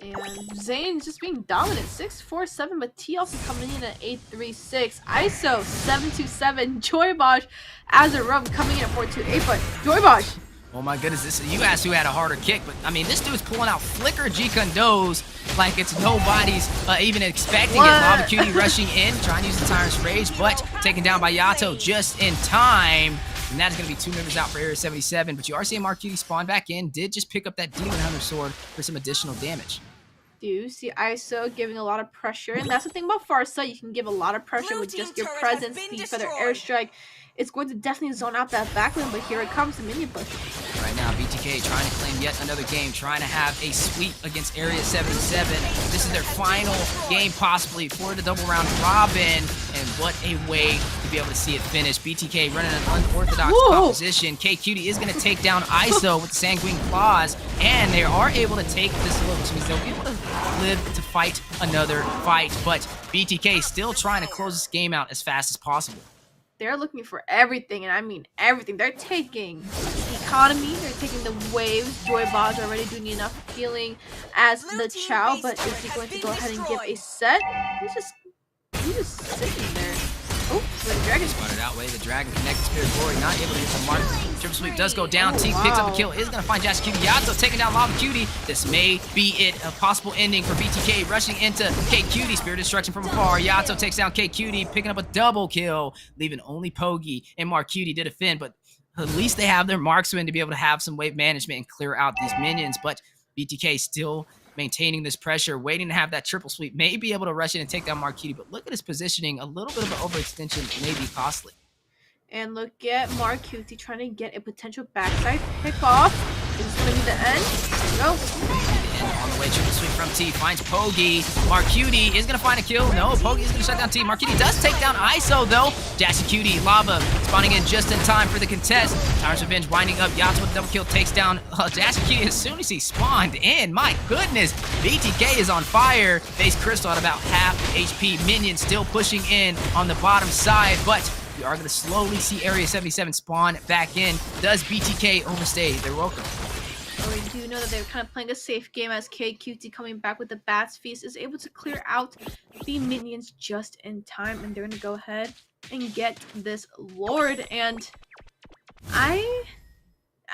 And Zane's just being dominant. 6-4-7, but T also coming in at 8-3-6. ISO 7-2-7. Joy Bosch as a rub coming in at 4-2-8, but Joy Bosch. Oh my goodness, you asked who had a harder kick, but I mean, this dude's pulling out flicker G-Condos like it's nobody's even expecting it. Lava Cutie rushing in, trying to use the Tyrant's Rage, but taken down by Yato just in time. And that is going to be 2 members out for Area 77, but you are seeing Mark Cutie spawn back in, did just pick up that Demon Hunter Sword for some additional damage. Do see ISO giving a lot of pressure, and that's the thing about Farsight. You can give a lot of pressure with just your presence, the Feather Airstrike. it's going to definitely zone out that back lane, but here it comes, the minion push. Right now, BTK trying to claim yet another game, trying to have a sweep against Area 77. This is their final game possibly for the double round robin, and what a way to be able to see it finish. BTK running an unorthodox composition. KQT is going to take down ISO with the Sanguine Claws, and they are able to take this look, which means they'll be able to live to fight another fight, but BTK still trying to close this game out as fast as possible. They're looking for everything, and I mean everything. They're taking the economy, they're taking the waves. Joybaj already doing enough healing as the Chow, but is he going to go ahead and give a set? He's just sitting there. Oh, the dragon spotted out way. The dragon connected Spirit Glory, not able to hit the mark. Triple sweep does go down. T picks up a kill. Is going to find Jazz Cutie. Yato taking down Lava Cutie. This may be it. A possible ending for BTK. Rushing into K Cutie. Spirit Destruction from afar. Yato takes down K Cutie, picking up a double kill, leaving only Pogi and Mark Cutie to defend. But at least they have their marksman to be able to have some wave management and clear out these minions. But BTK still maintaining this pressure, waiting to have that triple sweep, may be able to rush in and take down Marquiti, but look at his positioning. A little bit of an overextension may be costly. And look at Marquiti trying to get a potential backside pick off. Is this going to be the end? Nope. And on the way, triple sweep from T finds Pogi. Marquiti is going to find a kill. No, Pogi is going to shut down T. Marquiti does take down ISO, though. Jassy Cutie, Lava spawning in just in time for the contest. Tyrant's Revenge winding up. Yachts with a double kill takes down Jassy Cutie as soon as he spawned in. My goodness, BTK is on fire. Base Crystal at about half HP. Minions still pushing in on the bottom side, but we are going to slowly see Area 77 spawn back in. Does BTK overstay? They're welcome. Well, we do know that they're kind of playing a safe game as KQT coming back with the Bats Feast is able to clear out the minions just in time, and they're going to go ahead and get this Lord. And I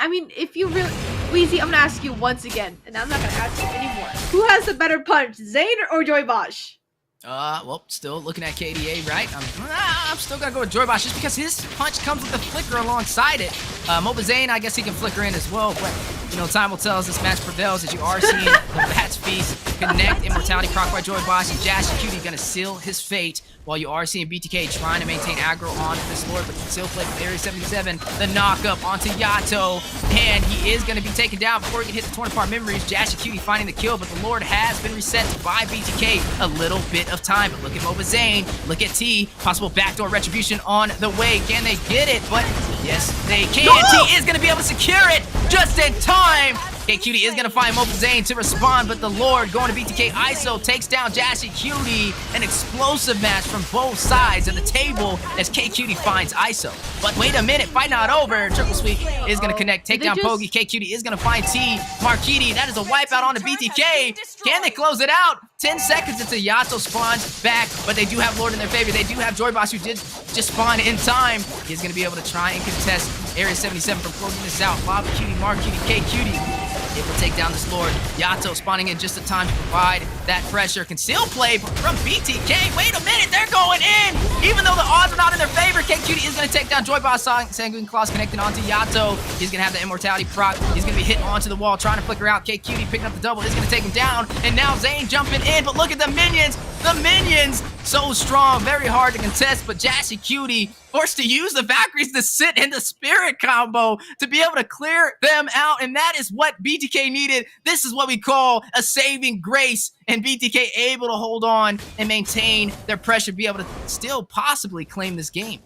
mean, if you really... Weezy, I'm going to ask you once again, and I'm not going to ask you anymore. Who has the better punch, Zayn or Joybosh? Well, still looking at KDA, right? I'm still gonna go with Joybosh just because his punch comes with a flicker alongside it. Moba Zane, I guess he can flicker in as well, but you know, time will tell as this match prevails. As you are seeing the Bats Feast connect, Immortality proc by Joybosh, and Jash Cutie gonna seal his fate. While you are seeing BTK trying to maintain aggro on this Lord, but still play with Area 77. The knockup onto Yato, and he is going to be taken down before he can hit the torn apart memories. Jash Cutie finding the kill, but the Lord has been reset by BTK. A little bit of time, but look at Moba Zane, look at T, possible backdoor retribution on the way. Can they get it? But yes, they can. No! T is going to be able to secure it just in time. KQT is going to find Moba Zane to respond, but the Lord going to BTK. ISO takes down Jassy Cutie. An explosive match from both sides of the table as KQT finds ISO. But wait a minute, fight not over. Triple sweep is going to connect, take down Pogi. KQT is going to find T. Marquiti, that is a wipeout on the BTK. Can they close it out? 10 seconds until Yato spawns back, but they do have Lord in their favor. They do have Joyboss, who did just spawn in time. He's going to be able to try and contest Area 77 from closing this out. Lava Cutie, Marquiti, KQT able to take down this Lord. Yato spawning in just in time to provide that pressure. Conceal play from BTK. Wait a minute, they're going in! Even though the odds are not in their favor, KQT is going to take down Joyboss. Sanguine Claws connected onto Yato. He's going to have the Immortality proc. He's going to be hit onto the wall, trying to flicker out. KQT picking up the double. Is going to take him down. And now Zane jumping in, but look at the minions! The minions! So strong, very hard to contest, but Jassy Cutie forced to use the Valkyries to sit in the Spirit combo to be able to clear them out, and that is what BTK needed. This is what we call a saving grace, and BTK able to hold on and maintain their pressure, be able to still possibly claim this game.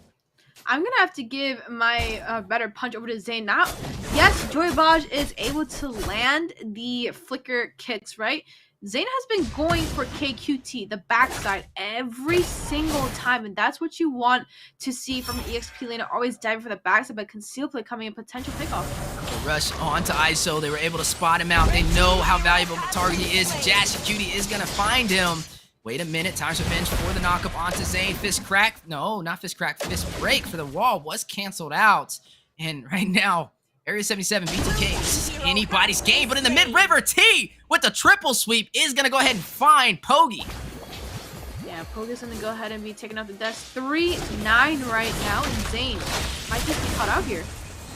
I'm gonna have to give my better punch over to Zayn. Now, yes, Joybaj is able to land the flicker kicks, right? Zayn has been going for KQT, the backside, every single time, and that's what you want to see from an EXP laner, always diving for the backside, but conceal play coming in, potential pickoff. The rush onto ISO, they were able to spot him out. They know how valuable the target he is, and Jassy Cutie is going to find him. Wait a minute, Tyrant's Revenge for the knockup onto Zayn. Fist crack, no, not fist crack, fist break for the wall was canceled out, and right now, Area 77, BTK, this is anybody's game, but in the mid-river, T with the triple sweep is going to go ahead and find Pogi. Yeah, Pogi's going to go ahead and be taking out the desk. 3-9 right now, and Zayn might just be caught out here.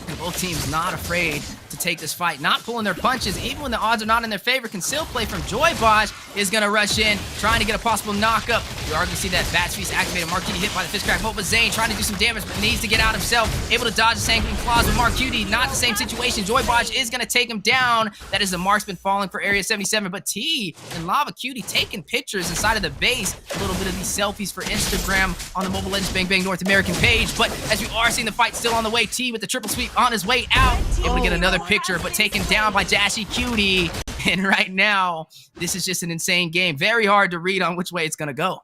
And both teams not afraid to take this fight, not pulling their punches, even when the odds are not in their favor. Concealed play from Joy Bosch is going to rush in, trying to get a possible knockup. You are going to see that Bat's Feast activated. Marquiti hit by the fist crack. Moba Zane trying to do some damage, but needs to get out himself. Able to dodge the sanguine claws with Marquiti. Not the same situation. Joy Bosch is going to take him down. That is the marksman falling for Area 77, but T and Lava Cutie taking pictures inside of the base. A little bit of these selfies for Instagram on the Mobile Legends Bang Bang North American page, but as we are seeing the fight still on the way, T with the triple sweep on his way out. Able to get another picture, but taken down by Dashy Cutie. And right now, this is just an insane game. Very hard to read on which way it's going to go.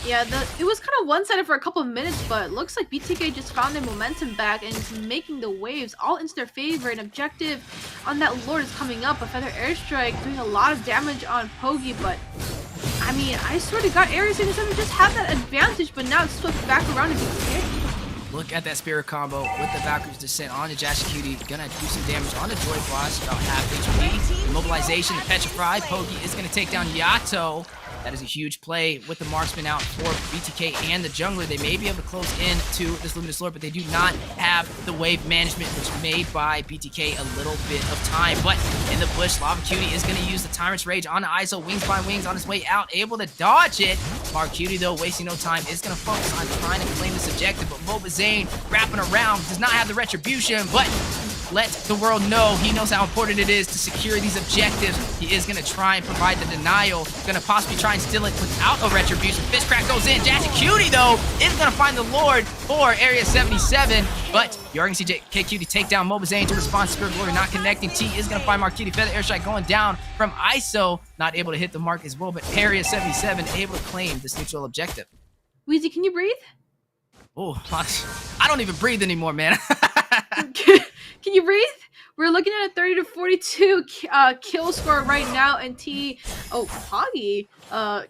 Yeah, it was kind of one-sided for a couple of minutes, but it looks like BTK just found their momentum back and is making the waves all into their favor. An objective on that Lord is coming up. A Feather Airstrike doing a lot of damage on Pogi, but I mean, I swear to God, Area 77 just had that advantage, but now it's swept back around to BTK. Look at that Spirit combo with the Valkyrie's Descent on the Jash Cutie. Gonna do some damage on the Joy Boss, about half HP. Mobilization, the Petrify. Pogi is gonna take down Yato. That is a huge play with the marksman out for BTK and the jungler. They may be able to close into this Luminous Lord, but they do not have the wave management, which may buy BTK a little bit of time. But in the bush, Lava Cutie is going to use the Tyrant's Rage on the ISO, wings by wings on his way out, able to dodge it. Mark Cutie, though, wasting no time, is going to focus on trying to claim this objective, but Moba Zane wrapping around, does not have the retribution, but let the world know he knows how important it is to secure these objectives. He is going to try and provide the denial. Going to possibly try and steal it without a retribution. Fist crack goes in. Jash Cutie, though, is going to find the Lord for Area 77. But you're going to see K Cutie take down Moba Zane to respond. Spirit Glory not connecting. T is going to find Mark Cutie. Feather Airstrike going down from ISO. Not able to hit the mark as well, but Area 77 able to claim this neutral objective. Weezy, can you breathe? Oh, I don't even breathe anymore, man. Can you breathe? We're looking at a 30 to 42 kill score right now, and Poggy,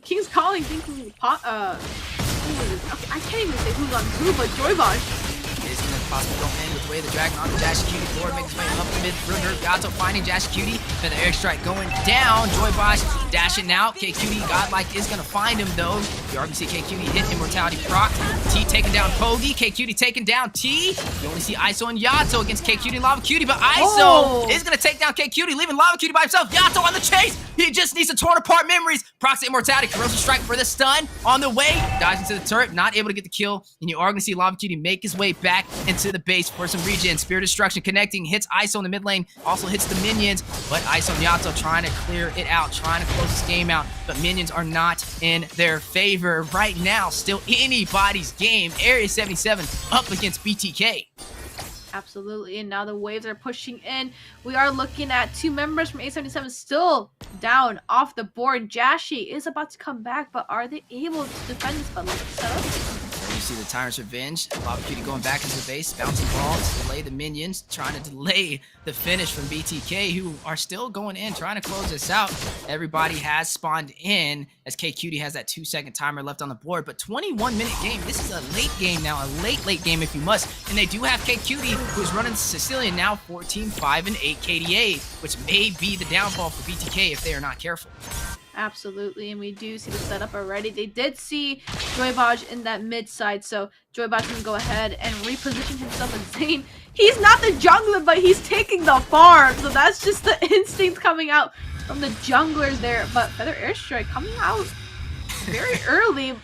King's Calling thinking, who is it? Okay, I can't even say who's on who, but Joy Bosch is going to possibly go in with the way of the dragon on the Jash Cutie. Lord makes his way up the mid river. Gato finding Jash Cutie. Then the airstrike going down. Joy Bosch dashing out. K Cutie, Godlike, is going to find him though. You already see K Cutie hit Immortality proc. T taking down Pogi. K Cutie taking down T. You only see ISO and Yato against K Cutie and Lava Cutie, but ISO is going to take down K Cutie, leaving Lava Cutie by himself. Yato on the chase. He just needs to torn apart memories. Procs to Immortality. Corrosive Strike for the stun on the way. Dives into the turret. Not able to get the kill. And you are going to see Lava Cutie make his way back into the base for some regen. Spirit Destruction connecting, hits ISO in the mid lane, also hits the minions, but ISO and Yato trying to clear it out, trying to close this game out, but minions are not in their favor right now. Still anybody's game. Area 77 up against BTK. Absolutely, and now the waves are pushing in. We are looking at two members from A77 still down off the board. Jashi is about to come back, but are they able to defend this? But let's set up. You see the Tyrant's Revenge. Lava Cutie going back into the base, bouncing balls to delay the minions, trying to delay the finish from BTK, who are still going in, trying to close this out. Everybody has spawned in as K Cutie has that 2-second timer left on the board, but 21-minute game. This is a late game now, a late game if you must. And they do have K Cutie, who's running Sicilian now, 14, 5, and 8 KDA, which may be the downfall for BTK if they are not careful. Absolutely, and we do see the setup already. They did see Joy Bosch in that mid side, so Joy Bosch can go ahead and reposition himself as Zane. He's not the jungler, but he's taking the farm, so that's just the instinct coming out from the junglers there. But Feather Airstrike coming out very early.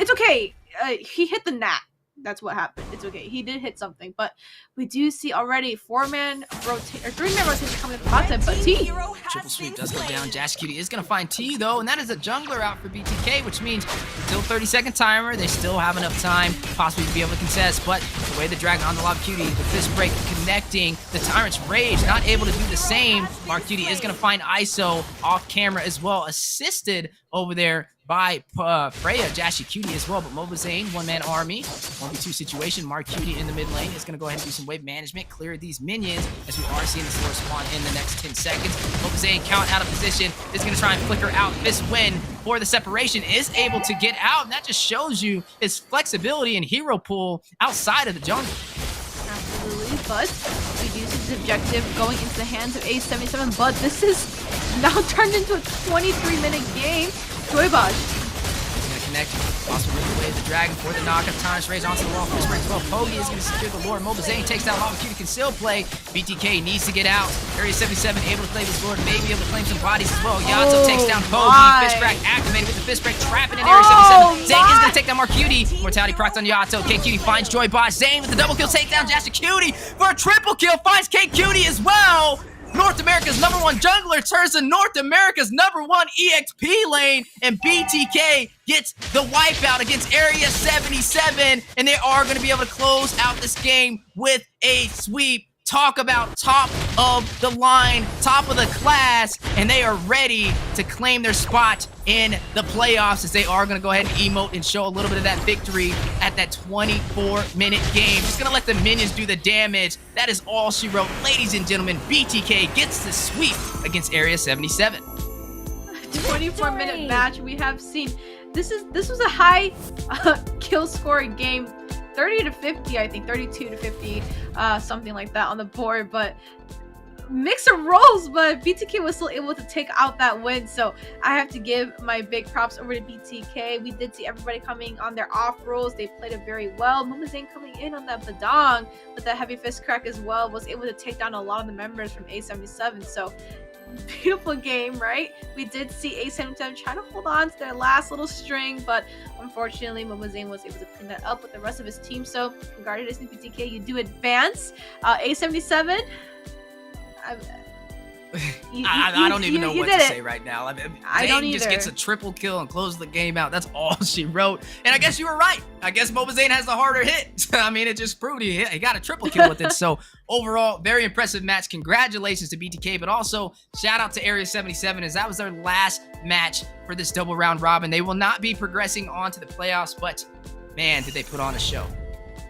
It's okay. He hit the NACT. That's what happened. It's okay. He did hit something, but we do see already 3-man rotation coming from bottom, but T. Triple sweep does go down. Jash Cutie is going to find T though, and that is a jungler out for BTK, which means still 30-second timer. They still have enough time possibly to be able to contest, but the way the dragon on the Lava Cutie, the fist break connecting, the Tyrant's Rage not able to do the same. Mark Cutie is going to find ISO off camera as well, assisted over there by Freya, Jashi Cutie as well, but Moba Zane, one-man army, 1v2 situation. Mark Cutie in the mid lane is going to go ahead and do some wave management, clear these minions, as we are seeing this Lord spawn in the next 10 seconds. Moba Zane count out of position, is going to try and flicker out this win for the separation, is able to get out, and that just shows you his flexibility and hero pool outside of the jungle. Absolutely, but we do see this objective going into the hands of A77, but this is now turned into a 23-minute game. Joy Bosch He's going to connect. Also rip away the dragon for the knockup. Tarnish raised onto the wall. Fist break as well. Pogi is going to secure the lord. Mobazane takes down Lava Cutie, can still play. BTK needs to get out. Area 77 able to play this lord, maybe able to claim some bodies as well. Yato takes down Pogi. Fist break activated with the fist break, trapping in Area 77. Zane is going to take down Marcutie. Mortality procs on Yato. KQT finds Joy Boss. Zane with the double kill, takes down Jasta Cutie for a triple kill. Finds KQT as well. North America's #1 jungler turns to North America's #1 EXP lane, and BTK gets the wipeout against Area 77, and they are going to be able to close out this game with a sweep. Talk about top of the line, top of the class, and they are ready to claim their spot in the playoffs as they are going to go ahead and emote and show a little bit of that victory at that 24-minute game. Just going to let the minions do the damage. That is all she wrote. Ladies and gentlemen, BTK gets the sweep against Area 77. 24-minute match we have seen. This was a high kill score game. 30 to 50, I think 32 to 50, something like that on the board, but mix of roles, but BTK was still able to take out that win, so I have to give my big props over to BTK. We did see everybody coming on their off rolls. They played it very well. Mumazane coming in on that Badong with that heavy fist crack as well, was able to take down a lot of the members from A77, so beautiful game, right? We did see A77 trying to hold on to their last little string, but unfortunately Mumazane was able to clean that up with the rest of his team, so congratulations BTK, you do advance. A77, I don't even know what to say right now. I don't Zane just either. gets a triple kill and closes the game out. That's all she wrote. And I guess you were right. I guess Mobazane has the harder hit. I mean, it just proved he got a triple kill with it. So overall, very impressive match. Congratulations to BTK, but also shout out to Area 77 as that was their last match for this double round robin. They will not be progressing on to the playoffs, but man, did they put on a show.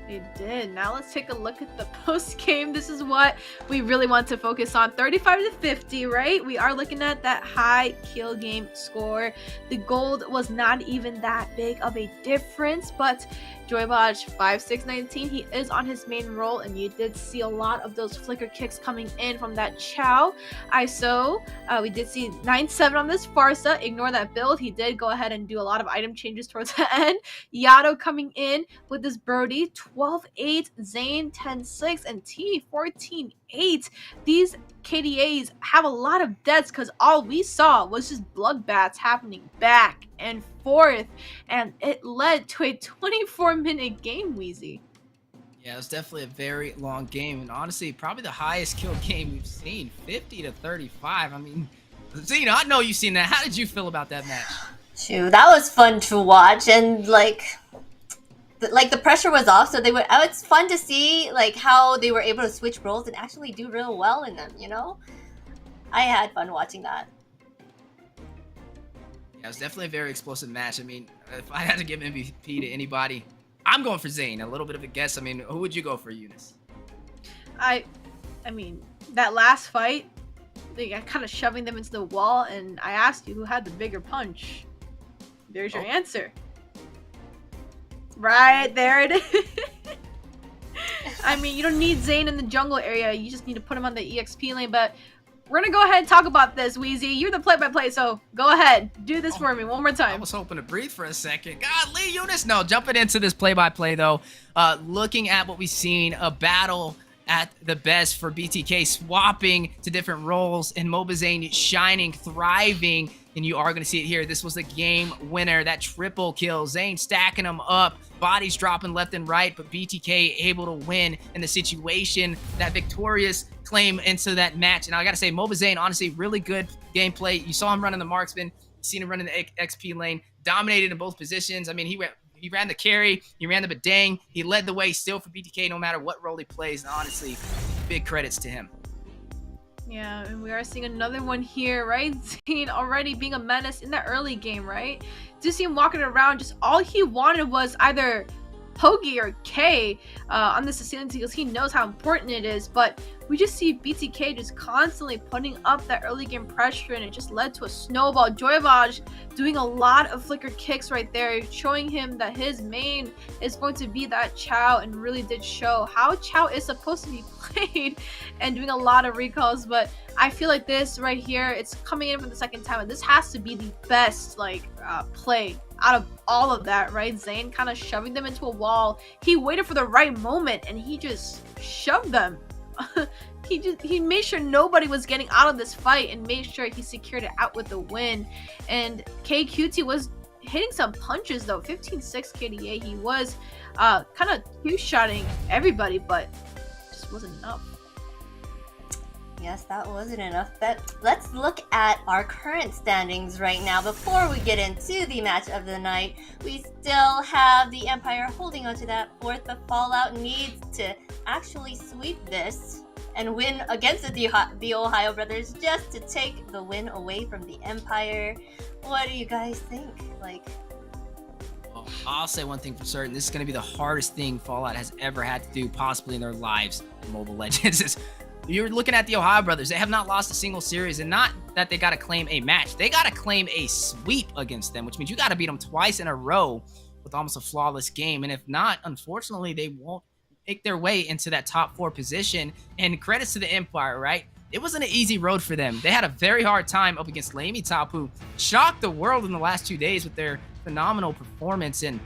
They did. Now let's take a look at the post game. This is what we really want to focus on. 35 to 50, right? We are looking at that high kill game score. The gold was not even that big of a difference, but Joybaj 5619, he is on his main role, and you did see a lot of those flicker kicks coming in from that Chow. ISO, we did see 9-7 on this Farsa. Ignore that build. He did go ahead and do a lot of item changes towards the end. Yato coming in with this Brody 12-8, Zane 10-6, and T 14-8. These KDAs have a lot of deaths because all we saw was just bloodbaths happening back and forth, and it led to a 24-minute game, Wheezy. Yeah, it was definitely a very long game, and honestly, probably the highest kill game we've seen, 50 to 35. I mean, Zena, I know you've seen that. How did you feel about that match? Shoot, that was fun to watch, and like the pressure was off, so it's fun to see like how they were able to switch roles and actually do real well in them, you know? I had fun watching that. Yeah, it was definitely a very explosive match. I mean, if I had to give MVP to anybody, I'm going for Zane. A little bit of a guess. I mean, who would you go for, Eunice? I mean, that last fight, they got kind of shoving them into the wall, and I asked you who had the bigger punch. There's your answer. Right there it is. I mean, you don't need Zane in the jungle area. You just need to put him on the EXP lane, but we're gonna go ahead and talk about this, Wheezy. You're the play-by-play, so go ahead. Do this for me one more I time. was hoping to breathe for a second. Golly, Eunice. No, jumping into this play-by-play, though. Looking at what we've seen, a battle at the best for BTK, swapping to different roles, and Mobazane shining, thriving, and you are going to see it here. This was a game winner, that triple kill. Zane stacking them up, bodies dropping left and right, but BTK able to win in the situation, that victorious claim into that match. And I got to say, Mobazane, honestly, really good gameplay. You saw him running the marksman, you seen him running the XP lane, dominated in both positions. I mean, he ran the carry, he ran the Badang, he led the way still for BTK no matter what role he plays, and honestly, big credits to him. Yeah, and we are seeing another one here, right? Zane already being a menace in the early game, right? To see him walking around, just all he wanted was either Pogi or K on this assailant because he knows how important it is, but we just see BTK just constantly putting up that early game pressure, and it just led to a snowball. Joyvaj doing a lot of flicker kicks right there, showing him that his main is going to be that Chow, and really did show how Chow is supposed to be played, and doing a lot of recalls. But I feel like this right here, it's coming in for the second time, and this has to be the best like play out of all of that, right? Zayn kind of shoving them into a wall. He waited for the right moment and he just shoved them. he made sure nobody was getting out of this fight and made sure he secured it out with the win. And KQT was hitting some punches though. 15-6 KDA. He was kind of two-shotting everybody, but just wasn't enough. Yes, that wasn't enough, but let's look at our current standings right now. Before we get into the match of the night, we still have the Empire holding on to that fourth, but Fallout needs to actually sweep this and win against the Ohio Brothers just to take the win away from the Empire. What do you guys think? I'll say one thing for certain. This is going to be the hardest thing Fallout has ever had to do, possibly in their lives in Mobile Legends. You're looking at the Ohio Brothers. They have not lost a single series, and not that they got to claim a match. They got to claim a sweep against them, which means you got to beat them twice in a row with almost a flawless game. And if not, unfortunately, they won't make their way into that top 4 position. And credits to the Empire, right? It wasn't an easy road for them. They had a very hard time up against LaimiTop, who shocked the world in the last 2 days with their phenomenal performance. And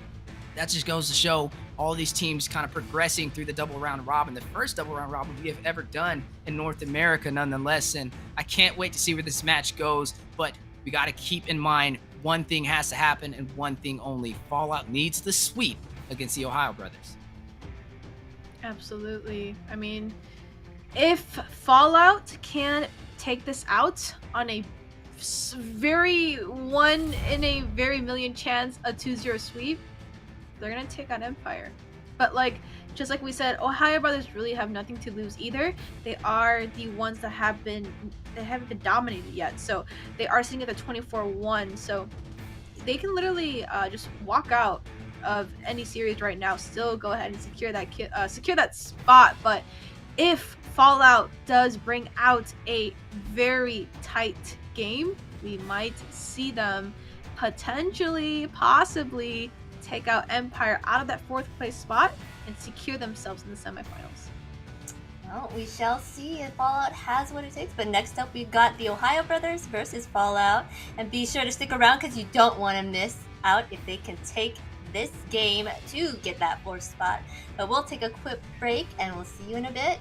that just goes to show all these teams kind of progressing through the double round robin, the first double round robin we have ever done in North America nonetheless. And I can't wait to see where this match goes, but we got to keep in mind one thing has to happen and one thing only. Fallout needs the sweep against the Ohio Brothers. Absolutely. I mean, if Fallout can take this out on a very 1 in a very million chance, a 2-0 sweep, they're gonna take on Empire. But just like we said, Ohio Brothers really have nothing to lose either. They are the ones that haven't been dominated yet, so they are sitting at the 24-1. So they can literally just walk out of any series right now, still go ahead and secure that spot. But if Fallout does bring out a very tight game, we might see them potentially, possibly take out Empire out of that 4th place spot and secure themselves in the semifinals. Well, we shall see if Fallout has what it takes. But next up, we've got the Ohio Brothers versus Fallout. And be sure to stick around because you don't want to miss out if they can take this game to get that 4th spot. But we'll take a quick break and we'll see you in a bit.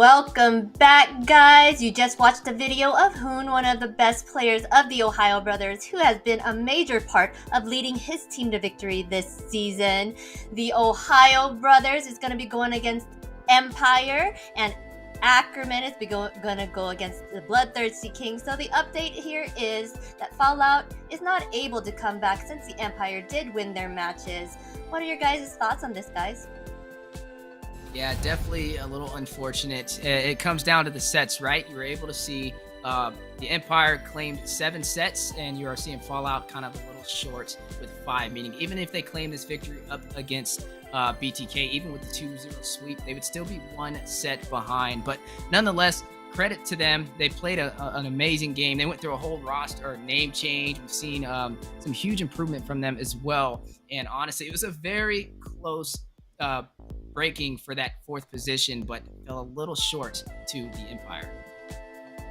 Welcome back, guys. You just watched a video of Hoon, one of the best players of the Ohio Brothers, who has been a major part of leading his team to victory this season. The Ohio Brothers is going to be going against Empire, and Ackerman is going to go against the BloodThirstyKings. So the update here is that Fallout is not able to come back since the Empire did win their matches. What are your guys' thoughts on this, guys? Yeah, definitely a little unfortunate. It comes down to the sets, right? You were able to see the Empire claimed 7 sets, and you are seeing Fallout kind of a little short with 5, meaning even if they claim this victory up against BTK, even with the 2-0 sweep, they would still be 1 set behind. But nonetheless, credit to them. They played an amazing game. They went through a whole roster or name change. We've seen some huge improvement from them as well. And honestly, it was a very close breaking for that 4th position, but fell a little short to the Empire.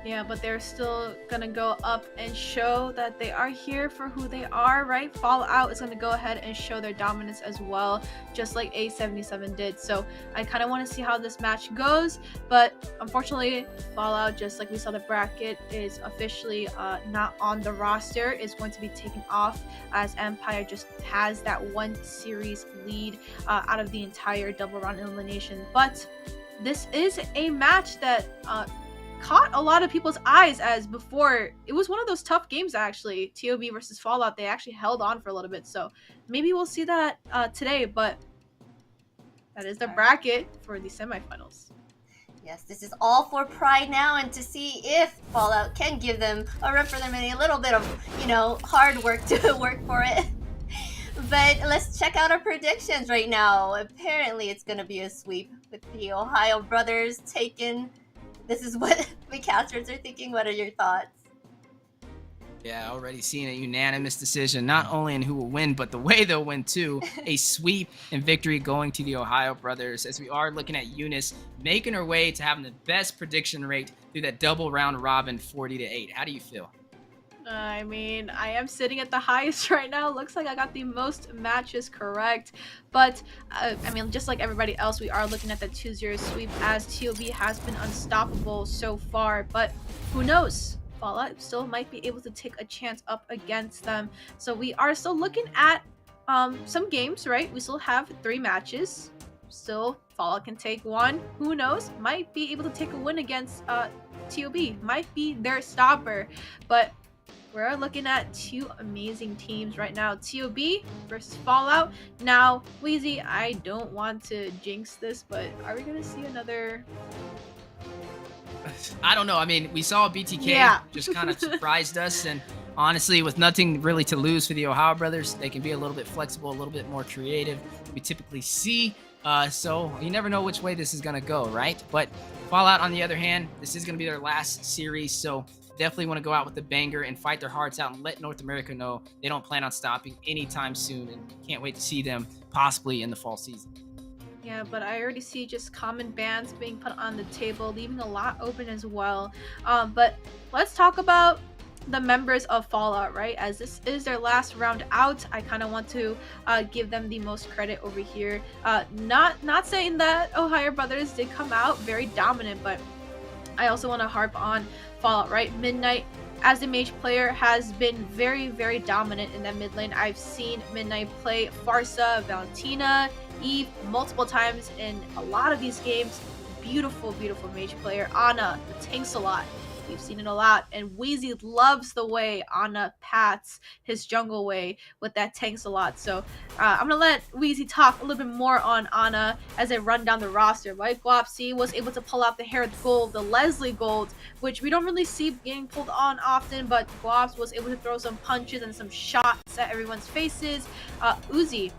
Yeah, but they're still gonna go up and show that they are here for who they are, right? Fallout is gonna go ahead and show their dominance as well, just like A77 did. So I kind of want to see how this match goes, but unfortunately, Fallout, just like we saw the bracket, is officially not on the roster. Is going to be taken off as Empire just has that 1 series lead out of the entire double round elimination. But this is a match that caught a lot of people's eyes, as before it was one of those tough games. Actually, TOB versus Fallout, they actually held on for a little bit, so maybe we'll see that today. But that is the bracket for the semifinals. Yes, this is all for pride now, and to see if Fallout can give them a run for their money, a little bit of, hard work to work for it. But let's check out our predictions right now. Apparently it's going to be a sweep with the Ohio Brothers taking. This is what the casters are thinking. What are your thoughts? Yeah, already seeing a unanimous decision, not only in who will win, but the way they'll win too. A sweep and victory going to the Ohio Brothers, as we are looking at Eunice making her way to having the best prediction rate through that double round robin, 40-8. How do you feel? I mean, I am sitting at the highest right now. Looks like I got the most matches correct. But, I mean, just like everybody else, we are looking at the 2-0 sweep, as TOB has been unstoppable so far. But who knows? Fallout still might be able to take a chance up against them. So we are still looking at some games, right? We still have 3 matches. Still, Fallout can take 1. Who knows? Might be able to take a win against TOB. Might be their stopper. But we're looking at 2 amazing teams right now. TOB versus Fallout. Now, Wheezy, I don't want to jinx this, but are we going to see another... I don't know. I mean, we saw BTK just kind of surprised us, and honestly, with nothing really to lose for the Ohio Brothers, they can be a little bit flexible, a little bit more creative. We typically see, so you never know which way this is going to go, right? But Fallout, on the other hand, this is going to be their last series, so definitely want to go out with a banger and fight their hearts out and let North America know they don't plan on stopping anytime soon, and can't wait to see them possibly in the fall season. Yeah, but I already see just common bans being put on the table, leaving a lot open as well. But let's talk about the members of Fallout, right? As this is their last round out, I kind of want to give them the most credit over here. Not saying that Ohio Brothers did come out very dominant, but I also want to harp on Fallout, right? Midnight, as a mage player, has been very, very dominant in that mid lane. I've seen Midnight play Farsa, Valentina, Eve multiple times in a lot of these games. Beautiful, beautiful mage player. Ana, the tanks a lot. We've seen it a lot. And Wheezy loves the way Ana pats his jungle way with that tanks a lot. So I'm going to let Wheezy talk a little bit more on Ana as I run down the roster. Right? Guapsi was able to pull out the Herod Gold, the Leslie Gold, which we don't really see getting pulled on often, but Guaps was able to throw some punches and some shots at everyone's faces. Uzi,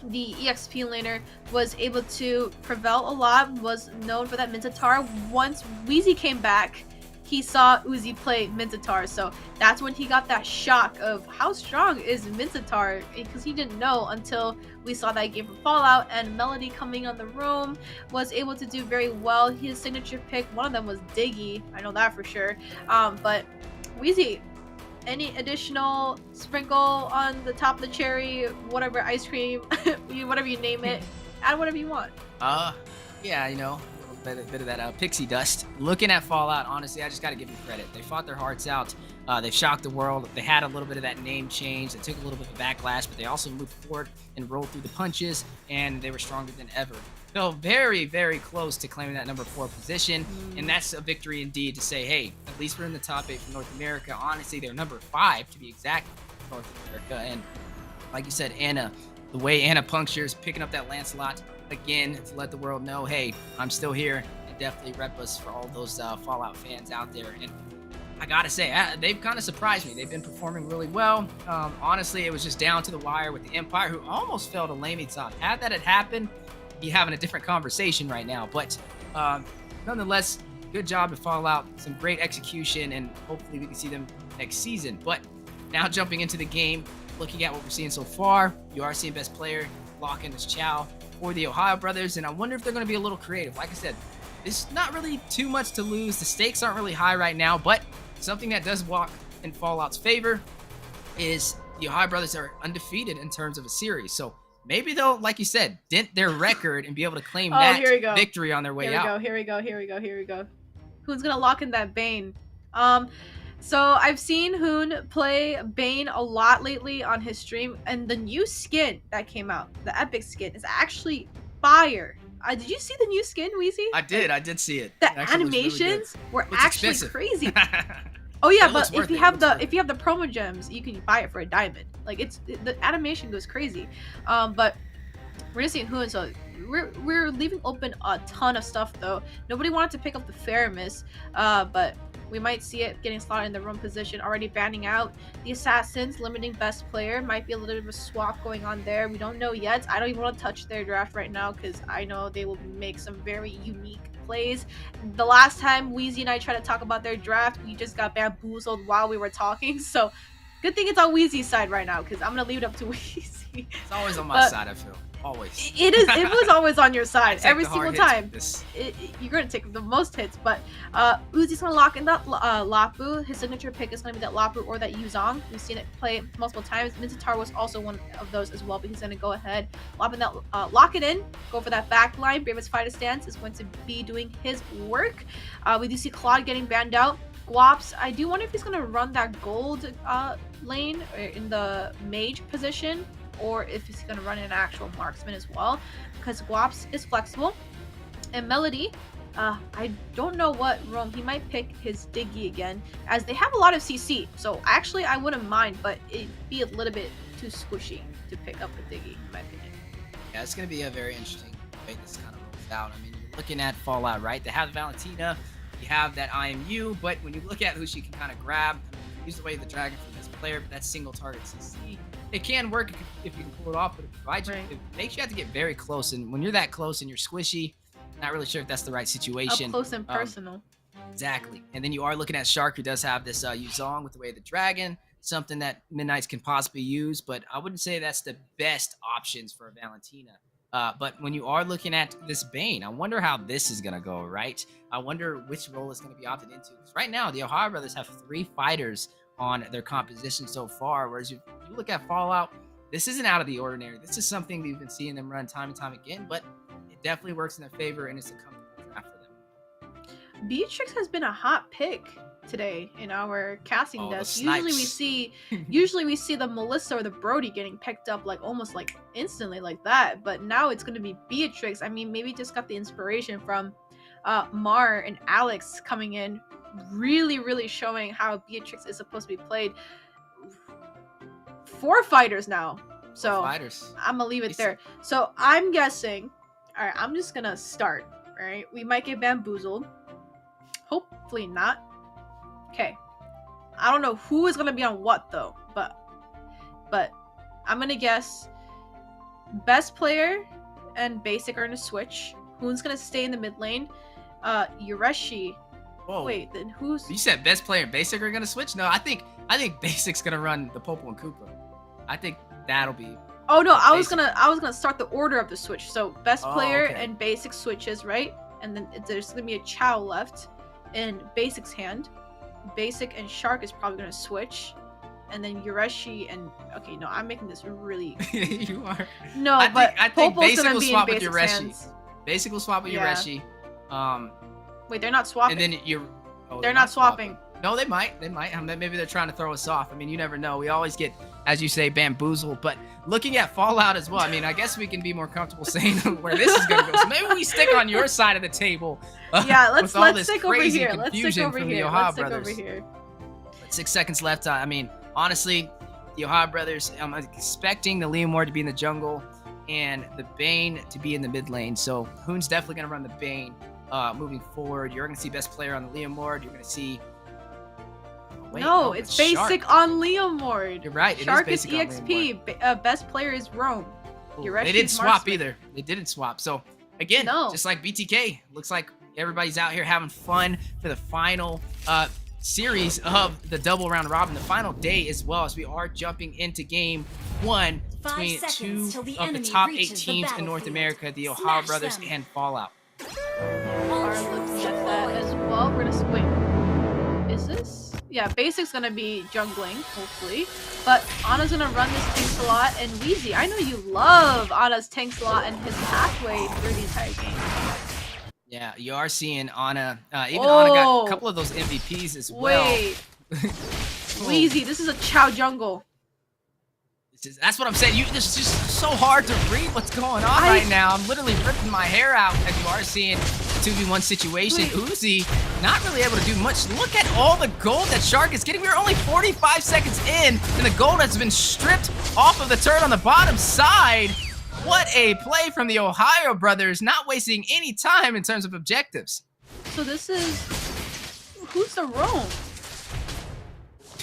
the EXP laner, was able to prevail a lot, was known for that Minotaur. Once Wheezy came back, he saw Uzi play Minotaur, so that's when he got that shock of how strong is Minotaur, because he didn't know until we saw that game from Fallout. And Melody coming on the room was able to do very well. His signature pick, one of them was Diggy, I know that for sure. But Wheezy, any additional sprinkle on the top of the cherry, whatever ice cream, whatever you name it, add whatever you want. Yeah, you know, a little bit of that pixie dust. Looking at Fallout, honestly, I just got to give them credit. They fought their hearts out. They shocked the world. They had a little bit of that name change. They took a little bit of backlash, but they also moved forward and rolled through the punches, and they were stronger than ever. So very, very close to claiming that number 4 position, and that's a victory indeed to say, hey, at least we're in the top 8 for North America. Honestly, they're number 5 to be exact for North America, and like you said, Anna, the way Anna punctures, picking up that Lancelot again to let the world know, hey, I'm still here, and definitely rep us for all those Fallout fans out there. And I gotta say, they've kind of surprised me. They've been performing really well. Honestly, it was just down to the wire with the Empire, who almost fell to LaimiTop. Had that happened, be having a different conversation right now. But nonetheless, good job to Fallout. Some great execution, and hopefully we can see them next season. But now jumping into the game, looking at what we're seeing so far, you are seeing best player lock in as Chow for the Ohio Brothers, and I wonder if they're going to be a little creative. Like I said, there's not really too much to lose. The stakes aren't really high right now, but something that does walk in Fallout's favor is the Ohio Brothers are undefeated in terms of a series. So maybe they'll, like you said, dent their record and be able to claim that victory on their way out. Here we go. Who's gonna lock in that Bane? So I've seen Hoon play Bane a lot lately on his stream, and the new skin that came out, the epic skin, is actually fire. Did you see the new skin, Weezy? I did see it. The animations were actually expensive. crazy. Oh yeah, but if you have the worth it. promo gems, you can buy it for $1. Like the animation goes crazy. But we're just seeing Hoon, so we're leaving open a ton of stuff though. Nobody wanted to pick up the Faramis, but we might see it getting slotted in the wrong position, already banning out the Assassins, limiting best player. Might be a little bit of a swap going on there. We don't know yet. I don't even want to touch their draft right now because I know they will make some very unique plays. The last time Weezy and I tried to talk about their draft, we just got bamboozled while we were talking. So good thing it's on Weezy's side right now because I'm going to leave it up to Weezy. It's always on my side, I feel. Always. It was always on your side every single time. You're gonna take the most hits, but Uzi's gonna lock in that Lapu. His signature pick is gonna be that Lapu or that Yuzong. We've seen it play multiple times. Minotaur was also one of those as well, but he's gonna go ahead, lock it in, go for that back line. Brave's fighter stance is going to be doing his work. We do see Claude getting banned out. Guaps, I do wonder if he's gonna run that gold lane in the mage position, or if he's going to run an actual marksman as well, because Guaps is flexible. And Melody, I don't know what roam. He might pick his Diggy again, as they have a lot of CC. So actually, I wouldn't mind, but it'd be a little bit too squishy to pick up a Diggy, in my opinion. Yeah, it's going to be a very interesting way this kind of rolls out. I mean, you're looking at Fallout, right? They have Valentina, you have that IMU, but when you look at who she can kind of grab, use the way the Dragon for this player, but that's single target CC. It can work if you can pull it off, but it makes you have to get very close. And when you're that close and you're squishy, not really sure if that's the right situation. Up close and personal. Exactly. And then you are looking at Shark, who does have this Yuzong with the way of the dragon, something that Midnights can possibly use, but I wouldn't say that's the best options for a Valentina. But when you are looking at this Bane, I wonder how this is going to go, right? I wonder which role is going to be opted into. Because right now, the Ohio Brothers have 3 fighters on their composition so far, whereas if you look at Fallout, this isn't out of the ordinary. This is something we've been seeing them run time and time again, but it definitely works in their favor, and it's a comfortable draft for them. Beatrix has been a hot pick today in our casting desk. Usually we see the Melissa or the Brody getting picked up like almost like instantly like that, but now it's going to be Beatrix. I mean, maybe just got the inspiration from Mar and Alex coming in, really showing how Beatrix is supposed to be played. 4 fighters now, so I'm gonna leave it there. So I'm guessing, all right, I'm just gonna start. All right, we might get bamboozled, hopefully not. Okay, I don't know who is gonna be on what though, but I'm gonna guess best player and basic are gonna switch. Who's gonna stay in the mid lane? Yureshi. Whoa. Wait, then who's? You said best player and basic are gonna switch? No, I think basic's gonna run the Popo and Koopa. I think that'll be. Oh no, I was gonna start the order of the switch. So best player and basic switches, right? And then there's gonna be a Chow left in basic's hand. Basic and Shark is probably gonna switch, and then Yureshi and no, I'm making this really. You are. No, I think Basic gonna will be swap in with Basic's Yureshi. hands. Basic will swap with Yureshi. Wait, they're not swapping. And then you're. Oh, they're not swapping. No, they might. They might. Maybe they're trying to throw us off. I mean, you never know. We always get, as you say, bamboozled. But looking at Fallout as well, I mean, I guess we can be more comfortable saying where this is going to go. So maybe we stick on your side of the table. Yeah, let's with all this stick over crazy here. Let's stick confusion over from the here. Ohio Let's stick brothers. over here. 6 seconds left. I mean, honestly, the Ohio brothers, I'm expecting the Liam Ward to be in the jungle and the Bane to be in the mid lane. So Hoon's definitely going to run the Bane moving forward. You're going to see best player on the Liam Ward. You're going to see... no, it's basic Shark. on Liam Ward. You're right. Shark it is basic on Liam Ward. EXP. Best player is Rome. Ooh, they didn't swap either. They didn't swap. So again, No. just like BTK, looks like everybody's out here having fun for the final series of the double round robin, the final day, as well as we are jumping into game 1 5 between seconds two till the of the enemy top 8 reaches the teams in North battlefield. America, the Ohio Smash brothers them. and Fallout. Are looking at that as well. We're gonna wait. Is this? Yeah, Basic's gonna be jungling, hopefully. But Anna's gonna run this tank slot, and Weezy, I know you love Anna's tank slot and his pathway through the entire game. Yeah, you are seeing Anna. Even Anna got Oh. a couple of those MVPs as well. Wait. Weezy, this is a Chow jungle. That's what I'm saying. This is just so hard to read what's going on right now. I'm literally ripping my hair out, as you are seeing a 2v1 situation. Wait. Uzi not really able to do much. Look at all the gold that Shark is getting. We're only 45 seconds in, and the gold has been stripped off of the turret on the bottom side. What a play from the Ohio brothers, not wasting any time in terms of objectives. So this is... Who's the Rome?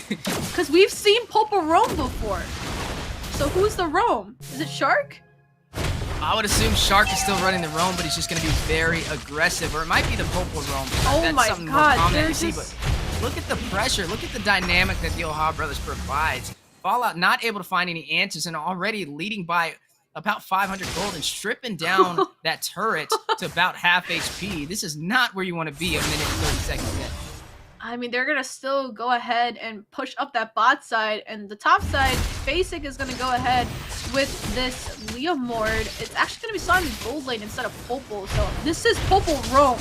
Because we've seen Popa Rome before. So who's the Rome? Is it Shark? I would assume Shark is still running the roam, but he's just going to be very aggressive. Or it might be the Popal roam. Oh That's my something God, more common they're to see. just- But look at the pressure. Look at the dynamic that the Ohio brothers provides. Fallout not able to find any answers and already leading by about 500 gold and stripping down that turret to about half HP. This is not where you want to be a minute and 30 seconds in. I mean, they're going to still go ahead and push up that bot side. And the top side, Basic is going to go ahead with this Liam Ward. It's actually going to be slotted in gold lane instead of Popal. So this is Popal Rome.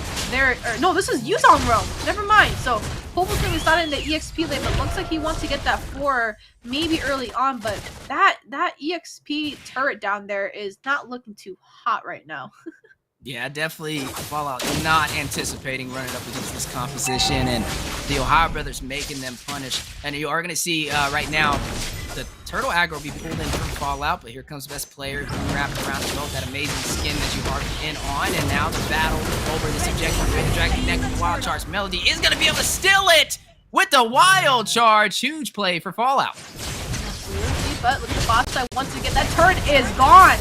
No, this is Yuzong Rome. Never mind. So Popal's going to be slotted in the EXP lane, but looks like he wants to get that 4 maybe early on. But that EXP turret down there is not looking too hot right now. Yeah, definitely Fallout not anticipating running up against this composition, and the Ohio brothers making them punish. And you are going to see right now the turtle aggro will be pulled in from Fallout, but here comes best player wrapping around as well with that amazing skin that you are in on. And now the battle over this objective. Ready to drag connect with the wild charge. Melody is going to be able to steal it with the wild charge. Huge play for Fallout. Absolutely, but look at the bot side once again. That turret is gone.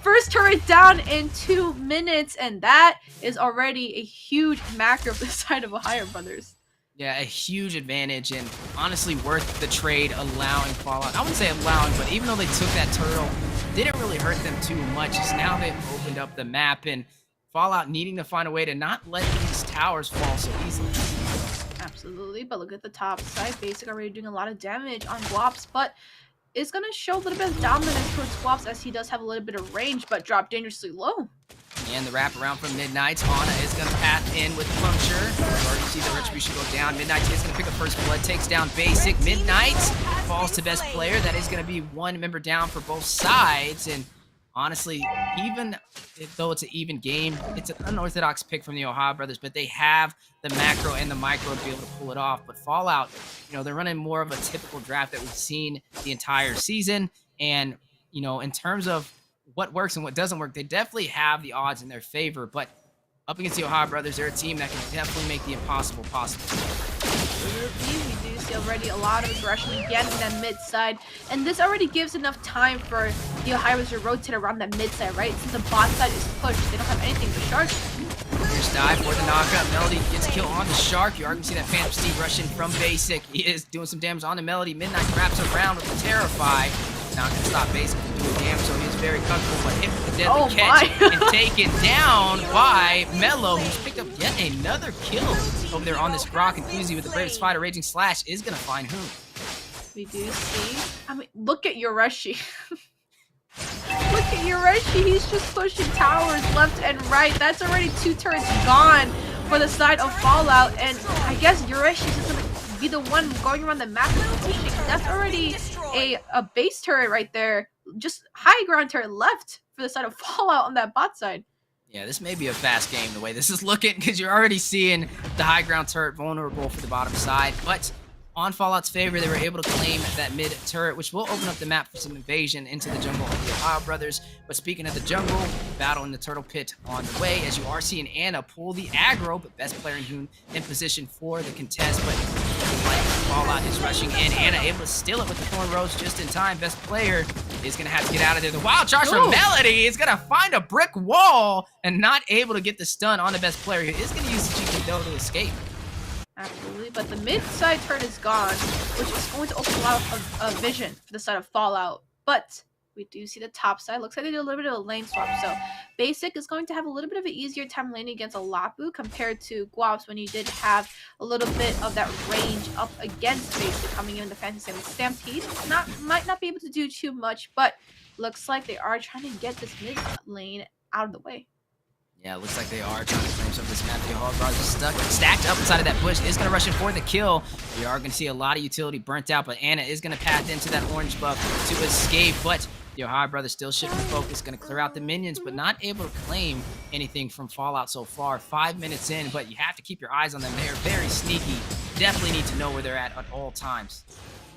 First turret down in 2 minutes, and that is already a huge macro for the side of Ohio brothers. Yeah, a huge advantage, and honestly worth the trade allowing Fallout. I wouldn't say allowing, but even though they took that turtle, didn't really hurt them too much. It's now they've opened up the map, and Fallout needing to find a way to not let these towers fall so easily. Absolutely, but look at the top side. Basic already doing a lot of damage on Guaps, but it's going to show a little bit of dominance towards Guaps as he does have a little bit of range, but drop dangerously low. And the wraparound from Midnight. Anna is going to path in with the puncture. We've already see the Retribution go down. Midnight is going to pick up first blood, takes down Basic. Midnight falls to best player. That is going to be one member down for both sides. And honestly, even though it's an even game, it's an unorthodox pick from the Ohio brothers, but they have the macro and the micro to be able to pull it off. But Fallout, you know, they're running more of a typical draft that we've seen the entire season. And, you know, in terms of what works and what doesn't work, they definitely have the odds in their favor. But up against the Ohio brothers, they're a team that can definitely make the impossible possible. We do see already a lot of aggression again in that mid side, and this already gives enough time for the Ohio's to rotate around that mid side, right? Since the bot side is pushed, they don't have anything to charge. Here's dive for the knockup. Melody gets a kill on the Shark. You are going to see that Phantom Steed rush in from Basic. He is doing some damage on the Melody. Midnight wraps around with the Terrify. Not going to stop Basic from doing damage, so he's very comfortable, but hit with the deadly catch and taken down by Mello, who's picked up yet another kill over there on this Grok, and Uzi with the Bravest Fighter Raging Slash is going to find whom. We do see, I mean, look at Yoreshi. Look at Yoreshi, he's just pushing towers left and right. That's already 2 turrets gone for the side of Fallout. And I guess Yoreshi's just gonna be the one going around the map and pushing. That's already a base turret right there. Just high ground turret left for the side of Fallout on that bot side. Yeah, this may be a fast game the way this is looking, because you're already seeing the high ground turret vulnerable for the bottom side. But on Fallout's favor, they were able to claim that mid turret, which will open up the map for some invasion into the jungle of the Ohio Brothers. But speaking of the jungle, battle in the turtle pit on the way, as you are seeing Anna pull the aggro, but best player in position for the contest. But like Fallout is rushing in, Anna able to steal it with the Thorn Rose just in time. Best player is going to have to get out of there. The wild charge from Melody is going to find a brick wall and not able to get the stun on the best player. He is going to use the GP though to escape. Absolutely, but the mid side turret is gone, which is going to open a lot of vision for the side of Fallout. But we do see the top side. Looks like they did a little bit of a lane swap. So Basic is going to have a little bit of an easier time laning against a Lapu compared to Guaps when you did have a little bit of that range up against Basic coming in the Fantasy Stampede. Might not be able to do too much, but looks like they are trying to get this mid lane out of the way. Yeah, it looks like they are trying to claim some of this map. The EDT is stacked up inside of that bush. Is going to rush in for the kill. We are going to see a lot of utility burnt out, but Anna is going to path into that orange buff to escape. But the EDT still shifting focus, going to clear out the minions, but not able to claim anything from Fallout so far. 5 minutes in, but you have to keep your eyes on them. They are very sneaky. Definitely need to know where they're at all times.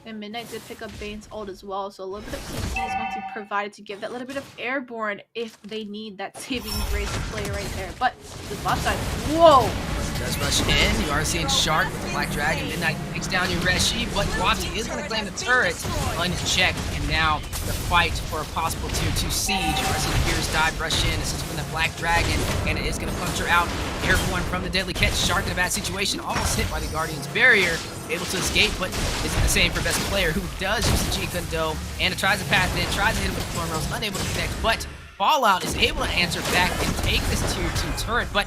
And Midnight did pick up Bane's ult as well, so a little bit of CC is going to be provided to give that little bit of airborne if they need that saving grace play right there. But the bot side, whoa! Does rush in. You are seeing Shark with the Black Dragon. Midnight takes down Yoreshi, but Guapsi is going to claim the turret unchecked. And now the fight for a possible tier 2 siege. You are seeing the Fierce dive rush in. This is from the Black Dragon, and it is going to puncture out. Airborne from the deadly catch. Shark in a bad situation, almost hit by the Guardian's barrier. Able to escape, but isn't the same for best player, who does use the G-Kundo. Anna tries to pass in, tries to hit him with the Thorn Rose, unable to connect, but Fallout is able to answer back and take this tier 2 turret, but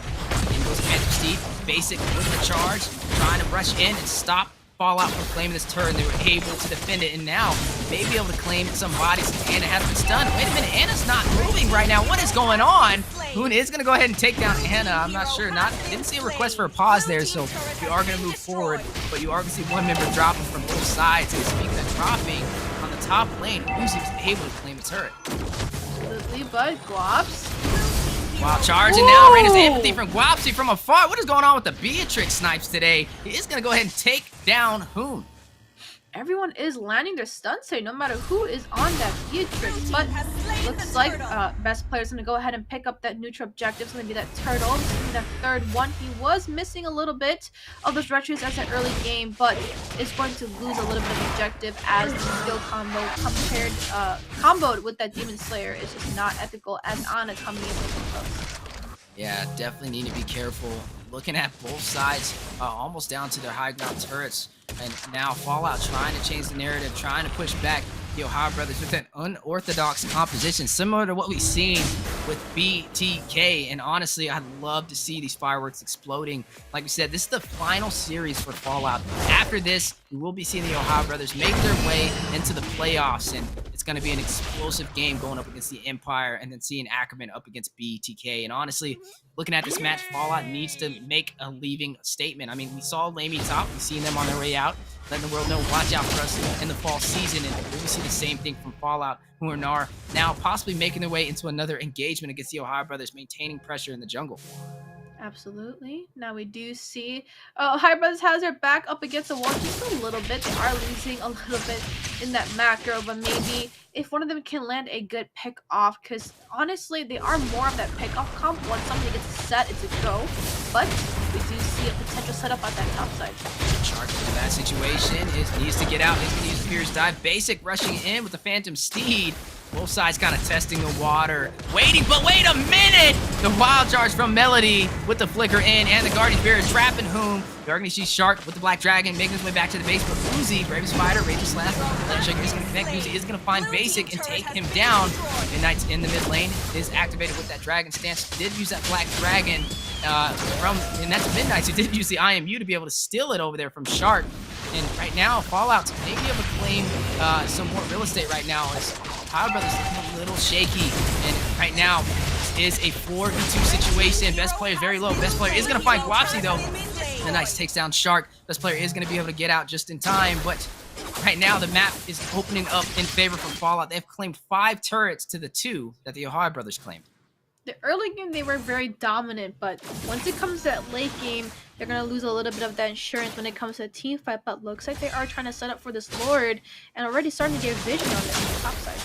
in goes Phantom Steed. Basic with the charge, trying to rush in and stop Fallout from claiming this turret. They were able to defend it, and now may be able to claim some bodies. Anna has been stunned. Wait a minute, Anna's not moving right now. What is going on? Hoon is going to go ahead and take down Anna. I'm not sure. Didn't see a request for a pause there, so you are going to move forward, but you are going to see one member dropping from both sides. And speaking of dropping, on the top lane, Uzi was able to claim the turret. Absolutely, but Guaps. Wow, charging now. Raina's empathy from Guapsi from afar. What is going on with the Beatrix snipes today? He is going to go ahead and take down Hoon. Everyone is landing their stuns today, no matter who is on that Beatrix. But looks like best player is going to go ahead and pick up that neutral objective. It's going to be that turtle. It's going to be that third one. He was missing a little bit of those retros as an early game, but is going to lose a little bit of objective as the skill combo comboed with that Demon Slayer is just not ethical as Anna coming in with close. Yeah, definitely need to be careful. Looking at both sides, almost down to their high ground turrets. And now Fallout trying to change the narrative, trying to push back the Ohio Brothers with an unorthodox composition, similar to what we've seen with BTK. And honestly, I'd love to see these fireworks exploding. Like we said, this is the final series for Fallout. After this, we will be seeing the Ohio Brothers make their way into the playoffs, and it's going to be an explosive game going up against the Empire, and then seeing Ackerman up against BTK. And honestly, looking at this match, Fallout needs to make a leaving statement. I mean, we saw LaimiTop, we've seen them on their way out, letting the world know, watch out for us in the fall season. And we see the same thing from Fallout, who are now possibly making their way into another engagement against the Ohio Brothers, maintaining pressure in the jungle. Absolutely. Now we do see Ohio Brothers has their back up against the wall just a little bit. They are losing a little bit in that macro, but maybe if one of them can land a good pick off, because honestly, they are more of that pick off comp. Once something gets set, it's a go. But we do see a potential setup on that top side. Shark in that situation needs to get out. He's going to use the Fierce Dive. Basic rushing in with the Phantom Steed. Both sides kind of testing the water. Waiting, but wait a minute! The wild charge from Melody with the flicker in, and the Guardian Spirit trapping Whom. You're going to see Shark with the Black Dragon making his way back to the base, but Uzi, Brave Spider, Raging Slash, Shaker is going to connect. Uzi is going to find Basic and take him down. Midnight's in the mid lane, is activated with that Dragon Stance. Did use that Black Dragon and that's Midnight, who did use the IMU to be able to steal it over there from Shark. And right now, Fallout's maybe able to claim some more real estate right now, as OhioBrothers looking a little shaky. And right now, this is a 4v2 situation. Best player is very low. Best player is going to find Guapsi, though. And nice takes down Shark. Best player is going to be able to get out just in time. But right now, the map is opening up in favor for Fallout. They've claimed 5 turrets to the 2 that the OhioBrothers claimed. The early game, they were very dominant, but once it comes to that late game, they're going to lose a little bit of that insurance when it comes to a team fight, but looks like they are trying to set up for this Lord and already starting to get vision on it on the top side.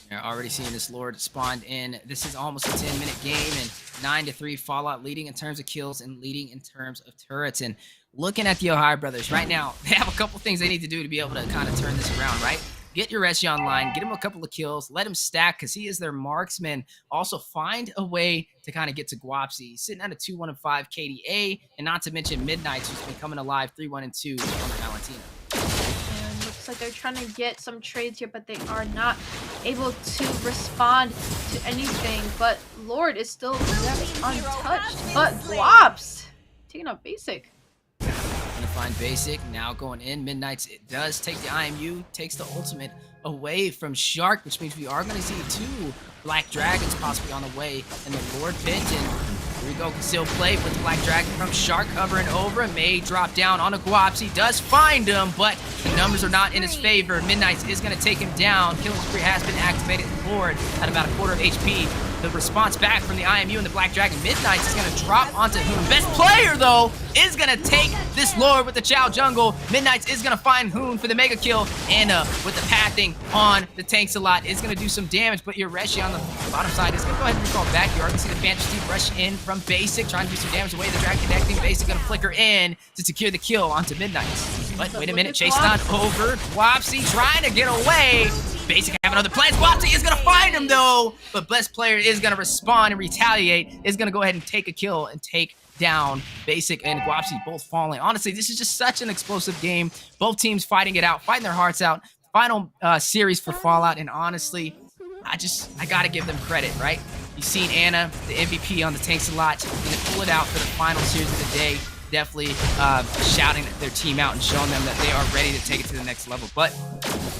You're already seeing this Lord spawned in. This is almost a 10-minute game, and 9-3 Fallout leading in terms of kills and leading in terms of turrets. And looking at the OhioBrothers right now, they have a couple things they need to do to be able to kind of turn this around, right? Get your Reshi online, get him a couple of kills, let him stack because he is their marksman. Also, find a way to kind of get to Guapsi. He's sitting at a 2-1-5 KDA, and not to mention Midnights, who's been coming alive 3-1-2 on the Valentina. And looks like they're trying to get some trades here, but they are not able to respond to anything. But Lord is still left untouched. But Guaps taking out Basic. Gonna find Basic, now going in. Midnights, it does take the IMU, takes the ultimate away from Shark, which means we are gonna see 2 Black Dragons possibly on the way in the Lord pit. And here we go, Conceal play with the Black Dragon from Shark hovering over. May drop down on a Guapsi, does find him, but the numbers are not in his favor. Midnights is gonna take him down. Killing spree has been activated. Lord at about a quarter of HP. The response back from the IMU and the Black Dragon. Midnights is going to drop onto Hoon. Best player, though, is going to take this Lord with the Chow Jungle. Midnights is going to find Hoon for the mega kill. Anna with the pathing on the tanks a lot is going to do some damage, but your Reshi on the bottom side is going to go ahead and recall back. You are going to see the Fantasy rush in from Basic, trying to do some damage away. The Dragon connecting. Basic going to flicker in to secure the kill onto Midnights. But wait a minute, chasing on over. Wapsi trying to get away. Basic having other plans. Wapsi is going to find him, though. But best player is going to respond and retaliate. Is going to go ahead and take a kill and take down Basic and Wapsi both falling. Honestly, this is just such an explosive game. Both teams fighting it out, fighting their hearts out. Final series for Fallout. And honestly, I got to give them credit, right? You've seen Anna, the MVP on the tanks a lot. Going to pull it out for the final series of the day. Definitely shouting their team out and showing them that they are ready to take it to the next level. But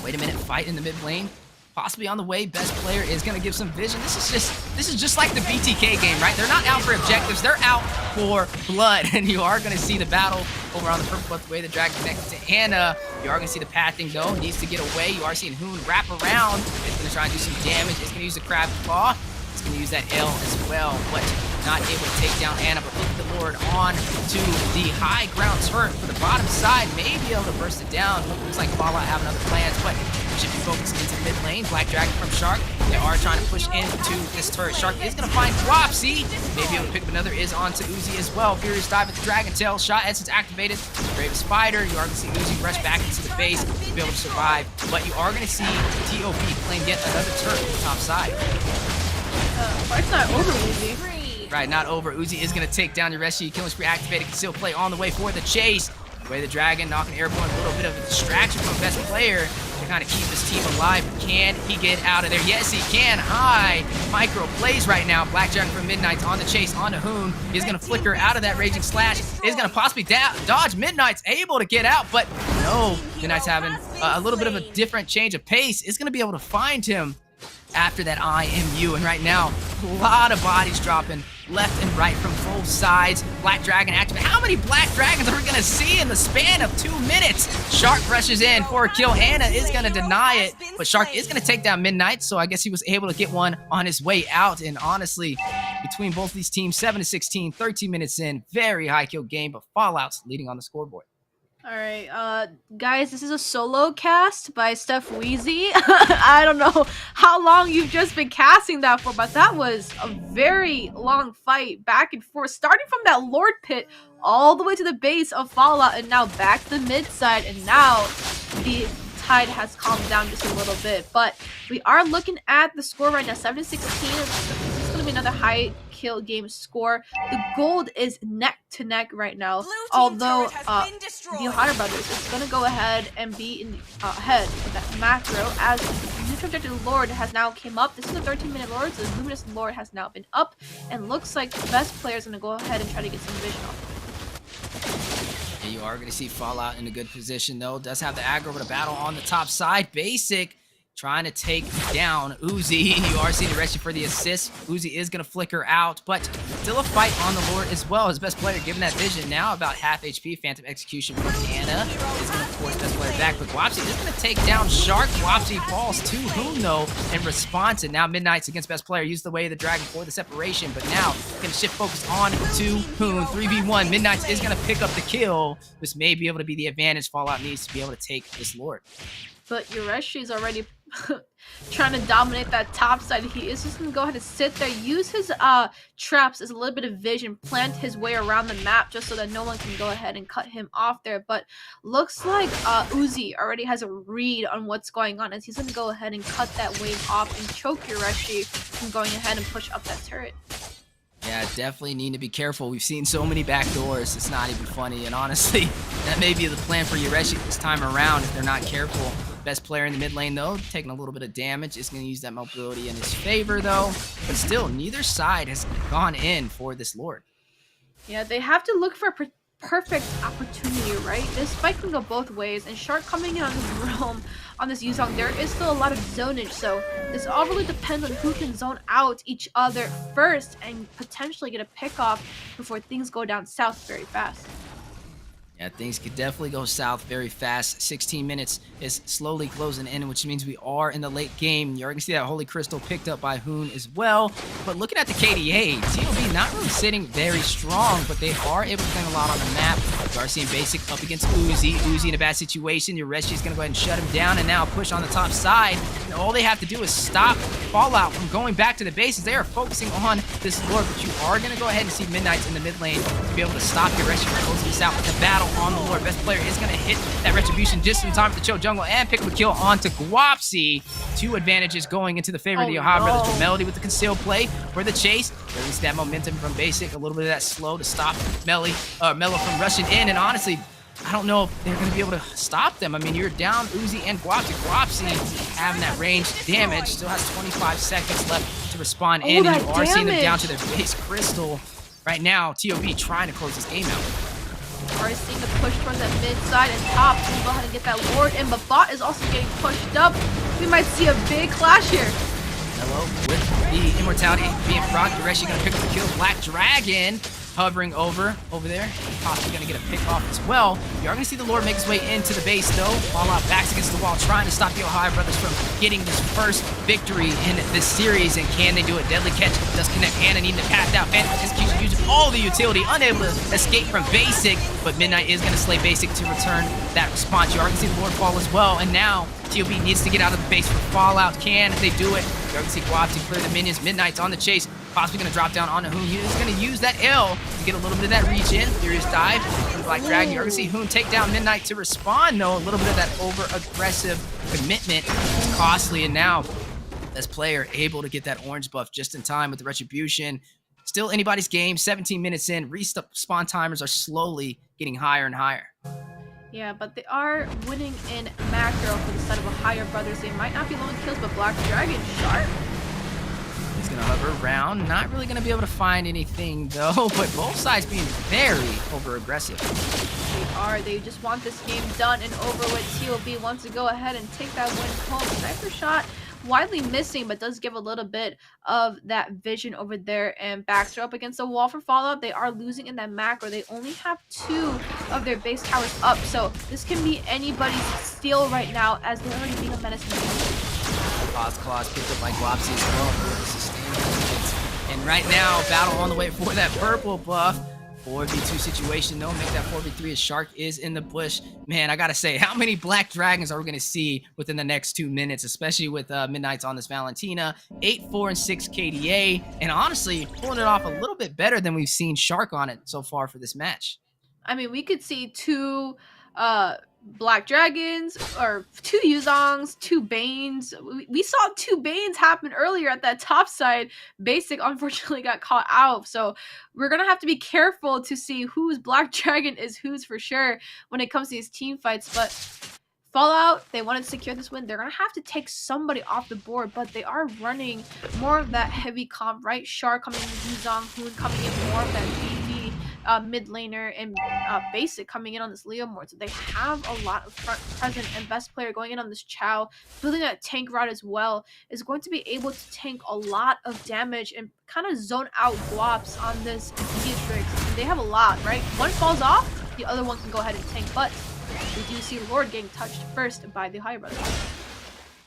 wait a minute, fight in the mid lane, possibly on the way. Best player is going to give some vision. This is just like the BTK game, right? They're not out for objectives, they're out for blood. And you are going to see the battle over on the purple buff, the way the Dragon connected to Anna. You are going to see the pathing though, needs to get away. You are seeing Hoon wrap around. It's going to try and do some damage. It's going to use the Crab Claw. It's going to use that L as well, but not able to take down Anna. But look at the Lord on to the high ground turret for the bottom side. May be able to burst it down. Looks like Fallout having other plans, but should be focused into mid lane. Black Dragon from Shark. They are trying to push into this turret. Shark is going to find Wapsi. Maybe able to pick up another. Is on to Uzi as well. Furious dive with the Dragon Tail. Shot essence activated. Bravest Spider. You are going to see Uzi rush back into the base to be able to survive. But you are going to see TOP claim yet another turret on the top side. It's not over, Uzi. Right, not over. Uzi is going to take down your Reshi. Killing spree activated. Conceal play on the way for the chase. Way the Dragon knocking airborne. A little bit of a distraction from best player to kind of keep this team alive. Can he get out of there? Yes, he can. High micro plays right now. Black Dragon from Midnight's on the chase on to Hoon. He's going to flicker out of that Raging Slash. Is going to possibly dodge. Midnight's able to get out, but no. Midnight's having a little bit of a different change of pace. Is going to be able to find him after that IMU. And right now, a lot of bodies dropping left and right from both sides. Black Dragon activated. How many Black Dragons are we going to see in the span of 2 minutes? Shark rushes in for a kill. Anna is going to deny it, but Shark is going to take down Midnight, so I guess he was able to get one on his way out. And honestly, between both these teams, 7-16, 13 minutes in, very high kill game, but Fallout's leading on the scoreboard. Alright, guys, this is a solo cast by Steph Weezy. I don't know how long you've just been casting that for, but that was a very long fight back and forth, starting from that Lord pit all the way to the base of Fallout, and now back to the mid side, and now the tide has calmed down just a little bit. But we are looking at the score right now, 7-16. This is going to be another high kill game score. The gold is neck to neck right now, although the OhioBrothers is going to go ahead and be in ahead of that macro, as the neutral objective Lord has now came up. This is a 13-minute Lord, so the Luminous Lord has now been up, and looks like the best player is going to go ahead and try to get some vision off. Yeah, you are going to see Fallout in a good position, though. Does have the aggro with a battle on the top side. Basic trying to take down Uzi. You are seeing the Reshi for the assist. Uzi is going to flicker out, but still a fight on the Lord as well. His best player given that vision now about half HP. Phantom Execution from Anna is going to force best player back, but Guapsi is going to take down Shark. Guapsi falls to Hoon though in response, and now Midnight's against best player. Use the way of the dragon for the separation, but now going to shift focus on to Hoon. 3v1. Midnight's is going to pick up the kill. This may be able to be the advantage Fallout needs to be able to take this Lord. But Yureshi's already trying to dominate that top side. He is just going to go ahead and sit there, use his traps as a little bit of vision, plant his way around the map just so that no one can go ahead and cut him off there. But looks like Uzi already has a read on what's going on, as he's going to go ahead and cut that wave off and choke Yureshi from going ahead and push up that turret. Yeah, definitely need to be careful. We've seen so many backdoors, it's not even funny. And honestly, that may be the plan for Yureshi this time around if they're not careful. Best player in the mid lane, though, taking a little bit of damage. Is going to use that mobility in his favor, though. But still, neither side has gone in for this Lord. Yeah, they have to look for a perfect opportunity, right? This fight can go both ways, and Shark coming in on this realm, on this Yuzong, there is still a lot of zonage, so this all really depends on who can zone out each other first and potentially get a pick off before things go down south very fast. Yeah, things could definitely go south very fast. 16 minutes is slowly closing in, which means we are in the late game. You're going to see that Holy Crystal picked up by Hoon as well. But looking at the KDA, TOB not really sitting very strong, but they are able to claim a lot on the map. Darcy and Basic up against Uzi. Uzi in a bad situation. Yureshi is going to go ahead and shut him down and now push on the top side. And all they have to do is stop Fallout from going back to the bases. They are focusing on this Lord, but you are going to go ahead and see Midnight's in the mid lane to be able to stop Yureshi from closing this out. The battle on the Lord. Best player is going to hit that Retribution just in time for the Chill Jungle and pick up a kill onto Guapsi. 2 advantages going into the favor of the Ohio Brothers. Melody with the concealed play for the chase. Release that momentum from Basic. A little bit of that slow to stop Mello from rushing in. And honestly, I don't know if they're going to be able to stop them. I mean, you're down Uzi and Guapsi. Guapsi having that range damage. Still has 25 seconds left to respond in. And you are seeing them down to their base crystal. Right now, TOB trying to close this game out. Already seeing the push towards that mid side and top. Can go ahead and get that Lord in, but Bot is also getting pushed up. We might see a big clash here. Mello with the immortality being proc. Yureshi gonna pick up the kill. Black Dragon hovering over there. Possibly gonna get a pick off as well. You are gonna see the Lord make his way into the base though. Fallout backs against the wall, trying to stop the Ohio Brothers from getting this first victory in this series. And can they do it? Deadly catch does connect. Anna needing to pass out. Phantom Execution using all the utility, unable to escape from Basic. But Midnight is gonna slay Basic to return that response. You are gonna see the Lord fall as well. And now TOB needs to get out of the base for Fallout. Can they do it? You're gonna see Guapsi clear the minions. Midnight's on the chase. Possibly gonna drop down onto Hoon. He's gonna use that L to get a little bit of that reach in. Furious dive from Black Dragon. You're gonna see Hoon take down Midnight to respond though. A little bit of that over-aggressive commitment is costly, and now this player able to get that orange buff just in time with the Retribution. Still anybody's game. 17 minutes in. Respawn timers are slowly getting higher and higher. Yeah, but they are winning in macro for the side of Ohio Brothers. They might not be low in kills, but Black Dragon sharp. He's going to hover around. Not really going to be able to find anything, though. But both sides being very over-aggressive. They are. They just want this game done and over with. TOB wants to go ahead and take that win home. Sniper shot widely missing, but does give a little bit of that vision over there. And Baxter up against the wall for Fallout. They are losing in that macro. They only have 2 of their base towers up. So this can be anybody's steal right now, as they're already being a menace in the game. Claws picked up by Guapsi as well. And right now, battle on the way for that purple buff. 4v2 situation though. Make that 4v3 as Shark is in the bush. Man, I gotta say, how many Black Dragons are we gonna see within the next 2 minutes, especially with Midnight's on this Valentina. 8, 4, and 6 KDA. And honestly, pulling it off a little bit better than we've seen Shark on it so far for this match. I mean, we could see 2 Black Dragons, or 2 Yuzongs, 2 Banes. We saw 2 Banes happen earlier at that top side. Basic unfortunately got caught out, so we're gonna have to be careful to see whose Black Dragon is whose for sure when it comes to these team fights. But Fallout, they wanted to secure this win. They're gonna have to take somebody off the board, but they are running more of that heavy comp, right? Shark coming in, Yuzong, Hoon coming in, more of that BV mid laner and basic coming in on this Leomord. So they have a lot of front present, and best player going in on this Chow, building that tank route as well, is going to be able to tank a lot of damage and kind of zone out Guaps on this Beatrix. And they have a lot, right? One falls off, the other one can go ahead and tank, but we do see Lord getting touched first by the EDT.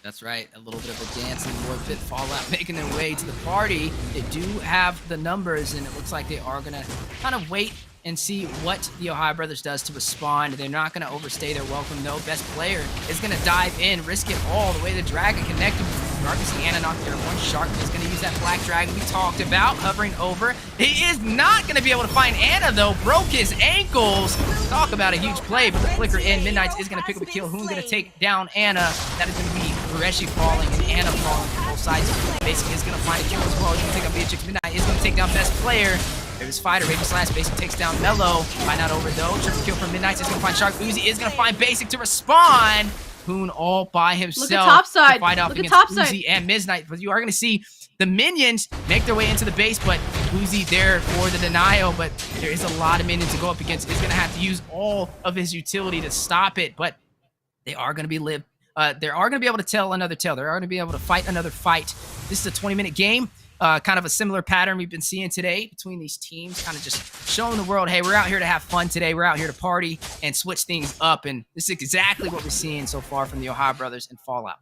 That's right, a little bit of a dance and more Fit Fallout making their way to the party. They do have the numbers, and it looks like they are going to kind of wait and see what the TheOhioBrothers does to respond. They're not going to overstay their welcome. No, best player is going to dive in, risk it all. The way the Dragon connected with Darkness and Anna knocked there. One Shark is going to use that Black Dragon we talked about, hovering over. He is not going to be able to find Anna, though. Broke his ankles. Talk about a huge play, but the flicker in. Midnight is going to pick up a kill. Who's going to take down Anna? That is going to be Reshi falling and Anna falling from both sides. Basic is going to find a kill as well. He's going to take out Beatrix. Midnight is going to take down best player. There's Fighter, Raven Slash, Basic takes down Mellow. Find out over though. Triple kill from Midnight is going to find Shark. Uzi is going to find Basic to respond. Hoon all by himself. Look at topside. To fight off against Uzi and Midnight. But you are going to see the minions make their way into the base, but Uzi there for the denial. But there is a lot of minions to go up against. He's going to have to use all of his utility to stop it. But they are going to be they are going to be able to tell another tale. They're going to be able to fight another fight. This is a 20-minute game. Kind of a similar pattern we've been seeing today between these teams, kind of just showing the world, hey, we're out here to have fun today. We're out here to party and switch things up. And this is exactly what we're seeing so far from the TheOhioBrothers in Fallout.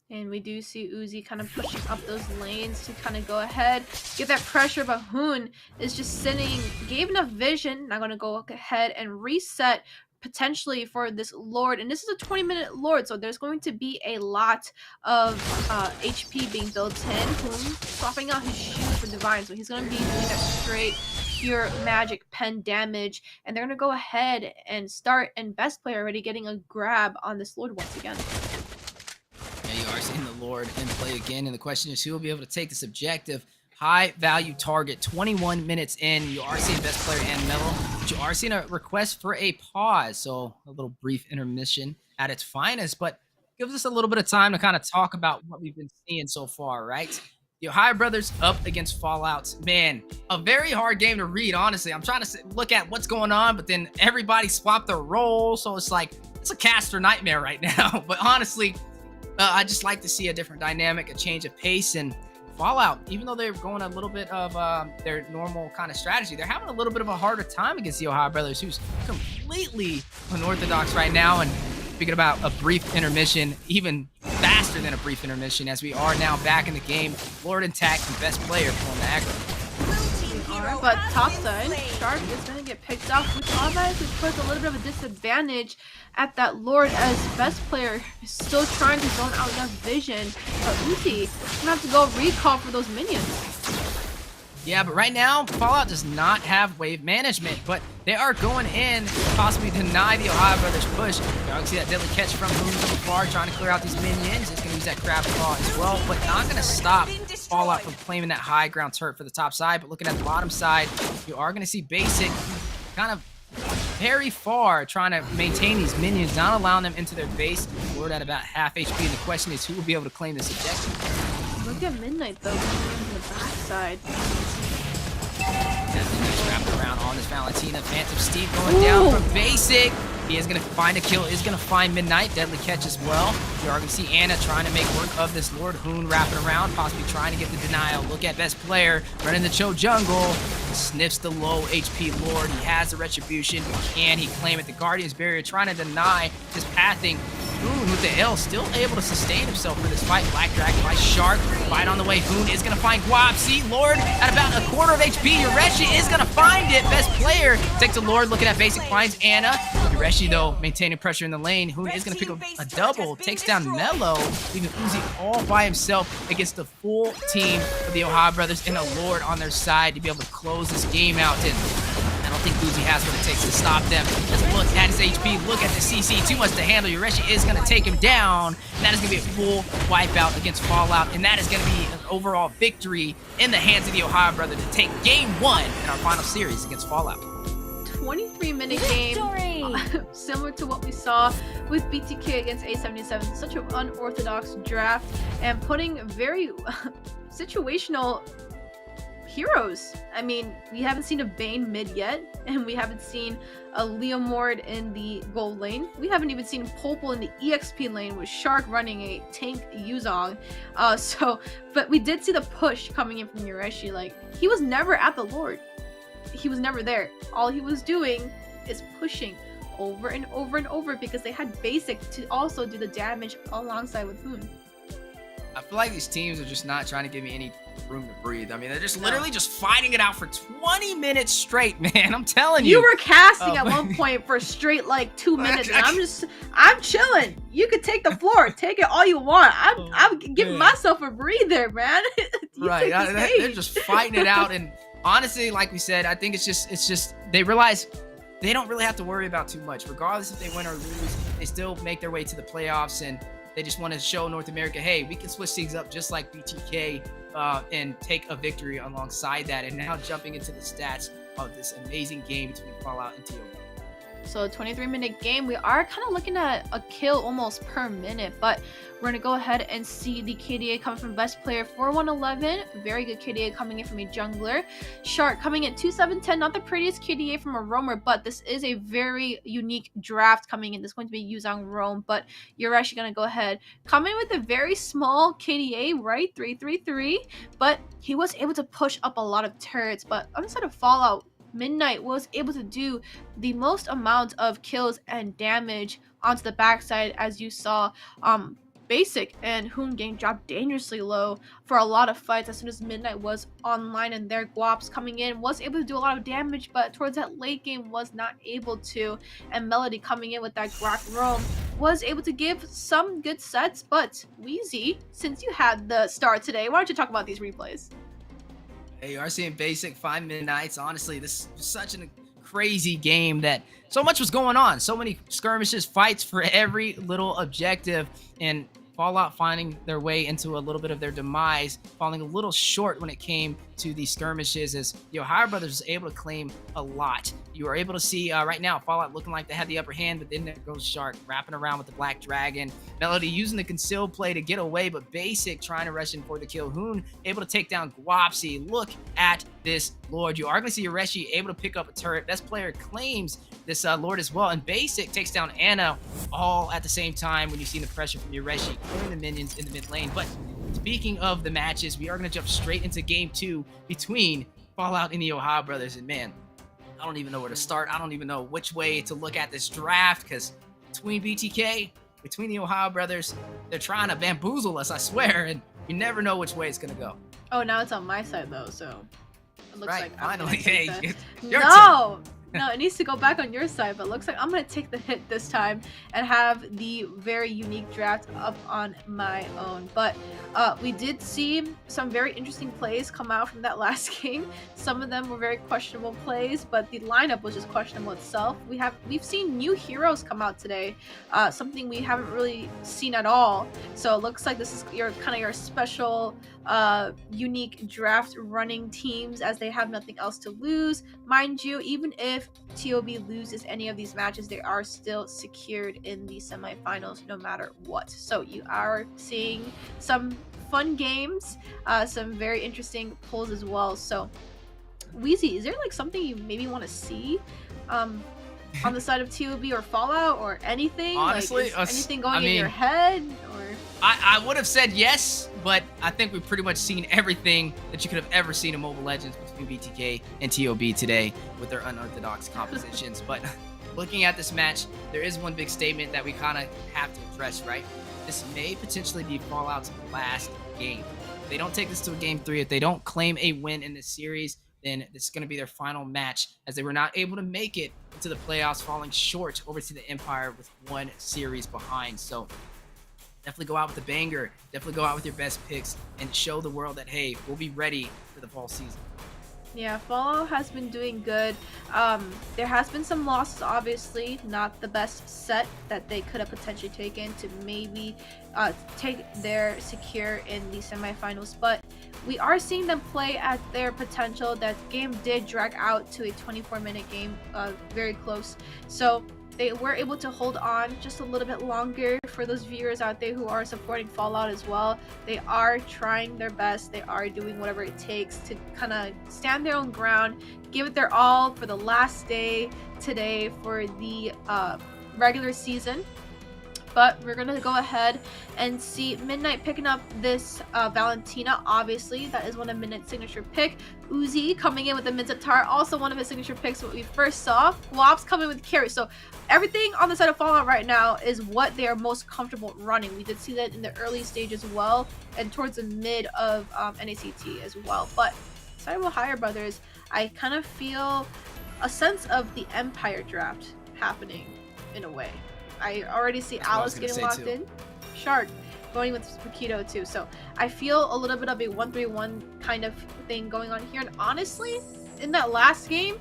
And we do see Uzi kind of pushing up those lanes to kind of go ahead, get that pressure, but Hoon is just sitting, gave enough vision, not going to go ahead and reset potentially for this Lord. And this is a 20-minute Lord, so there's going to be a lot of HP being built in. Hoon swapping out his shoes for Divine, so he's going to be doing that straight pure magic pen damage, and they're going to go ahead and start, and best player already getting a grab on this Lord once again. Yeah, you are seeing the Lord in play again, and the question is who will be able to take this objective. High value target, 21 minutes in. You are seeing best player and Mellow, but you are seeing a request for a pause. So a little brief intermission at its finest, but gives us a little bit of time to kind of talk about what we've been seeing so far, right? The TheOhioBrothers up against Fallout. Man, a very hard game to read, honestly. I'm trying to look at what's going on, but then everybody swapped their roles. So it's like, it's a caster nightmare right now. But honestly, I just like to see a different dynamic, a change of pace, and Fallout, even though they're going a little bit of their normal kind of strategy, they're having a little bit of a harder time against the TheOhioBrothers, who's completely unorthodox right now. And speaking about a brief intermission, even faster than a brief intermission, as we are now back in the game. Lord intact and best player pulling the aggro. Alright, but topside, Shark is going to get picked off, which obviously puts a little bit of a disadvantage at that Lord, as best player is still trying to zone out enough vision. But Uzi is going to have to go recall for those minions. Yeah, but right now, Fallout does not have wave management, but they are going in to possibly deny the TheOhioBrothers push. You can see that deadly catch from Moon from far, trying to clear out these minions. It's going to use that crab claw as well, but not going to stop Fallout from claiming that high ground turret for the top side. But looking at the bottom side, you are going to see Basic kind of very far trying to maintain these minions, not allowing them into their base. Lord at about half HP, and the question is who will be able to claim this objective. Look at Midnight though, coming in the backside. Just wrapped around on this Valentina. Phantom Steve going down from Basic. He is going to find a kill, is going to find Midnight. Deadly catch as well. You are going to see Anna trying to make work of this Lord. Hoon wrapping around, possibly trying to get the denial. Look at best player running the Cho jungle. Sniffs the low HP Lord. He has the retribution. Can he claim it? The Guardian's Barrier trying to deny his pathing. Hoon with the L still able to sustain himself for this fight. Black Dragon by Shark. Fight on the way. Hoon is going to find Guap. See, Lord at about a quarter of HP. Yureshi is going to find it. Best player takes the Lord. Looking at Basic, finds Anna. Yureshi, though, maintaining pressure in the lane. Hoon is going to pick up a double. Takes down Mellow, leaving Uzi all by himself against the full team of the TheOhioBrothers and a Lord on their side to be able to close this game out. And I don't think Uzi has what it takes to stop them. Let's look at his HP, look at the CC, too much to handle. Yureshi is going to take him down, and that is going to be a full wipeout against Fallout, and that is going to be an overall victory in the hands of the TheOhioBrothers to take game 1 in our final series against Fallout. 23-minute game, similar to what we saw with BTK against A77. Such an unorthodox draft, and putting very situational heroes. I mean, we haven't seen a Bane mid yet, and we haven't seen a Leomord in the gold lane. We haven't even seen Popol in the EXP lane with Shark running a tank Yuzong. But we did see the push coming in from Yureshi. Like, he was never at the Lord. He was never there. All he was doing is pushing over and over and over because they had basic to also do the damage alongside with Hoon. I feel like these teams are just not trying to give me any room to breathe. I mean, they're just literally just fighting it out for 20 minutes straight, man. I'm telling you. You were casting at one point for straight like 2 minutes, and I'm chilling. You could take the floor, take it all you want. I'm giving myself a breather, man. Right, they're just fighting it out, and honestly, like we said, I think it's just they realize they don't really have to worry about too much. Regardless if they win or lose, they still make their way to the playoffs, and they just want to show North America, hey, we can switch things up just like BTK and take a victory alongside that. And now jumping into the stats of this amazing game between Fallout and TOB. So 23-minute game, we are kind of looking at a kill almost per minute, but we're going to go ahead and see the KDA coming from best player 4111. Very good KDA coming in from a jungler. Shark coming in 2710, not the prettiest KDA from a roamer, but this is a very unique draft coming in. This is going to be Yuzong roam, but you're actually going to go ahead. Coming with a very small KDA, right? 333, but he was able to push up a lot of turrets, but on the side of Fallout, Midnight was able to do the most amount of kills and damage onto the backside, as you saw. Basic and Hoon getting dropped dangerously low for a lot of fights as soon as Midnight was online, and their Guaps coming in was able to do a lot of damage, but towards that late game was not able to. And Melody coming in with that Grak roam was able to give some good sets. But Wheezy, since you had the start today, why don't you talk about these replays? Hey, you are seeing Basic 5 Midnights. Honestly, this was such a crazy game that so much was going on. So many skirmishes, fights for every little objective, and Fallout finding their way into a little bit of their demise, falling a little short when it came to the skirmishes, as the OhioBrothers was able to claim a lot. You are able to see right now Fallout looking like they had the upper hand, but then there goes Shark wrapping around with the Black Dragon. Melody using the conceal play to get away, but Basic trying to rush in for the kill. Hoon able to take down Guapsi. Look at this Lord. You are going to see Yureshi able to pick up a turret. Best player claims this Lord as well, and Basic takes down Anna all at the same time when you see the pressure from Yureshi clearing the minions in the mid lane. But speaking of the matches, we are going to jump straight into game 2 between Fallout and the OhioBrothers, and man, I don't even know where to start. I don't even know which way to look at this draft, because between BTK, between the OhioBrothers, they're trying to bamboozle us, I swear, and you never know which way it's going to go. Oh, now it's on my side though, so it looks right, like finally. Hey, your no! No, it needs to go back on your side, but it looks like I'm going to take the hit this time and have the very unique draft up on my own. But we did see some very interesting plays come out from that last game. Some of them were very questionable plays, but the lineup was just questionable itself. We've seen new heroes come out today, something we haven't really seen at all. So it looks like this is your special unique draft running teams, as they have nothing else to lose. Mind you, even if TOB loses any of these matches, they are still secured in the semifinals no matter what. So you are seeing some fun games, some very interesting pulls as well. So Wheezy, is there like something you maybe want to see on the side of TOB or Fallout or anything? Honestly, like, anything going in your head? Or I would have said yes, but I think we've pretty much seen everything that you could have ever seen in Mobile Legends between BTK and TOB today with their unorthodox compositions. But looking at this match, there is one big statement that we kind of have to address, right? This may potentially be Fallout's last game. If they don't take this to a game 3, if they don't claim a win in this series, then this is going to be their final match, as they were not able to make it to the playoffs, falling short over to the Empire with 1 series behind. So definitely go out with a banger, definitely go out with your best picks, and show the world that, hey, we'll be ready for the fall season. Yeah, Fallout has been doing good. There has been some losses, obviously. Not the best set that they could have potentially taken to maybe take their secure in the semifinals. But we are seeing them play at their potential. That game did drag out to a 24-minute game, very close. So they were able to hold on just a little bit longer. For those viewers out there who are supporting Fallout as well, they are trying their best. They are doing whatever it takes to kind of stand their own ground, give it their all for the last day today for the regular season. But we're gonna go ahead and see Midnight picking up this Valentina. Obviously, that is one of Midnight's signature pick. Uzi coming in with the Minotaur, also one of his signature picks. What we first saw. Wops coming with carry. So everything on the side of Fallout right now is what they are most comfortable running. We did see that in the early stage as well, and towards the mid of NACT as well. But side of OhioBrothers, I kind of feel a sense of the Empire draft happening in a way. I already see Alice getting locked in. Shark going with Makito too. So I feel a little bit of a 1-3-1 kind of thing going on here. And honestly, in that last game,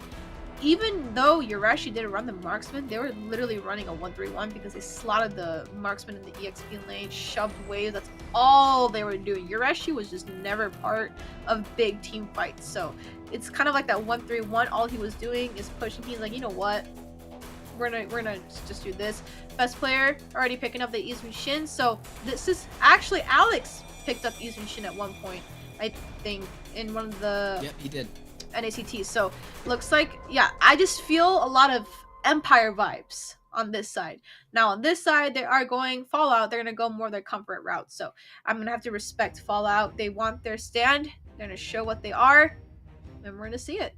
even though Urashi didn't run the marksman, they were literally running a 1-3-1 because they slotted the marksman in the EXP lane, shoved waves. That's all they were doing. Urashi was just never part of big team fights. So it's kind of like that 1-3-1. All he was doing is pushing. He's like, you know what? We're gonna just do this. Best player already picking up the Izumi Shin. So this is actually Alex picked up Izumi Shin at one point, I think, in one of the Yep, he did. NACTs. So looks like, yeah, I just feel a lot of Empire vibes on this side. Now on this side, they are going Fallout. They're gonna go more their comfort route. So I'm gonna have to respect Fallout. They want their stand. They're gonna show what they are, and we're gonna see it.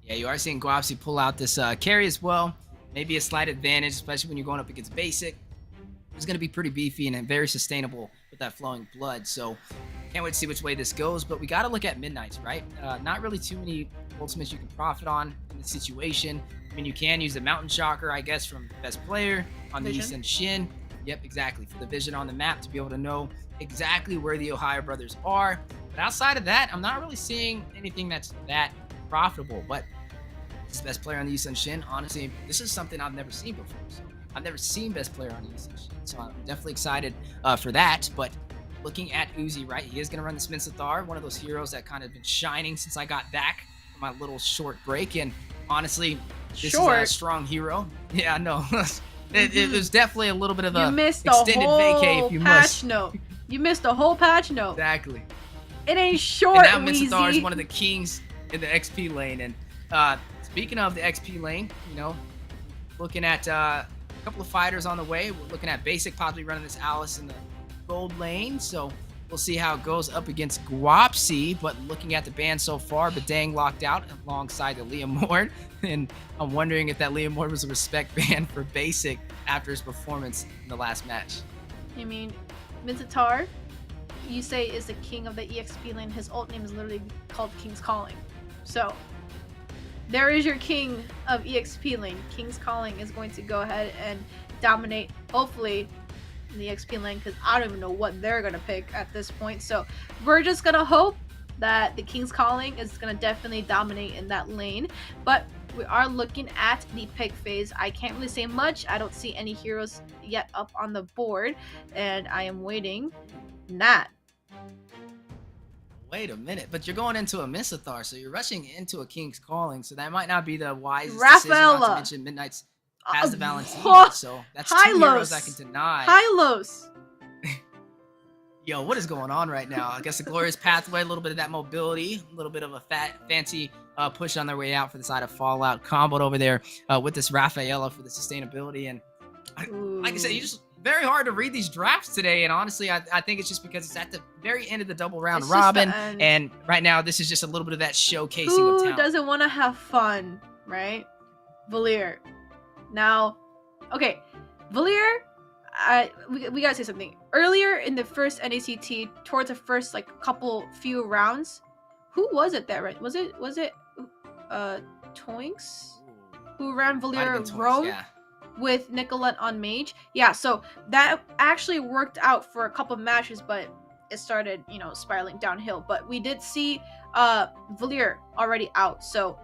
Yeah, you are seeing Guapsi pull out this carry as well. Maybe a slight advantage, especially when you're going up against basic. It's going to be pretty beefy and very sustainable with that flowing blood. So can't wait to see which way this goes. But we got to look at Midnights, right? Not really too many ultimates you can profit on in the situation. I mean, you can use the Mountain Shocker, I guess, from best player on the East End Shin. Yep, exactly. For the vision on the map to be able to know exactly where the OhioBrothers are. But outside of that, I'm not really seeing anything that's that profitable. But this best player on the East End Shin, honestly, this is something I've never seen before. So I've never seen best player on the East End Shin. So I'm definitely excited for that. But looking at Uzi, right, he is going to run the Spinsathar, one of those heroes that kind of been shining since I got back from my little short break. And honestly, this is a strong hero. Yeah, I know. It was definitely a little bit of a extended vacay if you must. Note. You missed a whole patch note. Exactly. It ain't short, and now Spinsathar is one of the kings in the XP lane. And speaking of the XP lane, you know, looking at a couple of fighters on the way. We're looking at Basic possibly running this Alice in the gold lane. So we'll see how it goes up against Guapsi. But looking at the ban so far, Badang locked out alongside the Liam Ward. And I'm wondering if that Liam Ward was a respect ban for Basic after his performance in the last match. I mean, Minotaur, you say, is the king of the EXP lane. His ult name is literally called King's Calling. So there is your king of EXP lane. King's Calling is going to go ahead and dominate, hopefully, in the XP lane, because I don't even know what they're going to pick at this point. So we're just going to hope that the King's Calling is going to definitely dominate in that lane. But we are looking at the pick phase. I can't really say much. I don't see any heroes yet up on the board, and I am waiting. Nat. Wait a minute, but you're going into a Minotaur, so you're rushing into a King's Calling, so that might not be the wisest decision. Not to mention Midnight's has the Valentina, so that's two heroes I can deny. Hylos. Yo, what is going on right now? I guess the Glorious Pathway, a little bit of that mobility, a little bit of a fancy push on their way out for the side of Fallout, comboed over there with this Rafaela for the sustainability. And like I said, you just very hard to read these drafts today, and honestly, I think it's just because it's at the very end of the double round robin, and right now this is just a little bit of that showcasing of talent. Who doesn't want to have fun, right? Valier. Now, okay, Valier, we gotta say something. Earlier in the first NACT, towards the first few rounds, who was it that ran? Was it Toinks who ran Valier Rome? Yeah. With Nicolette on Mage. Yeah, so that actually worked out for a couple of matches, but it started, spiraling downhill. But we did see Valier already out, so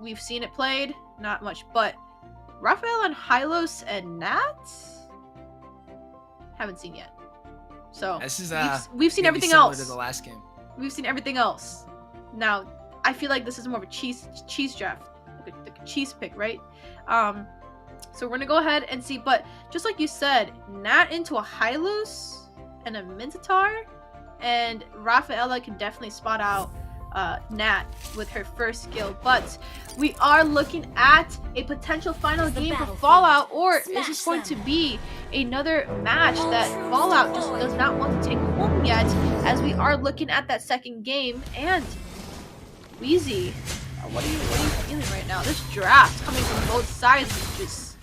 we've seen it played, not much. But Raphael and Hylos and Nat haven't seen yet. So this is we've seen everything else. To the last game. We've seen everything else. Now I feel like this is more of a cheese draft. like a cheese pick, right? So we're gonna go ahead and see, but just like you said, Nat into a Hylos and a Minotaur, and Rafaela can definitely spot out Nat with her first skill, but we are looking at a potential final game for Fallout, or is this going to be another match that Fallout just does not want to take home yet, as we are looking at that second game. And Wheezy, what are you feeling right now? This draft coming from both sides is just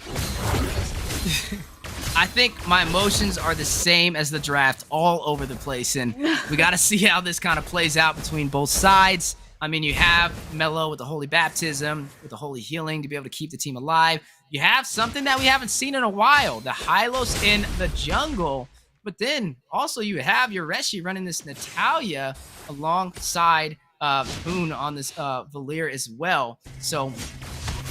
I think my emotions are the same as the draft, all over the place, and we got to see how this kind of plays out between both sides. I mean, you have Melo with the Holy Baptism, with the Holy Healing to be able to keep the team alive. You have something that we haven't seen in a while, the Hylos in the jungle, but then also you have your Reshi running this Natalia alongside Hoon on this Valier as well. So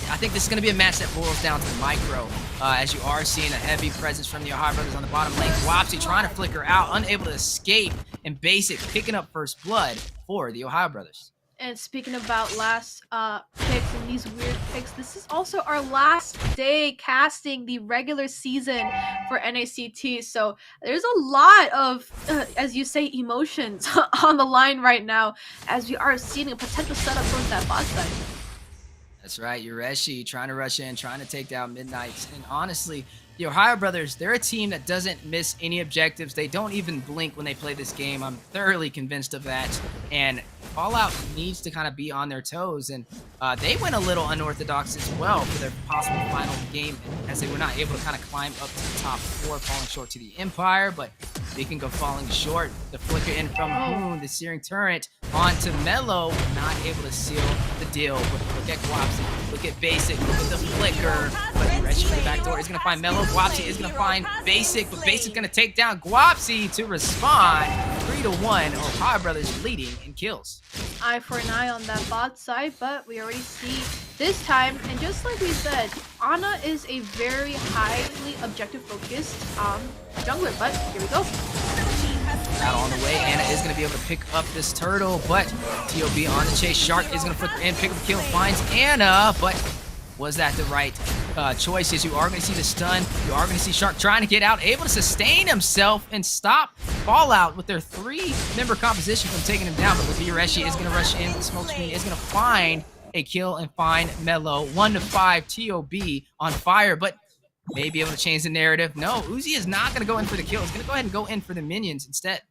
I think this is going to be a match that boils down to the micro, as you are seeing a heavy presence from the OhioBrothers on the bottom lane. Guapsi trying to flicker out, unable to escape, and Basic picking up first blood for the OhioBrothers. And speaking about last picks and these weird picks, this is also our last day casting the regular season for NACT. So there's a lot of, as you say, emotions on the line right now, as we are seeing a potential setup towards that bot side. That's right, Yureshi trying to rush in, trying to take down Midnight. And honestly, the OhioBrothers, they're a team that doesn't miss any objectives. They don't even blink when they play this game. I'm thoroughly convinced of that. And Fallout needs to kind of be on their toes. And they went a little unorthodox as well for their possible final game, as they were not able to kind of climb up to the top 4, falling short to the Empire. But they can go falling short. The flicker in from Hoon, the Searing Turret onto Melo, not able to seal the deal. But look at Guapsi, look at Basic, look at the flicker. But Reshi from the back door is going to find Melo. Guapsi is going to find Basic, but Basic going to take down Guapsi to respond. 3-1, OhioBrothers leading in kills. Eye for an eye on that bot side, but we already see this time, and just like we said, Ana is a very highly objective focused jungler, but here we go. Out on the way, Anna is going to be able to pick up this turtle, but TOB on the chase. Shark is going to flicker in, pick up the kill, finds Anna, but was that the right choices? You are going to see the stun. You are going to see Shark trying to get out, able to sustain himself and stop Fallout with their 3-member composition from taking him down. But look at Yureshi is going to rush in. The smoke screen is going to find a kill and find Melo. 1-5 TOB on fire, but may be able to change the narrative. No, Uzi is not going to go in for the kill. He's going to go ahead and go in for the minions instead.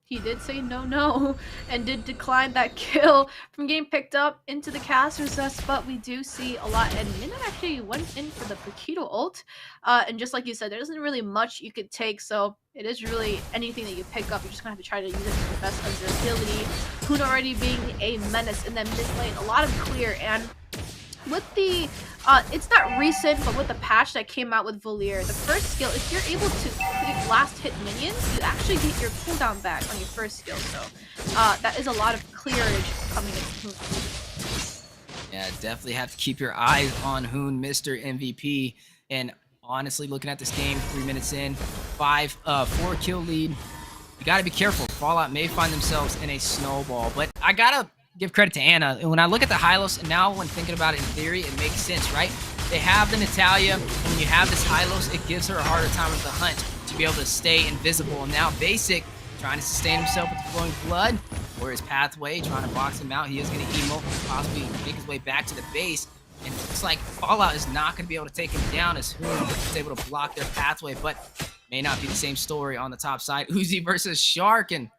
He did say no, and did decline that kill from getting picked up into the caster's nest, but we do see a lot, and Minna actually went in for the Paquito ult, and just like you said, there isn't really much you could take, so it is really anything that you pick up, you're just going to have to try to use it to the best of your ability. Hoon already being a menace in that mid lane, a lot of clear, and with the it's not recent, but with the patch that came out with Valier, the first skill, if you're able to last hit minions, you actually get your cooldown back on your first skill. So that is a lot of clearage coming into Hoon. Yeah, definitely have to keep your eyes on Hoon, Mr. MVP. And honestly, looking at this game, 3 minutes in, 4 kill lead. You got to be careful. Fallout may find themselves in a snowball, but I gotta give credit to Anna. And when I look at the Hylos, and now when thinking about it in theory, it makes sense, right? They have the Natalia, and when you have this Hylos, it gives her a harder time with the hunt to be able to stay invisible. And now Basic trying to sustain himself with the flowing blood, or his pathway, trying to box him out. He is going to emote, possibly make his way back to the base. And it looks like Fallout is not going to be able to take him down, as Hoon is able to block their pathway, but may not be the same story on the top side. Uzi versus Shark, and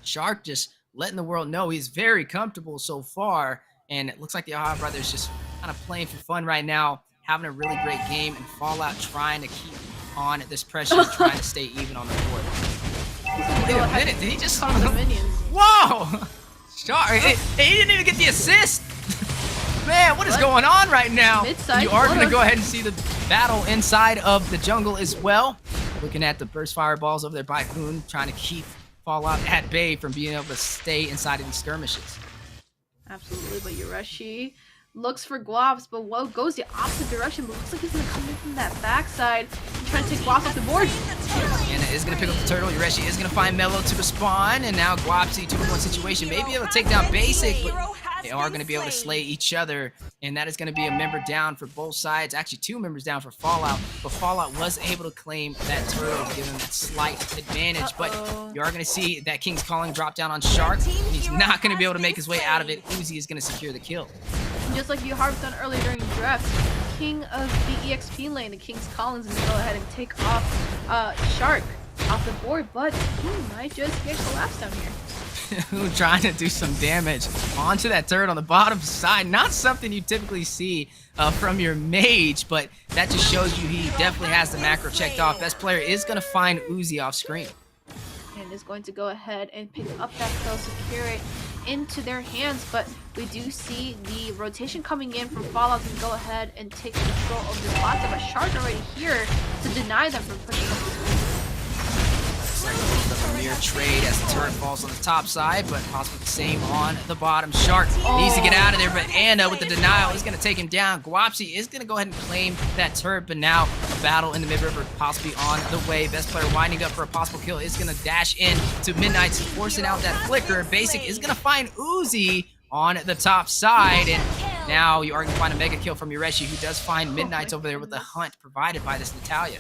Shark just letting the world know he's very comfortable so far, and it looks like the OhioBrothers just kind of playing for fun right now, having a really great game, and Fallout trying to keep on this pressure, trying to stay even on the board. Wait a minute, did he just Some of the minions. Whoa! Shark, he didn't even get the assist! Man, what is going on right now? Mid-side You are going to photos. go ahead and see the battle inside of the jungle as well. Looking at the burst fireballs over there by Hoon, trying to keep Fallout at bay from being able to stay inside of these skirmishes. Absolutely, but Yureshi looks for Guaps, but goes the opposite direction, but looks like he's going to come in from that backside and try to take Guaps off the board. Anna is going to pick up the turtle. Yureshi is going to find Melo to respond, and now Guapsi 2-1 situation. Maybe able to take down Basic, but They are going to be able to slay each other, and that is going to be a member down for both sides. Actually, 2 members down for Fallout, but Fallout was able to claim that turtle to give him that slight advantage. But you are going to see that King's Calling drop down on Shark, and he's not going to be able to make his way out of it. Uzi is going to secure the kill. Just like you harped on earlier during the draft, King of the EXP lane, the King's Calling, is going to go ahead and take off Shark off the board, but he might just get collapsed down here. Trying to do some damage onto that turret on the bottom side. Not something you typically see from your mage, but that just shows you he definitely has the macro checked off. Best player is going to find Uzi off screen. And is going to go ahead and pick up that kill, secure it into their hands, but we do see the rotation coming in from Fallout to go ahead and take control of this bot. But Shark already here to deny them from pushing up the screen. The mirror trade as the turret falls on the top side, but possibly the same on the bottom. Shark needs to get out of there, but Anna with the denial is going to take him down. Guapsi is going to go ahead and claim that turret, but now a battle in the mid-river possibly on the way. Best player winding up for a possible kill is going to dash in to Midnight, forcing out that flicker. Basic is going to find Uzi on the top side, and now you are going to find a mega kill from Yureshi, who does find Midnight over there with the hunt provided by this Natalia.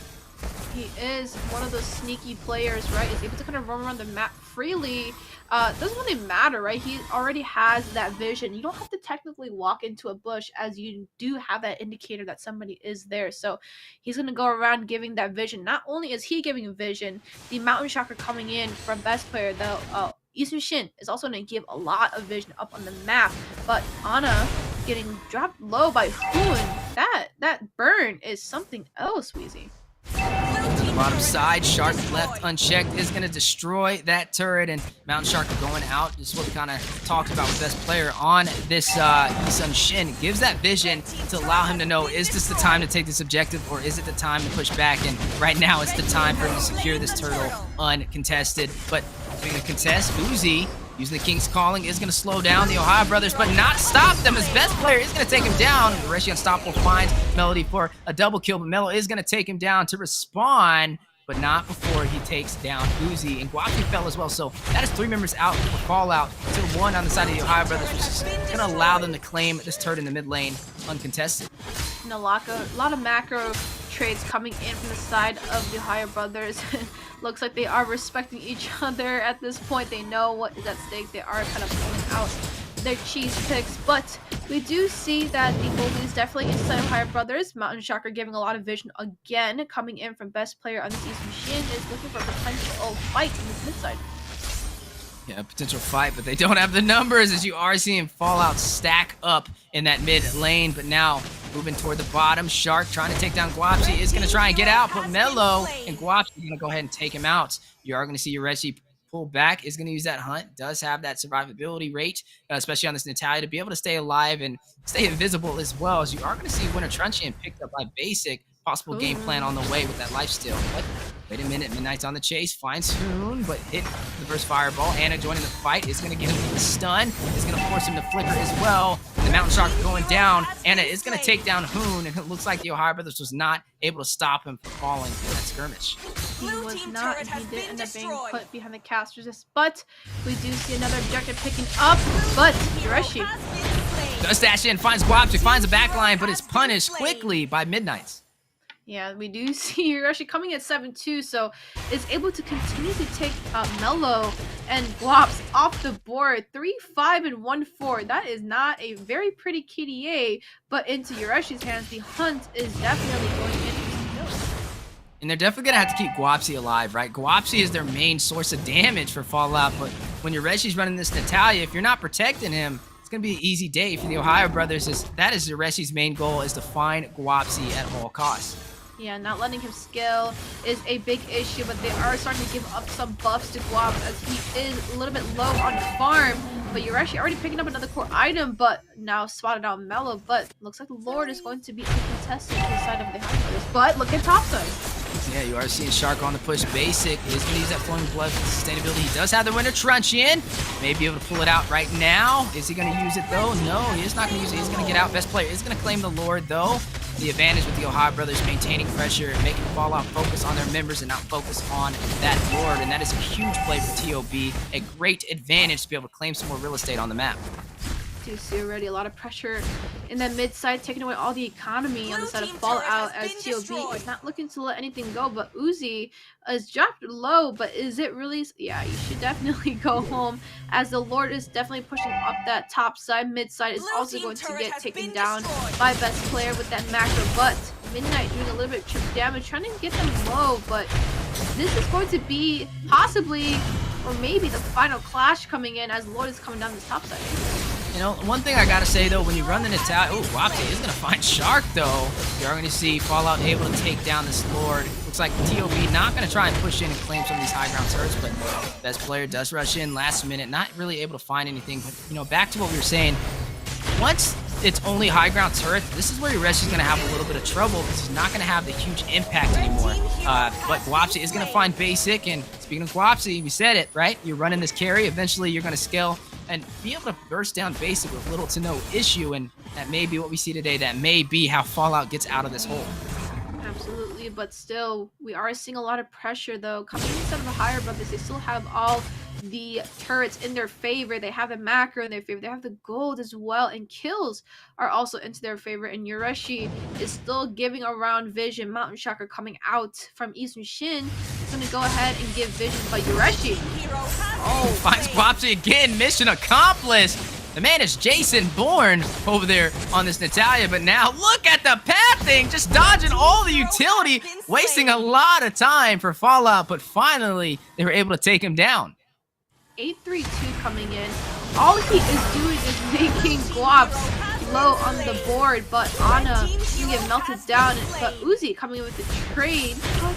He is one of those sneaky players, right? He's able to kind of roam around the map freely. Doesn't really matter, right? He already has that vision. You don't have to technically walk into a bush, as you do have that indicator that somebody is there. So he's going to go around giving that vision. Not only is he giving vision, the Mountain Shocker coming in from best player, though, Isu Shin is also going to give a lot of vision up on the map. But Anna getting dropped low by Hoon. That burn is something else, Wheezy. To the bottom side, Shark left unchecked is going to destroy that turret, and Mountain Shark going out. Just what we kind of talked about with best player on this Isun Shin. Gives that vision to allow him to know, is this the time to take this objective, or is it the time to push back? And right now it's the time for him to secure this turtle uncontested. But doing the contest, Uzi using the King's Calling is going to slow down the Ohio Brothers, but not stop them. His best player is going to take him down. Yureshi Unstoppable finds Melody for a double kill, but Melo is going to take him down to respawn, but not before he takes down Uzi. And Guapi fell as well, so that is 3 members out for Fallout to 1 on the side of the Ohio Brothers, which is going to allow them to claim this turret in the mid lane uncontested. And a lot of macro trades coming in from the side of the Ohio Brothers. Looks like they are respecting each other at this point. They know what is at stake. They are kind of pulling out their cheese picks, but we do see that the goalie is definitely inside of Ohio Brothers. Mountain Shocker giving a lot of vision again, coming in from best player on this East Machine, is looking for a potential fight in this mid side. Yeah, potential fight, but they don't have the numbers, as you are seeing Fallout stack up in that mid lane. But now moving toward the bottom, Shark trying to take down Guapsi is going to try and get out, but Melo and Guapsi are going to go ahead and take him out. You are going to see Yureshi pull back, is going to use that hunt, does have that survivability rate, especially on this Natalia, to be able to stay alive and stay invisible as well. As you are going to see Winter Truncheon picked up by Basic. Possible game plan on the way with that lifesteal. But wait a minute, Midnight's on the chase, finds Hoon, but hit the first fireball. Anna joining the fight is going to give him the stun, is going to force him to flicker as well. The Mountain Shark going down. Anna is going to take down Hoon, and it looks like the Ohio Brothers was not able to stop him from falling in that skirmish. He was not, and he did end up being put behind the cast resist, but we do see another objective picking up, but Yureshi does dash in, finds Guapsi, finds a backline, but is punished quickly by Midnights. Yeah, we do see Yureshi coming at 7-2, so is able to continue to take Melo and Guaps off the board. 3-5 and 1-4. That is not a very pretty KDA, but into Yureshi's hands, the hunt is definitely going in. And they're definitely going to have to keep Guapsi alive, right? Guapsi is their main source of damage for Fallout, but when Yureshi's running this Natalia, if you're not protecting him, it's going to be an easy day for the Ohio Brothers. That is Yureshi's main goal, is to find Guapsi at all costs. Yeah, not letting him scale is a big issue, but they are starting to give up some buffs to Guap, as he is a little bit low on farm. But you're actually already picking up another core item, but now spotted out Mellow. But looks like the Lord is going to be uncontested to the side of the High Brothers. But look at topside. Yeah, you are seeing Shark on the push. Basic is going to use that flowing blood for sustainability. He does have the Winter Truncheon. May be able to pull it out right now. Is he going to use it, though? No, he is not going to use it. He's going to get out. Best player is going to claim the Lord, though. The advantage with the Ohio Brothers maintaining pressure and making Fallout focus on their members and not focus on that Lord. And that is a huge play for TOB. A great advantage to be able to claim some more real estate on the map. Do see already a lot of pressure in that mid side, taking away all the economy on the side of Fallout as TOB is not looking to let anything go. But Uzi is dropped low, but is it really? Yeah, you should definitely go home as the Lord is definitely pushing up that top side. Mid side is also going to get taken down by best player with that macro, but Midnight doing a little bit of chip damage, trying to get them low, but this is going to be possibly or maybe the final clash coming in as Lord is coming down this top side. You know, one thing I gotta say though, when you run the Natalia, oh, Wapsi is gonna find Shark though. You are gonna see Fallout able to take down this Lord. Looks like TOB not gonna try and push in and claim some of these high ground turrets, but best player does rush in last minute, not really able to find anything. But you know, back to what we were saying, once it's only high ground turret, this is where Yureshi is going to have a little bit of trouble because he's not going to have the huge impact anymore. But Guapsi is going to find basic, and speaking of Guapsi, we said it, right? You're running this carry, eventually you're going to scale and be able to burst down basic with little to no issue, and that may be what we see today. That may be how Fallout gets out of this hole. Absolutely, but still, we are seeing a lot of pressure though. Coming inside of the higher brothers, they still have all the turrets in their favor. They have the macro in their favor. They have the gold as well, and kills are also into their favor. And Yureshi is still giving around vision. Mountain Shocker coming out from Eastern Shin. He's going to go ahead and give vision, but Yureshi, oh, finds Guapsi again. Mission accomplished. The man is Jason Bourne over there on this Natalia, but now look at the pathing, just dodging all the utility, wasting a lot of time for Fallout, but finally they were able to take him down. 832 coming in. All he is doing is making Guaps low on the board, but Ana can get melted down. But Uzi coming in with the trade. But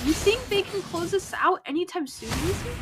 you think they can close this out anytime soon, Uzi?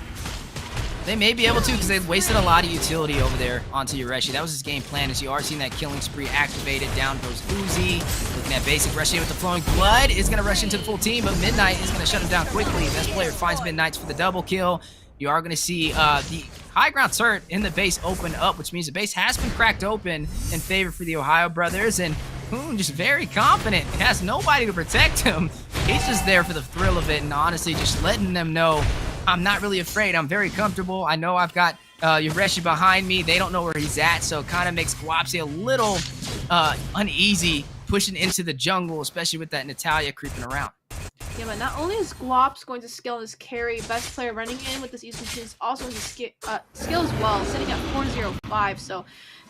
They may be able to because they wasted a lot of utility over there onto Yureshi. That was his game plan, as you are seeing that killing spree activated. Down goes Uzi. Looking at basic, rushing with the flowing blood. Is going to rush into the full team, but Midnight is going to shut him down quickly. Best player finds Midnights for the double kill. You are going to see the high ground turret in the base open up, which means the base has been cracked open in favor for the Ohio brothers. And Hoon just very confident. He has nobody to protect him. He's just there for the thrill of it, and honestly just letting them know, I'm not really afraid. I'm very comfortable. I know I've got Yureshi behind me. They don't know where he's at, so it kind of makes Guapsi a little uneasy pushing into the jungle, especially with that Natalia creeping around. Yeah, but not only is Guaps going to scale this carry, best player running in with this Eastern Shin is also his skill as well, sitting at 405, so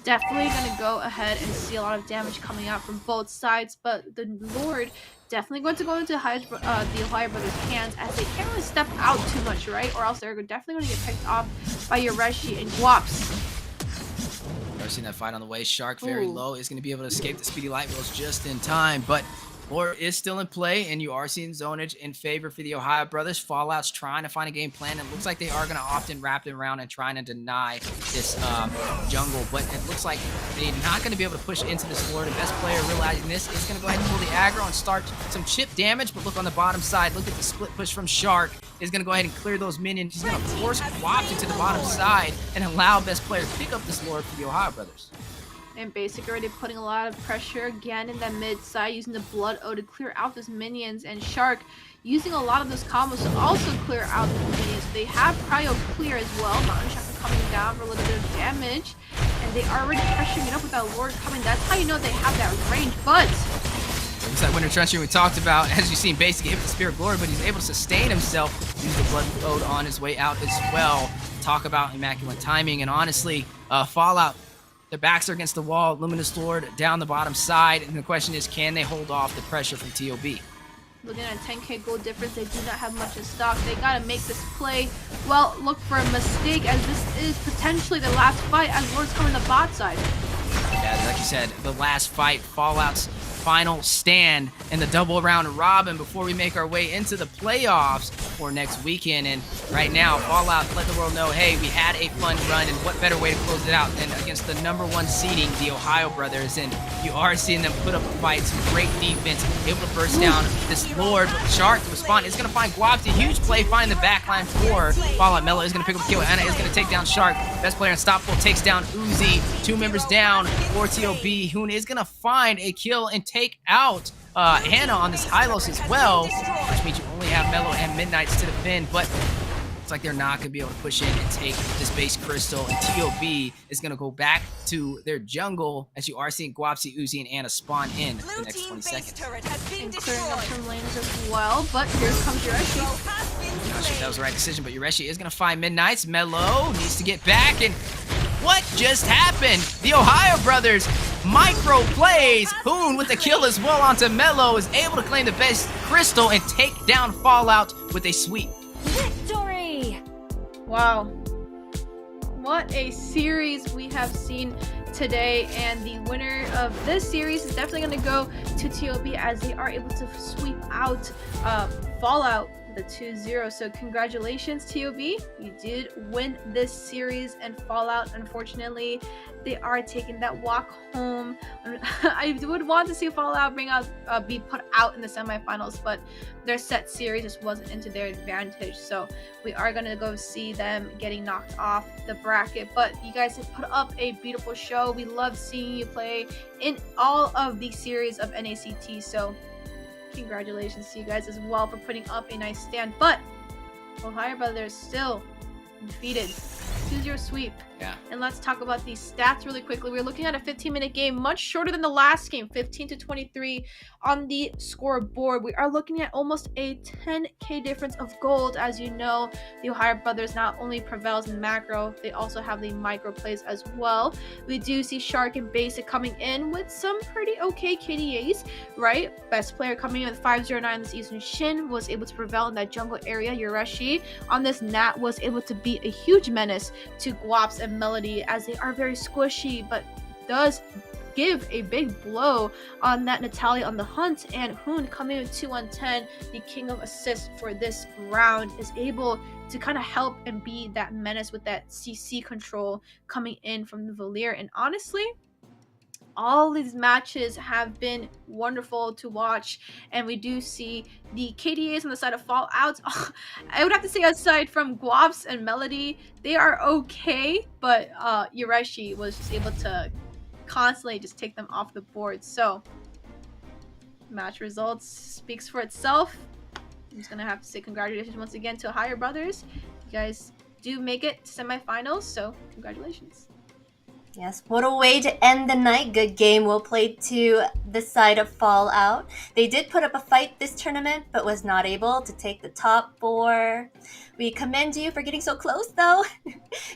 definitely going to go ahead and see a lot of damage coming out from both sides, but the Lord definitely going to go into the Ohio brothers' hands as they can't really step out too much, right? Or else they're definitely going to get picked off by Yureshi and Guaps. We're seeing that fight on the way. Shark very low is going to be able to escape the speedy light wheels just in time, but Lord is still in play, and you are seeing zonage in favor for the Ohio brothers. Fallout's trying to find a game plan. It looks like they are going to opt in, wrap it around, and trying to deny this jungle. But it looks like they're not going to be able to push into this Lord. The best player realizing this is going to go ahead and pull the aggro and start some chip damage. But look on the bottom side. Look at the split push from Shark. Is going to go ahead and clear those minions. He's going to force Guapsi to the bottom side and allow best player to pick up this Lord for the Ohio brothers. And Basic already putting a lot of pressure again in that mid side, using the Blood O to clear out those minions, and Shark using a lot of those combos to also clear out the minions. They have Cryo clear as well. Mountain Shocker coming down for a little bit of damage, and they are already pressuring it up with that Lord coming. That's how you know they have that range, but it's that winter trenching we talked about. As you've seen, Basic hit with the Spirit Glory, but he's able to sustain himself, use the Blood Load on his way out as well. Talk about immaculate timing, and honestly, Fallout, their backs are against the wall. Luminous Lord down the bottom side, and the question is, can they hold off the pressure from TOB? Looking at 10k gold difference, they do not have much in stock. They gotta make this play. Well, look for a mistake, as this is potentially the last fight as Lord's coming the bot side. Yeah, like you said, the last fight, Fallout's final stand in the double round robin before we make our way into the playoffs for next weekend. And right now, Fallout let the world know, hey, we had a fun run, and what better way to close it out than against the #1 seeding, the Ohio brothers. And you are seeing them put up a fight, some great defense, able to burst down this Lord. But Shark, the respond, is going to find Guapsi. Huge play, find the backline for Fallout. Mello is going to pick up a kill. Anna is going to take down Shark. Best player unstoppable takes down Uzi. 2 members down for TOB. Hoon is going to find a kill and take out Hannah on this Hylos as well, which means you only have Mello and Midnights to defend. But Looks like they're not going to be able to push in and take this base crystal. And TOB is going to go back to their jungle, as you are seeing Guapsi, Uzi, and Anna spawn in the next 20 seconds. And clearing up some lanes as well, but here comes Yureshi. Not sure if that was the right decision, but Yureshi is going to find Midnight's. Mello needs to get back, and what just happened? The Ohio brothers micro plays. Hoon with the kill as well onto Mello is able to claim the best crystal and take down Fallout with a sweep. Victory! Wow. What a series we have seen today, and the winner of this series is definitely going to go to TOB as they are able to sweep out Fallout the 2-0. So congratulations, TOB. You did win this series, and Fallout, unfortunately, they are taking that walk home. I would want to see Fallout be put out in the semifinals, but their set series just wasn't into their advantage. So we are going to go see them getting knocked off the bracket. But you guys have put up a beautiful show. We love seeing you play in all of the series of NACT. So congratulations to you guys as well for putting up a nice stand. But Ohio Brothers still defeated. 2-0 sweep. Yeah. And let's talk about these stats really quickly. We're looking at a 15-minute game, much shorter than the last game, 15-23 on the scoreboard. We are looking at almost a 10k difference of gold. As you know, the Ohio Brothers not only prevails in macro, they also have the micro plays as well. We do see Shark and Basic coming in with some pretty okay KDAs, right? Best player coming in with 509 this season. Shin was able to prevail in that jungle area. Yureshi on this Nat was able to be a huge menace to Guaps and Melody, as they are very squishy, but does give a big blow on that Natalia on the hunt. And Hoon coming in 2-on-10, the king of assists for this round, is able to kind of help and be that menace with that CC control coming in from the Valier. And honestly, all these matches have been wonderful to watch, and we do see the KDAs on the side of Fallout. I would have to say, aside from Guaps and Melody, they are okay, but Yureshi was just able to constantly just take them off the board. So match results speaks for itself. I'm just gonna have to say congratulations once again to Ohio Brothers. You guys do make it to semifinals, so congratulations. Yes, what a way to end the night. Good game. Well played to the side of Fallout. They did put up a fight this tournament, but was not able to take the top 4. We commend you for getting so close, though.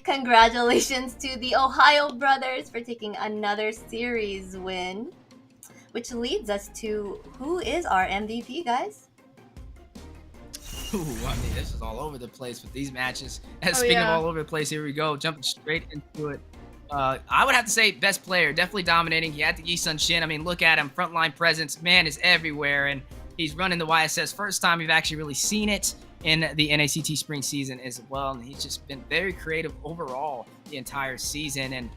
Congratulations to the Ohio Brothers for taking another series win, which leads us to who is our MVP, guys? Ooh, I mean, this is all over the place with these matches. Speaking of all over the place, here we go. Jumping straight into it. I would have to say best player, definitely dominating. He had the Yi-Sun Shin. I mean, look at him. Frontline presence, man, is everywhere. And he's running the YSS. First time we've actually really seen it in the NACT spring season as well. And he's just been very creative overall the entire season. And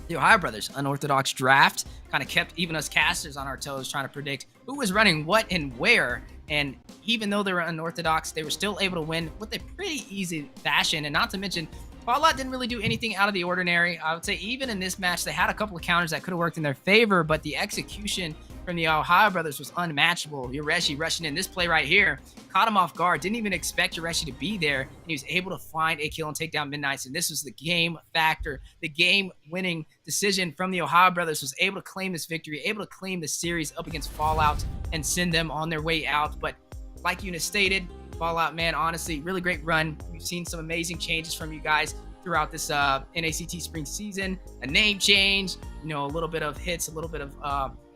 the Ohio Brothers unorthodox draft kind of kept even us casters on our toes, trying to predict who was running what and where. And even though they were unorthodox, they were still able to win with a pretty easy fashion. And not to mention, Fallout didn't really do anything out of the ordinary. I would say even in this match, they had a couple of counters that could have worked in their favor, but the execution from the Ohio Brothers was unmatchable. Yureshi rushing in this play right here, caught him off guard, didn't even expect Yureshi to be there, and he was able to find a kill and take down Midnights, and this was the game factor, the game-winning decision from the Ohio Brothers. Was able to claim this victory, able to claim the series up against Fallout and send them on their way out. But like Eunice stated, Fallout, man, honestly, really great run. We've seen some amazing changes from you guys throughout this NACT spring season. A name change, you know, a little bit of hits, a little bit of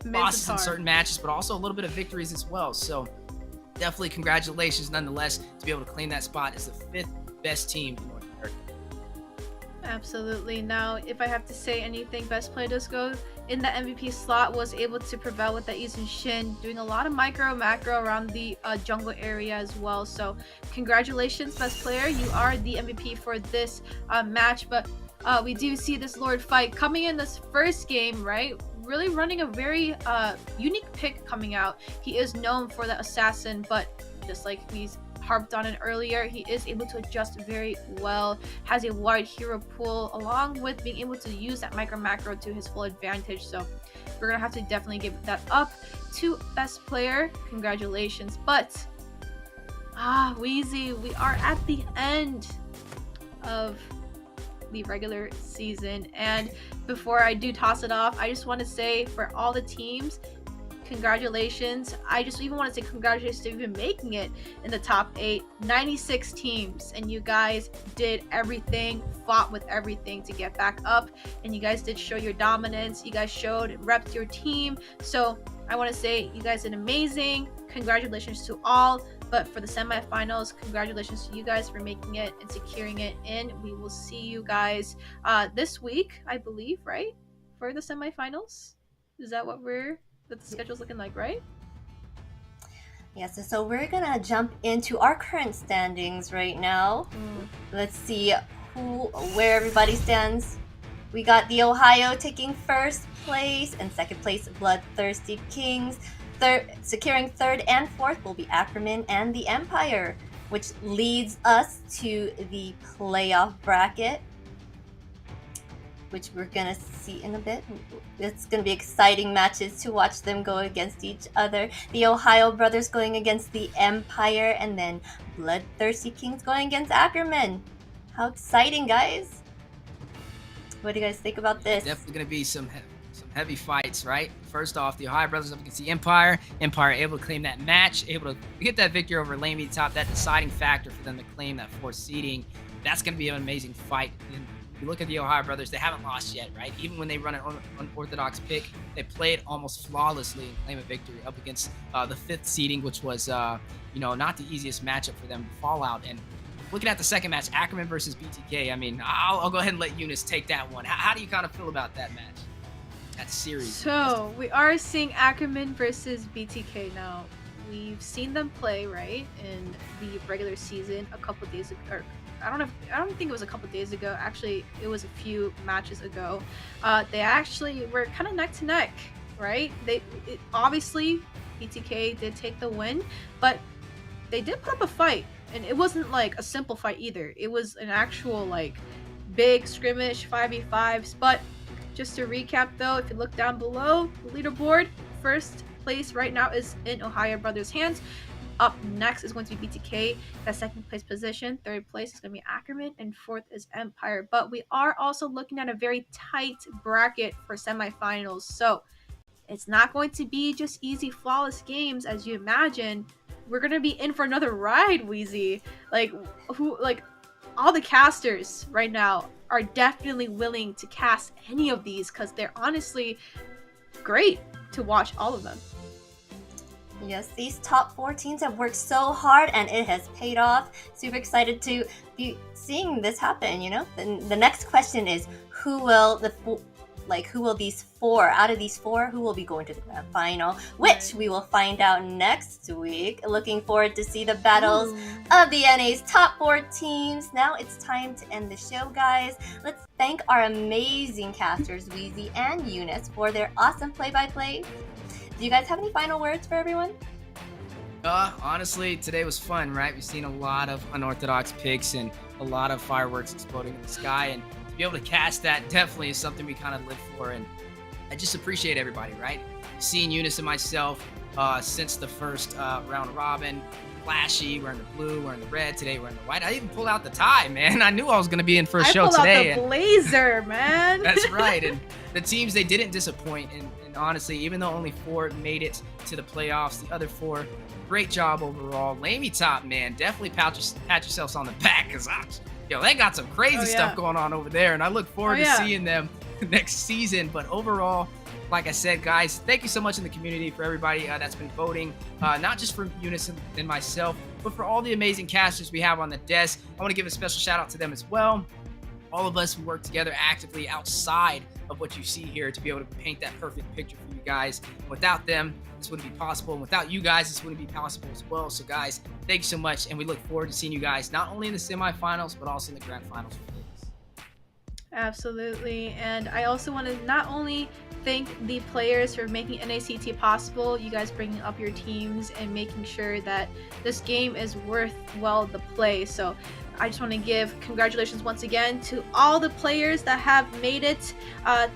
losses in certain matches, but also a little bit of victories as well. So definitely congratulations nonetheless to be able to claim that spot as the 5th best team in North America. Absolutely. Now, if I have to say anything, best player does go in the MVP slot, was able to prevail with that Yi-Sun Shin, doing a lot of micro, macro around the jungle area as well. So congratulations, best player. You are the MVP for this match. But we do see this Lord fight coming in this first game, right? Really running a very unique pick coming out. He is known for the assassin, but just like we harped on it earlier, he is able to adjust very well, has a wide hero pool, along with being able to use that micro macro to his full advantage. So we're gonna have to definitely give that up to best player. Congratulations. But Wheezy, we are at the end of the regular season, and before I do toss it off, I just want to say for all the teams, congratulations. I just even want to say congratulations to even making it in the top 8. 96 teams, and you guys did everything, fought with everything to get back up, and you guys did show your dominance. You guys showed, repped your team. So I want to say you guys did amazing. Congratulations to all. But for the semifinals, congratulations to you guys for making it and securing it in. We will see you guys this week, I believe, right? For the semifinals? Is that what the schedule's looking like, right? Yes, so we're gonna jump into our current standings right now. Let's see where everybody stands. We got the Ohio taking first place, and second place BloodThirstyKings. Securing third and fourth will be Ackerman and the Empire, which leads us to the playoff bracket, which we're gonna see in a bit. It's gonna be exciting matches to watch them go against each other. The OhioBrothers going against the Empire, and then BloodThirstyKings going against Ackerman. How exciting, guys! What do you guys think about this? Definitely gonna be some heavy fights, right? First off, the OhioBrothers up against the Empire. Empire able to claim that match, able to get that victory over LaimiTop, that deciding factor for them to claim that 4th seeding. That's going to be an amazing fight. And if you look at the OhioBrothers, they haven't lost yet, right? Even when they run an unorthodox pick, they played almost flawlessly and claim a victory up against the 5th seeding, which was, not the easiest matchup for them to fall out. And looking at the second match, Ackerman versus BTK, I mean, I'll go ahead and let Eunice take that one. How do you kind of feel about that match? That series. So we are seeing Ackerman versus BTK now. We've seen them play, right, in the regular season a couple days ago. Or I don't think it was a couple days ago. Actually, it was a few matches ago. They actually were kind of neck to neck, right? Obviously BTK did take the win, but they did put up a fight, and it wasn't like a simple fight either. It was an actual like big scrimmage 5v5s, but just to recap though, if you look down below the leaderboard, first place right now is in OhioBrothers' hands. Up next is going to be BTK, that second place position. Third place is going to be Ackerman, and fourth is Empire. But we are also looking at a very tight bracket for semifinals. So it's not going to be just easy, flawless games as you imagine. We're going to be in for another ride, Wheezy. All the casters right now are definitely willing to cast any of these because they're honestly great to watch, all of them. Yes, these top 4 teams have worked so hard and it has paid off. Super excited to be seeing this happen, The next question is who will these 4 out of these 4, who will be going to the grand final, which we will find out next week. Looking forward to see the battles of the NA's top 4 teams. Now it's time to end the show, guys. Let's thank our amazing casters, Wheezy and Eunice, for their awesome play-by-play. Do you guys have any final words for everyone? Honestly, today was fun, right? We've seen a lot of unorthodox picks and a lot of fireworks exploding in the sky, and to be able to cast that definitely is something we kind of live for, and I just appreciate everybody, right? Seeing Eunice and myself since the first round robin, flashy, we're in the blue, we're in the red, today we're in the white. I even pulled out the tie, man. I knew I was going to be in for a show today. I pulled out the blazer, man. That's right, and the teams, they didn't disappoint, and honestly, even though only 4 made it to the playoffs, the other 4, great job overall. LaimiTop, man, definitely pat yourselves on the back, because they got some crazy stuff going on over there, and I look forward to seeing them next season. But overall, like I said, guys, thank you so much in the community for everybody that's been voting, not just for Eunice and myself, but for all the amazing casters we have on the desk. I want to give a special shout out to them as well. All of us who work together actively outside of what you see here to be able to paint that perfect picture for you guys. Without them, this wouldn't be possible. And without you guys, this wouldn't be possible as well. So guys, thank you so much. And we look forward to seeing you guys not only in the semifinals, but also in the grand finals. Absolutely. And I also want to not only thank the players for making NACT possible, you guys bringing up your teams and making sure that this game is worth the play. So I just want to give congratulations once again to all the players that have made it,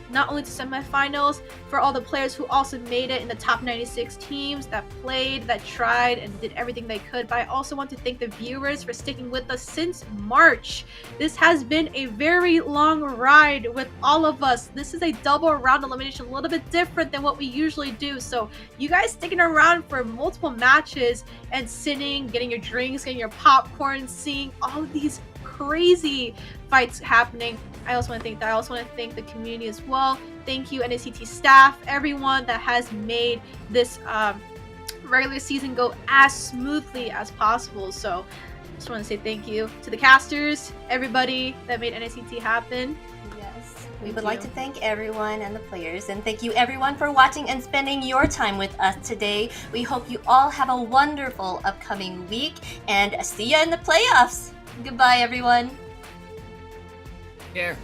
not only to semifinals, for all the players who also made it in the top 96 teams that played, that tried, and did everything they could. But I also want to thank the viewers for sticking with us since March. This has been a very long ride with all of us. This is a double round elimination, a little bit different than what we usually do. So you guys sticking around for multiple matches and sitting, getting your drinks, getting your popcorn, seeing all of these crazy fights happening. I also want to thank the community as well. Thank you, NACT staff, everyone that has made this regular season go as smoothly as possible. So I just want to say thank you to the casters, everybody that made NACT happen. Yes, we would like to thank everyone and the players, and thank you everyone for watching and spending your time with us today. We hope you all have a wonderful upcoming week, and see ya in the playoffs. Goodbye, everyone. Here.